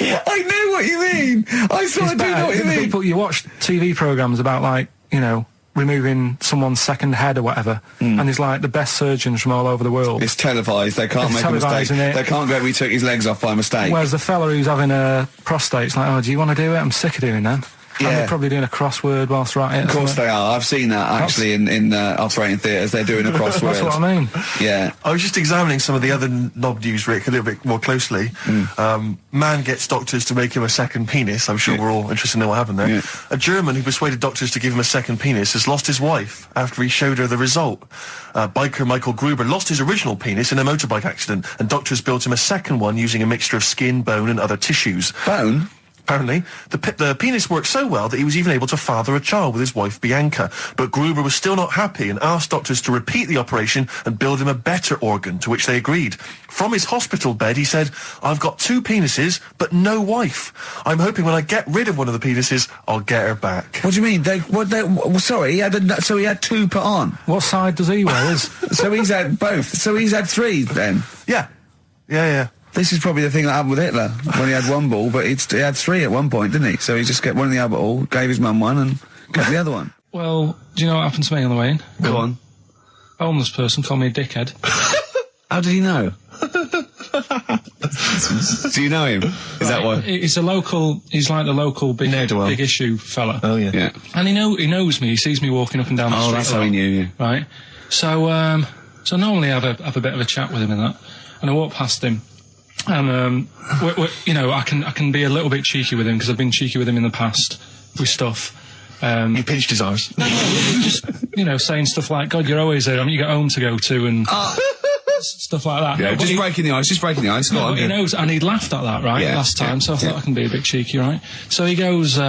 I know what you mean. I sort of do know what you mean. You watch TV programmes about, like, you know, removing someone's second head or whatever, and there's like the best surgeons from all over the world. It's televised. They can't make a mistake. They can't go, "We took his legs off by mistake." Whereas the fella who's having a prostate's like, "Oh, do you want to do it? I'm sick of doing that." Yeah. And they're probably doing a crossword whilst we're at it. Of course they are. I've seen that actually in operating theatres. They're doing a crossword. That's what I mean. Yeah. I was just examining some of the other knob news, Rick, a little bit more closely. Man gets doctors to make him a second penis. I'm sure we're all interested to know what happened there. Yeah. A German who persuaded doctors to give him a second penis has lost his wife after he showed her the result. Biker Michael Gruber lost his original penis in a motorbike accident, and doctors built him a second one using a mixture of skin, bone and other tissues. Bone? Apparently, the penis worked so well that he was even able to father a child with his wife Bianca. But Gruber was still not happy and asked doctors to repeat the operation and build him a better organ, to which they agreed. From his hospital bed, he said, "I've got 2 penises, but no wife. I'm hoping when I get rid of one of the penises, I'll get her back." What do you mean? Sorry, he had 2 put on. What side does he wear? So he's had both. So he's had 3 then. Yeah. This is probably the thing that happened with Hitler when he had 1 ball, but he had 3 at one point, didn't he? So he just kept one in the Albert Hall, gave his mum one, and kept the other one. Well, do you know what happened to me on the way in? Go on. A homeless person called me a dickhead. How did he know? Do you know him? Is that why? He's like the local big issue fella. Oh, yeah. And he knows me. He sees me walking up and down the street. Oh, that's how he knew you. Right. So normally I have a bit of a chat with him and that. And I walk past him. And, you know, I can be a little bit cheeky with him because I've been cheeky with him in the past with stuff. You pinched his arse. No, just, you know, saying stuff like, "God, you're always there. I mean, you got home to go to," and stuff like that. Yeah, just breaking the ice. Go on. He knows, and he'd laughed at that, right, last time, so I thought I can be a bit cheeky, right? So he goes, "Do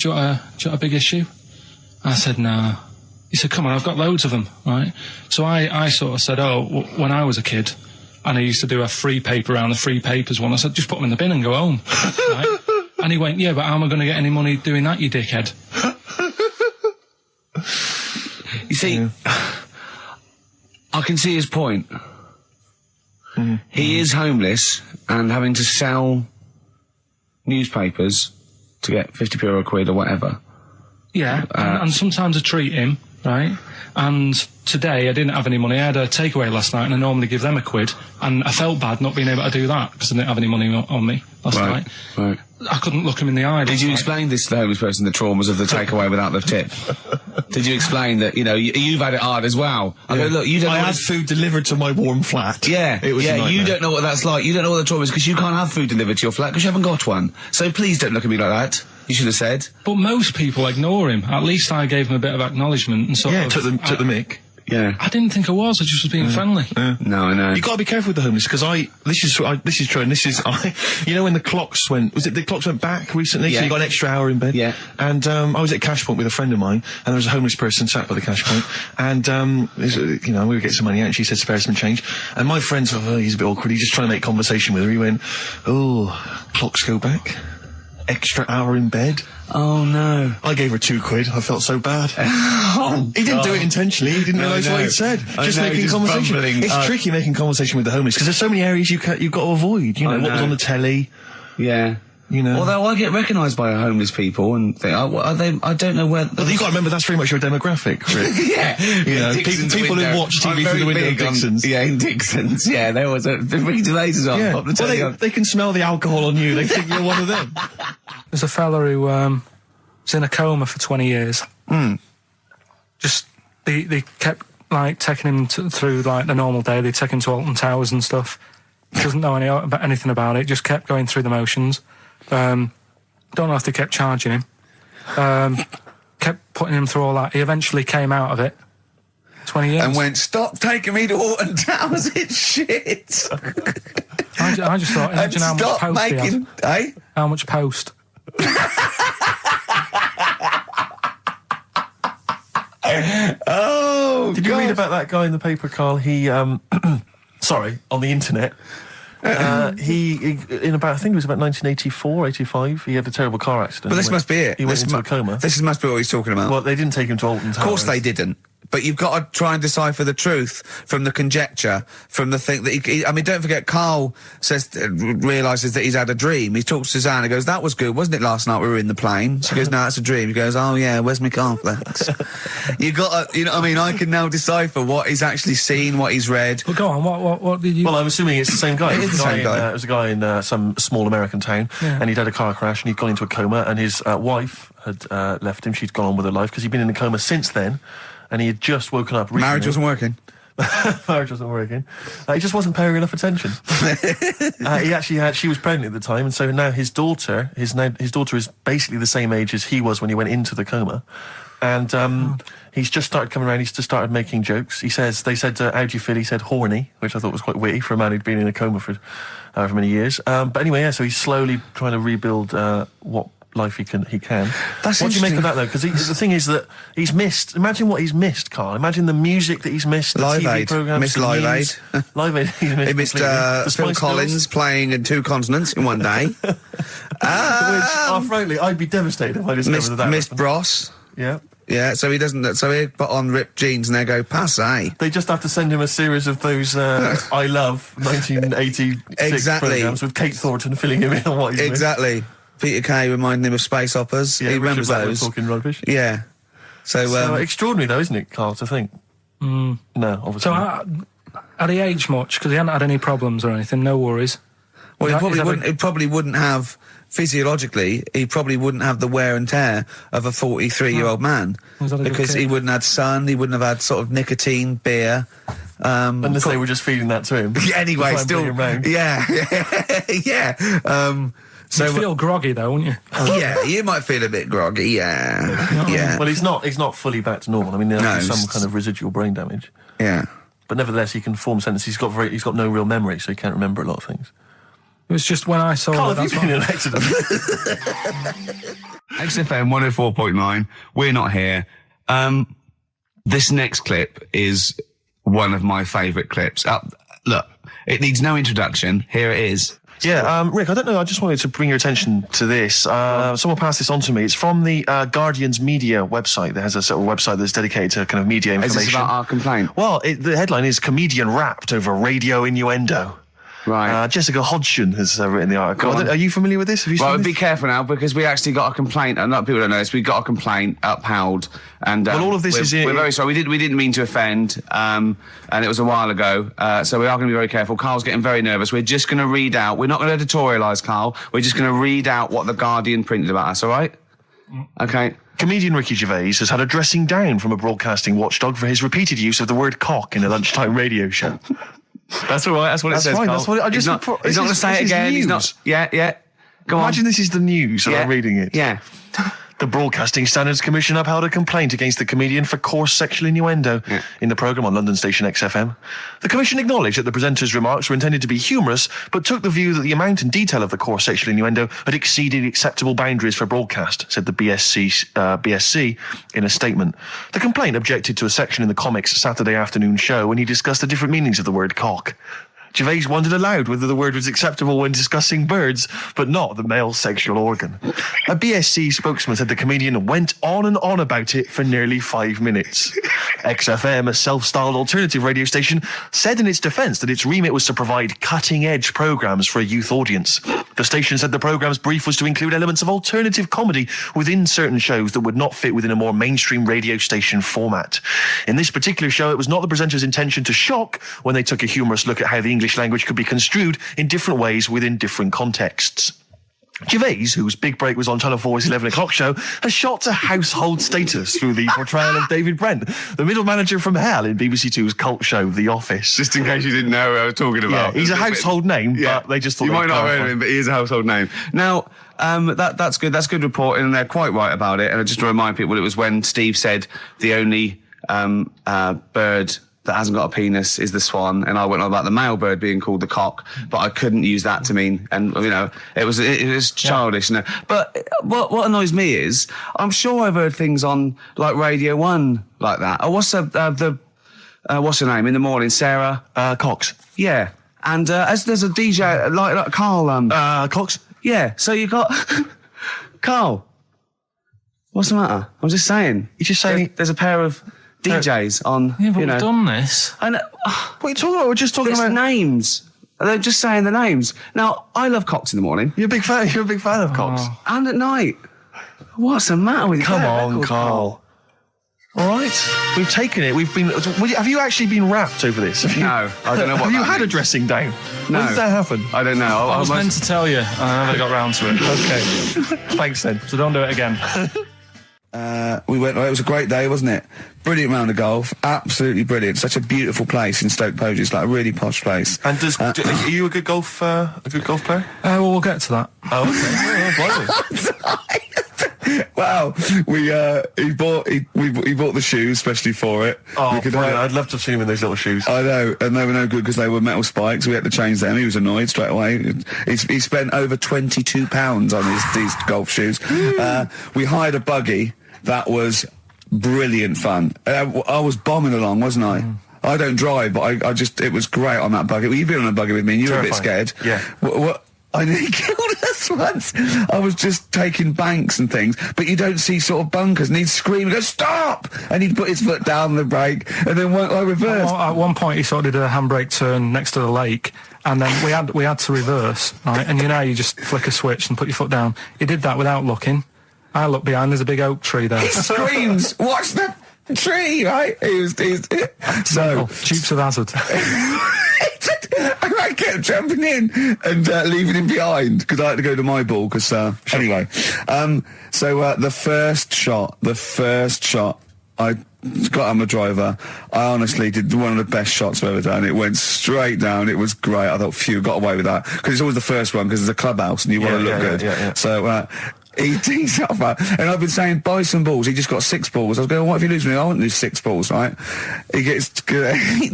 you want a big issue?" I said, "No." He said, "Come on, I've got loads of them," right? So I sort of said, "Oh, when I was a kid, and I used to do a free paper around the free papers one," I said, "Just put them in the bin and go home." Right? And he went, "Yeah, but how am I going to get any money doing that, you dickhead?" You see, I can see his point. He is homeless and having to sell newspapers to get 50p or a quid or whatever. Yeah, and sometimes I treat him, right? And today I didn't have any money. I had a takeaway last night and I normally give them a quid, and I felt bad not being able to do that because I didn't have any money on me last night. Right. I couldn't look him in the eye. Did you explain this to the homeless person, the traumas of the takeaway without the tip? Did you explain that, you know, you've had it hard as well? I go, look, you don't I had food delivered to my warm flat. Yeah, it was a nightmare. You don't know what that's like. You don't know what the trauma is because you can't have food delivered to your flat because you haven't got one. So please don't look at me like that. You should have said. But most people ignore him. At least I gave him a bit of acknowledgement and sort of... took the mick. Yeah. I didn't think I was. I just was being friendly. No, I know. You got to be careful with the homeless because this is true. And this is you know when the clocks went back recently? Yeah. So you got an extra hour in bed. Yeah. And I was at Cash Point with a friend of mine, and there was a homeless person sat by the Cash Point, and we were getting some money out, and she said spare some change, and my friend thought, oh, he's a bit awkward. He's just trying to make conversation with her. He went, oh, clocks go back. Extra hour in bed. Oh no! I gave her £2. I felt so bad. He didn't do it intentionally. He didn't realise what he said. Just making conversation. Bumbling. It's tricky making conversation with the homeless because there's so many areas you've got to avoid. You know what was on the telly. Yeah. You know. Although I get recognised by homeless people and think, are they? I don't know where. But you got to remember that's very much your demographic, Rick. Yeah. You know, Dixon's people window. who watch TV through the window of Dixon's. In Dixon's. Yeah, there was Ricky Gervais is on. Yeah. Pop the telly on. They can smell the alcohol on you. They think you're one of them. There's a fella who was in a coma for 20 years. Just they kept like taking him through like the normal day. They take him to Alton Towers and stuff. Doesn't know anything about it. Just kept going through the motions. Don't know if they kept charging him. Kept putting him through all that. He eventually came out of it. 20 years. And went, stop taking me to Alton Towers, it's shit. I just thought, imagine how much post he had. How much post? Oh, Did you read about that guy in the paper, Carl? He, sorry, on the internet. He in about, I think it was about 1984, 85, he had a terrible car accident. But this must be it. He went into a coma. This must be what he's talking about. Well, they didn't take him to Alton Towers. Of course they didn't. But you've got to try and decipher the truth from the conjecture, from the thing that I mean, don't forget, Carl realises that he's had a dream. He talks to Suzanne and goes, that was good, wasn't it, last night we were in the plane? She goes, no, it's a dream. He goes, oh yeah, where's my cornflakes? You got to, you know what I mean? I can now decipher what he's actually seen, what he's read. Well, go on, what did you... Well, I'm assuming it's the same guy. It is the same guy. It was a guy in some small American town, and he'd had a car crash and he'd gone into a coma, and his wife had left him. She'd gone on with her life because he'd been in a coma since then. And he had just woken up recently. Marriage wasn't working. Marriage wasn't working. He just wasn't paying enough attention. She was pregnant at the time, and so now his daughter is basically the same age as he was when he went into the coma. And he's just started coming around, he's just started making jokes. They said, how do you feel? He said horny, which I thought was quite witty for a man who'd been in a coma for however many years. But anyway, so he's slowly trying to rebuild what life he can. What do you make of that though? Because the thing is that he's missed. Imagine what he's missed, Carl. Imagine the music that he's missed. The Live TV Aid. programs. Missed Live Aid. Live Aid. He missed Phil Collins playing in 2 continents in one day. Frankly, I'd be devastated if I discovered that. Missed Bros. Yeah. Yeah, so he doesn't. So he'd put on ripped jeans and they go passe. They just have to send him a series of those I Love 1986 programs with Kate Thornton filling him in on what he's missed. Peter Kay reminding him of space operas. Yeah, he remembers those. Talking rubbish. Yeah. So extraordinary though, isn't it, Carl, to think? No, obviously. So had he aged much? Because he hadn't had any problems or anything, no worries. Well, he probably wouldn't have, physiologically, he probably wouldn't have the wear and tear of a 43-year-old man. Because he wouldn't have had sun, he wouldn't have had sort of nicotine, beer. Unless they were just feeding that to him. Anyway, still. Yeah. Yeah. So you feel groggy though, wouldn't you? Yeah, you might feel a bit groggy. Yeah, yeah. Well, he's not fully back to normal. I mean, there's some kind of residual brain damage. Yeah, but nevertheless, he can form sentences. He's got no real memory, so he can't remember a lot of things. It was just when I saw. Carl, have you been in an accident? XFM 104.9. We're not here. This next clip is one of my favourite clips. Look, it needs no introduction. Here it is. Yeah, Rick, I don't know, I just wanted to bring your attention to this. Someone passed this on to me. It's from the Guardian's media website. There has a sort of website that's dedicated to kind of media information. Is this about our complaint? Well, the headline is Comedian Rapped Over Radio Innuendo. Right. Jessica Hodgson has written the article. Are you familiar with this? Have you seen this? Be careful now, because we actually got a complaint. A lot of people don't know this. We got a complaint upheld, and all of this we're very sorry. We didn't mean to offend, and it was a while ago. So we are going to be very careful. Carl's getting very nervous. We're just going to read out. We're not going to editorialise, Carl. We're just going to read out what the Guardian printed about us. All right? Okay. Comedian Ricky Gervais has had a dressing down from a broadcasting watchdog for his repeated use of the word cock in a lunchtime radio show. That's all right. That's what it says. Fine. Carl. That's what he's not going to say it again. News. He's not. Yeah. Go on. Imagine this is the news and I'm reading it. Yeah. The Broadcasting Standards Commission upheld a complaint against the comedian for coarse sexual innuendo in the programme on London station XFM. The Commission acknowledged that the presenter's remarks were intended to be humorous, but took the view that the amount and detail of the coarse sexual innuendo had exceeded acceptable boundaries for broadcast, said the BSC in a statement. The complaint objected to a section in the Comics Saturday afternoon show when he discussed the different meanings of the word cock. Gervais wondered aloud whether the word was acceptable when discussing birds, but not the male sexual organ. A BSC spokesman said the comedian went on and on about it for nearly 5 minutes. XFM, a self-styled alternative radio station, said in its defence that its remit was to provide cutting-edge programmes for a youth audience. The station said the programme's brief was to include elements of alternative comedy within certain shows that would not fit within a more mainstream radio station format. In this particular show, it was not the presenter's intention to shock when they took a humorous look at how the English language could be construed in different ways within different contexts. Gervais, whose big break was on Channel 4's 11 o'clock show, has shot to household status through the portrayal of David Brent, the middle manager from hell in BBC Two's cult show The Office. Just in case you didn't know who I was talking about. Yeah, he's a household name, but they just thought you might not have heard of him, but he is a household name. Now, that's good. That's good reporting, and they're quite right about it. And just to remind people, it was when Steve said the only bird that hasn't got a penis is the swan, and I went on about the male bird being called the cock, but I couldn't use that to mean, and it was childish. Yeah. But what annoys me is, I'm sure I've heard things on like Radio 1 like that. Oh, what's what's her name in the morning? Sarah Cox. Yeah, and as there's a DJ like Karl Cox. Yeah, so you got Karl. What's the matter? I'm just saying. You're just saying there's a pair of DJs on, yeah, but we've done this. And what are you talking about? We're just talking about names. They're just saying the names. Now, I love Cox in the morning. You're a big fan of Cox. And at night. What's the matter with you? Come on, Karl. All right, we've taken it. We've been. Have you actually been rapped over this? No, I don't know what. Have you had a dressing down? No. When did that happen? I don't know. I was meant to tell you, and I never got round to it. Okay, thanks then. So don't do it again. We went. It was a great day, wasn't it? Brilliant round of golf, absolutely brilliant. Such a beautiful place in Stoke Poges, like a really posh place. And are you a good golf player? Well, we'll get to that. Oh, okay. Wow, he bought the shoes especially for it. Oh, I'd love to have seen him in those little shoes. I know, and they were no good because they were metal spikes. We had to change them. He was annoyed straight away. He spent over £22 on these golf shoes. We hired a buggy that was brilliant fun. I was bombing along, wasn't I? I don't drive, but it was great on that buggy. Well, you've been on a buggy with me, and you were a bit scared. Yeah. What? I nearly killed us once. I was just taking banks and things, but you don't see sort of bunkers, and he'd scream and go, "Stop!" And he'd put his foot down the brake, and then I reversed. At one point, he sort of did a handbrake turn next to the lake, and then we had to reverse, right? And you just flick a switch and put your foot down. He did that without looking. I looked behind, there's a big oak tree there. He screams, "Watch the tree!" Right? So Dukes of Hazzard. I kept jumping in and leaving him behind because I had to go to my ball. Because anyway, so the first shot, I got on the driver. I honestly did one of the best shots I've ever done. It went straight down. It was great. I thought, phew, got away with that because it's always the first one because it's a clubhouse and you want to look good. Yeah. So. He tees up, and I've been saying, buy some balls. He just got 6 balls. I was going, what if you lose me? I won't lose 6 balls, right? He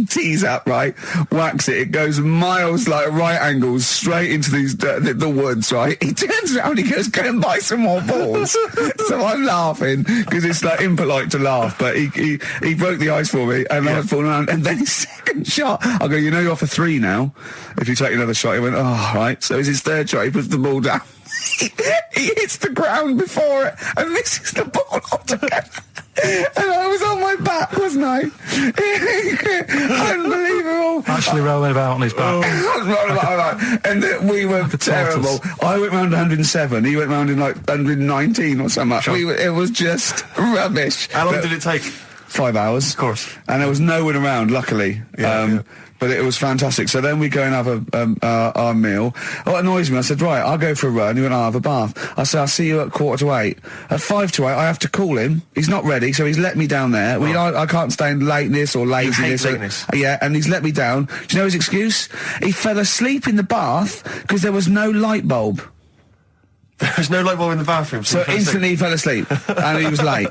tees up, right? Whacks it. It goes miles, like right angles, straight into the woods, right? He turns around, he goes, go and buy some more balls. So I'm laughing, because it's like impolite to laugh, but he broke the ice for me, and I was falling around. And then his second shot, I go, you're off a 3 now. If you take another shot, he went, oh, right. So it's his third shot, he puts the ball down. He hits the ground before it and misses the ball altogether. And I was on my back, wasn't I? Unbelievable. Actually rolling about on his back. I was rolling about, and we were terrible. I went round 107. He went round in like 119 or something. Sure. It was just rubbish. How long did it take? 5 hours. Of course. And there was no one around, luckily. But it was fantastic. So then we go and have our meal. What annoys me, I said, right, I'll go for a run. He went, I'll have a bath. I said, I'll see you at 7:45. At 7:55, I have to call him. He's not ready, so he's let me down there. I can't stand lateness or laziness. You hate lateness. Yeah, and he's let me down. Do you know his excuse? He fell asleep in the bath because there was no light bulb. There's no light bulb in the bathroom. So instantly he fell asleep, and he was late.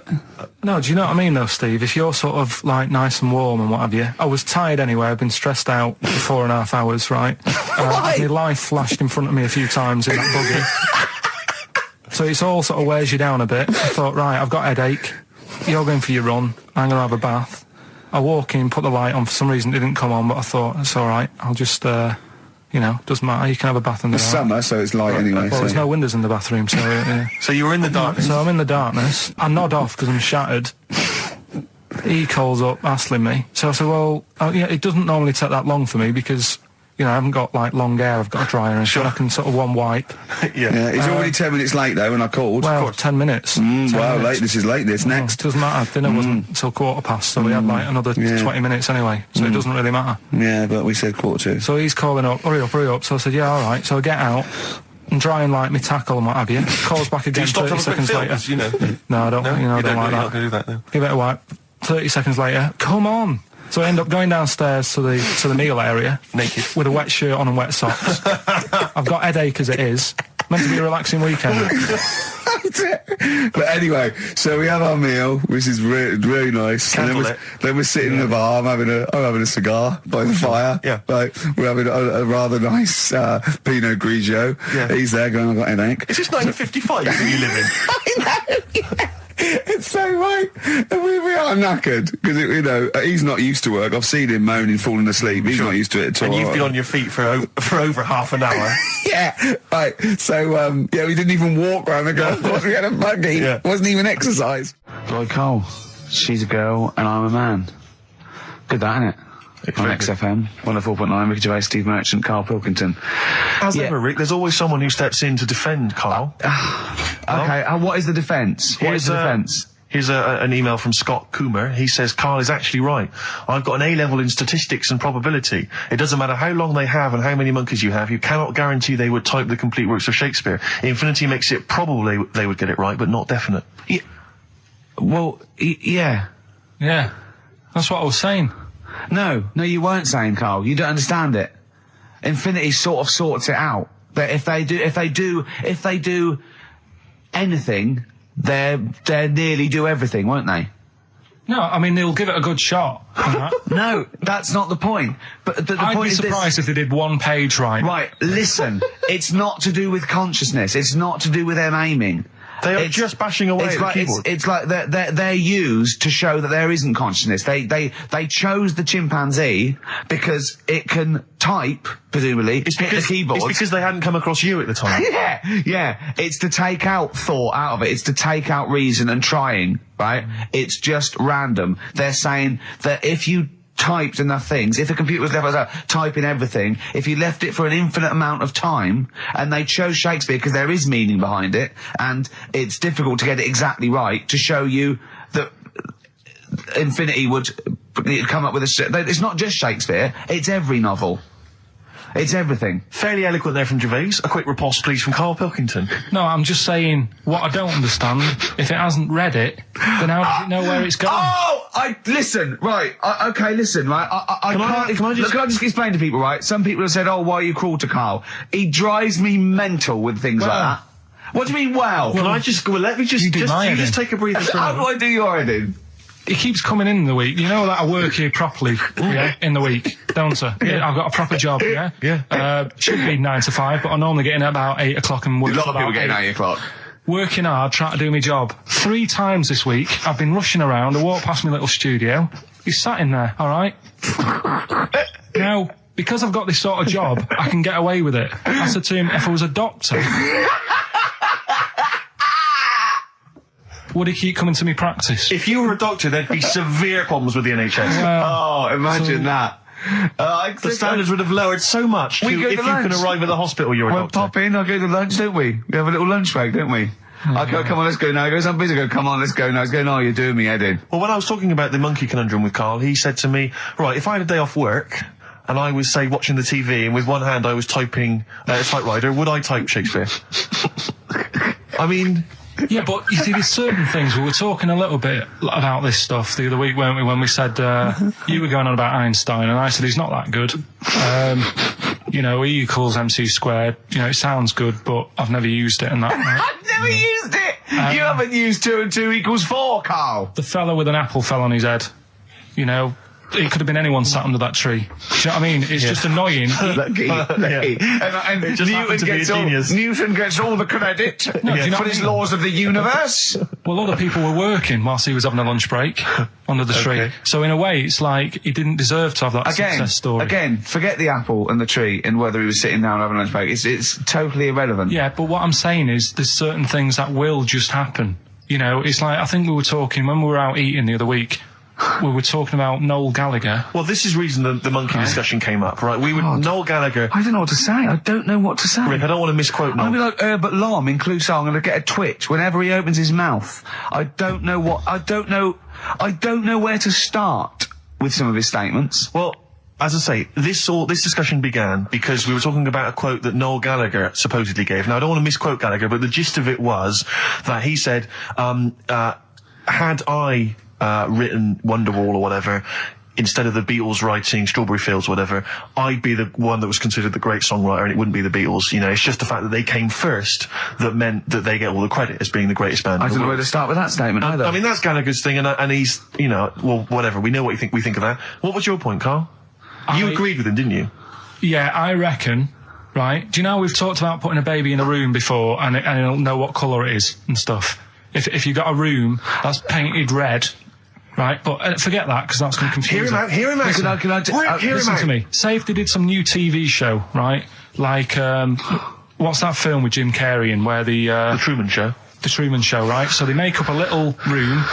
No, do you know what I mean though, Steve? If you're sort of like nice and warm and what have you, I was tired anyway. I've been stressed out for 4.5 hours, right? My life flashed in front of me a few times in that buggy. So it's all sort of wears you down a bit. I thought, right, I've got a headache. You're going for your run. I'm going to have a bath. I walk in, put the light on. For some reason it didn't come on, but I thought, it's all right. I'll just, you know, doesn't matter. You can have a bath in the It's summer, so it's light anyway. Well, there's no windows in the bathroom, so... Yeah. So you were in the darkness? So I'm in the darkness. I nod off because I'm shattered. He calls up, hassling me. So I said, well, yeah, it doesn't normally take that long for me because, you know, I haven't got, like, long hair. I've got a dryer and so I can sort of one wipe. Yeah, he's already 10 minutes late, though, when I called. Well, 10 minutes. 10 wow, minutes. this is late, next. Doesn't matter. Dinner wasn't until 15:15, so we had, like, another 20 minutes anyway, so it doesn't really matter. Yeah, but we said 1:45. So he's calling up, hurry up. So I said, yeah, all right. So I get out and dry and like my tackle and what have you. Calls back again 30 seconds later. You know? No, I don't, No? you know, I don't like that. You're not going to do that, no. Give it a wipe. 30 seconds later, come on. So I end up going downstairs to the meal area. Naked. With a wet shirt on and wet socks. I've got headache as it is. Meant to be a relaxing weekend. But anyway, so we have our meal, which is really nice. And then we're sitting in the bar. I'm having a cigar by the fire. Yeah. Like, we're having a rather nice Pinot Grigio. Yeah. He's there going, I've got headache. Is this 1955 that you live in? I know, yeah. It's so right. And we are knackered because, you know, he's not used to work. I've seen him moaning, falling asleep. He's not used to it at all. And you've been on your feet for over half an hour. Yeah, right. So, we didn't even walk around the golf course. We had a buggy. Yeah. It wasn't even exercise. Like Cole, she's a girl and I'm a man. Good that, innit? On XFM, 104.9, Ricky Gervais, Steve Merchant, Karl Pilkington. As ever, Rick, there's always someone who steps in to defend Karl. Okay, what is the defence? What is the defence? Here's an email from Scott Coomer. He says, Karl is actually right. I've got an A-level in statistics and probability. It doesn't matter how long they have and how many monkeys you have. You cannot guarantee they would type the complete works of Shakespeare. Infinity makes it probable they would get it right, but not definite. Yeah. Well, yeah. Yeah. That's what I was saying. No, you weren't saying, Karl. You don't understand it. Infinity sort of sorts it out. That if they do anything, they nearly do everything, won't they? No, I mean, they'll give it a good shot. No, that's not the point. But the I'd point be is surprised if they did one page right. Right, listen. It's not to do with consciousness. It's not to do with them aiming. They are just bashing away at the keyboard. It's like they're used to show that there isn't consciousness. They chose the chimpanzee because it can type, presumably, hit the keyboard. It's because they hadn't come across you at the time. Yeah. It's to take out thought out of it. It's to take out reason and trying, right? It's just random. They're saying that if you typed enough things, if the computer was left typing everything, if you left it for an infinite amount of time, and they chose Shakespeare because there is meaning behind it, and it's difficult to get it exactly right, to show you that Infinity would come up with it's not just Shakespeare, it's every novel. It's everything. Fairly eloquent there from Gervais. A quick riposte, please, from Karl Pilkington. No, I'm just saying, what I don't understand, if it hasn't read it, then how does it know where it's going? Listen, right, listen, right, Can I just explain to people, right? Some people have said, why are you cruel to Karl? He drives me mental with things like that. What do you mean, wow? Let me just take a breather. How do I do your editing? He keeps coming in the week. You know that I work here properly, in the week, don't I? Yeah, I've got a proper job, Yeah. Should be 9 to 5, but I normally get in at about 8 o'clock and work A lot of people about get in at 8 o'clock. Working hard, trying to do my job. 3 times this week, I've been rushing around. I walked past my little studio. He's sat in there, all right? Now, because I've got this sort of job, I can get away with it. I said to him, if I was a doctor, would he keep coming to me practice? If you were a doctor, there'd be severe problems with the NHS. Well, imagine that. The standards would have lowered so much if you can arrive at the hospital, you're a doctor. Pop in, I'll go to lunch, don't we? We have a little lunch break, don't we? I go, come on, let's go now. He goes, I'm busy. I go, come on, let's go now. He's going, you're doing me head in. Well, when I was talking about the monkey conundrum with Karl, he said to me, right, if I had a day off work, and I was, say, watching the TV, and with one hand I was typing a typewriter, would I type Shakespeare? I mean... Yeah, but you see, there's certain things. We were talking a little bit about this stuff the other week, weren't we? When we said you were going on about Einstein, and I said he's not that good. you know, E equals MC squared. You know, it sounds good, but I've never used it and that. Right? I've never used it! You haven't used 2 and 2 equals 4, Carl! The fella with an apple fell on his head. You know, it could have been anyone sat under that tree. Do you know what I mean? It's just annoying. Lucky. And It just happened to be a genius. Newton gets all the credit do you know for what his I mean? laws of the universe. Well, other people were working whilst he was having a lunch break under the tree. Okay. So in a way, it's like he didn't deserve to have that success story. Again, forget the apple and the tree and whether he was sitting down having a lunch break. It's totally irrelevant. Yeah, but what I'm saying is there's certain things that will just happen. You know, it's like, I think we were talking, when we were out eating the other week, we were talking about Noel Gallagher. Well, this is the reason the monkey discussion came up, right? Noel Gallagher. I don't know what to say. I don't know what to say. Rick, I don't want to misquote Noel. I'll be like Herbert Lom in Clouseau. I'm going to get a twitch whenever he opens his mouth. I don't know where to start with some of his statements. Well, as I say, this discussion began because we were talking about a quote that Noel Gallagher supposedly gave. Now, I don't want to misquote Gallagher, but the gist of it was that he said, had I written Wonderwall or whatever, instead of the Beatles writing Strawberry Fields or whatever, I'd be the one that was considered the great songwriter and it wouldn't be the Beatles. You know, it's just the fact that they came first that meant that they get all the credit as being the greatest band. I don't know where to start with that statement either. I mean, that's Gallagher's thing, and he's, you know, well, whatever. We know what we think of that. What was your point, Carl? You agreed with him, didn't you? Yeah, I reckon, right? Do you know we've talked about putting a baby in a room before and it'll know what colour it is and stuff? If you got a room that's painted red, right? But forget that, because that's going to confuse Hear him out. Listen to me. Say if they did some new TV show, right? Like, what's that film with Jim Carrey in where The Truman Show. The Truman Show, right? So they make up a little room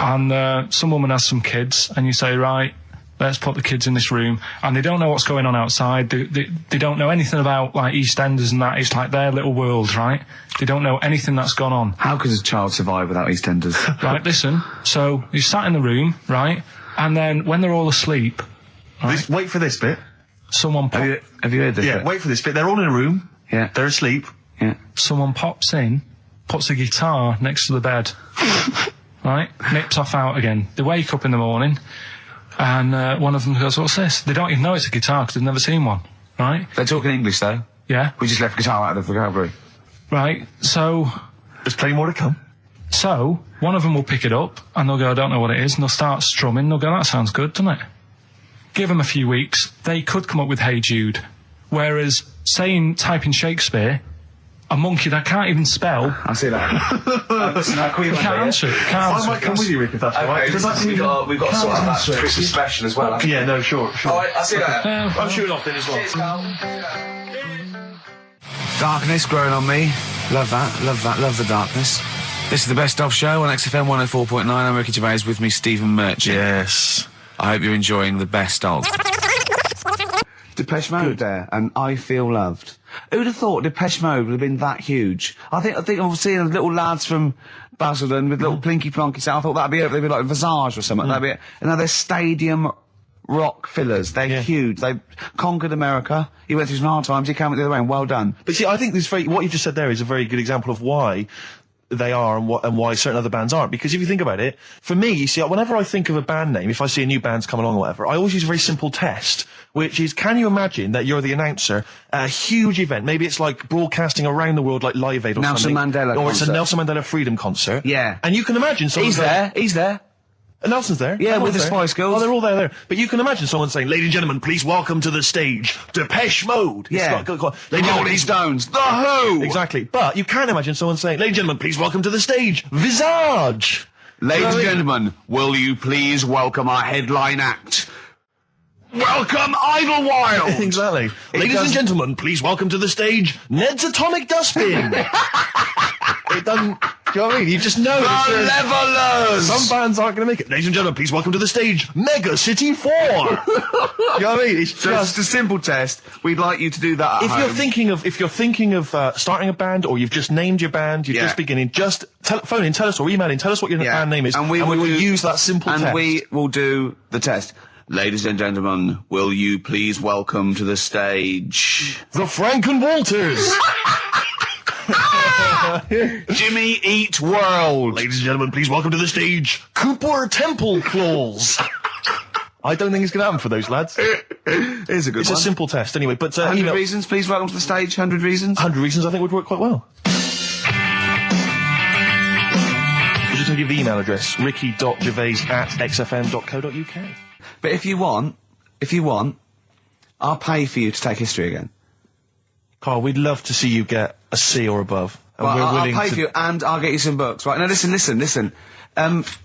and some woman has some kids and you say, right, let's put the kids in this room, and they don't know what's going on outside. They don't know anything about, like, EastEnders and that. It's like their little world, right? They don't know anything that's gone on. How could a child survive without EastEnders? Right, listen. So you sat in the room, right? And then when they're all asleep, right, Wait for this bit. someone Have you heard this? Yeah, bit? wait for this bit. They're all in a room. Yeah. They're asleep. Yeah. someone pops in, puts a guitar next to the bed, right? Nips off out again. They wake up in the morning, and one of them goes, "What's this?" They don't even know it's a guitar because they've never seen one, right? They're talking English though. Yeah. We just left guitar out of the vocabulary. Right. So There's plenty more to come. one of them will pick it up and they'll go, "I don't know what it is," and they'll start strumming. They'll go, "That sounds good, doesn't it?" Give them a few weeks, they could come up with "Hey Jude." Whereas, type in Shakespeare, a monkey that can't even spell. I see that. Listen, You can't answer it. I might come with you, Rick, if that's all right. Okay, we've got to sort out that Christmas special as well. Yeah, no, sure. Alright, I'll see you later. I'm shooting off then as well. Cheers, Carl. Darkness growing on me. Love that, love the darkness. This is the Best Of Show on XFM 104.9. I'm Ricky Gervais, with me Stephen Merchant. Yes. I hope you're enjoying the Best Of. Depeche Mode there, and I Feel Loved. Who'd have thought Depeche Mode would have been that huge? I think I've seen little lads from Basildon with little plinky plonky sound. I thought that'd be it. They'd be like Visage or something. That'd be it. And now they're stadium rock fillers. They're huge. They conquered America. He went through some hard times. He came out the other way, and well done. But see, I think what you just said there is a very good example of why they are and why certain other bands aren't. Because if you think about it, for me, you see, whenever I think of a band name, if I see a new band's come along or whatever, I always use a very simple test, which is, can you imagine that you're the announcer at a huge event? Maybe it's like broadcasting around the world, like Live Aid or Nelson something. Mandela Or it's concert. a Nelson Mandela Freedom concert. Yeah. And you can imagine someone He's there. Nelson's there. Yeah, Everyone's with the there. Spice Girls. Oh, they're all there. But you can imagine someone saying, "Ladies and gentlemen, please welcome to the stage, Depeche Mode." Yeah. Rolling Stones. The Who. Exactly. But you can imagine someone saying, "Ladies and gentlemen, please welcome to the stage, Visage." Ladies and gentlemen, will you please welcome our headline act? Welcome Idlewild! Exactly. Ladies and gentlemen, please welcome to the stage, Ned's Atomic Dustbin. It doesn't... Do you know what I mean? You just know. The Levelers! Some bands aren't going to make it. Ladies and gentlemen, please welcome to the stage, Mega City 4. You know what I mean? It's Just a simple test. We'd like you to do that at If home. you're thinking of starting a band, or you've just named your band, you're just beginning, just phone in, tell us, or email in, tell us what your band name is, and we will use that simple test. And we will do the test. Ladies and gentlemen, will you please welcome to the stage... The Franken Walters. Jimmy Eat World. Ladies and gentlemen, please welcome to the stage, Cooper Temple Claws. I don't think it's going to happen for those lads. Here's a good It's one. a simple test, anyway. But 100 email. reasons, please welcome to the stage. 100 reasons. 100 reasons I think would work quite well. I'm just going to give the email address, ricky.gervais@xfm.co.uk. But if you want, I'll pay for you to take history again. Carl, we'd love to see you get a C or above. And Well, we're I'll willing pay to... for you, and I'll get you some books. Right, now listen.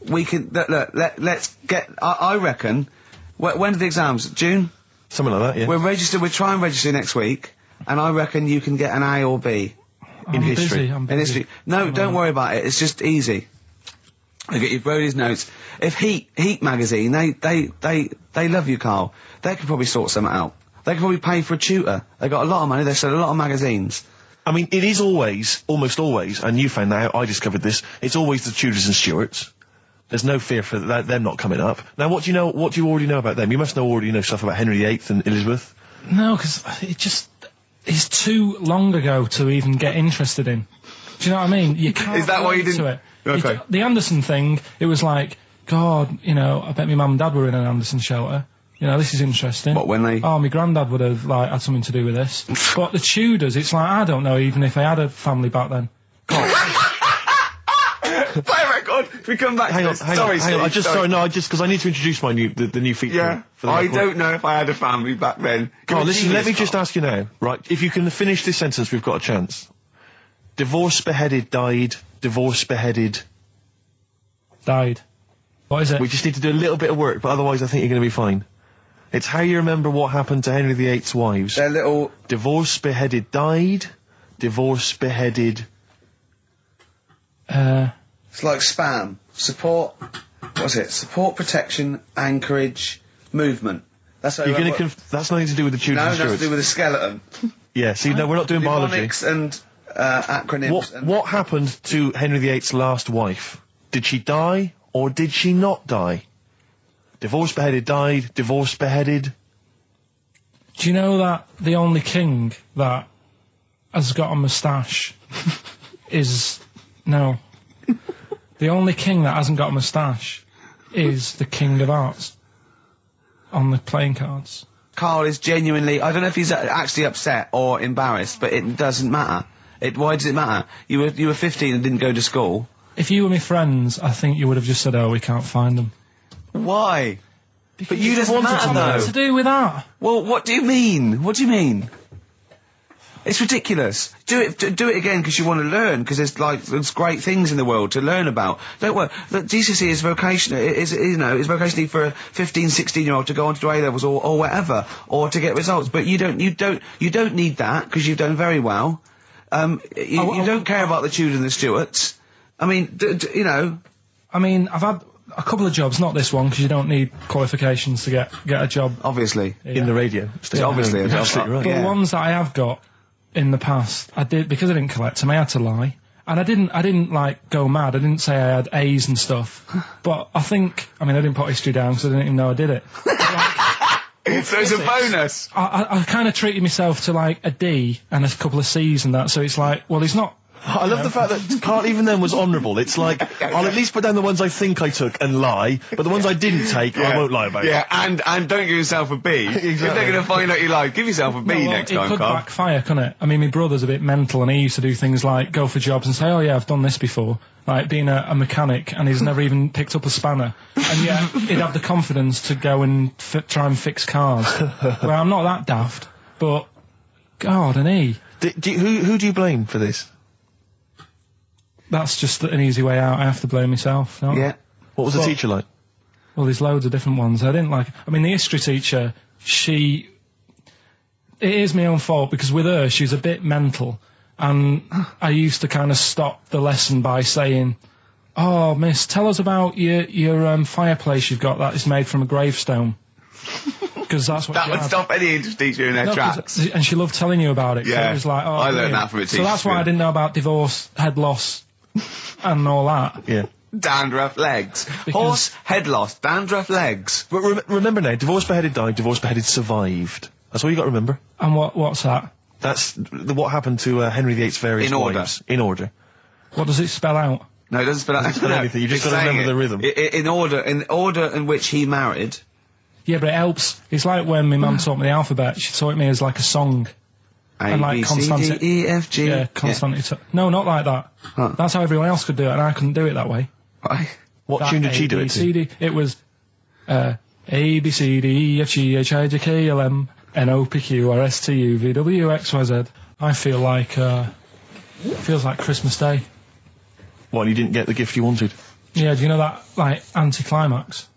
We can, let's get, I reckon, when are the exams? June? Something like that, yeah. We'll try and register next week, and I reckon you can get an A or B. In history. I'm In busy. history. No, don't worry about it, it's just easy. I get you Brody's notes. If Heat magazine, they love you, Carl. They could probably sort something out. They could probably pay for a tutor. They got a lot of money, they sell a lot of magazines. I mean, it is always, almost always, and you found that out, I discovered this, it's always the Tudors and Stuarts. There's no fear for them not coming up. Now, what do you already know about them? You must already know stuff about Henry VIII and Elizabeth. No, because it's too long ago to even get interested in. Do you know what I mean? You can't. Is that why you relate to didn't- it. Okay. The Anderson thing, it was like, God, I bet my mum and dad were in an Anderson shelter. This is interesting. What, when they- Oh, my granddad would have, had something to do with this. But the Tudors, it's like, I don't know even if they had a family back then. Play a record! Can we come back Hang to on, this? hang Sorry, on, hang on. Steve, Because I need to introduce the new feature. Yeah, For the I record. don't know if I had a family back then. Carl, listen, let me just Carl. ask you now, right? If you can finish this sentence, we've got a chance. Divorce beheaded, died. Divorce beheaded. Died. What is it? We just need to do a little bit of work, but otherwise I think you're going to be fine. It's how you remember what happened to Henry VIII's wives. They're little... Divorce beheaded, died. Divorce beheaded. It's like spam. Support... What's it? Support, protection, anchorage, movement. That's how You're going to that's nothing to do with the Tudors No, and nothing to Stuarts. do with the skeleton. Yeah, see, no, we're not doing biology. Mnemonics and acronyms. What happened to Henry VIII's last wife? Did she die or did she not die? Divorce beheaded, died. Divorce beheaded. Do you know that the only king that has got a moustache is... No. The only king that hasn't got a moustache is the King of Hearts on the playing cards. Carl is genuinely... I don't know if he's actually upset or embarrassed, but it doesn't matter. Why does it matter? You were 15 and didn't go to school. If you were my friends, I think you would have just said, oh, we can't find them. Why? But you just matter, What's though. to do with that? Well, what do you mean? What do you mean? It's ridiculous. Do it again because you want to learn, because there's great things in the world to learn about. Don't worry. Look, GCSE is vocational. Is vocationally for a 15, 16-year-old to go on to do A-levels or whatever, or to get results. But you don't need that because you've done very well. You don't care about the Tudors and the Stuarts. I mean, I mean, I've had a couple of jobs, not this one, because you don't need qualifications to get a job. Obviously. In the radio. It's obviously a You're job. absolutely right. But Yeah. the ones that I have got in the past, I did, because I didn't collect them, I had to lie. And I didn't go mad. I didn't say I had A's and stuff. But I didn't put history down because I didn't even know I did it. So it's a bonus. I kind of treated myself to a D and a couple of C's and that, so it's he's not... I love the fact that Carl even then was honourable. It's like, I'll at least put down the ones I think I took and lie, but the ones I didn't take, I won't lie about. Yeah, and don't give yourself a B. If they're going to find out you lied, give yourself a B next time, It could Carl. backfire, couldn't it? I mean, my brother's a bit mental, and he used to do things like go for jobs and say, oh yeah, I've done this before. Like being a mechanic, and he's never even picked up a spanner. And yet, he'd have the confidence to go and try and fix cars. Well, I'm not that daft, but... God, and he... Who do you blame for this? That's just an easy way out. I have to blame myself. No? Yeah. What was the teacher like? Well, there's loads of different ones. I didn't like... I mean, the history teacher, it is my own fault, because with her, she's a bit mental. And I used to kind of stop the lesson by saying, oh, miss, tell us about your fireplace you've got that is made from a gravestone. Because that's what That she would had. stop any English teacher in their tracks. And she loved telling you about it. Yeah. It was like, oh, I learned brilliant. that from a teacher. So that's why I didn't know about divorce, head loss, and all that. Yeah. Dandruff legs. Horse, head loss, dandruff legs. But remember now, divorce beheaded, died. Divorce beheaded, survived. That's all you got to remember. And what's that? That's what happened to Henry VIII's various In order. wives. In order. What does it spell out? No, it doesn't spell out spell anything, you just it's gotta saying remember the rhythm. In order in which he married, Yeah, but it helps. It's like when my mum taught me the alphabet. She taught me as like a song. A, B, C, D, E, F, G. Yeah, constantly. No, not like that. Huh. That's how everyone else could do it, and I couldn't do it that way. Why? What tune did she do it to? A, B, C, D. It was A, B, C, D, E, F, G, H, I, J, K, L, M, N, O, P, Q, R, S, T, U, V, W, X, Y, Z. I feel like, feels like Christmas Day. What, you didn't get the gift you wanted? Yeah, do you know that, like, anticlimax?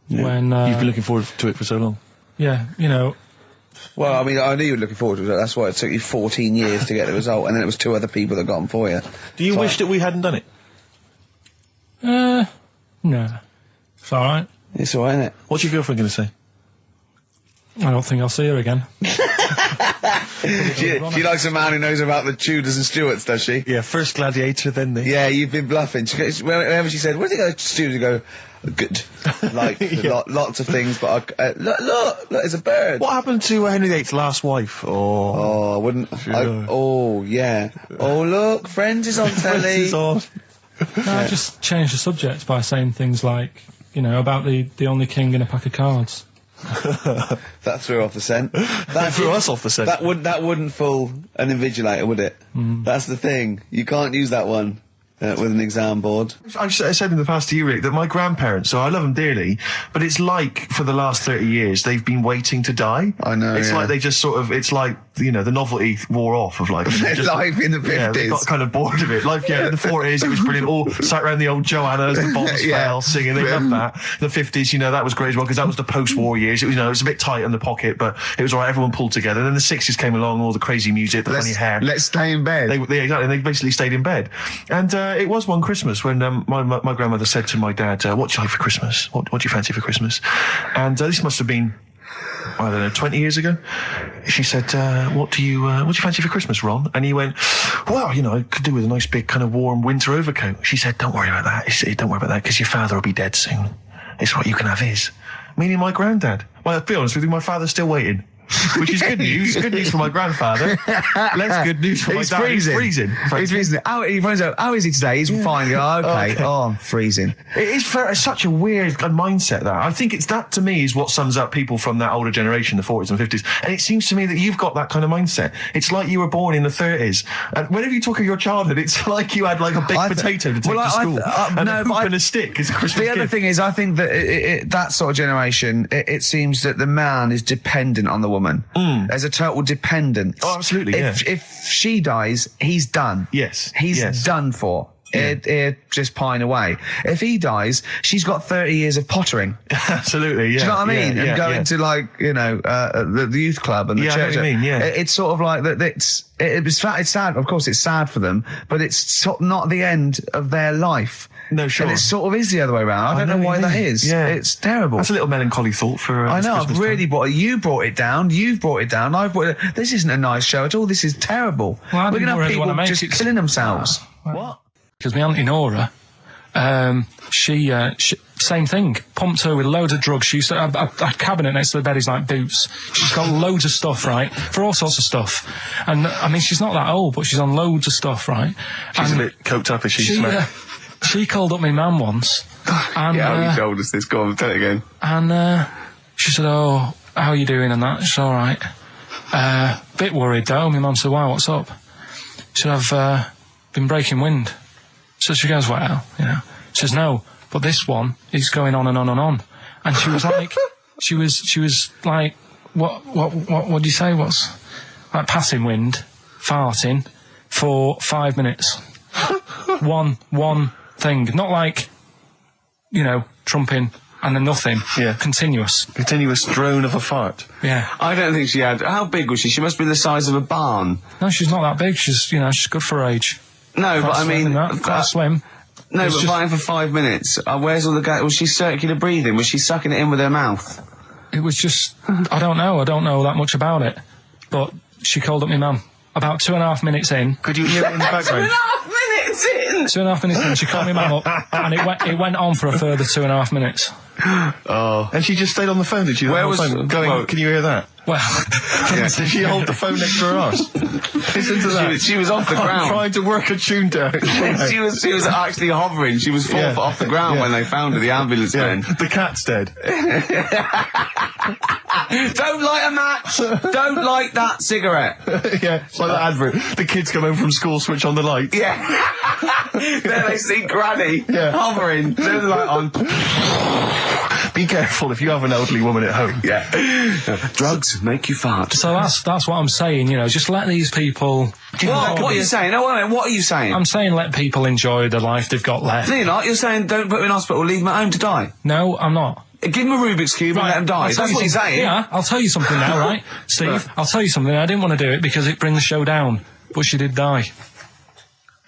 Yeah. When, You've been looking forward to it for so long. Yeah, you know. Well, I mean, I knew you were looking forward to it. That's why it took you 14 years to get the result, and then it was 2 other people that got them for you. Do you wish that we hadn't done it? No. It's alright. It's alright, isn't it? What's your girlfriend going to say? I don't think I'll see her again. She likes a man who knows about the Tudors and Stuarts, does she? Yeah, first Gladiator, then the... Yeah, you've been bluffing. Whenever she said, where did you go to Stuarts? You go, good. Like, lots of things, but look, there's a bird. What happened to Henry VIII's last wife? Oh, I wouldn't... oh, yeah. Oh, look, Friends is on telly. Friends is on. No, I just changed the subject by saying things like, you know, about the only king in a pack of cards. That threw off the scent. That threw us off the scent. That wouldn't fool an invigilator, would it? That's the thing. You can't use that one with an exam board. I've said in the past to you, Rick, that my grandparents, so I love them dearly, but it's like for the last 30 years they've been waiting to die. I know. It's like they just sort of, it's like, you know, the novelty wore off of life. Life in the 50s. Yeah, they got kind of bored of it. Life, yeah, in the 40s it was brilliant. All sat around the old Joanna as the bombs fell, singing. They loved that. The 50s, you know, that was great as well because that was the post-war years. It was, you know, it was a bit tight in the pocket, but it was all right. Everyone pulled together. Then the 60s came along, all the crazy music, the funny hair. Let's stay in bed. Exactly. They basically stayed in bed. And it was one Christmas when my grandmother said to my dad, "What do you like for Christmas? What do you fancy for Christmas?" And this must have been, I don't know, 20 years ago. She said, what do you fancy for Christmas, Ron? And he went, well, you know, I could do with a nice big kind of warm winter overcoat. She said, don't worry about that. Don't worry about that because your father will be dead soon. It's right, you can have his. Meaning my granddad. Well, I'll be honest with you, my father's still waiting. Which is good news. Good news for my grandfather. Less good news for my dad. Freezing. He's freezing. He finds out, how is he today? He's fine. Oh, okay. Oh, I'm freezing. It is such a weird mindset, that. I think it's that, to me, is what sums up people from that older generation, the 40s and 50s. And it seems to me that you've got that kind of mindset. It's like you were born in the 30s. And whenever you talk of your childhood, it's like you had like a baked potato to take to school. And a hoop and a stick is a Christmas gift. The other thing is, I think that that sort of generation, it seems that the man is dependent on the woman. There's a total dependence. Oh, absolutely, If she dies, he's done. Yes. He's done for. He'd just pine away. If he dies, she's got 30 years of pottering. Absolutely, yeah. Do you know what I mean? Yeah, and going to, like, you know, the youth club and the church. I know what you mean, yeah. It's sort of like that. It's sad. Of course, it's sad for them, but it's not the end of their life. No, sure. And it sort of is the other way around. I don't know why that is. Yeah. It's terrible. That's a little melancholy thought for I know, Christmas I've really time. you brought it down, you've brought it down, I've brought it down. This isn't a nice show at all, this is terrible. Well, we're going to have people just killing themselves. What? Because my Auntie Nora, she same thing, pumped her with loads of drugs. She used to have a cabinet next to the bed is like boots. She's got loads of stuff, right, for all sorts of stuff. And I mean, she's not that old, but she's on loads of stuff, right? She's a bit coked up, is she? She called up my mum once. And, yeah, how told us this? Go on, tell it again. And she said, "Oh, how are you doing?" And that. She's all right. Bit worried though. My mum said, "Why? What's up?" She said, "I've been breaking wind." So she goes, "Well, you know." She says, "No, but this one is going on and on and on." And she was like, she was like, what do you say? What's like passing wind, farting for 5 minutes. one thing, not like, you know, trumping and then nothing. Yeah. Continuous drone of a fart. Yeah. I don't think she had. How big was she? She must be the size of a barn. No, she's not that big. She's good for her age. No, but I mean, quite slim. No, but fighting for 5 minutes. Where's all the gas? Was she circular breathing? Was she sucking it in with her mouth? It was just, I don't know that much about it. But she called up my mum about 2.5 minutes in. Could you hear it in the background? 2.5 minutes in! 2.5 minutes in, she called my mum up, and it went on for a further 2.5 minutes. Oh. And she just stayed on the phone, did she? Where was... Can you hear that? Well, Did she hold the phone next to her arse? Listen to that. She was off the ground. Trying to work a tune down. She was actually hovering. She was 4 foot off the ground when they found her, the ambulance men. The cat's dead. Don't light a match! Don't light that cigarette! Yeah, it's like that advert. The kids come home from school, switch on the light. Yeah. Then they see Granny hovering, turn the light on. Be careful if you have an elderly woman at home. Yeah. Drugs make you fart. So that's what I'm saying, you know, just let these people... What are you saying? No, wait a minute, what are you saying? I'm saying let people enjoy the life they've got left. No, you're not. You're saying don't put them in hospital, leave them at home to die. No, I'm not. Give them a Rubik's Cube and let them die. That's what you're saying. Yeah, I'll tell you something now, right? Steve, I'll tell you something. I didn't want to do it because it brings the show down, but she did die.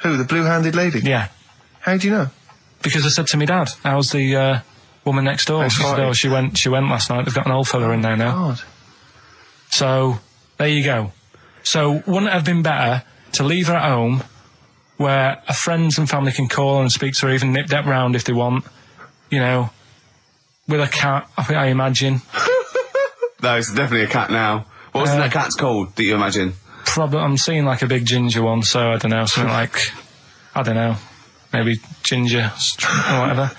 Who, the blue-handed lady? Yeah. How do you know? Because I said to my dad, how's the woman next door? She said, oh, she went last night. They've got an old fella in there now. God. So, there you go. So, wouldn't it have been better to leave her at home where her friends and family can call and speak to her, even nip that round if they want, you know, with a cat, I imagine. No, it's definitely a cat now. What was that cat's called that you imagine? Probably, I'm seeing like a big ginger one, so I don't know, something like, I don't know, maybe ginger or whatever.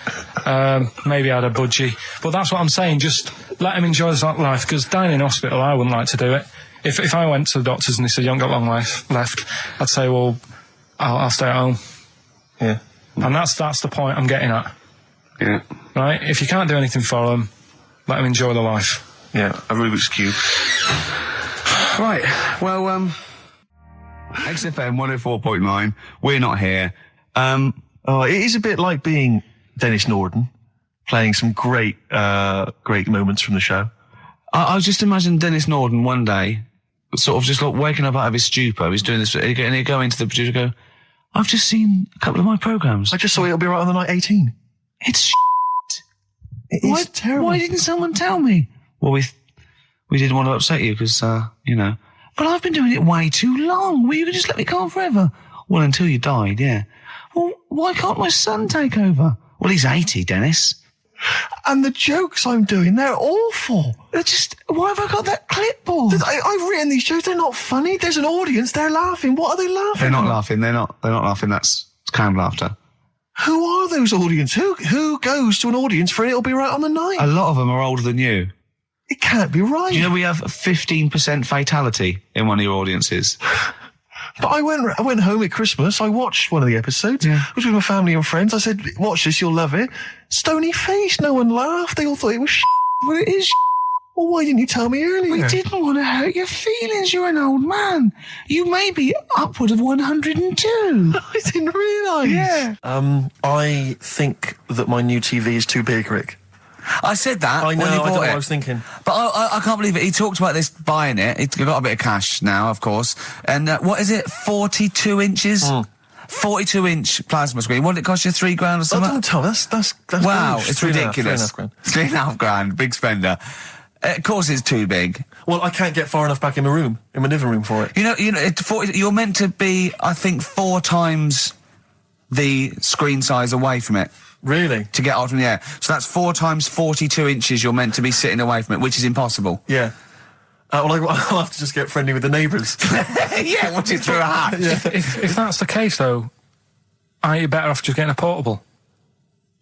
Maybe I had a budgie. But that's what I'm saying, just let them enjoy this life, because dying in hospital, I wouldn't like to do it. If I went to the doctors and they said, you haven't got long life left, I'd say, well, I'll stay at home. Yeah. And that's the point I'm getting at. Yeah. Right? If you can't do anything for them, let them enjoy the life. Yeah, a Rubik's Cube. Right, well, XFM 104.9, we're not here. It is a bit like being Dennis Norden, playing some great moments from the show. I just imagine Dennis Norden one day, sort of just like waking up out of his stupor, he's doing this, and he'd go into the producer and go, I've just seen a couple of my programmes. I just saw It'll Be Right on the Night 18. It's shit. It is terrible. Why didn't someone tell me? Well, we didn't want to upset you because, you know. But I've been doing it way too long. Well, you could just let me go on forever. Well, until you died, yeah. Well, why can't my son take over? Well, he's 80, Dennis. And the jokes I'm doing, they're awful. Why have I got that clipboard? I've written these jokes, they're not funny. There's an audience, they're laughing. What are they laughing They're not at? laughing, they're not laughing, that's canned laughter. Who are those audience? Who goes to an audience for It'll Be Right on the Night? A lot of them are older than you. It can't be right. Do you know we have a 15% fatality in one of your audiences? But I went home at Christmas, I watched one of the episodes. Yeah. I was with my family and friends. I said, watch this, you'll love it. Stony face, no one laughed. They all thought it was shit. Well, it is. Well, why didn't you tell me earlier? We didn't want to hurt your feelings. You're an old man. You may be upward of 102. I didn't realise. Yeah. I think that my new TV is too big, Rick. I said that I know, when you I don't know bought what it. I was thinking. But I can't believe it. He talked about this buying it. He's got a bit of cash now, of course. And what is it? 42 inches? 42-inch plasma screen. What did it cost you? $3,000 or something? Don't tell me. That's wow, gross. it's 3.5 ridiculous. $3,500. Big spender. Of course, it's too big. Well, I can't get far enough back in my living room for it. You know, you're meant to be, I think, 4 times the screen size away from it. Really? To get out from the air. So that's 4 times 42 inches you're meant to be sitting away from it, which is impossible. Yeah. Well, I'll have to just get friendly with the neighbours. Yeah, watch it through a hat. Yeah. If that's the case, though, aren't you better off just getting a portable?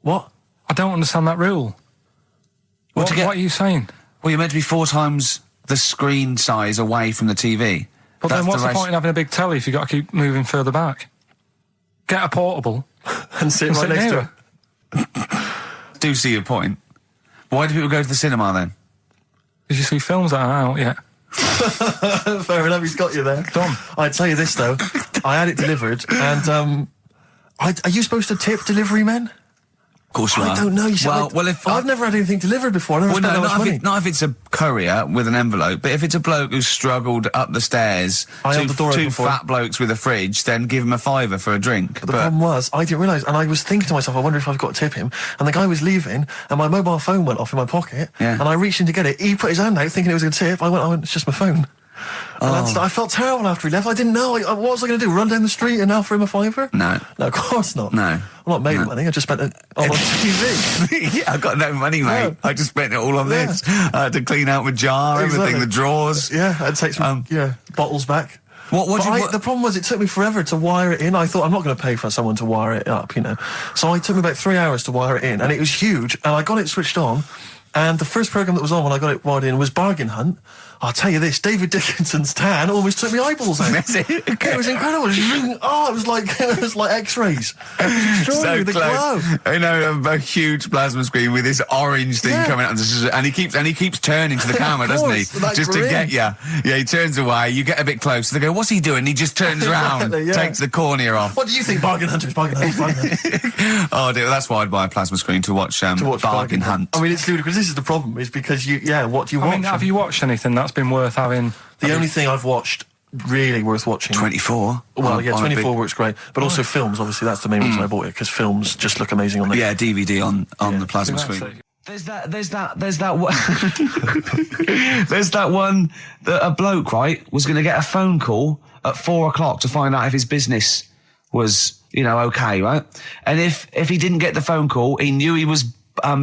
What? I don't understand that rule. What are you saying? Well, you're meant to be 4 times the screen size away from the TV. But then what's the point in having a big telly if you've got to keep moving further back? Get a portable and sit right next to it. Do see your point. Why do people go to the cinema then? Did you see films that are out yet? Fair enough, he's got you there. Done. I'd tell you this though, I had it delivered, and are you supposed to tip delivery men? Of course you are. I don't know. I've never had anything delivered before. I never spent that much money. Not if it's a courier with an envelope, but if it's a bloke who's struggled up the stairs, two fat blokes with a fridge, then give him a £5 for a drink. But the problem was, I didn't realise, and I was thinking to myself, I wonder if I've got to tip him. And the guy was leaving, and my mobile phone went off in my pocket, and I reached in to get it. He put his hand out, thinking it was a tip. I went, it's just my phone. And I felt terrible after he left. I didn't know. What was I going to do? Run down the street and offer him a $5? No, of course not. No. I'm not made of money. I just spent it on TV. Yeah, I got no money, mate. No. I just spent it all on this. I had to clean out my jar, everything, the drawers. Yeah, I'd take some bottles back. The problem was it took me forever to wire it in. I thought I'm not going to pay for someone to wire it up, So it took me about 3 hours to wire it in, and it was huge. And I got it switched on, and the first program that was on when I got it wired in was Bargain Hunt. I'll tell you this, David Dickinson's tan almost took me eyeballs out. It was incredible. It was like X-rays. It was extraordinary, the glow. I know, a huge plasma screen with this orange thing coming out, and he keeps turning to the camera, doesn't he? Just to get you. Yeah, he turns away. You get a bit closer. They go, "What's he doing?" He just turns around, takes the cornea off. What do you think, Bargain Hunters? Bargain Hunt. Oh dear, that's why I'd buy a plasma screen to watch Bargain Hunt. I mean, it's ludicrous. This is the problem, is because what do you watch? I mean, have you watched anything that's been worth having? The only thing I've watched really worth watching. 24. Well, 24 works great, but also films. Obviously, that's the main reason I bought it, because films just look amazing on there. Yeah, DVD on the plasma screen. There's that one that a bloke, right, was going to get a phone call at 4 o'clock to find out if his business was, okay, right? And if he didn't get the phone call, he knew he was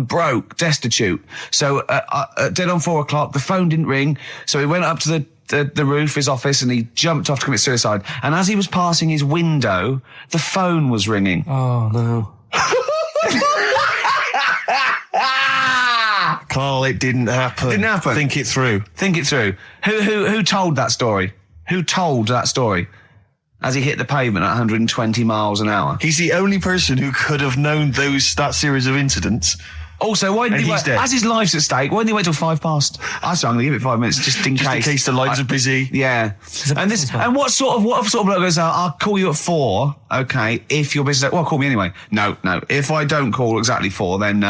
broke, destitute. So dead on 4 o'clock, the phone didn't ring, so he went up to the roof of his office and he jumped off to commit suicide. And as he was passing his window, the phone was ringing. Oh no. Carl, it didn't happen. Didn't happen. Think it through. Who told that story? Who told that story? As he hit the pavement at 120 miles an hour. He's the only person who could have known that series of incidents. Also, why didn't he wait? As his life's at stake, why didn't he wait till 5 past? I'm going to give it 5 minutes just in case. In case the lines are busy. Yeah. And what sort of bloke goes, I'll call you at 4, okay, if your business... Well, call me anyway. No. If I don't call exactly 4, then,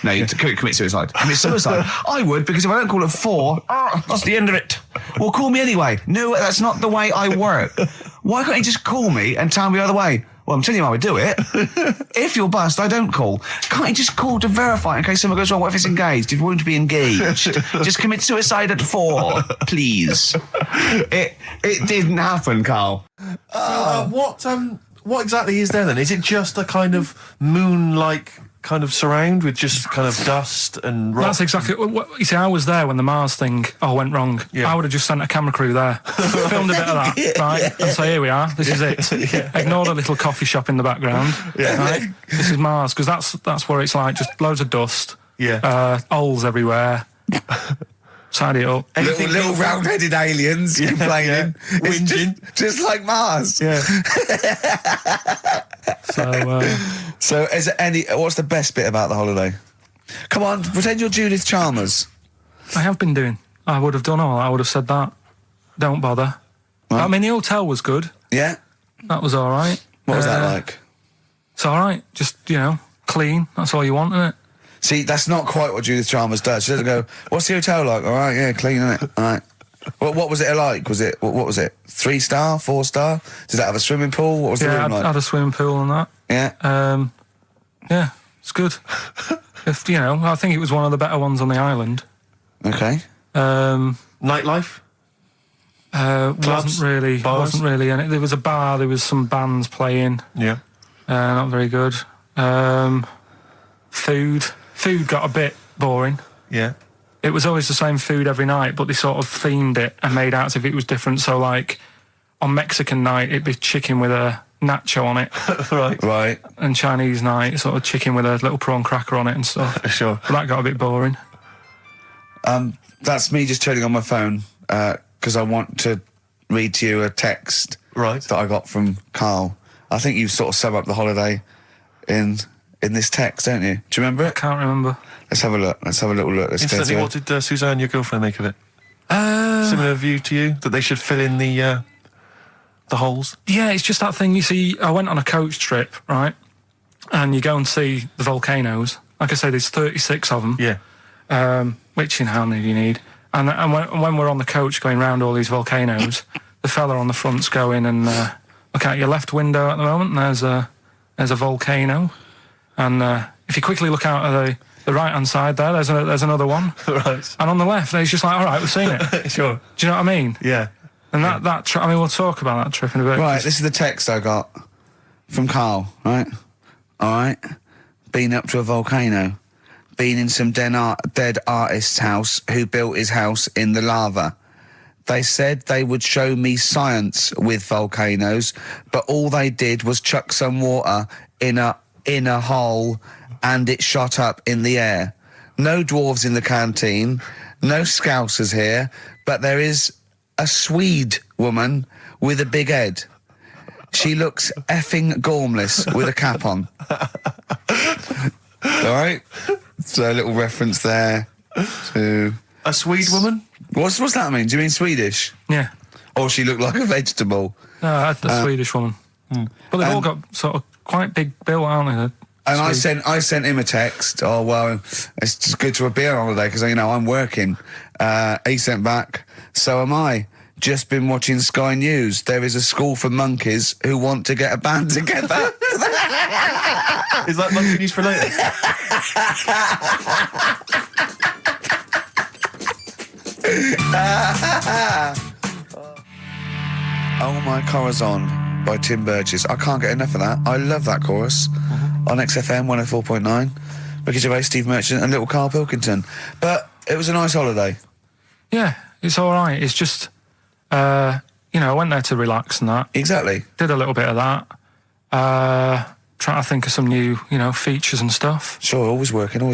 you commit suicide. Commit suicide. I would, because if I don't call at 4, that's the end of it. Well, call me anyway. No, that's not the way I work. Why can't you just call me and tell me the other way? Well, I'm telling you how I do it. If you're bust, I don't call. Can't you just call to verify in case something goes wrong? What if it's engaged? If you want to be engaged, just commit suicide at 4, please. It didn't happen, Carl. What exactly is there then? Is it just a kind of moon-like kind of surround with just kind of dust and rock? That's exactly what you see. I was there when the Mars thing went wrong. I would have just sent a camera crew there, filmed a bit of that, right, and say, here we are, this is it. Ignore the little coffee shop in the background, right? This is Mars, because that's what it's like, just loads of dust, holes everywhere. Tidy it up. Little round-headed aliens complaining, whinging, just like Mars. Yeah. So is there what's the best bit about the holiday? Come on, pretend you're Judith Chalmers. I have been doing. I would have done all. I would have said that. Don't bother. Well, I mean, the hotel was good. Yeah. That was all right. What was that like? It's all right. Just, clean. That's all you want, isn't it? See, that's not quite what Judith Chalmers does. She doesn't go, what's the hotel like? All right, yeah, clean, innit? All right. What was it like? What was it? 3-star, 4-star? Did it have a swimming pool? What was the room like? Yeah, had a swimming pool and that. Yeah. Yeah, it's good. I think it was one of the better ones on the island. Okay. Nightlife? Wasn't really in it. There was a bar, there was some bands playing. Yeah. Not very good. Food got a bit boring. Yeah. It was always the same food every night, but they sort of themed it and made out as if it was different. So, like, on Mexican night, it'd be chicken with a nacho on it. Right. And Chinese night, sort of chicken with a little prawn cracker on it and stuff. Sure. But that got a bit boring. That's me just turning on my phone, because I want to read to you a text that I got from Carl. I think you sort of sum up the holiday in this text, don't you? Do you remember it? I can't remember. Let's have a look. Let's have a little look. Instantly, what did Suzanne, your girlfriend, make of it? Similar view to you, that they should fill in the holes? Yeah, it's just that thing. You see, I went on a coach trip, right? And you go and see the volcanoes. Like I say, there's 36 of them. Yeah. Which, how many do you need? And when we're on the coach going round all these volcanoes, the fella on the front's going and look out your left window at the moment, and there's a volcano. And if you quickly look out of the the right-hand side there's another one. Right. And on the left, he's just like, all right, we've seen it. Sure. Do you know what I mean? Yeah. And that trip, I mean, we'll talk about that trip in a bit. Right, this is the text I got from Carl, right? All right. Been up to a volcano. Been in some dead artist's house who built his house in the lava. They said they would show me science with volcanoes, but all they did was chuck some water in a hole and it shot up in the air. No dwarves in the canteen, no scousers here, but there is a Swede woman with a big head. She looks effing gormless with a cap on. All right? So a little reference there to... A Swede woman? What's that mean? Do you mean Swedish? Yeah. Or she looked like a vegetable? No, the Swedish woman. But they've all got sort of quite big bill, aren't they? And I sent him a text. Oh, well, it's just good to be on holiday because, you know, I'm working. He sent back, so am I. Just been watching Sky News. There is a school for monkeys who want to get a band together. Is that monkey news for later? Oh My Corazon by Tim Burgess. I can't get enough of that. I love that chorus. On XFM 104.9. Ricky Gervais, Steve Merchant and little Karl Pilkington. But it was a nice holiday. Yeah, it's all right. It's just, you know, I went there to relax and that. Exactly. Did a little bit of that. Trying to think of some new, you know, features and stuff. Sure, always working. 3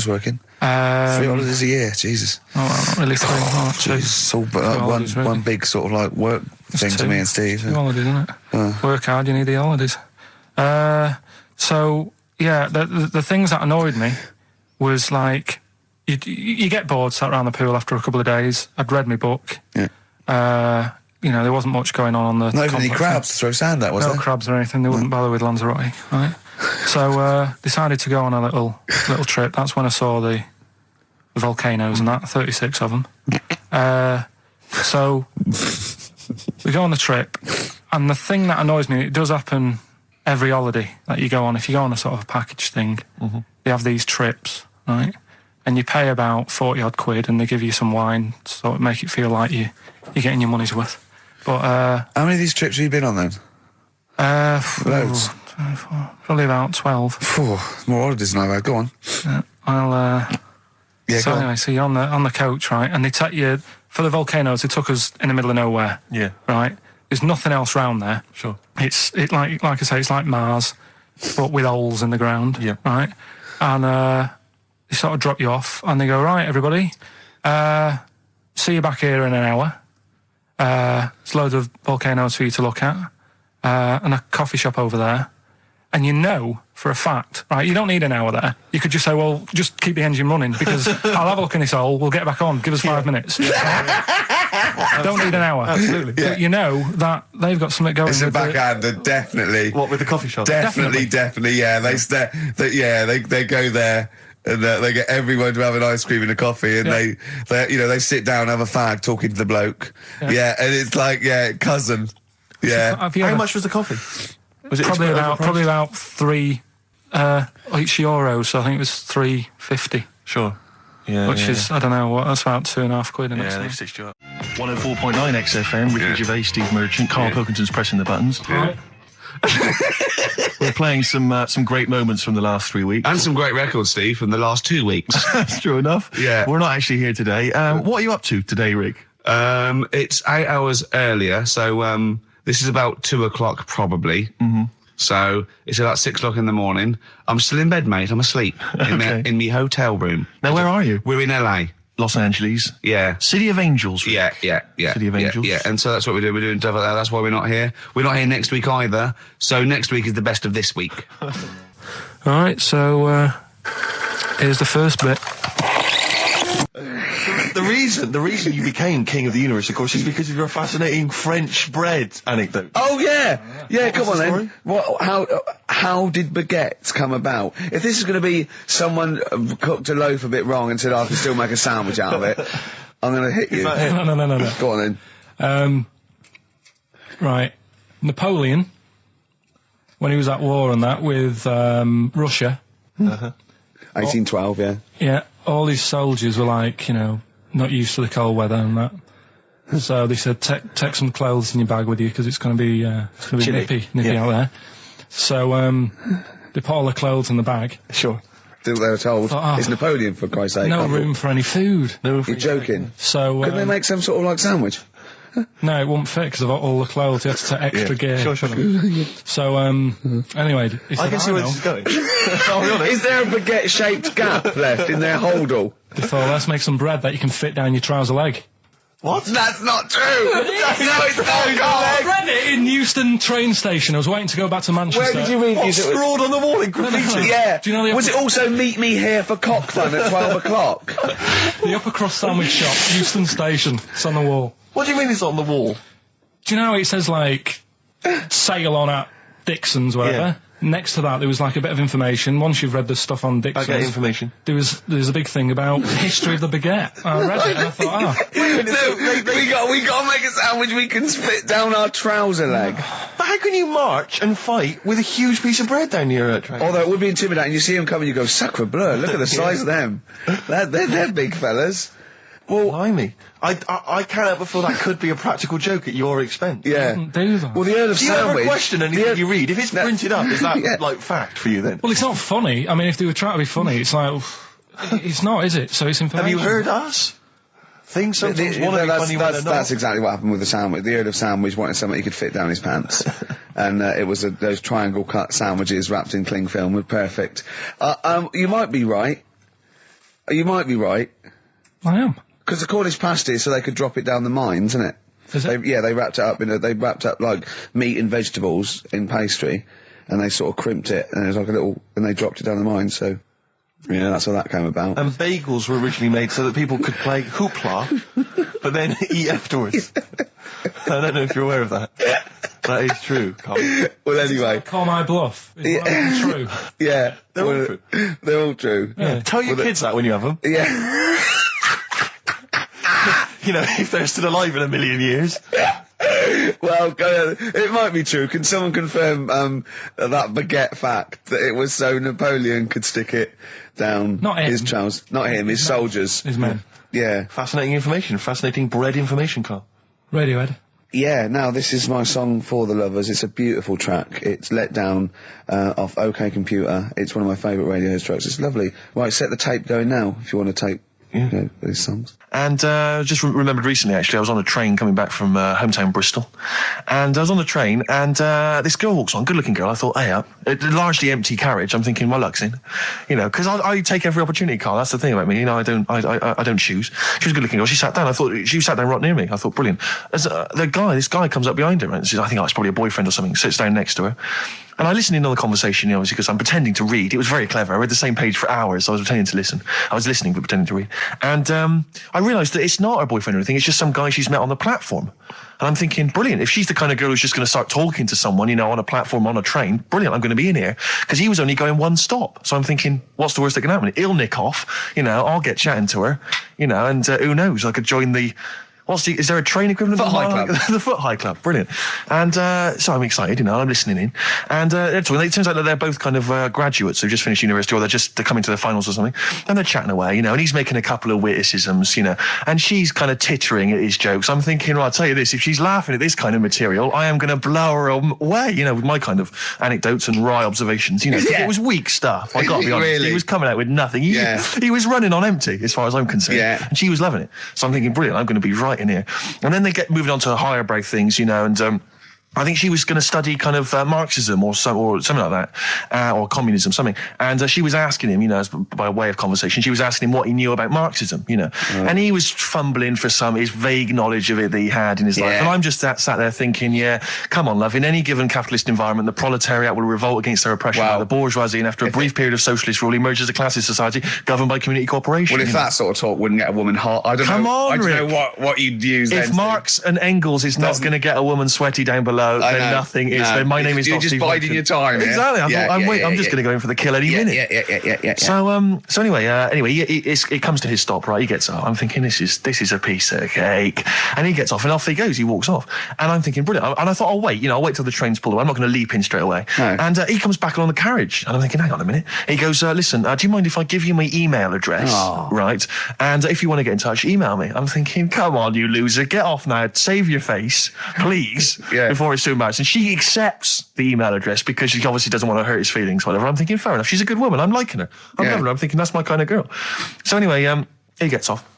holidays a year, Jesus. Oh, not really 3. Jesus, it's all one big sort of like work thing to me and Steve. 2 holidays, isn't it? Work hard, you need the holidays. So, yeah, the things that annoyed me was like, you get bored sat around the pool after a couple of days. I'd read my book. Yeah. You know, there wasn't much going on the Not even any crabs to throw sand at, was there? No crabs or anything. They wouldn't bother with Lanzarote, right? So decided to go on a little trip. That's when I saw the volcanoes and that, 36 of them. So we go on the trip, and the thing that annoys me, it does happen every holiday that you go on. If you go on a sort of a package thing, they have these trips, right? And you pay about 40 odd quid, and they give you some wine, so it make it feel like you're getting your money's worth. But how many of these trips have you been on then? Loads. Probably about 12. More holidays than I've had. Go on. Yeah, so anyway, so you're on the coach, right? And they take you for the volcanoes. They took us in the middle of nowhere. Yeah. Right. There's nothing else round there. Sure. It's like I say, it's like Mars, but with holes in the ground. Yeah. Right. And they sort of drop you off, and they go, right, everybody, see you back here in an hour. There's loads of volcanoes for you to look at, and a coffee shop over there. And you know for a fact, right, you don't need an hour there. You could just say, well, just keep the engine running because I'll have a look in this hole, we'll get back on, give us 5 minutes. Don't need an hour. Absolutely. But you know that they've got something going. It's a backhander, definitely. What, with the coffee shop? Definitely, yeah. They go there. And they get everyone to have an ice cream and a coffee, and they sit down, have a fag, talking to the bloke. Yeah, and it's like, cousin. Yeah. How much was the coffee? Was it probably about 3 each euros, so I think it was 3.50. Sure. Yeah. Which is, I don't know, what, that's about 2.5 quid. Yeah, they've stitched you up. 104.9 XFM, Ricky Gervais, Steve Merchant, Karl Pilkington's pressing the buttons. Yeah. We're playing some great moments from the last 3 weeks. And some great records, Steve, from the last 2 weeks. That's true enough. Yeah. We're not actually here today. What are you up to today, Rick? It's 8 hours earlier, so this is about 2 o'clock probably. Mm-hmm. So it's about 6 o'clock in the morning. I'm still in bed, mate. I'm asleep in my hotel room. Now, where are you? We're in LA. Los Angeles. Yeah. City of Angels. Yeah. City of Angels. Yeah, and so that's what we do. We're doing stuff like that. That's why we're not here. We're not here next week either. So next week is the best of this week. All right, so here's the first bit. The reason you became King of the Universe, of course, is because of your fascinating French bread anecdote. Oh yeah, come on then. How did baguettes come about? If this is going to be someone cooked a loaf a bit wrong and said, I can still make a sandwich out of it, I'm going to hit you. No. Go on then. Right, Napoleon, when he was at war and that with Russia. 1812, yeah. Yeah, all these soldiers were like, not used to the cold weather and that. So they said, take some clothes in your bag with you because it's going to be nippy out there. So they put all the clothes in the bag. Sure. They were told, it's Napoleon, for Christ's sake. No room for any food. You're joking. So couldn't they make some sort of like sandwich? No, it wouldn't fit because of all the clothes. You had to take extra gear. Sure. So, anyway, he said, I can see where this is going. I'll be honest. Is there a baguette-shaped gap left in their holdall? They thought, let's make some bread that you can fit down your trouser leg. What? That's not true! No, it's not, I read it in Euston train station. I was waiting to go back to Manchester. Where did you read What, scrawled on the wall in graffiti? Yeah. Do you know the Was it also meet me here for cock fun at 12 o'clock? The upper crust sandwich shop, Euston station. It's on the wall. What do you mean it's on the wall? Do you know it says like sail on at Dixon's, whatever? Yeah. Next to that, there was like a bit of information. Once you've read the stuff on Dixon's, I get information. There was a big thing about the history of the baguette. I read it and I thought, we got to make a sandwich we can spit down our trouser leg. But how can you march and fight with a huge piece of bread down your train? Although it would be intimidating. You see them coming, you go, sacre bleu, look at the size of them. They're big fellas. Well, blimey. I can't help but feel that could be a practical joke at your expense. Yeah. do that. Well, the Earl of Do you Sandwich... ever question anything you read? If it's printed up, is that, like, fact for you then? Well, it's not funny. I mean, if they were trying to be funny, it's like, it's not, is it? So it's information. Have you heard us? Things sometimes want to be funny when they're not. That's exactly what happened with the sandwich. The Earl of Sandwich wanted something he could fit down his pants. And it was those triangle cut sandwiches wrapped in cling film were perfect. You might be right. You might be right. I am. Because the Cornish pasty, so they could drop it down the mines, isn't it? Is it? They wrapped it up they wrapped up like meat and vegetables in pastry, and they sort of crimped it, and it was like and they dropped it down the mine. So, yeah, that's how that came about. And bagels were originally made so that people could play hoopla, but then eat afterwards. I don't know if you're aware of that. That is true, Carl. Well, anyway, call my bluff. Is that true? Yeah, They're all true. They're all true. Yeah. Tell your kids that when you have them. Yeah. If they're still alive in a million years. Well, it might be true. Can someone confirm that baguette fact that it was so Napoleon could stick it down his trousers? Not him, his soldiers. His men. Yeah. Fascinating information. Fascinating bread information, Carl. Radiohead. Yeah, now this is my song for the lovers. It's a beautiful track. It's Let Down off OK Computer. It's one of my favourite Radiohead tracks. It's lovely. Right, set the tape going now if you want to tape these songs. And just remembered recently, actually, I was on a train coming back from hometown Bristol, and I was on the train, and this girl walks on, good-looking girl. I thought, hey up, a largely empty carriage. I'm thinking, my luck's in, because I take every opportunity, Carl. That's the thing about me, I don't choose. She was a good-looking girl. She sat down. I thought she sat down right near me. I thought, brilliant. As this guy comes up behind her, and says, I think it's probably a boyfriend or something. Sits down next to her. And I listened in on the conversation, obviously, because I'm pretending to read. It was very clever. I read the same page for hours, so I was pretending to listen. I was listening, but pretending to read. And I realised that it's not her boyfriend or anything. It's just some guy she's met on the platform. And I'm thinking, brilliant. If she's the kind of girl who's just going to start talking to someone, on a platform, on a train, brilliant, I'm going to be in here. Because he was only going one stop. So I'm thinking, what's the worst that can happen? He'll nick off, I'll get chatting to her, and who knows, I could join the... is there a train equivalent? Foot High Club. The Foot High Club, brilliant. And so I'm excited, I'm listening in. And it turns out that they're both kind of graduates who've just finished university, or they're coming to their finals or something. And they're chatting away, and he's making a couple of witticisms, and she's kind of tittering at his jokes. I'm thinking, I'll tell you this, if she's laughing at this kind of material, I am going to blow her away, with my kind of anecdotes and wry observations, It was weak stuff, I got to be honest. Really? He was coming out with nothing. He was running on empty, as far as I'm concerned. Yeah. And she was loving it. So I'm thinking, brilliant, I'm going to be right in here. And then they get moving on to higher brow things, and I think she was going to study kind of Marxism or something like that, or communism, something. And she was asking him, by way of conversation, she was asking him what he knew about Marxism, And he was fumbling for his vague knowledge of it that he had in his life. And I'm just sat there thinking, come on, love, in any given capitalist environment, the proletariat will revolt against their oppression by the bourgeoisie, and after a brief period of socialist rule, emerges a classist society governed by community cooperation. Well, if that sort of talk wouldn't get a woman hot, I don't know what you'd use then. If Marx and Engels is not going to get a woman sweaty down below, hello, I then know. nothing is. No. Then my name is You're not just Steve biding Merchant. your time. Yeah? Exactly. I'm just going to go in for the kill any minute. Yeah. So anyway, it comes to his stop, right? He gets up. I'm thinking this is a piece of cake, and he gets off, and off he goes. He walks off, and I'm thinking brilliant. And I thought, I'll wait till the train's pulled away. I'm not going to leap in straight away. No. And he comes back along the carriage, and I'm thinking, hang on a minute. He goes, listen, do you mind if I give you my email address, right? And if you want to get in touch, email me. I'm thinking, come on, you loser, get off now, save your face, please, before it's too embarrassing. And she accepts the email address because she obviously doesn't want to hurt his feelings, whatever. I'm thinking, fair enough. She's a good woman. I'm liking her. I'm loving her. I'm thinking that's my kind of girl. So anyway, he gets off.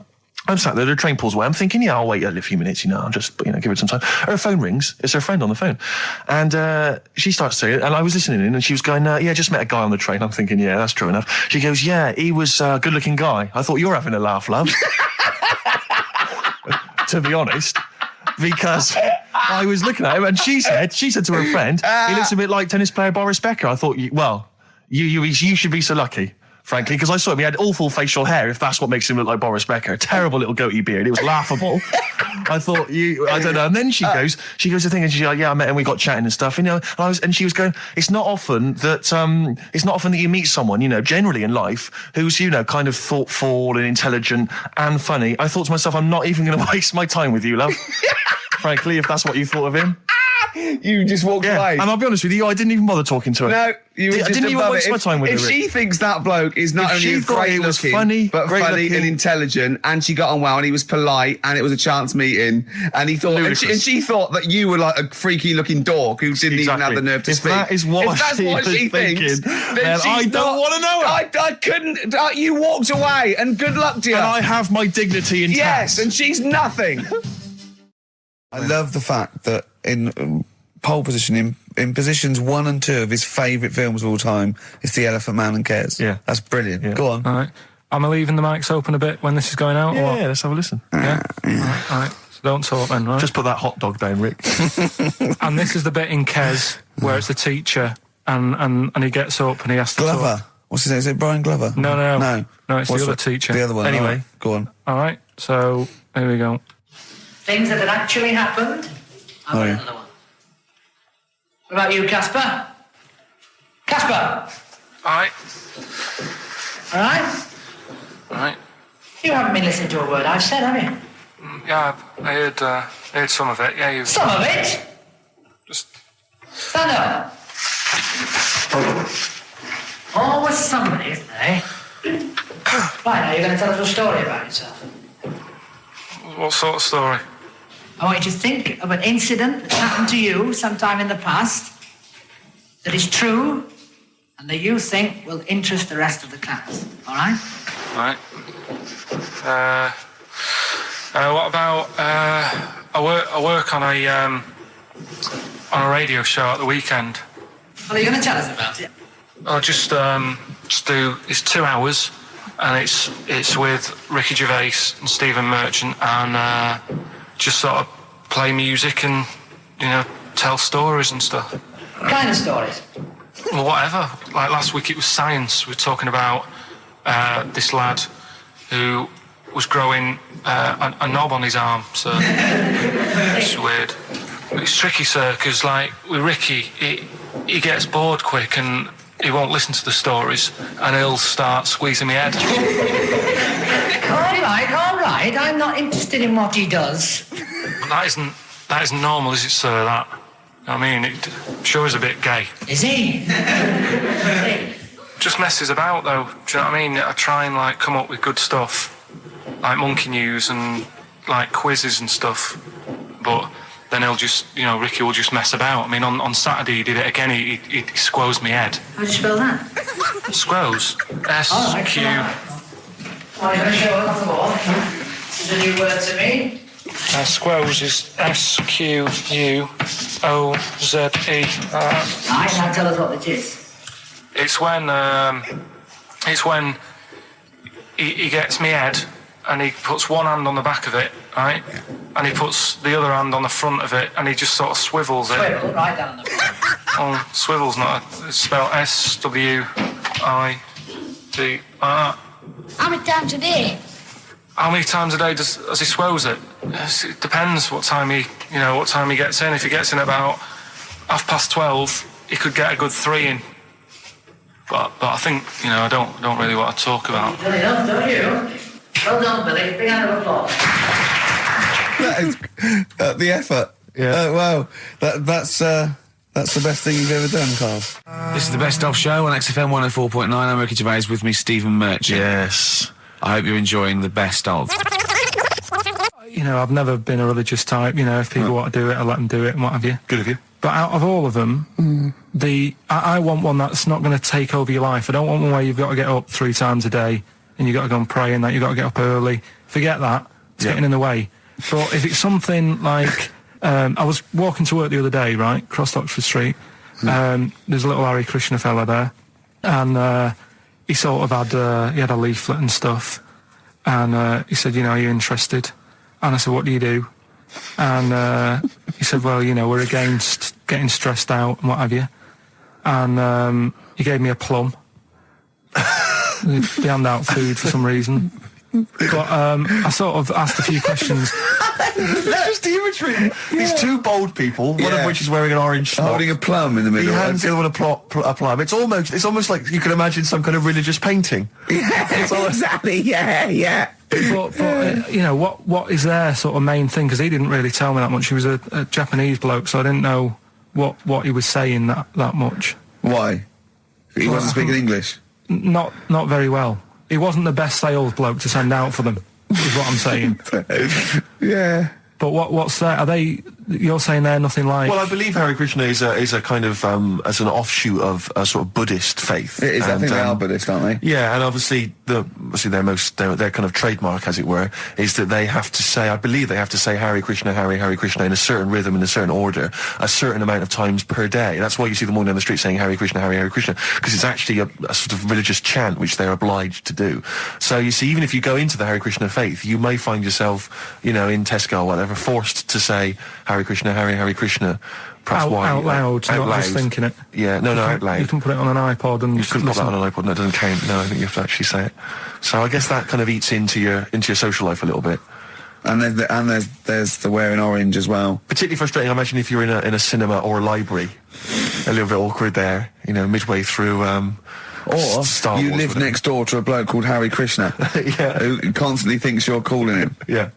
I'm sat there, the train pulls away. I'm thinking, I'll wait a few minutes, I'll just, give it some time. Her phone rings. It's her friend on the phone. And she starts to, and I was listening in, and she was going, just met a guy on the train. I'm thinking, that's true enough. She goes, he was a good-looking guy. I thought, you're having a laugh, love. To be honest. Because I was looking at him, and she said to her friend, he looks a bit like tennis player Boris Becker. I thought, you should be so lucky. Frankly, because I saw him, he had awful facial hair, if that's what makes him look like Boris Becker. A terrible little goatee beard. It was laughable. I thought, I don't know. And then she goes to think, and she's like, I met him, we got chatting and stuff, and she was going, it's not often that you meet someone, generally in life, who's, kind of thoughtful and intelligent and funny. I thought to myself, I'm not even going to waste my time with you, love. Frankly, if that's what you thought of him. You just walked away. And I'll be honest with you, I didn't even bother talking to her. No, I didn't even waste my time with her. If she thinks that bloke is not only great looking, funny and intelligent, and she got on well, and he was polite, and it was a chance meeting, and he thought, and she thought that you were like a freaky looking dork who didn't even have the nerve to speak. That is what she thinks, then I don't want to know her. I couldn't. You walked away, and good luck to you. And I have my dignity intact. Yes, and she's nothing. I love the fact that in pole position, in positions 1 and 2 of his favourite films of all time, it's The Elephant Man and Kes. Yeah. That's brilliant. Yeah. Go on. All right. Am I leaving the mics open a bit when this is going out? Yeah, or what? let's have a listen. Yeah? All right. So don't talk then, right? Just put that hot dog down, Rick. And this is the bit in Kes where it's the teacher and he gets up and he has to Glover. talk. What's his name? Is it Brian Glover? No, it's the other teacher. The other one. Anyway. Right. Go on. All right. So here we go. Things that had actually happened. I've got another one. What about you, Casper? Casper! All right. All right? All right. You haven't been listening to a word I've said, have you? Yeah, I heard some of it. Yeah, you. Some of it? Just Stand up. Always somebody, isn't there, eh? Right, now you're going to tell us a story about yourself. What sort of story? I want you to think of an incident that happened to you sometime in the past that is true and that you think will interest the rest of the class. All right? All right. What about I work on a radio show at the weekend. Well, are you going to tell us about it? I'll just do. It's 2 hours, and it's with Ricky Gervais and Stephen Merchant, and just sort of play music and tell stories and stuff. What kind of stories? Well, whatever. Like last week, it was science. We were talking about this lad who was growing a knob on his arm. So it's weird. It's tricky, sir, because like with Ricky, he gets bored quick and he won't listen to the stories, and he'll start squeezing my head. All right. I'm not interested in what he does. That isn't normal, is it, sir? That. I mean, it sure is a bit gay. Is he? Just messes about, though. Do you know what I mean? I try and like come up with good stuff, like monkey news and like quizzes and stuff, but then he'll just, Ricky will just mess about. I mean, on Saturday he did it again. He squoze me head. How do you spell that? Squoze. S-Q. Are you going to show it on the wall? It's a new word to me. Squoze is S-Q-U-O-Z-E. Right, now tell us what it is. It's when he gets me head and he puts one hand on the back of it, right? And he puts the other hand on the front of it and he just sort of swivels it. Swivel, right down the Oh, swivel's not it's spelled S-W-I-D. How many times a day? How many times a day does he swells it? It depends what time he gets in. If he gets in about 12:30, he could get a good 3 in. But I think, I don't really want to talk about. You've done enough, don't you? Well done, Billy. Big round of applause. That is the effort. Yeah. Wow. That's the best thing you've ever done, Carl. This is the Best Of Show on XFM 104.9. I'm Ricky Gervais, with me Stephen Merchant. Yes. I hope you're enjoying the Best Of. I've never been a religious type. If people want to do it, I let them do it and what have you. Good of you. But out of all of them, I want one that's not going to take over your life. I don't want one where you've got to get up 3 times a day and you've got to go and pray and that you've got to get up early. Forget that. It's getting in the way. But if it's something like... I was walking to work the other day, right, across Oxford Street. There's a little Hare Krishna fella there. And he sort of had a leaflet and stuff. And he said, are you interested? And I said, what do you do? And he said, well, we're against getting stressed out and what have you. And he gave me a plum. They hand out food for some reason. But I sort of asked a few questions. Just the imagery. These 2 bold people, one of which is wearing an orange smock, holding a plum in the middle. He hands the other one a plum. It's almost like you can imagine some kind of religious painting. Exactly. Yeah. But what is their sort of main thing? Because he didn't really tell me that much. He was a Japanese bloke, so I didn't know what he was saying that much. Why? He wasn't speaking English? Not very well. He wasn't the best sales bloke to send out for them, is what I'm saying. Yeah. But what's that? Are they? You're saying they're nothing like? Well, I believe Hare Krishna is a kind of as an offshoot of a sort of Buddhist faith. It is. I think they are Buddhist, aren't they? Yeah, and obviously their kind of trademark, as it were, is that they have to say. I believe they have to say Hare Krishna, Hare Krishna in a certain rhythm, in a certain order, a certain amount of times per day. That's why you see them all down the street saying Hare Krishna, Hare Krishna, because it's actually a sort of religious chant which they're obliged to do. So you see, even if you go into the Hare Krishna faith, you may find yourself, in Tesco or whatever, forced to say Hare Krishna, Hare Krishna. Out loud, not just thinking it. Yeah, no, out loud. You can put it on an iPod and... You can put that on an iPod, no, it doesn't count. No, I think you have to actually say it. So I guess that kind of eats into your social life a little bit. And there's the wearing orange as well. Particularly frustrating, I imagine, if you're in a cinema or a library. A little bit awkward there, midway through... or Star you Wars, live next door to a bloke called Hare Krishna. Yeah. Who constantly thinks you're calling him. Yeah.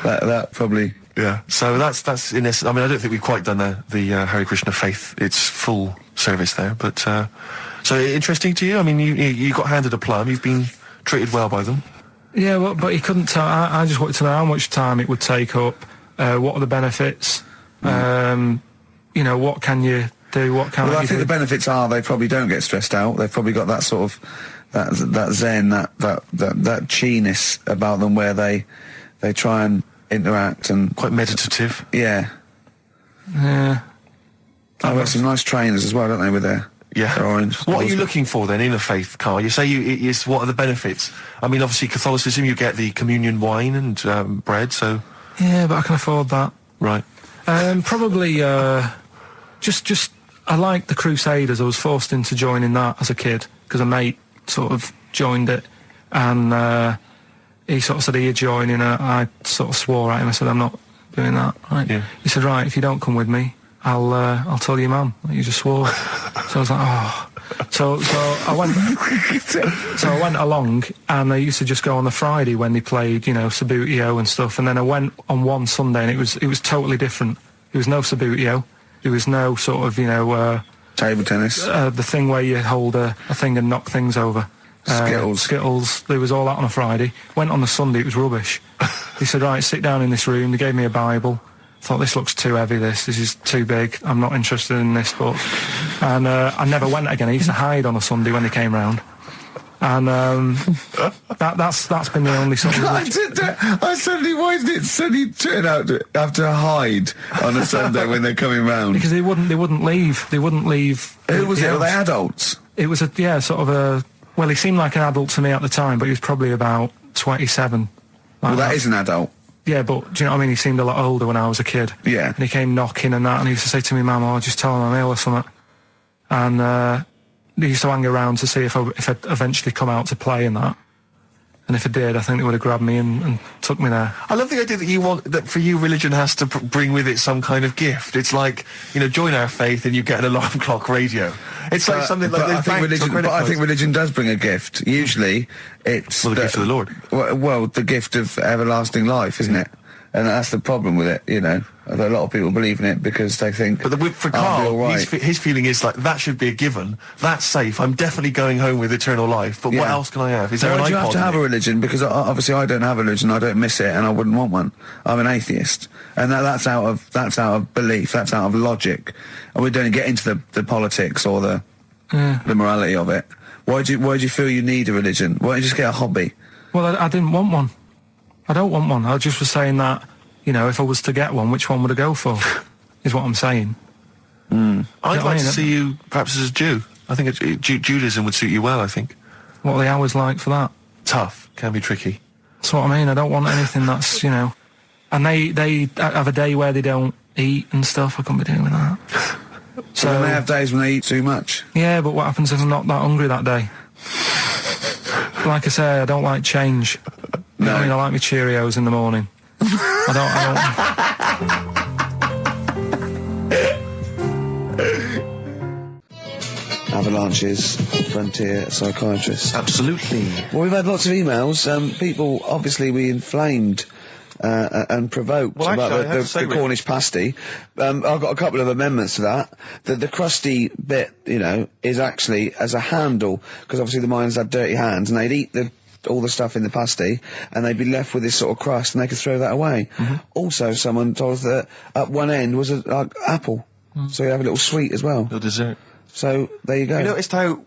That probably... Yeah, so that's in this. I mean, I don't think we've quite done the Hare Krishna faith its full service there, but so interesting to you. I mean, you got handed a plum. You've been treated well by them. Yeah, well, but he couldn't tell. I just wanted to know how much time it would take up. What are the benefits? What can you do? What can I think the benefits are they probably don't get stressed out. They've probably got that sort of that zen, that chi-ness about them where they try and interact and quite meditative. Yeah. I've got some nice trainers as well, don't they, with their orange. What are you looking for then in a faith, Carl? You say what are the benefits? I mean, obviously Catholicism, you get the communion wine and bread, so... Yeah, but I can afford that. Right. Probably just I like the Crusaders. I was forced into joining that as a kid because a mate sort of joined it, and he sort of said he'd join in. I sort of swore at him. I said, I'm not doing that. Right? Yeah. He said, right, if you don't come with me, I'll tell your mum that you just swore. So I was like, oh. So I went. So I went along, and I used to just go on the Friday when they played, Sabutio and stuff. And then I went on one Sunday, and it was totally different. There was no Sabutio. There was no sort of table tennis. The thing where you hold a thing and knock things over. Skittles. There was all that on a Friday. Went on the Sunday. It was rubbish. He said, right, sit down in this room. They gave me a Bible. Thought, this looks too heavy, this is too big, I'm not interested in this book. And I never went again. I used to hide on a Sunday when they came round. And that's been the only sort of... I suddenly, why did it suddenly turn out to have to hide on a Sunday when they're coming round? Because they wouldn't leave. They wouldn't leave. Who was it? Were they adults? It was well, he seemed like an adult to me at the time, but he was probably about 27. Well, that is an adult. Yeah, but do you know what I mean? He seemed a lot older when I was a kid. Yeah. And he came knocking and that, and he used to say to me, Mum, I'll just tell him I'm ill or something. And he used to hang around to see if I'd eventually come out to play and that. And if it did, I think they would have grabbed me and took me there. I love the idea that for you, religion has to bring with it some kind of gift. It's like, join our faith and you get an alarm clock radio. It's like something like I think religion does bring a gift. Usually, it's the gift of the Lord. Well, the gift of everlasting life, isn't it? And that's the problem with it, A lot of people believe in it because they think. But for Karl, his feeling is like, that should be a given. That's safe. I'm definitely going home with eternal life. But what else can I have? Is there an iPod? You have to have a religion? Because obviously I don't have a religion. I don't miss it, and I wouldn't want one. I'm an atheist, and that's out of belief. That's out of logic. And we don't get into the politics or the morality of it. Why do you feel you need a religion? Why don't you just get a hobby? Well, I didn't want one. I don't want one. I just was saying that, if I was to get one, which one would I go for? Is what I'm saying. I'd like to see you perhaps as a Jew. I think Judaism would suit you well, I think. What are the hours like for that? Tough. Can be tricky. That's what I mean. I don't want anything that's, And they have a day where they don't eat and stuff. I couldn't be doing with that. So they have days when they eat too much? Yeah, but what happens if I'm not that hungry that day? Like I say, I don't like change. No. I like my Cheerios in the morning. I don't. Avalanches, frontier psychiatrists. Absolutely. Well, we've had lots of emails. People, obviously, we inflamed and provoked about the Cornish pasty. I've got a couple of amendments to that. The crusty bit, is actually as a handle, because obviously the miners had dirty hands, and they'd eat all the stuff in the pasty, and they'd be left with this sort of crust, and they could throw that away. Also, someone told us that at one end was an apple, so you have a little sweet as well. A little dessert. So, there you go. You noticed how,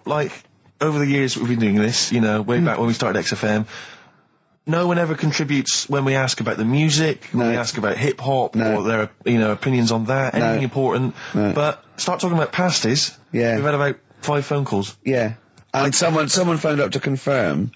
over the years we've been doing this, way back when we started XFM, no one ever contributes when we ask about the music, when we ask about hip-hop, or their, opinions on that, anything important. But start talking about pasties. Yeah. We've had about 5 phone calls. Yeah. And someone phoned up to confirm.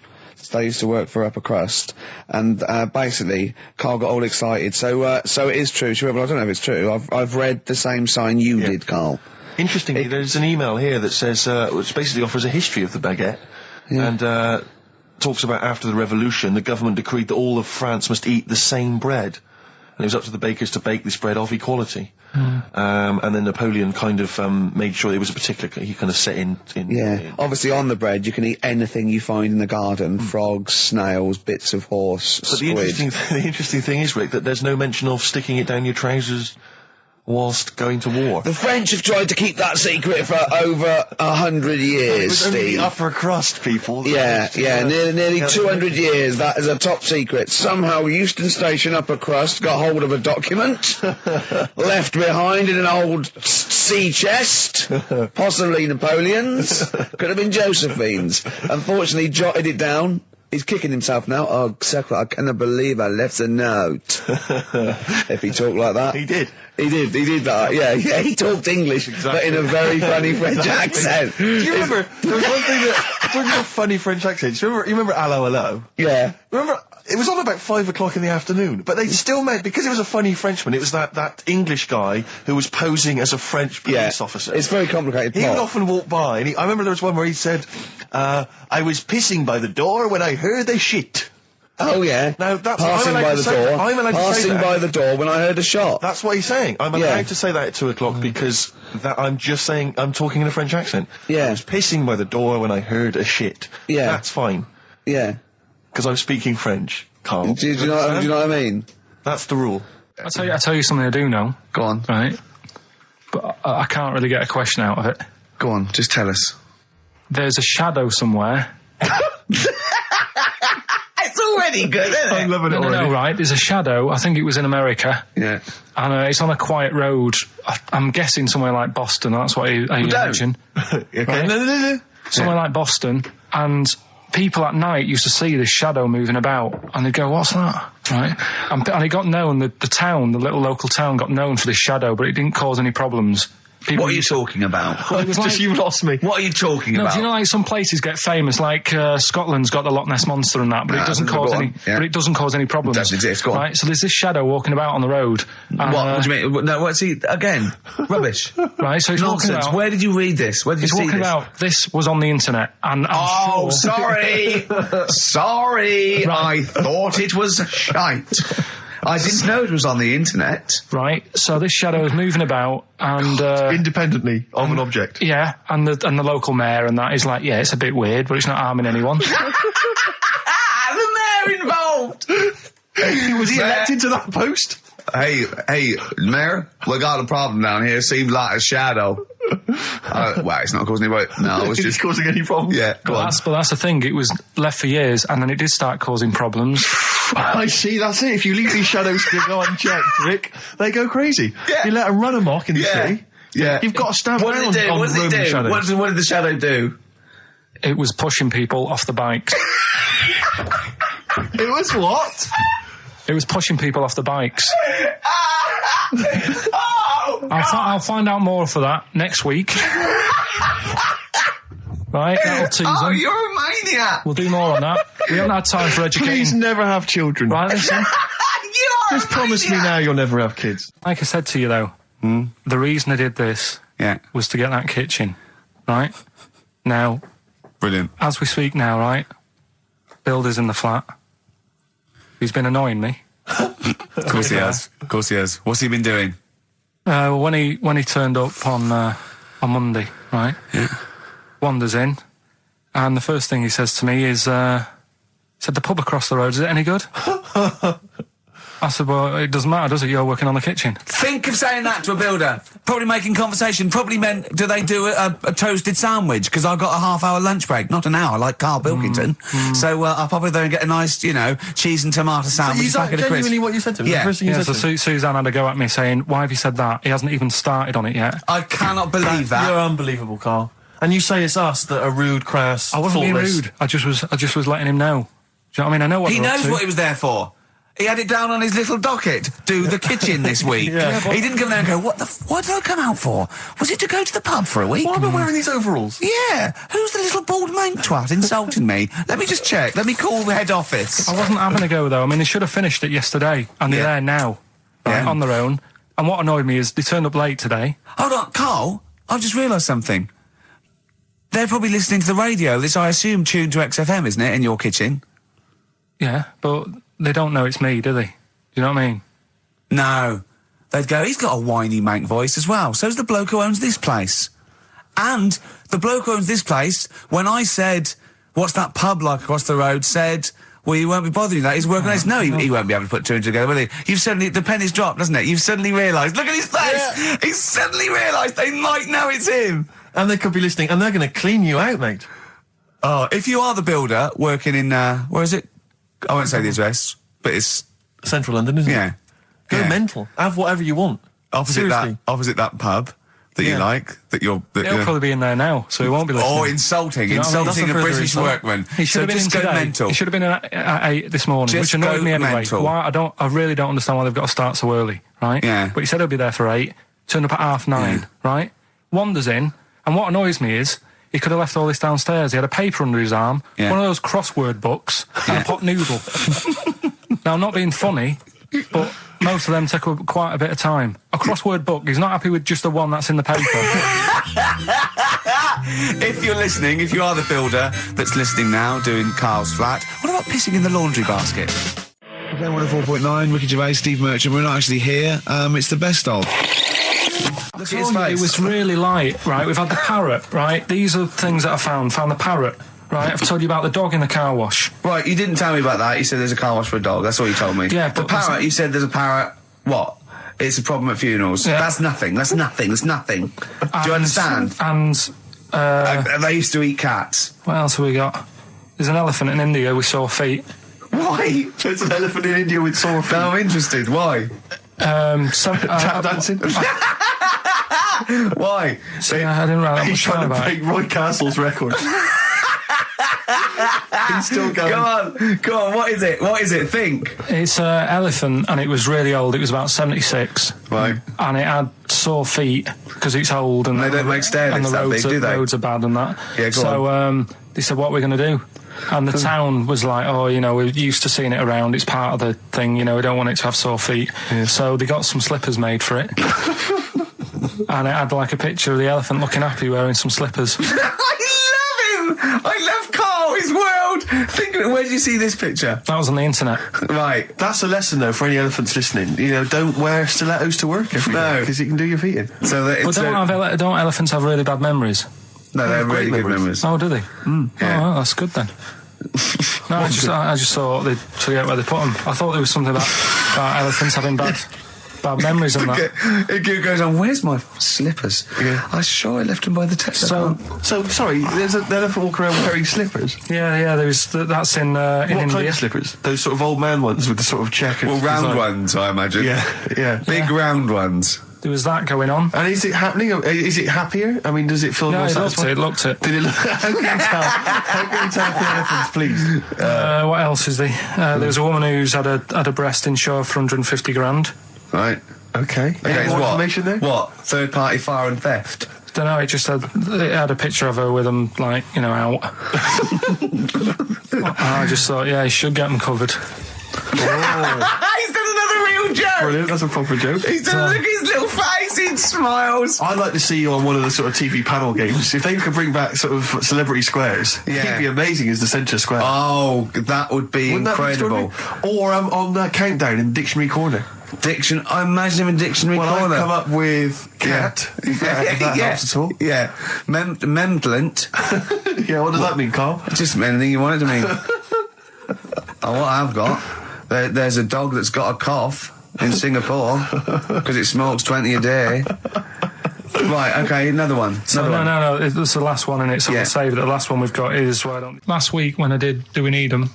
They used to work for Upper Crust, and basically, Karl got all excited. So it is true. She went, well, I don't know if it's true. I've read the same sign you did, Karl. Interestingly, there's an email here that says, which basically offers a history of the baguette, and talks about after the revolution, the government decreed that all of France must eat the same bread. And it was up to the bakers to bake this bread of equality. And then Napoleon kind of made sure it was a particular, he kind of set in. Obviously on the bread you can eat anything you find in the garden, frogs, snails, bits of horse, But squid. the interesting thing is, Rick, that there's no mention of sticking it down your trousers whilst going to war. The French have tried to keep that secret for over 100 years, It was only Steve. the upper crust people. Nearly 200 years, that is a top secret. Somehow Euston Station upper crust got hold of a document, left behind in an old sea chest, possibly Napoleon's, could have been Josephine's. Unfortunately, jotted it down. He's kicking himself now. Oh, Secretary, I cannot believe I left a note. If he talked like that. He did. He did that. Yeah, he talked English, but in a very funny French accent. Do you remember, there was one thing that, talking about funny French accents, you remember Allo Allo? Yeah. Remember, it was on about 5 o'clock in the afternoon, but they still meant, because it was a funny Frenchman, it was that English guy who was posing as a French police officer. It's very complicated. He would often walk by, and I remember there was one where he said, I was pissing by the door when I heard a shit. Oh yeah. Now that's passing by the door. I'm allowed to say Passing that. by the door when I heard a shot. That's what he's saying. I'm allowed to say that at 2 o'clock because I'm just saying I'm talking in a French accent. Yeah. I was pissing by the door when I heard a shit. Yeah. That's fine. Yeah. Because I'm speaking French, Karl. Do you know what I mean? That's the rule. I tell you something I do know. Go on. Right. But I can't really get a question out of it. Go on. Just tell us. There's a shadow somewhere. It's already good, isn't it? I'm loving it already. No, right. There's a shadow. I think it was in America. Yeah. And it's on a quiet road. I'm guessing somewhere like Boston. That's what I imagine. Okay. Right? No. Somewhere like Boston. And people at night used to see this shadow moving about. And they'd go, what's that? Right. And it got known, the town, the little local town got known for this shadow, but it didn't cause any problems. people. What are you talking about? Well, it was Just you lost me. What are you talking No, about? do you know like some places get famous, like Scotland's got the Loch Ness Monster and that, but No, it doesn't cause go any. on. Yeah. But it doesn't cause any problems. It doesn't exist. Go on. Right. So there's this shadow walking about on the road. What do you mean? No, what's he again? Rubbish. Right. So he's walking Nonsense. about. Where did you read this? Where did you He's see walking this? about. This was on the internet, and I'm Oh, sure. sorry. Sorry. I thought it was shite. I didn't know it was on the internet. Right. So this shadow is moving about, and Independently of an object. yeah, and the local mayor and that is like, yeah, it's a bit weird, but it's not harming anyone. The mayor involved. Was he elected to that post? Hey, Mayor, we got a problem down here. Seems like a shadow. Well, it's not causing any. No, it's Is just it causing any problems? Yeah, go on. But that's the thing. It was left for years, and then it did start causing problems. I see, that's it. If you leave these shadows to go unchecked, Rick, they go crazy. Yeah. You let them run amok in the city. Yeah. You've got to stand What down did it do? on What did it Roman do? shadows. What did the shadow do? It was pushing people off the bikes. It was what? It was pushing people off the bikes. Oh, I'll find out more for that next week. Right, that'll tease oh, them. you're a maniac. We'll do more on that. We haven't had time for Please educating. never have children. Right, listen. You are Just promise me now you'll never have kids. Like I said to you, though, the reason I did this Yeah. was to get that kitchen, right? Now, Brilliant. as we speak now, right, Builder's in the flat. He's been annoying me. Of course he has. Of course he has. What's he been doing? When he turned up on Monday, right? Yeah. Wanders in, and the first thing he says to me is, said, the pub across the road, is it any good? I said, well, it doesn't matter, does it? You're working on the kitchen. Think of saying that to a builder. Probably making conversation. Probably meant, do they do a toasted sandwich? Because I've got a half-hour lunch break. Not an hour, like Karl Pilkington. So I'll probably there and get a nice, cheese and tomato sandwich. Is that genuinely what you said to him? Yeah. The first thing you Yeah, said so to him? Suzanne had a go at me saying, why have you said that? He hasn't even started on it yet. I cannot believe that. You're unbelievable, Carl. And you say it's us that are rude, crass, I wasn't thoughtless. being rude. I just was letting him know. Do you know what I mean? I know what He they're up knows to. what he was there for. He had it down on his little docket. Do the kitchen this week. Yeah, he didn't come there and go, what did I come out for? Was it to go to the pub for a week? Why am I wearing these overalls? Yeah. Who's the little bald mank twat insulting me? Let me just check. Let me call the head office. I wasn't having a go, though. I mean, they should have finished it yesterday, and they're Yeah. there now, right, Yeah. on their own. And what annoyed me is they turned up late today. Hold on, Carl. I've just realised something. They're probably listening to the radio. This, I assume, tuned to XFM, isn't it, in your kitchen? Yeah, but they don't know it's me, do they? Do you know what I mean? No. They'd go, he's got a whiny mank voice as well. So's the bloke who owns this place. And the bloke who owns this place, when I said, what's that pub like across the road, said, well, you won't be bothering that. He's working on this. No, he won't be able to put two and two together, will he? You've suddenly, the penny's dropped, doesn't it? You've suddenly realised. Look at his face! Yeah. He's suddenly realised they might know it's him. And they could be listening, and they're going to clean you out, mate. Oh, if you are the builder working in, where is it? I won't say the address, but it's, Central London, isn't yeah. it? Go Yeah. mental. Have whatever you want. Opposite Seriously. that pub that you Yeah. like, that you're... That He'll you're probably be in there now, so he won't be listening. or insulting, You know what I mean? insulting That's a a further British insult. workman. He should So have been just in go today. mental. He should have been in at 8 this morning, Just which annoyed go me anyway. mental. Why I really don't understand why they've got to start so early, right? Yeah. But he said he'll be there for 8. Turned up at 9:30, right? Wanders in, and what annoys me is he could have left all this downstairs. He had a paper under his arm, Yeah. one of those crossword books, and a pot noodle. Now, I'm not being funny, but most of them take up quite a bit of time. A crossword book, he's not happy with just the one that's in the paper. If you're listening, if you are the builder that's listening now, doing Carl's flat, what about pissing in the laundry basket? Okay, 104.9, Ricky Gervais, Steve Merchant. We're not actually here. It's the best of. Look at his face. It was really light, right? We've had the parrot, right? These are things that I found. Found the parrot, right? I've told you about the dog in the car wash. Right, you didn't tell me about that. You said there's a car wash for a dog. That's all you told me. Yeah, the but parrot, you said there's a parrot. What? It's a problem at funerals. Yeah. That's nothing. That's nothing. That's nothing. Do you understand? And They used to eat cats. what else have we got? There's an elephant in India with sore feet. Why? There's an elephant in India with sore feet. Now I'm interested. Why? Tap dancing. Why? I didn't write that He's much down trying to about break it. Roy Castle's record. He's still going. Go on. What is it? What is it? Think. It's an elephant, and it was really old. It was about 76. Right. And it had sore feet because it's old and they don't make stair and the lifts that roads, big, do they? roads are bad and that. Yeah, go so they said, what are we going to do? And the town was like, oh, you know, we're used to seeing it around. It's part of the thing, you know, we don't want it to have sore feet. Yeah. So they got some slippers made for it. And it had like a picture of the elephant looking happy wearing some slippers. I love him! I love Carl, his world! Where did you see this picture? That was on the internet. Right. That's a lesson, though, for any elephants listening. You know, don't wear stilettos to work every day, because it can do your feet in. So that but don't elephants have really bad memories? No, they have really good memories. Oh, do they? Yeah. Oh, well, that's good then. No, I just thought they'd forget where they put them. I thought there was something about elephants having bad memories and that. It goes on, where's my slippers? Yeah. I'm sure I left them by the test. So sorry, there's an elephant walking around wearing slippers? Yeah, that's in India. What kind of slippers? Those sort of old man ones with the sort of checkered round design. ones, I imagine. Yeah. Big round ones. There was that going on. And is it happening? Is it happier? I mean, does it feel more satisfying? It looked it. Did it look? How can you tell for elephants, please? What else is there? There was a woman who's had a breast insured for 150 grand. Right. Okay. Any more information there? What? Third party fire and theft? Don't know. It had a picture of her with them, like, you know, out. I just thought, yeah, he should get them covered. He's done another real joke. Brilliant. That's a proper joke. He's done look at his little face. He smiles. I'd like to see you on one of the sort of TV panel games. If they could bring back sort of celebrity squares, it'd be amazing as the centre square. Oh, that would be incredible. Or on Countdown in Dictionary Corner. I imagine him in Dictionary Corner. I'd come up with cat. If that helps at all. Yeah. Memblant. Yeah, what does that mean, Carl? Just anything you want it to mean. What I've got, there's a dog that's got a cough in Singapore because it smokes 20 a day. Right, okay, another one. No, it's the last one in it, so we'll save it. The last one we've got is last week when I did Do We Need 'Em,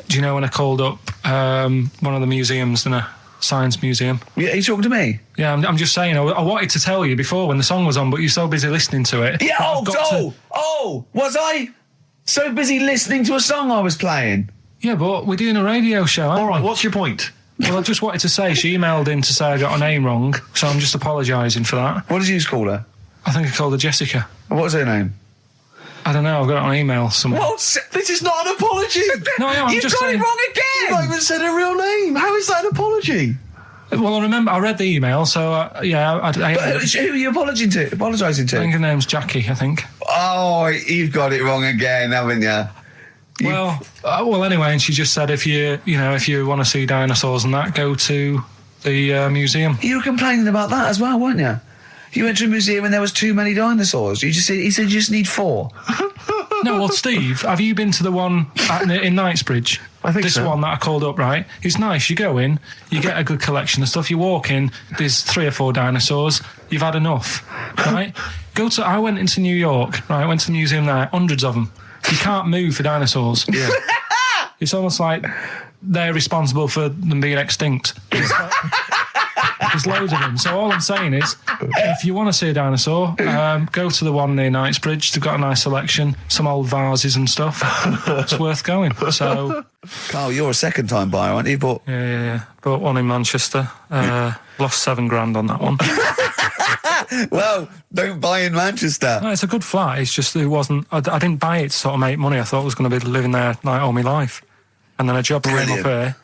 do you know when I called up one of the museums in a science museum? Yeah, are you talking to me? Yeah, I'm just saying, I wanted to tell you before when the song was on, but you're so busy listening to it. Yeah, was I so busy listening to a song I was playing? Yeah, but we're doing a radio show, aren't we? All right, what's your point? Well, I just wanted to say she emailed in to say I got her name wrong, so I'm just apologising for that. What did you call her? I think I called her Jessica. What was her name? I don't know, I've got it on email somewhere. This is not an apology! No, I'm just saying. You've got it wrong again! You've not even said her real name! How is that an apology? Well, I remember, I read the email, so, But who are you apologising to? I think her name's Jackie, I think. Oh, you've got it wrong again, haven't you? Well, anyway, and she just said if you want to see dinosaurs and that, go to the museum. You were complaining about that as well, weren't you? You went to a museum and there was too many dinosaurs. He said you just need 4. No, well, Steve, have you been to the one in Knightsbridge? I think this so. one that I called up, right? It's nice. You go in, you get a good collection of stuff. You walk in, there's 3 or 4 dinosaurs. You've had enough, right? I went into New York, right? I went to the museum there, hundreds of them. You can't move for dinosaurs. Yeah. It's almost like they're responsible for them being extinct. There's loads of them. So all I'm saying is, if you want to see a dinosaur, go to the one near Knightsbridge. They've got a nice selection, some old vases and stuff. It's worth going. So, Carl, you're a second-time buyer, aren't you? But yeah. Bought one in Manchester. Lost 7 grand on that one. Well, don't buy in Manchester. No, it's a good flat. It's just it wasn't. I didn't buy it to sort of make money. I thought I was going to be living there like all my life, and then a job came up here,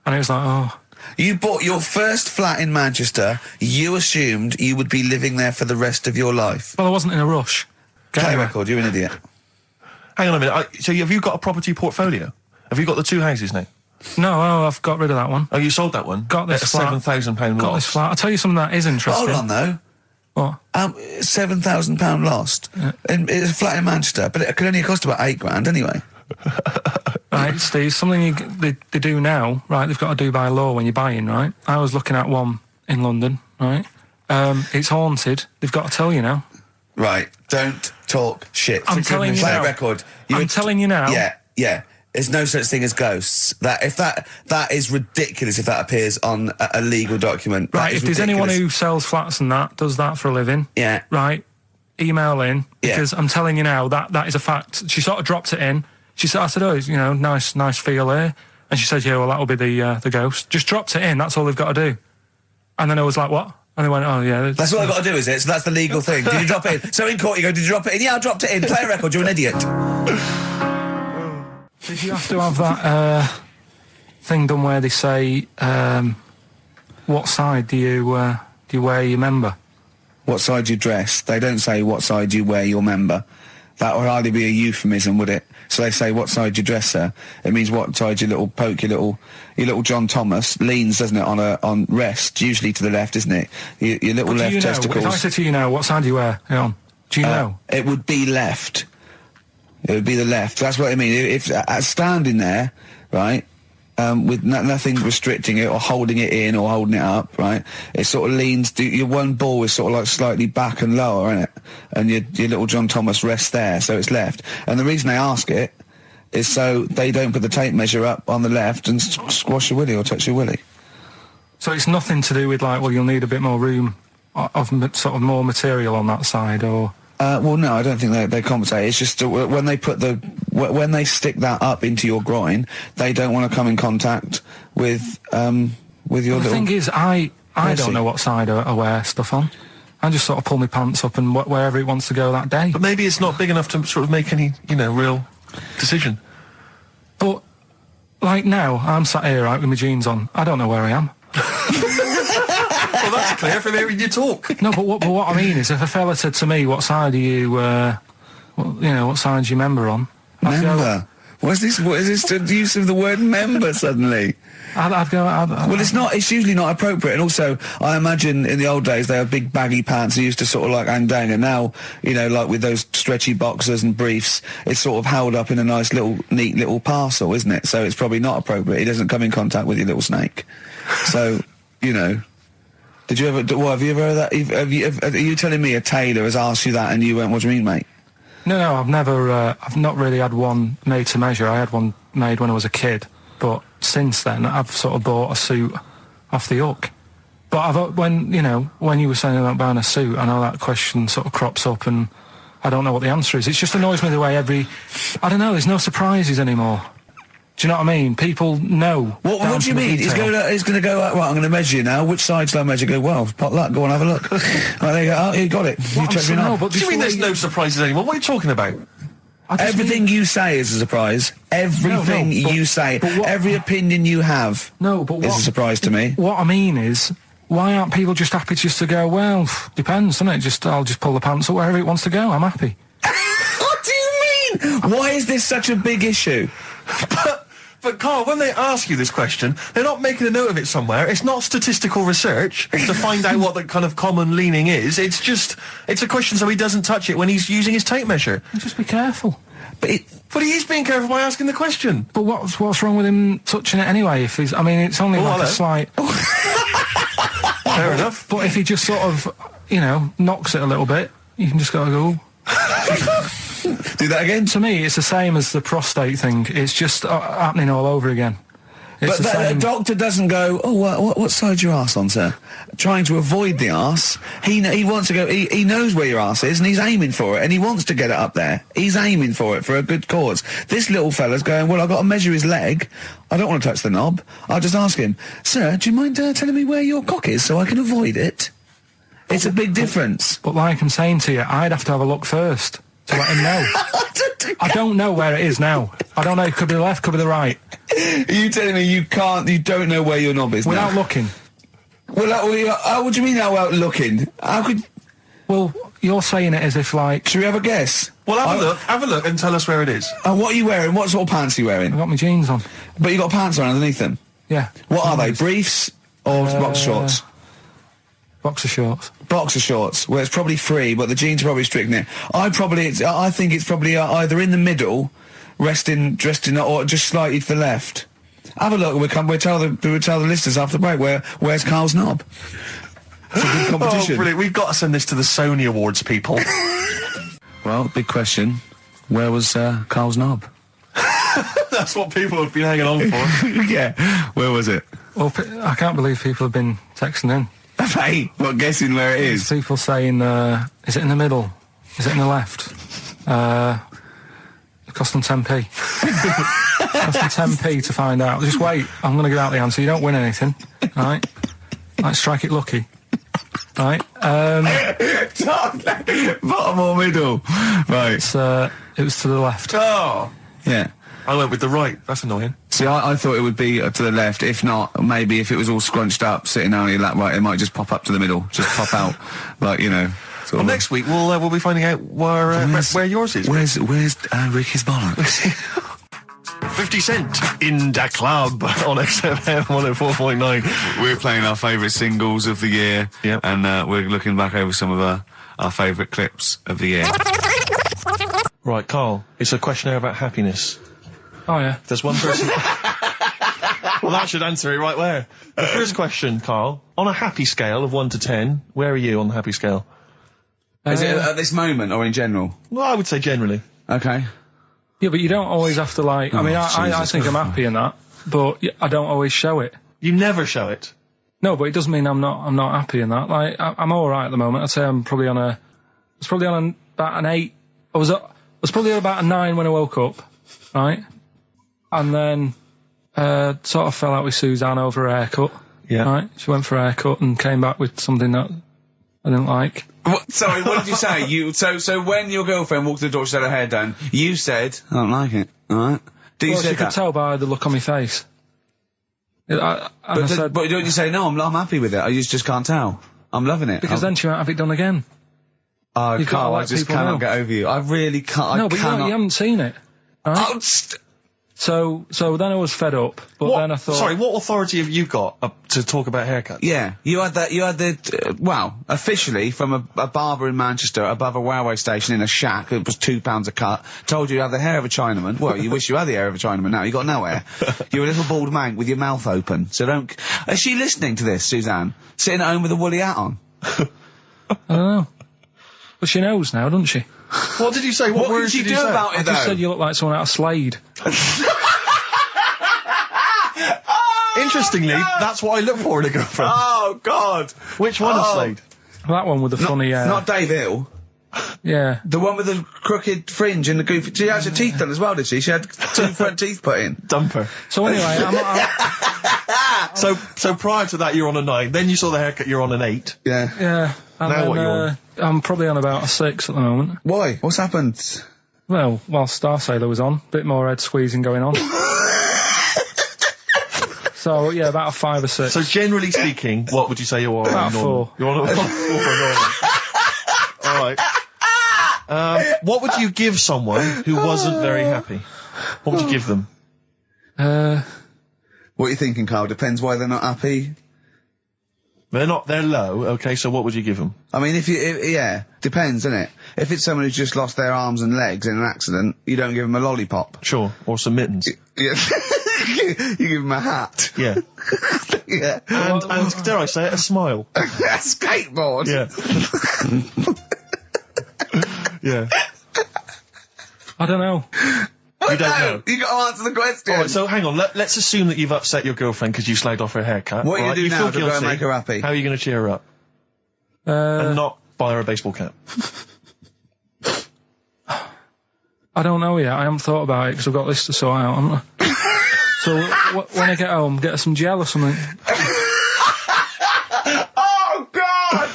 and it was like, oh. You bought your first flat in Manchester. You assumed you would be living there for the rest of your life. Well, I wasn't in a rush. Play record. You're an idiot. Hang on a minute. So have you got a property portfolio? Have you got the 2 houses now? No, I've got rid of that one. Oh, you sold that one? Got this flat. £7,000 loss. Got this flat. I'll tell you something that is interesting. Hold on, though. What? £7,000 lost. Yeah. It's a flat in Manchester, but it could only cost about 8 grand anyway. Right, Steve, something they do now, right, they've got to do by law when you're buying, right? I was looking at one in London, right? It's haunted. They've got to tell you now. Right, don't talk shit. I'm telling you now. Play record. I'm telling you now. Yeah. There's no such thing as ghosts. That is ridiculous if that appears on a legal document. Right, if there's anyone who sells flats and that, does that for a living. Yeah. Right, email in, because I'm telling you now, that is a fact. She sort of dropped it in. I said, oh, nice feel here. And she said, yeah, well, that'll be the ghost. Just dropped it in, that's all they've got to do. And then I was like, what? And they went, oh, yeah. That's what I've got to do, is it? So that's the legal thing. Did you drop it in? So in court you go, did you drop it in? Yeah, I dropped it in. Play a record, you're an idiot. Did you have to have that thing done where they say, what side do you wear your member? What side you dress? They don't say what side you wear your member. That would hardly be a euphemism, would it? So they say, what side you dress, sir? It means what side your little poke, your little John Thomas leans, doesn't it, on rest, usually to the left, isn't it? Your little left testicles. If I said to you now, what side do you wear? Hang on. Do you know? It would be left. It would be the left. That's what I mean. If standing there, right, with nothing restricting it or holding it in or holding it up, right, it sort of leans, your one ball is sort of like slightly back and lower, isn't it? And your little John Thomas rests there, so it's left. And the reason they ask it is so they don't put the tape measure up on the left and squash your willy or touch your willy. So it's nothing to do with, like, well, you'll need a bit more room of sort of more material on that side, or... Well, no, I don't think they compensate. It's just when they put when they stick that up into your groin, they don't want to come in contact with your little... The thing is, I don't know what side I wear stuff on. I just sort of pull my pants up and wherever it wants to go that day. But maybe it's not big enough to sort of make any, real decision. But, like now, I'm sat here, right, with my jeans on. I don't know where I am. Well, that's clear from hearing you talk. No, but what I mean is, if a fella said to me, what side are you, what side's your member on? Member? What is this the use of the word member suddenly? I'd go... Well, it's usually not appropriate, and also, I imagine in the old days they had big baggy pants that used to sort of like hang down, and now, like with those stretchy boxers and briefs, it's sort of held up in a nice little, neat little parcel, isn't it? So it's probably not appropriate. It doesn't come in contact with your little snake. So, did you ever, have you ever heard that? Are you telling me a tailor has asked you that and you went, what do you mean, mate? No, I've never, I've not really had one made to measure. I had one made when I was a kid, but since then I've sort of bought a suit off the hook. But when you were saying about buying a suit, I know that question sort of crops up and I don't know what the answer is. It just annoys me the way I don't know, there's no surprises anymore. Do you know what I mean? People know. What do you mean? He's going to go, right, I'm going to measure you now. Which side shall I measure? Go, well, pot luck, go on, have a look. Right, there you go. Oh, you got it. You checked me out. What do you mean there's no surprises anymore? What are you talking about? Everything you say is a surprise. Everything you say, every opinion you have is a surprise to me. What I mean is, why aren't people just happy just to go, well, depends, doesn't it? I'll just pull the pants up wherever it wants to go. I'm happy. What do you mean? Why is this such a big issue? But Carl, when they ask you this question, they're not making a note of it somewhere. It's not statistical research to find out what the kind of common leaning is. It's a question so he doesn't touch it when he's using his tape measure. Just be careful. But he is being careful by asking the question. But what's wrong with him touching it anyway? If he's, I mean, it's only a slight... Fair enough. But if he just sort of, knocks it a little bit, you can just go... Do that again? To me, it's the same as the prostate thing. It's just happening all over again. But the doctor doesn't go, what side's your arse on, sir? Trying to avoid the arse. He wants to go, he knows where your arse is and he's aiming for it and he wants to get it up there. He's aiming for it for a good cause. This little fella's going, well, I've got to measure his leg. I don't want to touch the knob. I'll just ask him, sir, do you mind telling me where your cock is so I can avoid it? It's a big difference. But like I'm saying to you, I'd have to have a look first to let him know. I don't know where it is now. I don't know. It could be the left, could be the right. Are you telling me you don't know where your knob is without now? looking? Well, what do you mean without looking? How could... Well, you're saying it as if like... Should we have a guess? Well, have a look and tell us where it is. And what are you wearing? What sort of pants are you wearing? I've got my jeans on. But you got pants on underneath them? Yeah. What are they? Briefs or boxer shorts? Boxer shorts. Boxer shorts. Well, it's probably free, but the jeans are probably strict in it. I think it's probably either in the middle, dressed in, or just slightly to the left. Have a look. We'll tell the listeners after the break where's Carl's knob. It's a good competition. Oh, brilliant! We've got to send this to the Sony Awards people. Well, big question. Where was Carl's knob? That's what people have been hanging on for. Yeah. Where was it? Well, I can't believe people have been texting in. Hey, what, guessing where it is? People saying, is it in the middle? Is it in the left? It cost them 10p. It cost them 10p to find out. Just wait, I'm going to give out the answer. You don't win anything, right? Like strike it lucky. Right. Bottom or middle? Right. It was to the left. Oh. Yeah. I went with the right. That's annoying. See, I thought it would be to the left. If not, maybe if it was all scrunched up, sitting down on your lap, right, it might just pop up to the middle. Just pop out, like, you know. Well, next week we'll be finding out where yours is. Where's Ricky's bollocks? 50 Cent in Da Club on XFM 104.9. We're playing our favourite singles of the year, and we're looking back over some of our favourite clips of the year. Right, Carl, it's a questionnaire about happiness. Oh, yeah. There's one person... Well, that should answer it right where. The first question, Carl, on a happy scale of 1 to 10, where are you on the happy scale? Is it at this moment or in general? Well, I would say generally. Okay. Yeah, but you don't always have to, like... I think I'm happy in that, but I don't always show it. You never show it? No, but it doesn't mean I'm not happy in that. Like, I'm all right at the moment. I'd say I'm probably on a... It's probably on about an 8. I was probably on about a 9 when I woke up, right? And then sort of fell out with Suzanne over a haircut. Yeah. Right? She went for a haircut and came back with something that I didn't like. Sorry, what did you say? So when your girlfriend walked to the door, she had her hair done, you said, I don't like it, alright? She could tell by the look on my face. But don't you say, no, I'm happy with it, I just can't tell. I'm loving it. Because then she won't have it done again. Oh, Carl, I just cannot get over you. I really can't. No, but you haven't seen it. Right? Oh, So then I was fed up, but then I thought... Sorry, what authority have you got to talk about haircuts? Yeah, you had the officially from a barber in Manchester above a railway station in a shack, it was £2 a cut, told you have the hair of a Chinaman. Well, you wish you had the hair of a Chinaman now, you got no hair. You're a little bald man with your mouth open, so don't... Is she listening to this, Suzanne? Sitting at home with a woolly hat on? I don't know. But she knows now, doesn't she? What did you say? What did you do about it, I just said you look like someone out of Slade. Interestingly, that's what I look for in a girlfriend. Oh, God. Which one of Slade? That one with the funny... Not Dave Hill. Yeah. The one with the crooked fringe and the goofy... She had her teeth done as well, did she? She had 2 front teeth put in. Dumper. So anyway, So prior to that, you're on a 9. Then you saw the haircut, you're on an 8. Yeah. Yeah. And now then, what you're on? I'm probably on about a 6 at the moment. Why? What's happened? Well, while Star Sailor was on, bit more head squeezing going on. So, yeah, about a 5 or 6. So, generally speaking, what would you say you are? About 4. You're on a 4 All right. What would you give someone who wasn't very happy? What would you give them? What are you thinking, Carl? Depends why they're not happy. They're low, okay, so what would you give them? I mean, yeah, depends, doesn't it? If it's someone who's just lost their arms and legs in an accident, you don't give them a lollipop. Sure, or some mittens. Yeah. You give them a hat. Yeah. Yeah. And dare I say it, a smile. A skateboard. Yeah. Yeah. I don't know. You don't know. You got to answer the question. All right, so hang on. Let's assume that you've upset your girlfriend because you slagged off her haircut. What are you right? going to do now to feel go and guilty. make her happy? How are you going to cheer her up? And not buy her a baseball cap. I don't know yet. I haven't thought about it because I've got this to sort out, haven't I? So when I get home, get her some gel or something. Oh, God!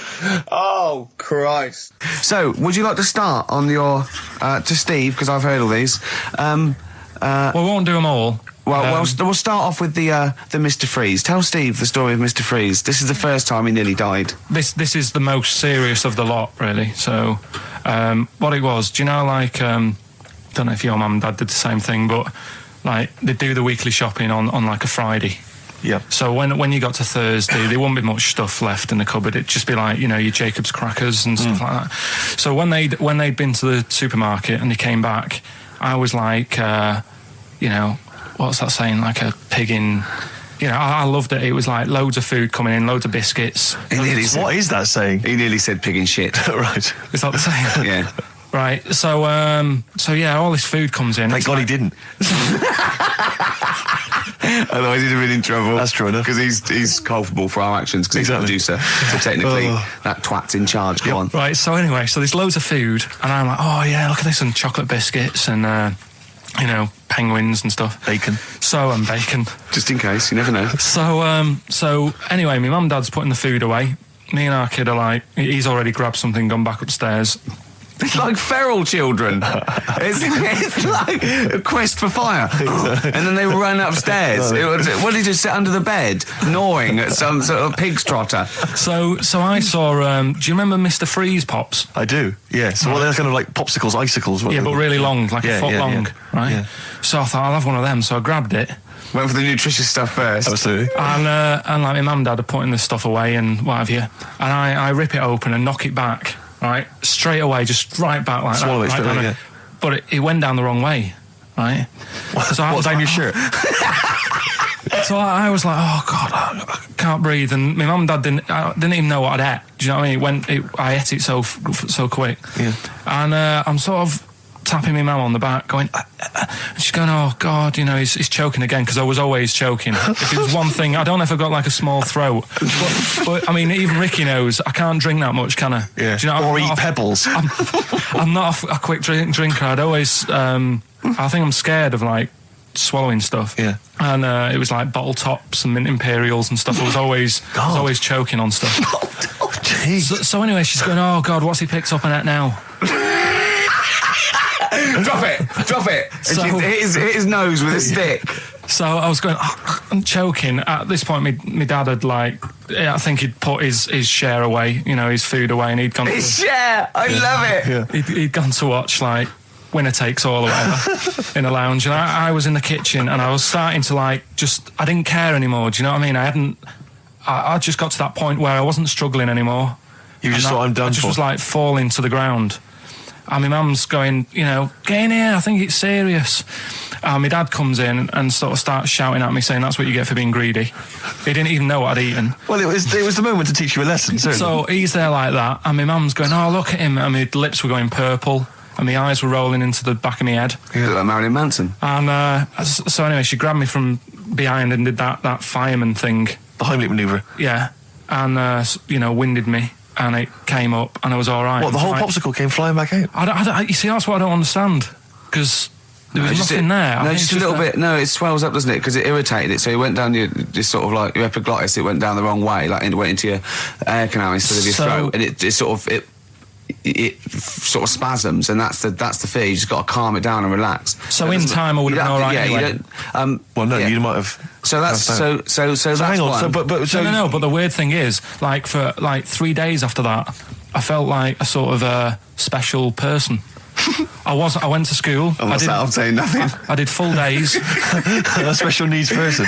Oh, Christ. So, would you like to start on your, to Steve, because I've heard all these. We won't do them all. Well, we'll start off with the Mr. Freeze. Tell Steve the story of Mr. Freeze. This is the first time he nearly died. This is the most serious of the lot, really. So, what it was, do you know, like, don't know if your mum and dad did the same thing, but, like, they do the weekly shopping on like a Friday. Yeah. So when you got to Thursday, there wouldn't be much stuff left in the cupboard. It'd just be like, you know, your Jacob's crackers and stuff like that. So when they'd been to the supermarket and they came back, I was like, you know, what's that saying? Like a pig in... You know, I loved it. It was like loads of food coming in, loads of biscuits. What is that saying? He nearly said pig in shit. Right. Is that the saying? Yeah. Right. So yeah, all this food comes in. Thank God he didn't. Otherwise he'd have been in trouble. That's true enough. Because he's culpable for our actions, because he's the producer. So technically, that twat's in charge. Go on. Right, so anyway, so there's loads of food, and I'm like, oh yeah, look at this, and chocolate biscuits, and you know, penguins and stuff. Bacon. And bacon. Just in case, you never know. So anyway, my mum and dad's putting the food away. Me and our kid are like, he's already grabbed something, gone back upstairs. It's like feral children. It's like a quest for fire. And then they run upstairs. What did you sit under the bed, gnawing at some sort of pig's trotter? So I saw, do you remember Mr. Freeze Pops? I do, yeah. So they're kind of like popsicles, icicles. Yeah, but really long, like a foot long, right? Yeah. So I thought, I'll have one of them. So I grabbed it. Went for the nutritious stuff first. Absolutely. And like my mum and dad are putting this stuff away and what have you. And I rip it open and knock it back. Right, straight away, just right back like Swallow that. Swallow it straight away, yeah. But it went down the wrong way, right? So what, down your shirt? So I was like, oh God, I can't breathe. And my mum and dad didn't even know what I'd ate. Do you know what I mean? I ate it so quick. Yeah. And I'm sort of tapping my mum on the back, going, and she's going, oh God, you know, he's choking again, because I was always choking. If it was one thing, I don't know if I've got like a small throat, but I mean, even Ricky knows I can't drink that much, can I? Yeah. Do you know, or eat pebbles. I'm not a quick drinker. I'd always, I think I'm scared of like swallowing stuff. Yeah. And it was like bottle tops and mint imperials and stuff. I was always choking on stuff. Oh, jeez. So anyway, she's going, oh God, what's he picked up on it now? Drop it. So, and hit his nose with a stick. So I was going, I'm choking. At this point, my dad had I think he'd put his share away, you know, his food away, and he'd gone. His share, I love it. Yeah. He'd gone to watch like Winner Takes All or whatever in a lounge, and I was in the kitchen, and I was starting to I didn't care anymore. Do you know what I mean? I just got to that point where I wasn't struggling anymore. You just thought, I'm done. I just was like falling to the ground. And my mum's going, you know, get in here, I think it's serious. And my dad comes in and sort of starts shouting at me, saying that's what you get for being greedy. He didn't even know what I'd eaten. Well, it was the moment to teach you a lesson, certainly. So he's there like that, and my mum's going, oh, look at him. And my lips were going purple, and my eyes were rolling into the back of my head. You look like Marilyn Manson. And so anyway, she grabbed me from behind and did that fireman thing. The Heimlich manoeuvre. Yeah. And, you know, winded me. And it came up, and I was all right. What, the whole popsicle came flying back out? You see, that's what I don't understand, because there was nothing there. No, just a little bit. No, it swells up, doesn't it? Because it irritated it, so it went down your sort of like your epiglottis. It went down the wrong way, like it went into your air canal instead of your throat, and it sort of spasms, and that's the fear. You just got to calm it down and relax. So in time, I would have been all right. Yeah, anyway. you don't. Well, no, you might have. So that's so that's hang on. one. No. But the weird thing is, for 3 days after that, I felt like a sort of a special person. I went to school. I'm saying nothing. I did full days. A special needs person.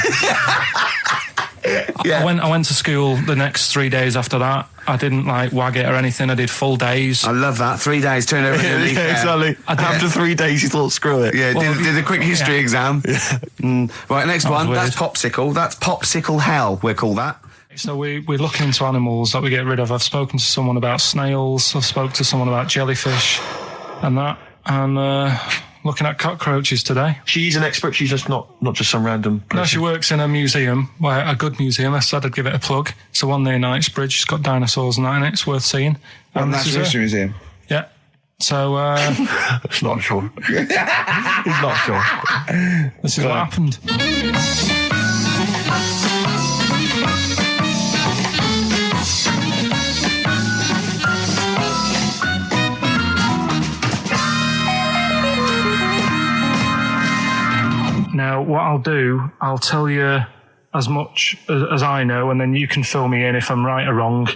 Yeah. I went to school the next 3 days after that. I didn't wag it or anything. I did full days. I love that. 3 days, turn over. Yeah, exactly. After 3 days, you thought, screw it. Yeah, did a quick history exam. Yeah. Right, next one. That's popsicle. That's popsicle hell, we'll call that. So we're looking into animals that we get rid of. I've spoken to someone about snails. I've spoken to someone about jellyfish and that. And looking at cockroaches today. She's an expert. She's just not just some random person. No, she works in a museum, a good museum. I said I'd give it a plug. It's the one near Knightsbridge. It's got dinosaurs and that in it. It's worth seeing. Natural History Museum. Yeah. So, It's not sure. He's not sure. This is what happened. Now, what I'll do, I'll tell you as much as I know, and then you can fill me in if I'm right or wrong.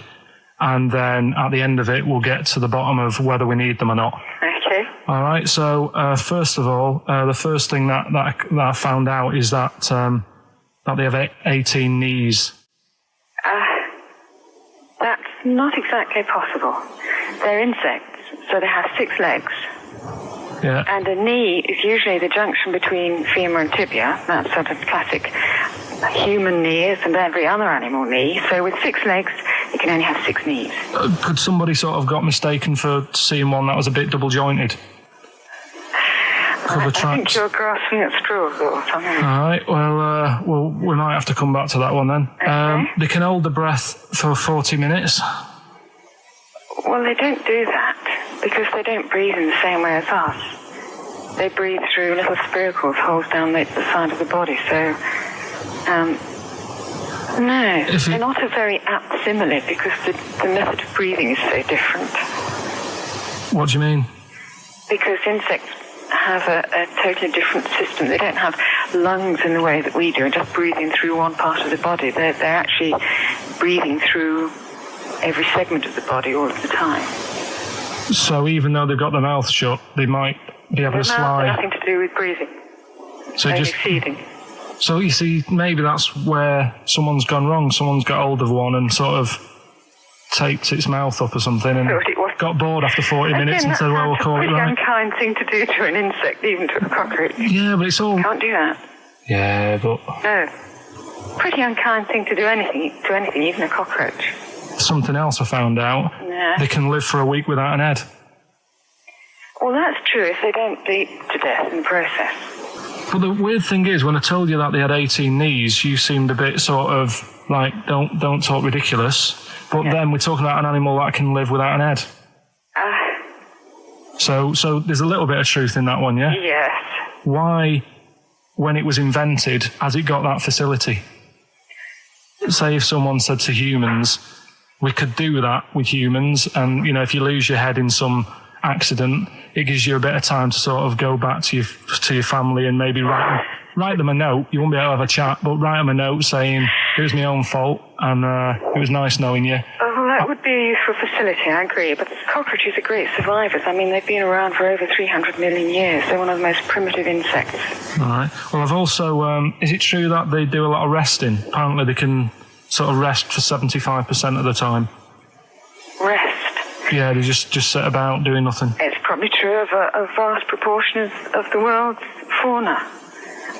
And then at the end of it, we'll get to the bottom of whether we need them or not. Okay. All right. So, first of all, the first thing that I found out is that they have 18 knees. That's not exactly possible. They're insects, so they have 6 legs. Yeah. And a knee is usually the junction between femur and tibia. That's sort of classic human knees and every other animal knee. So with 6 legs, you can only have 6 knees. Could somebody sort of got mistaken for seeing one that was a bit double jointed? I think you're grasping at straws or something. All right. Well, we might have to come back to that one then. Okay. They can hold the breath for 40 minutes. Well, they don't do that because they don't breathe in the same way as us. they breathe through little spiracles, holes down the side of the body. So, no, they're not a very apt simile because the method of breathing is so different. What do you mean? Because insects have a totally different system. They don't have lungs in the way that we do, just breathing through one part of the body. They're actually breathing through every segment of the body all of the time. So even though they've got their mouth shut, they might be able to slide. Nothing to do with breathing. So only just feeding. So you see, maybe that's where someone's gone wrong. Someone's got hold of one and sort of taped its mouth up or something and got bored after 40 minutes and said, well, we'll call it right. It's a unkind thing to do to an insect, even to a cockroach. Yeah, but it's all... Can't do that. Yeah, but... No. Pretty unkind thing to do anything, even a cockroach. Something else I found out. Yeah. They can live for a week without an head. Well, that's true if they don't bleed to death in the process. But the weird thing is, when I told you that they had 18 knees, you seemed a bit sort of like, don't talk ridiculous. But then we're talking about an animal that can live without an head. So there's a little bit of truth in that one, yeah? Yes. Why, when it was invented, has it got that facility? Say if someone said to humans, we could do that with humans, and, you know, if you lose your head in some accident, it gives you a bit of time to sort of go back to your family and maybe write them a note. You won't be able to have a chat, but write them a note saying, it was my own fault, and it was nice knowing you. Oh, well, that would be a useful facility, I agree. But cockroaches are great survivors. I mean, they've been around for over 300 million years. They're one of the most primitive insects. All right. Well, I've also... is it true that they do a lot of resting? Apparently they can sort of rest for 75% of the time. Rest? Yeah, they just sit about doing nothing. It's probably true of a vast proportion of the world's fauna.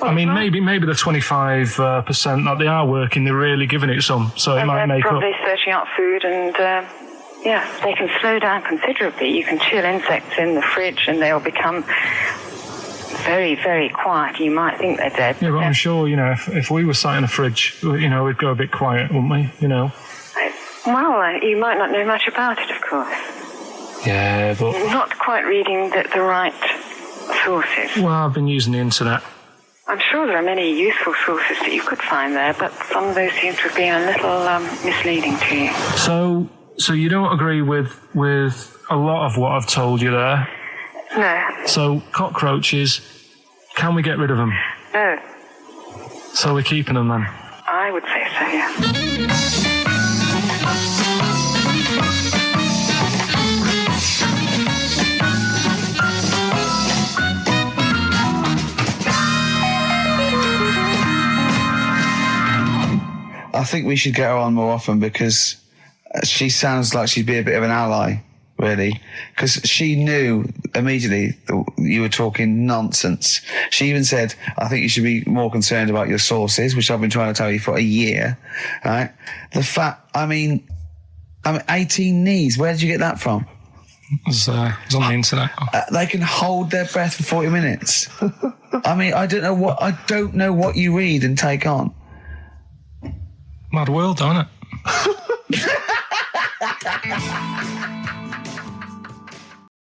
I mean, maybe the 25% that they are working, they're really giving it some, so it might make up. They're probably searching out food, and they can slow down considerably. You can chill insects in the fridge, and they'll become very, very quiet. You might think they're dead. Yeah, but I'm sure, you know, if we were sat in a fridge, you know, we'd go a bit quiet, wouldn't we? You know. Well, you might not know much about it, of course. Yeah, but You're not quite reading the right sources. Well, I've been using the internet. I'm sure there are many useful sources that you could find there, but some of those seem to have been a little misleading to you. So you don't agree with a lot of what I've told you there? No. So cockroaches, can we get rid of them? No. So we're keeping them then? I would say so, yeah. I think we should get her on more often because she sounds like she'd be a bit of an ally, really. Because she knew immediately that you were talking nonsense. She even said, I think you should be more concerned about your sources, which I've been trying to tell you for a year, right? The fact, I mean 18 knees, where did you get that from? It was on the internet. They can hold their breath for 40 minutes. I mean, I don't know what you read and take on. Mad world, isn't it?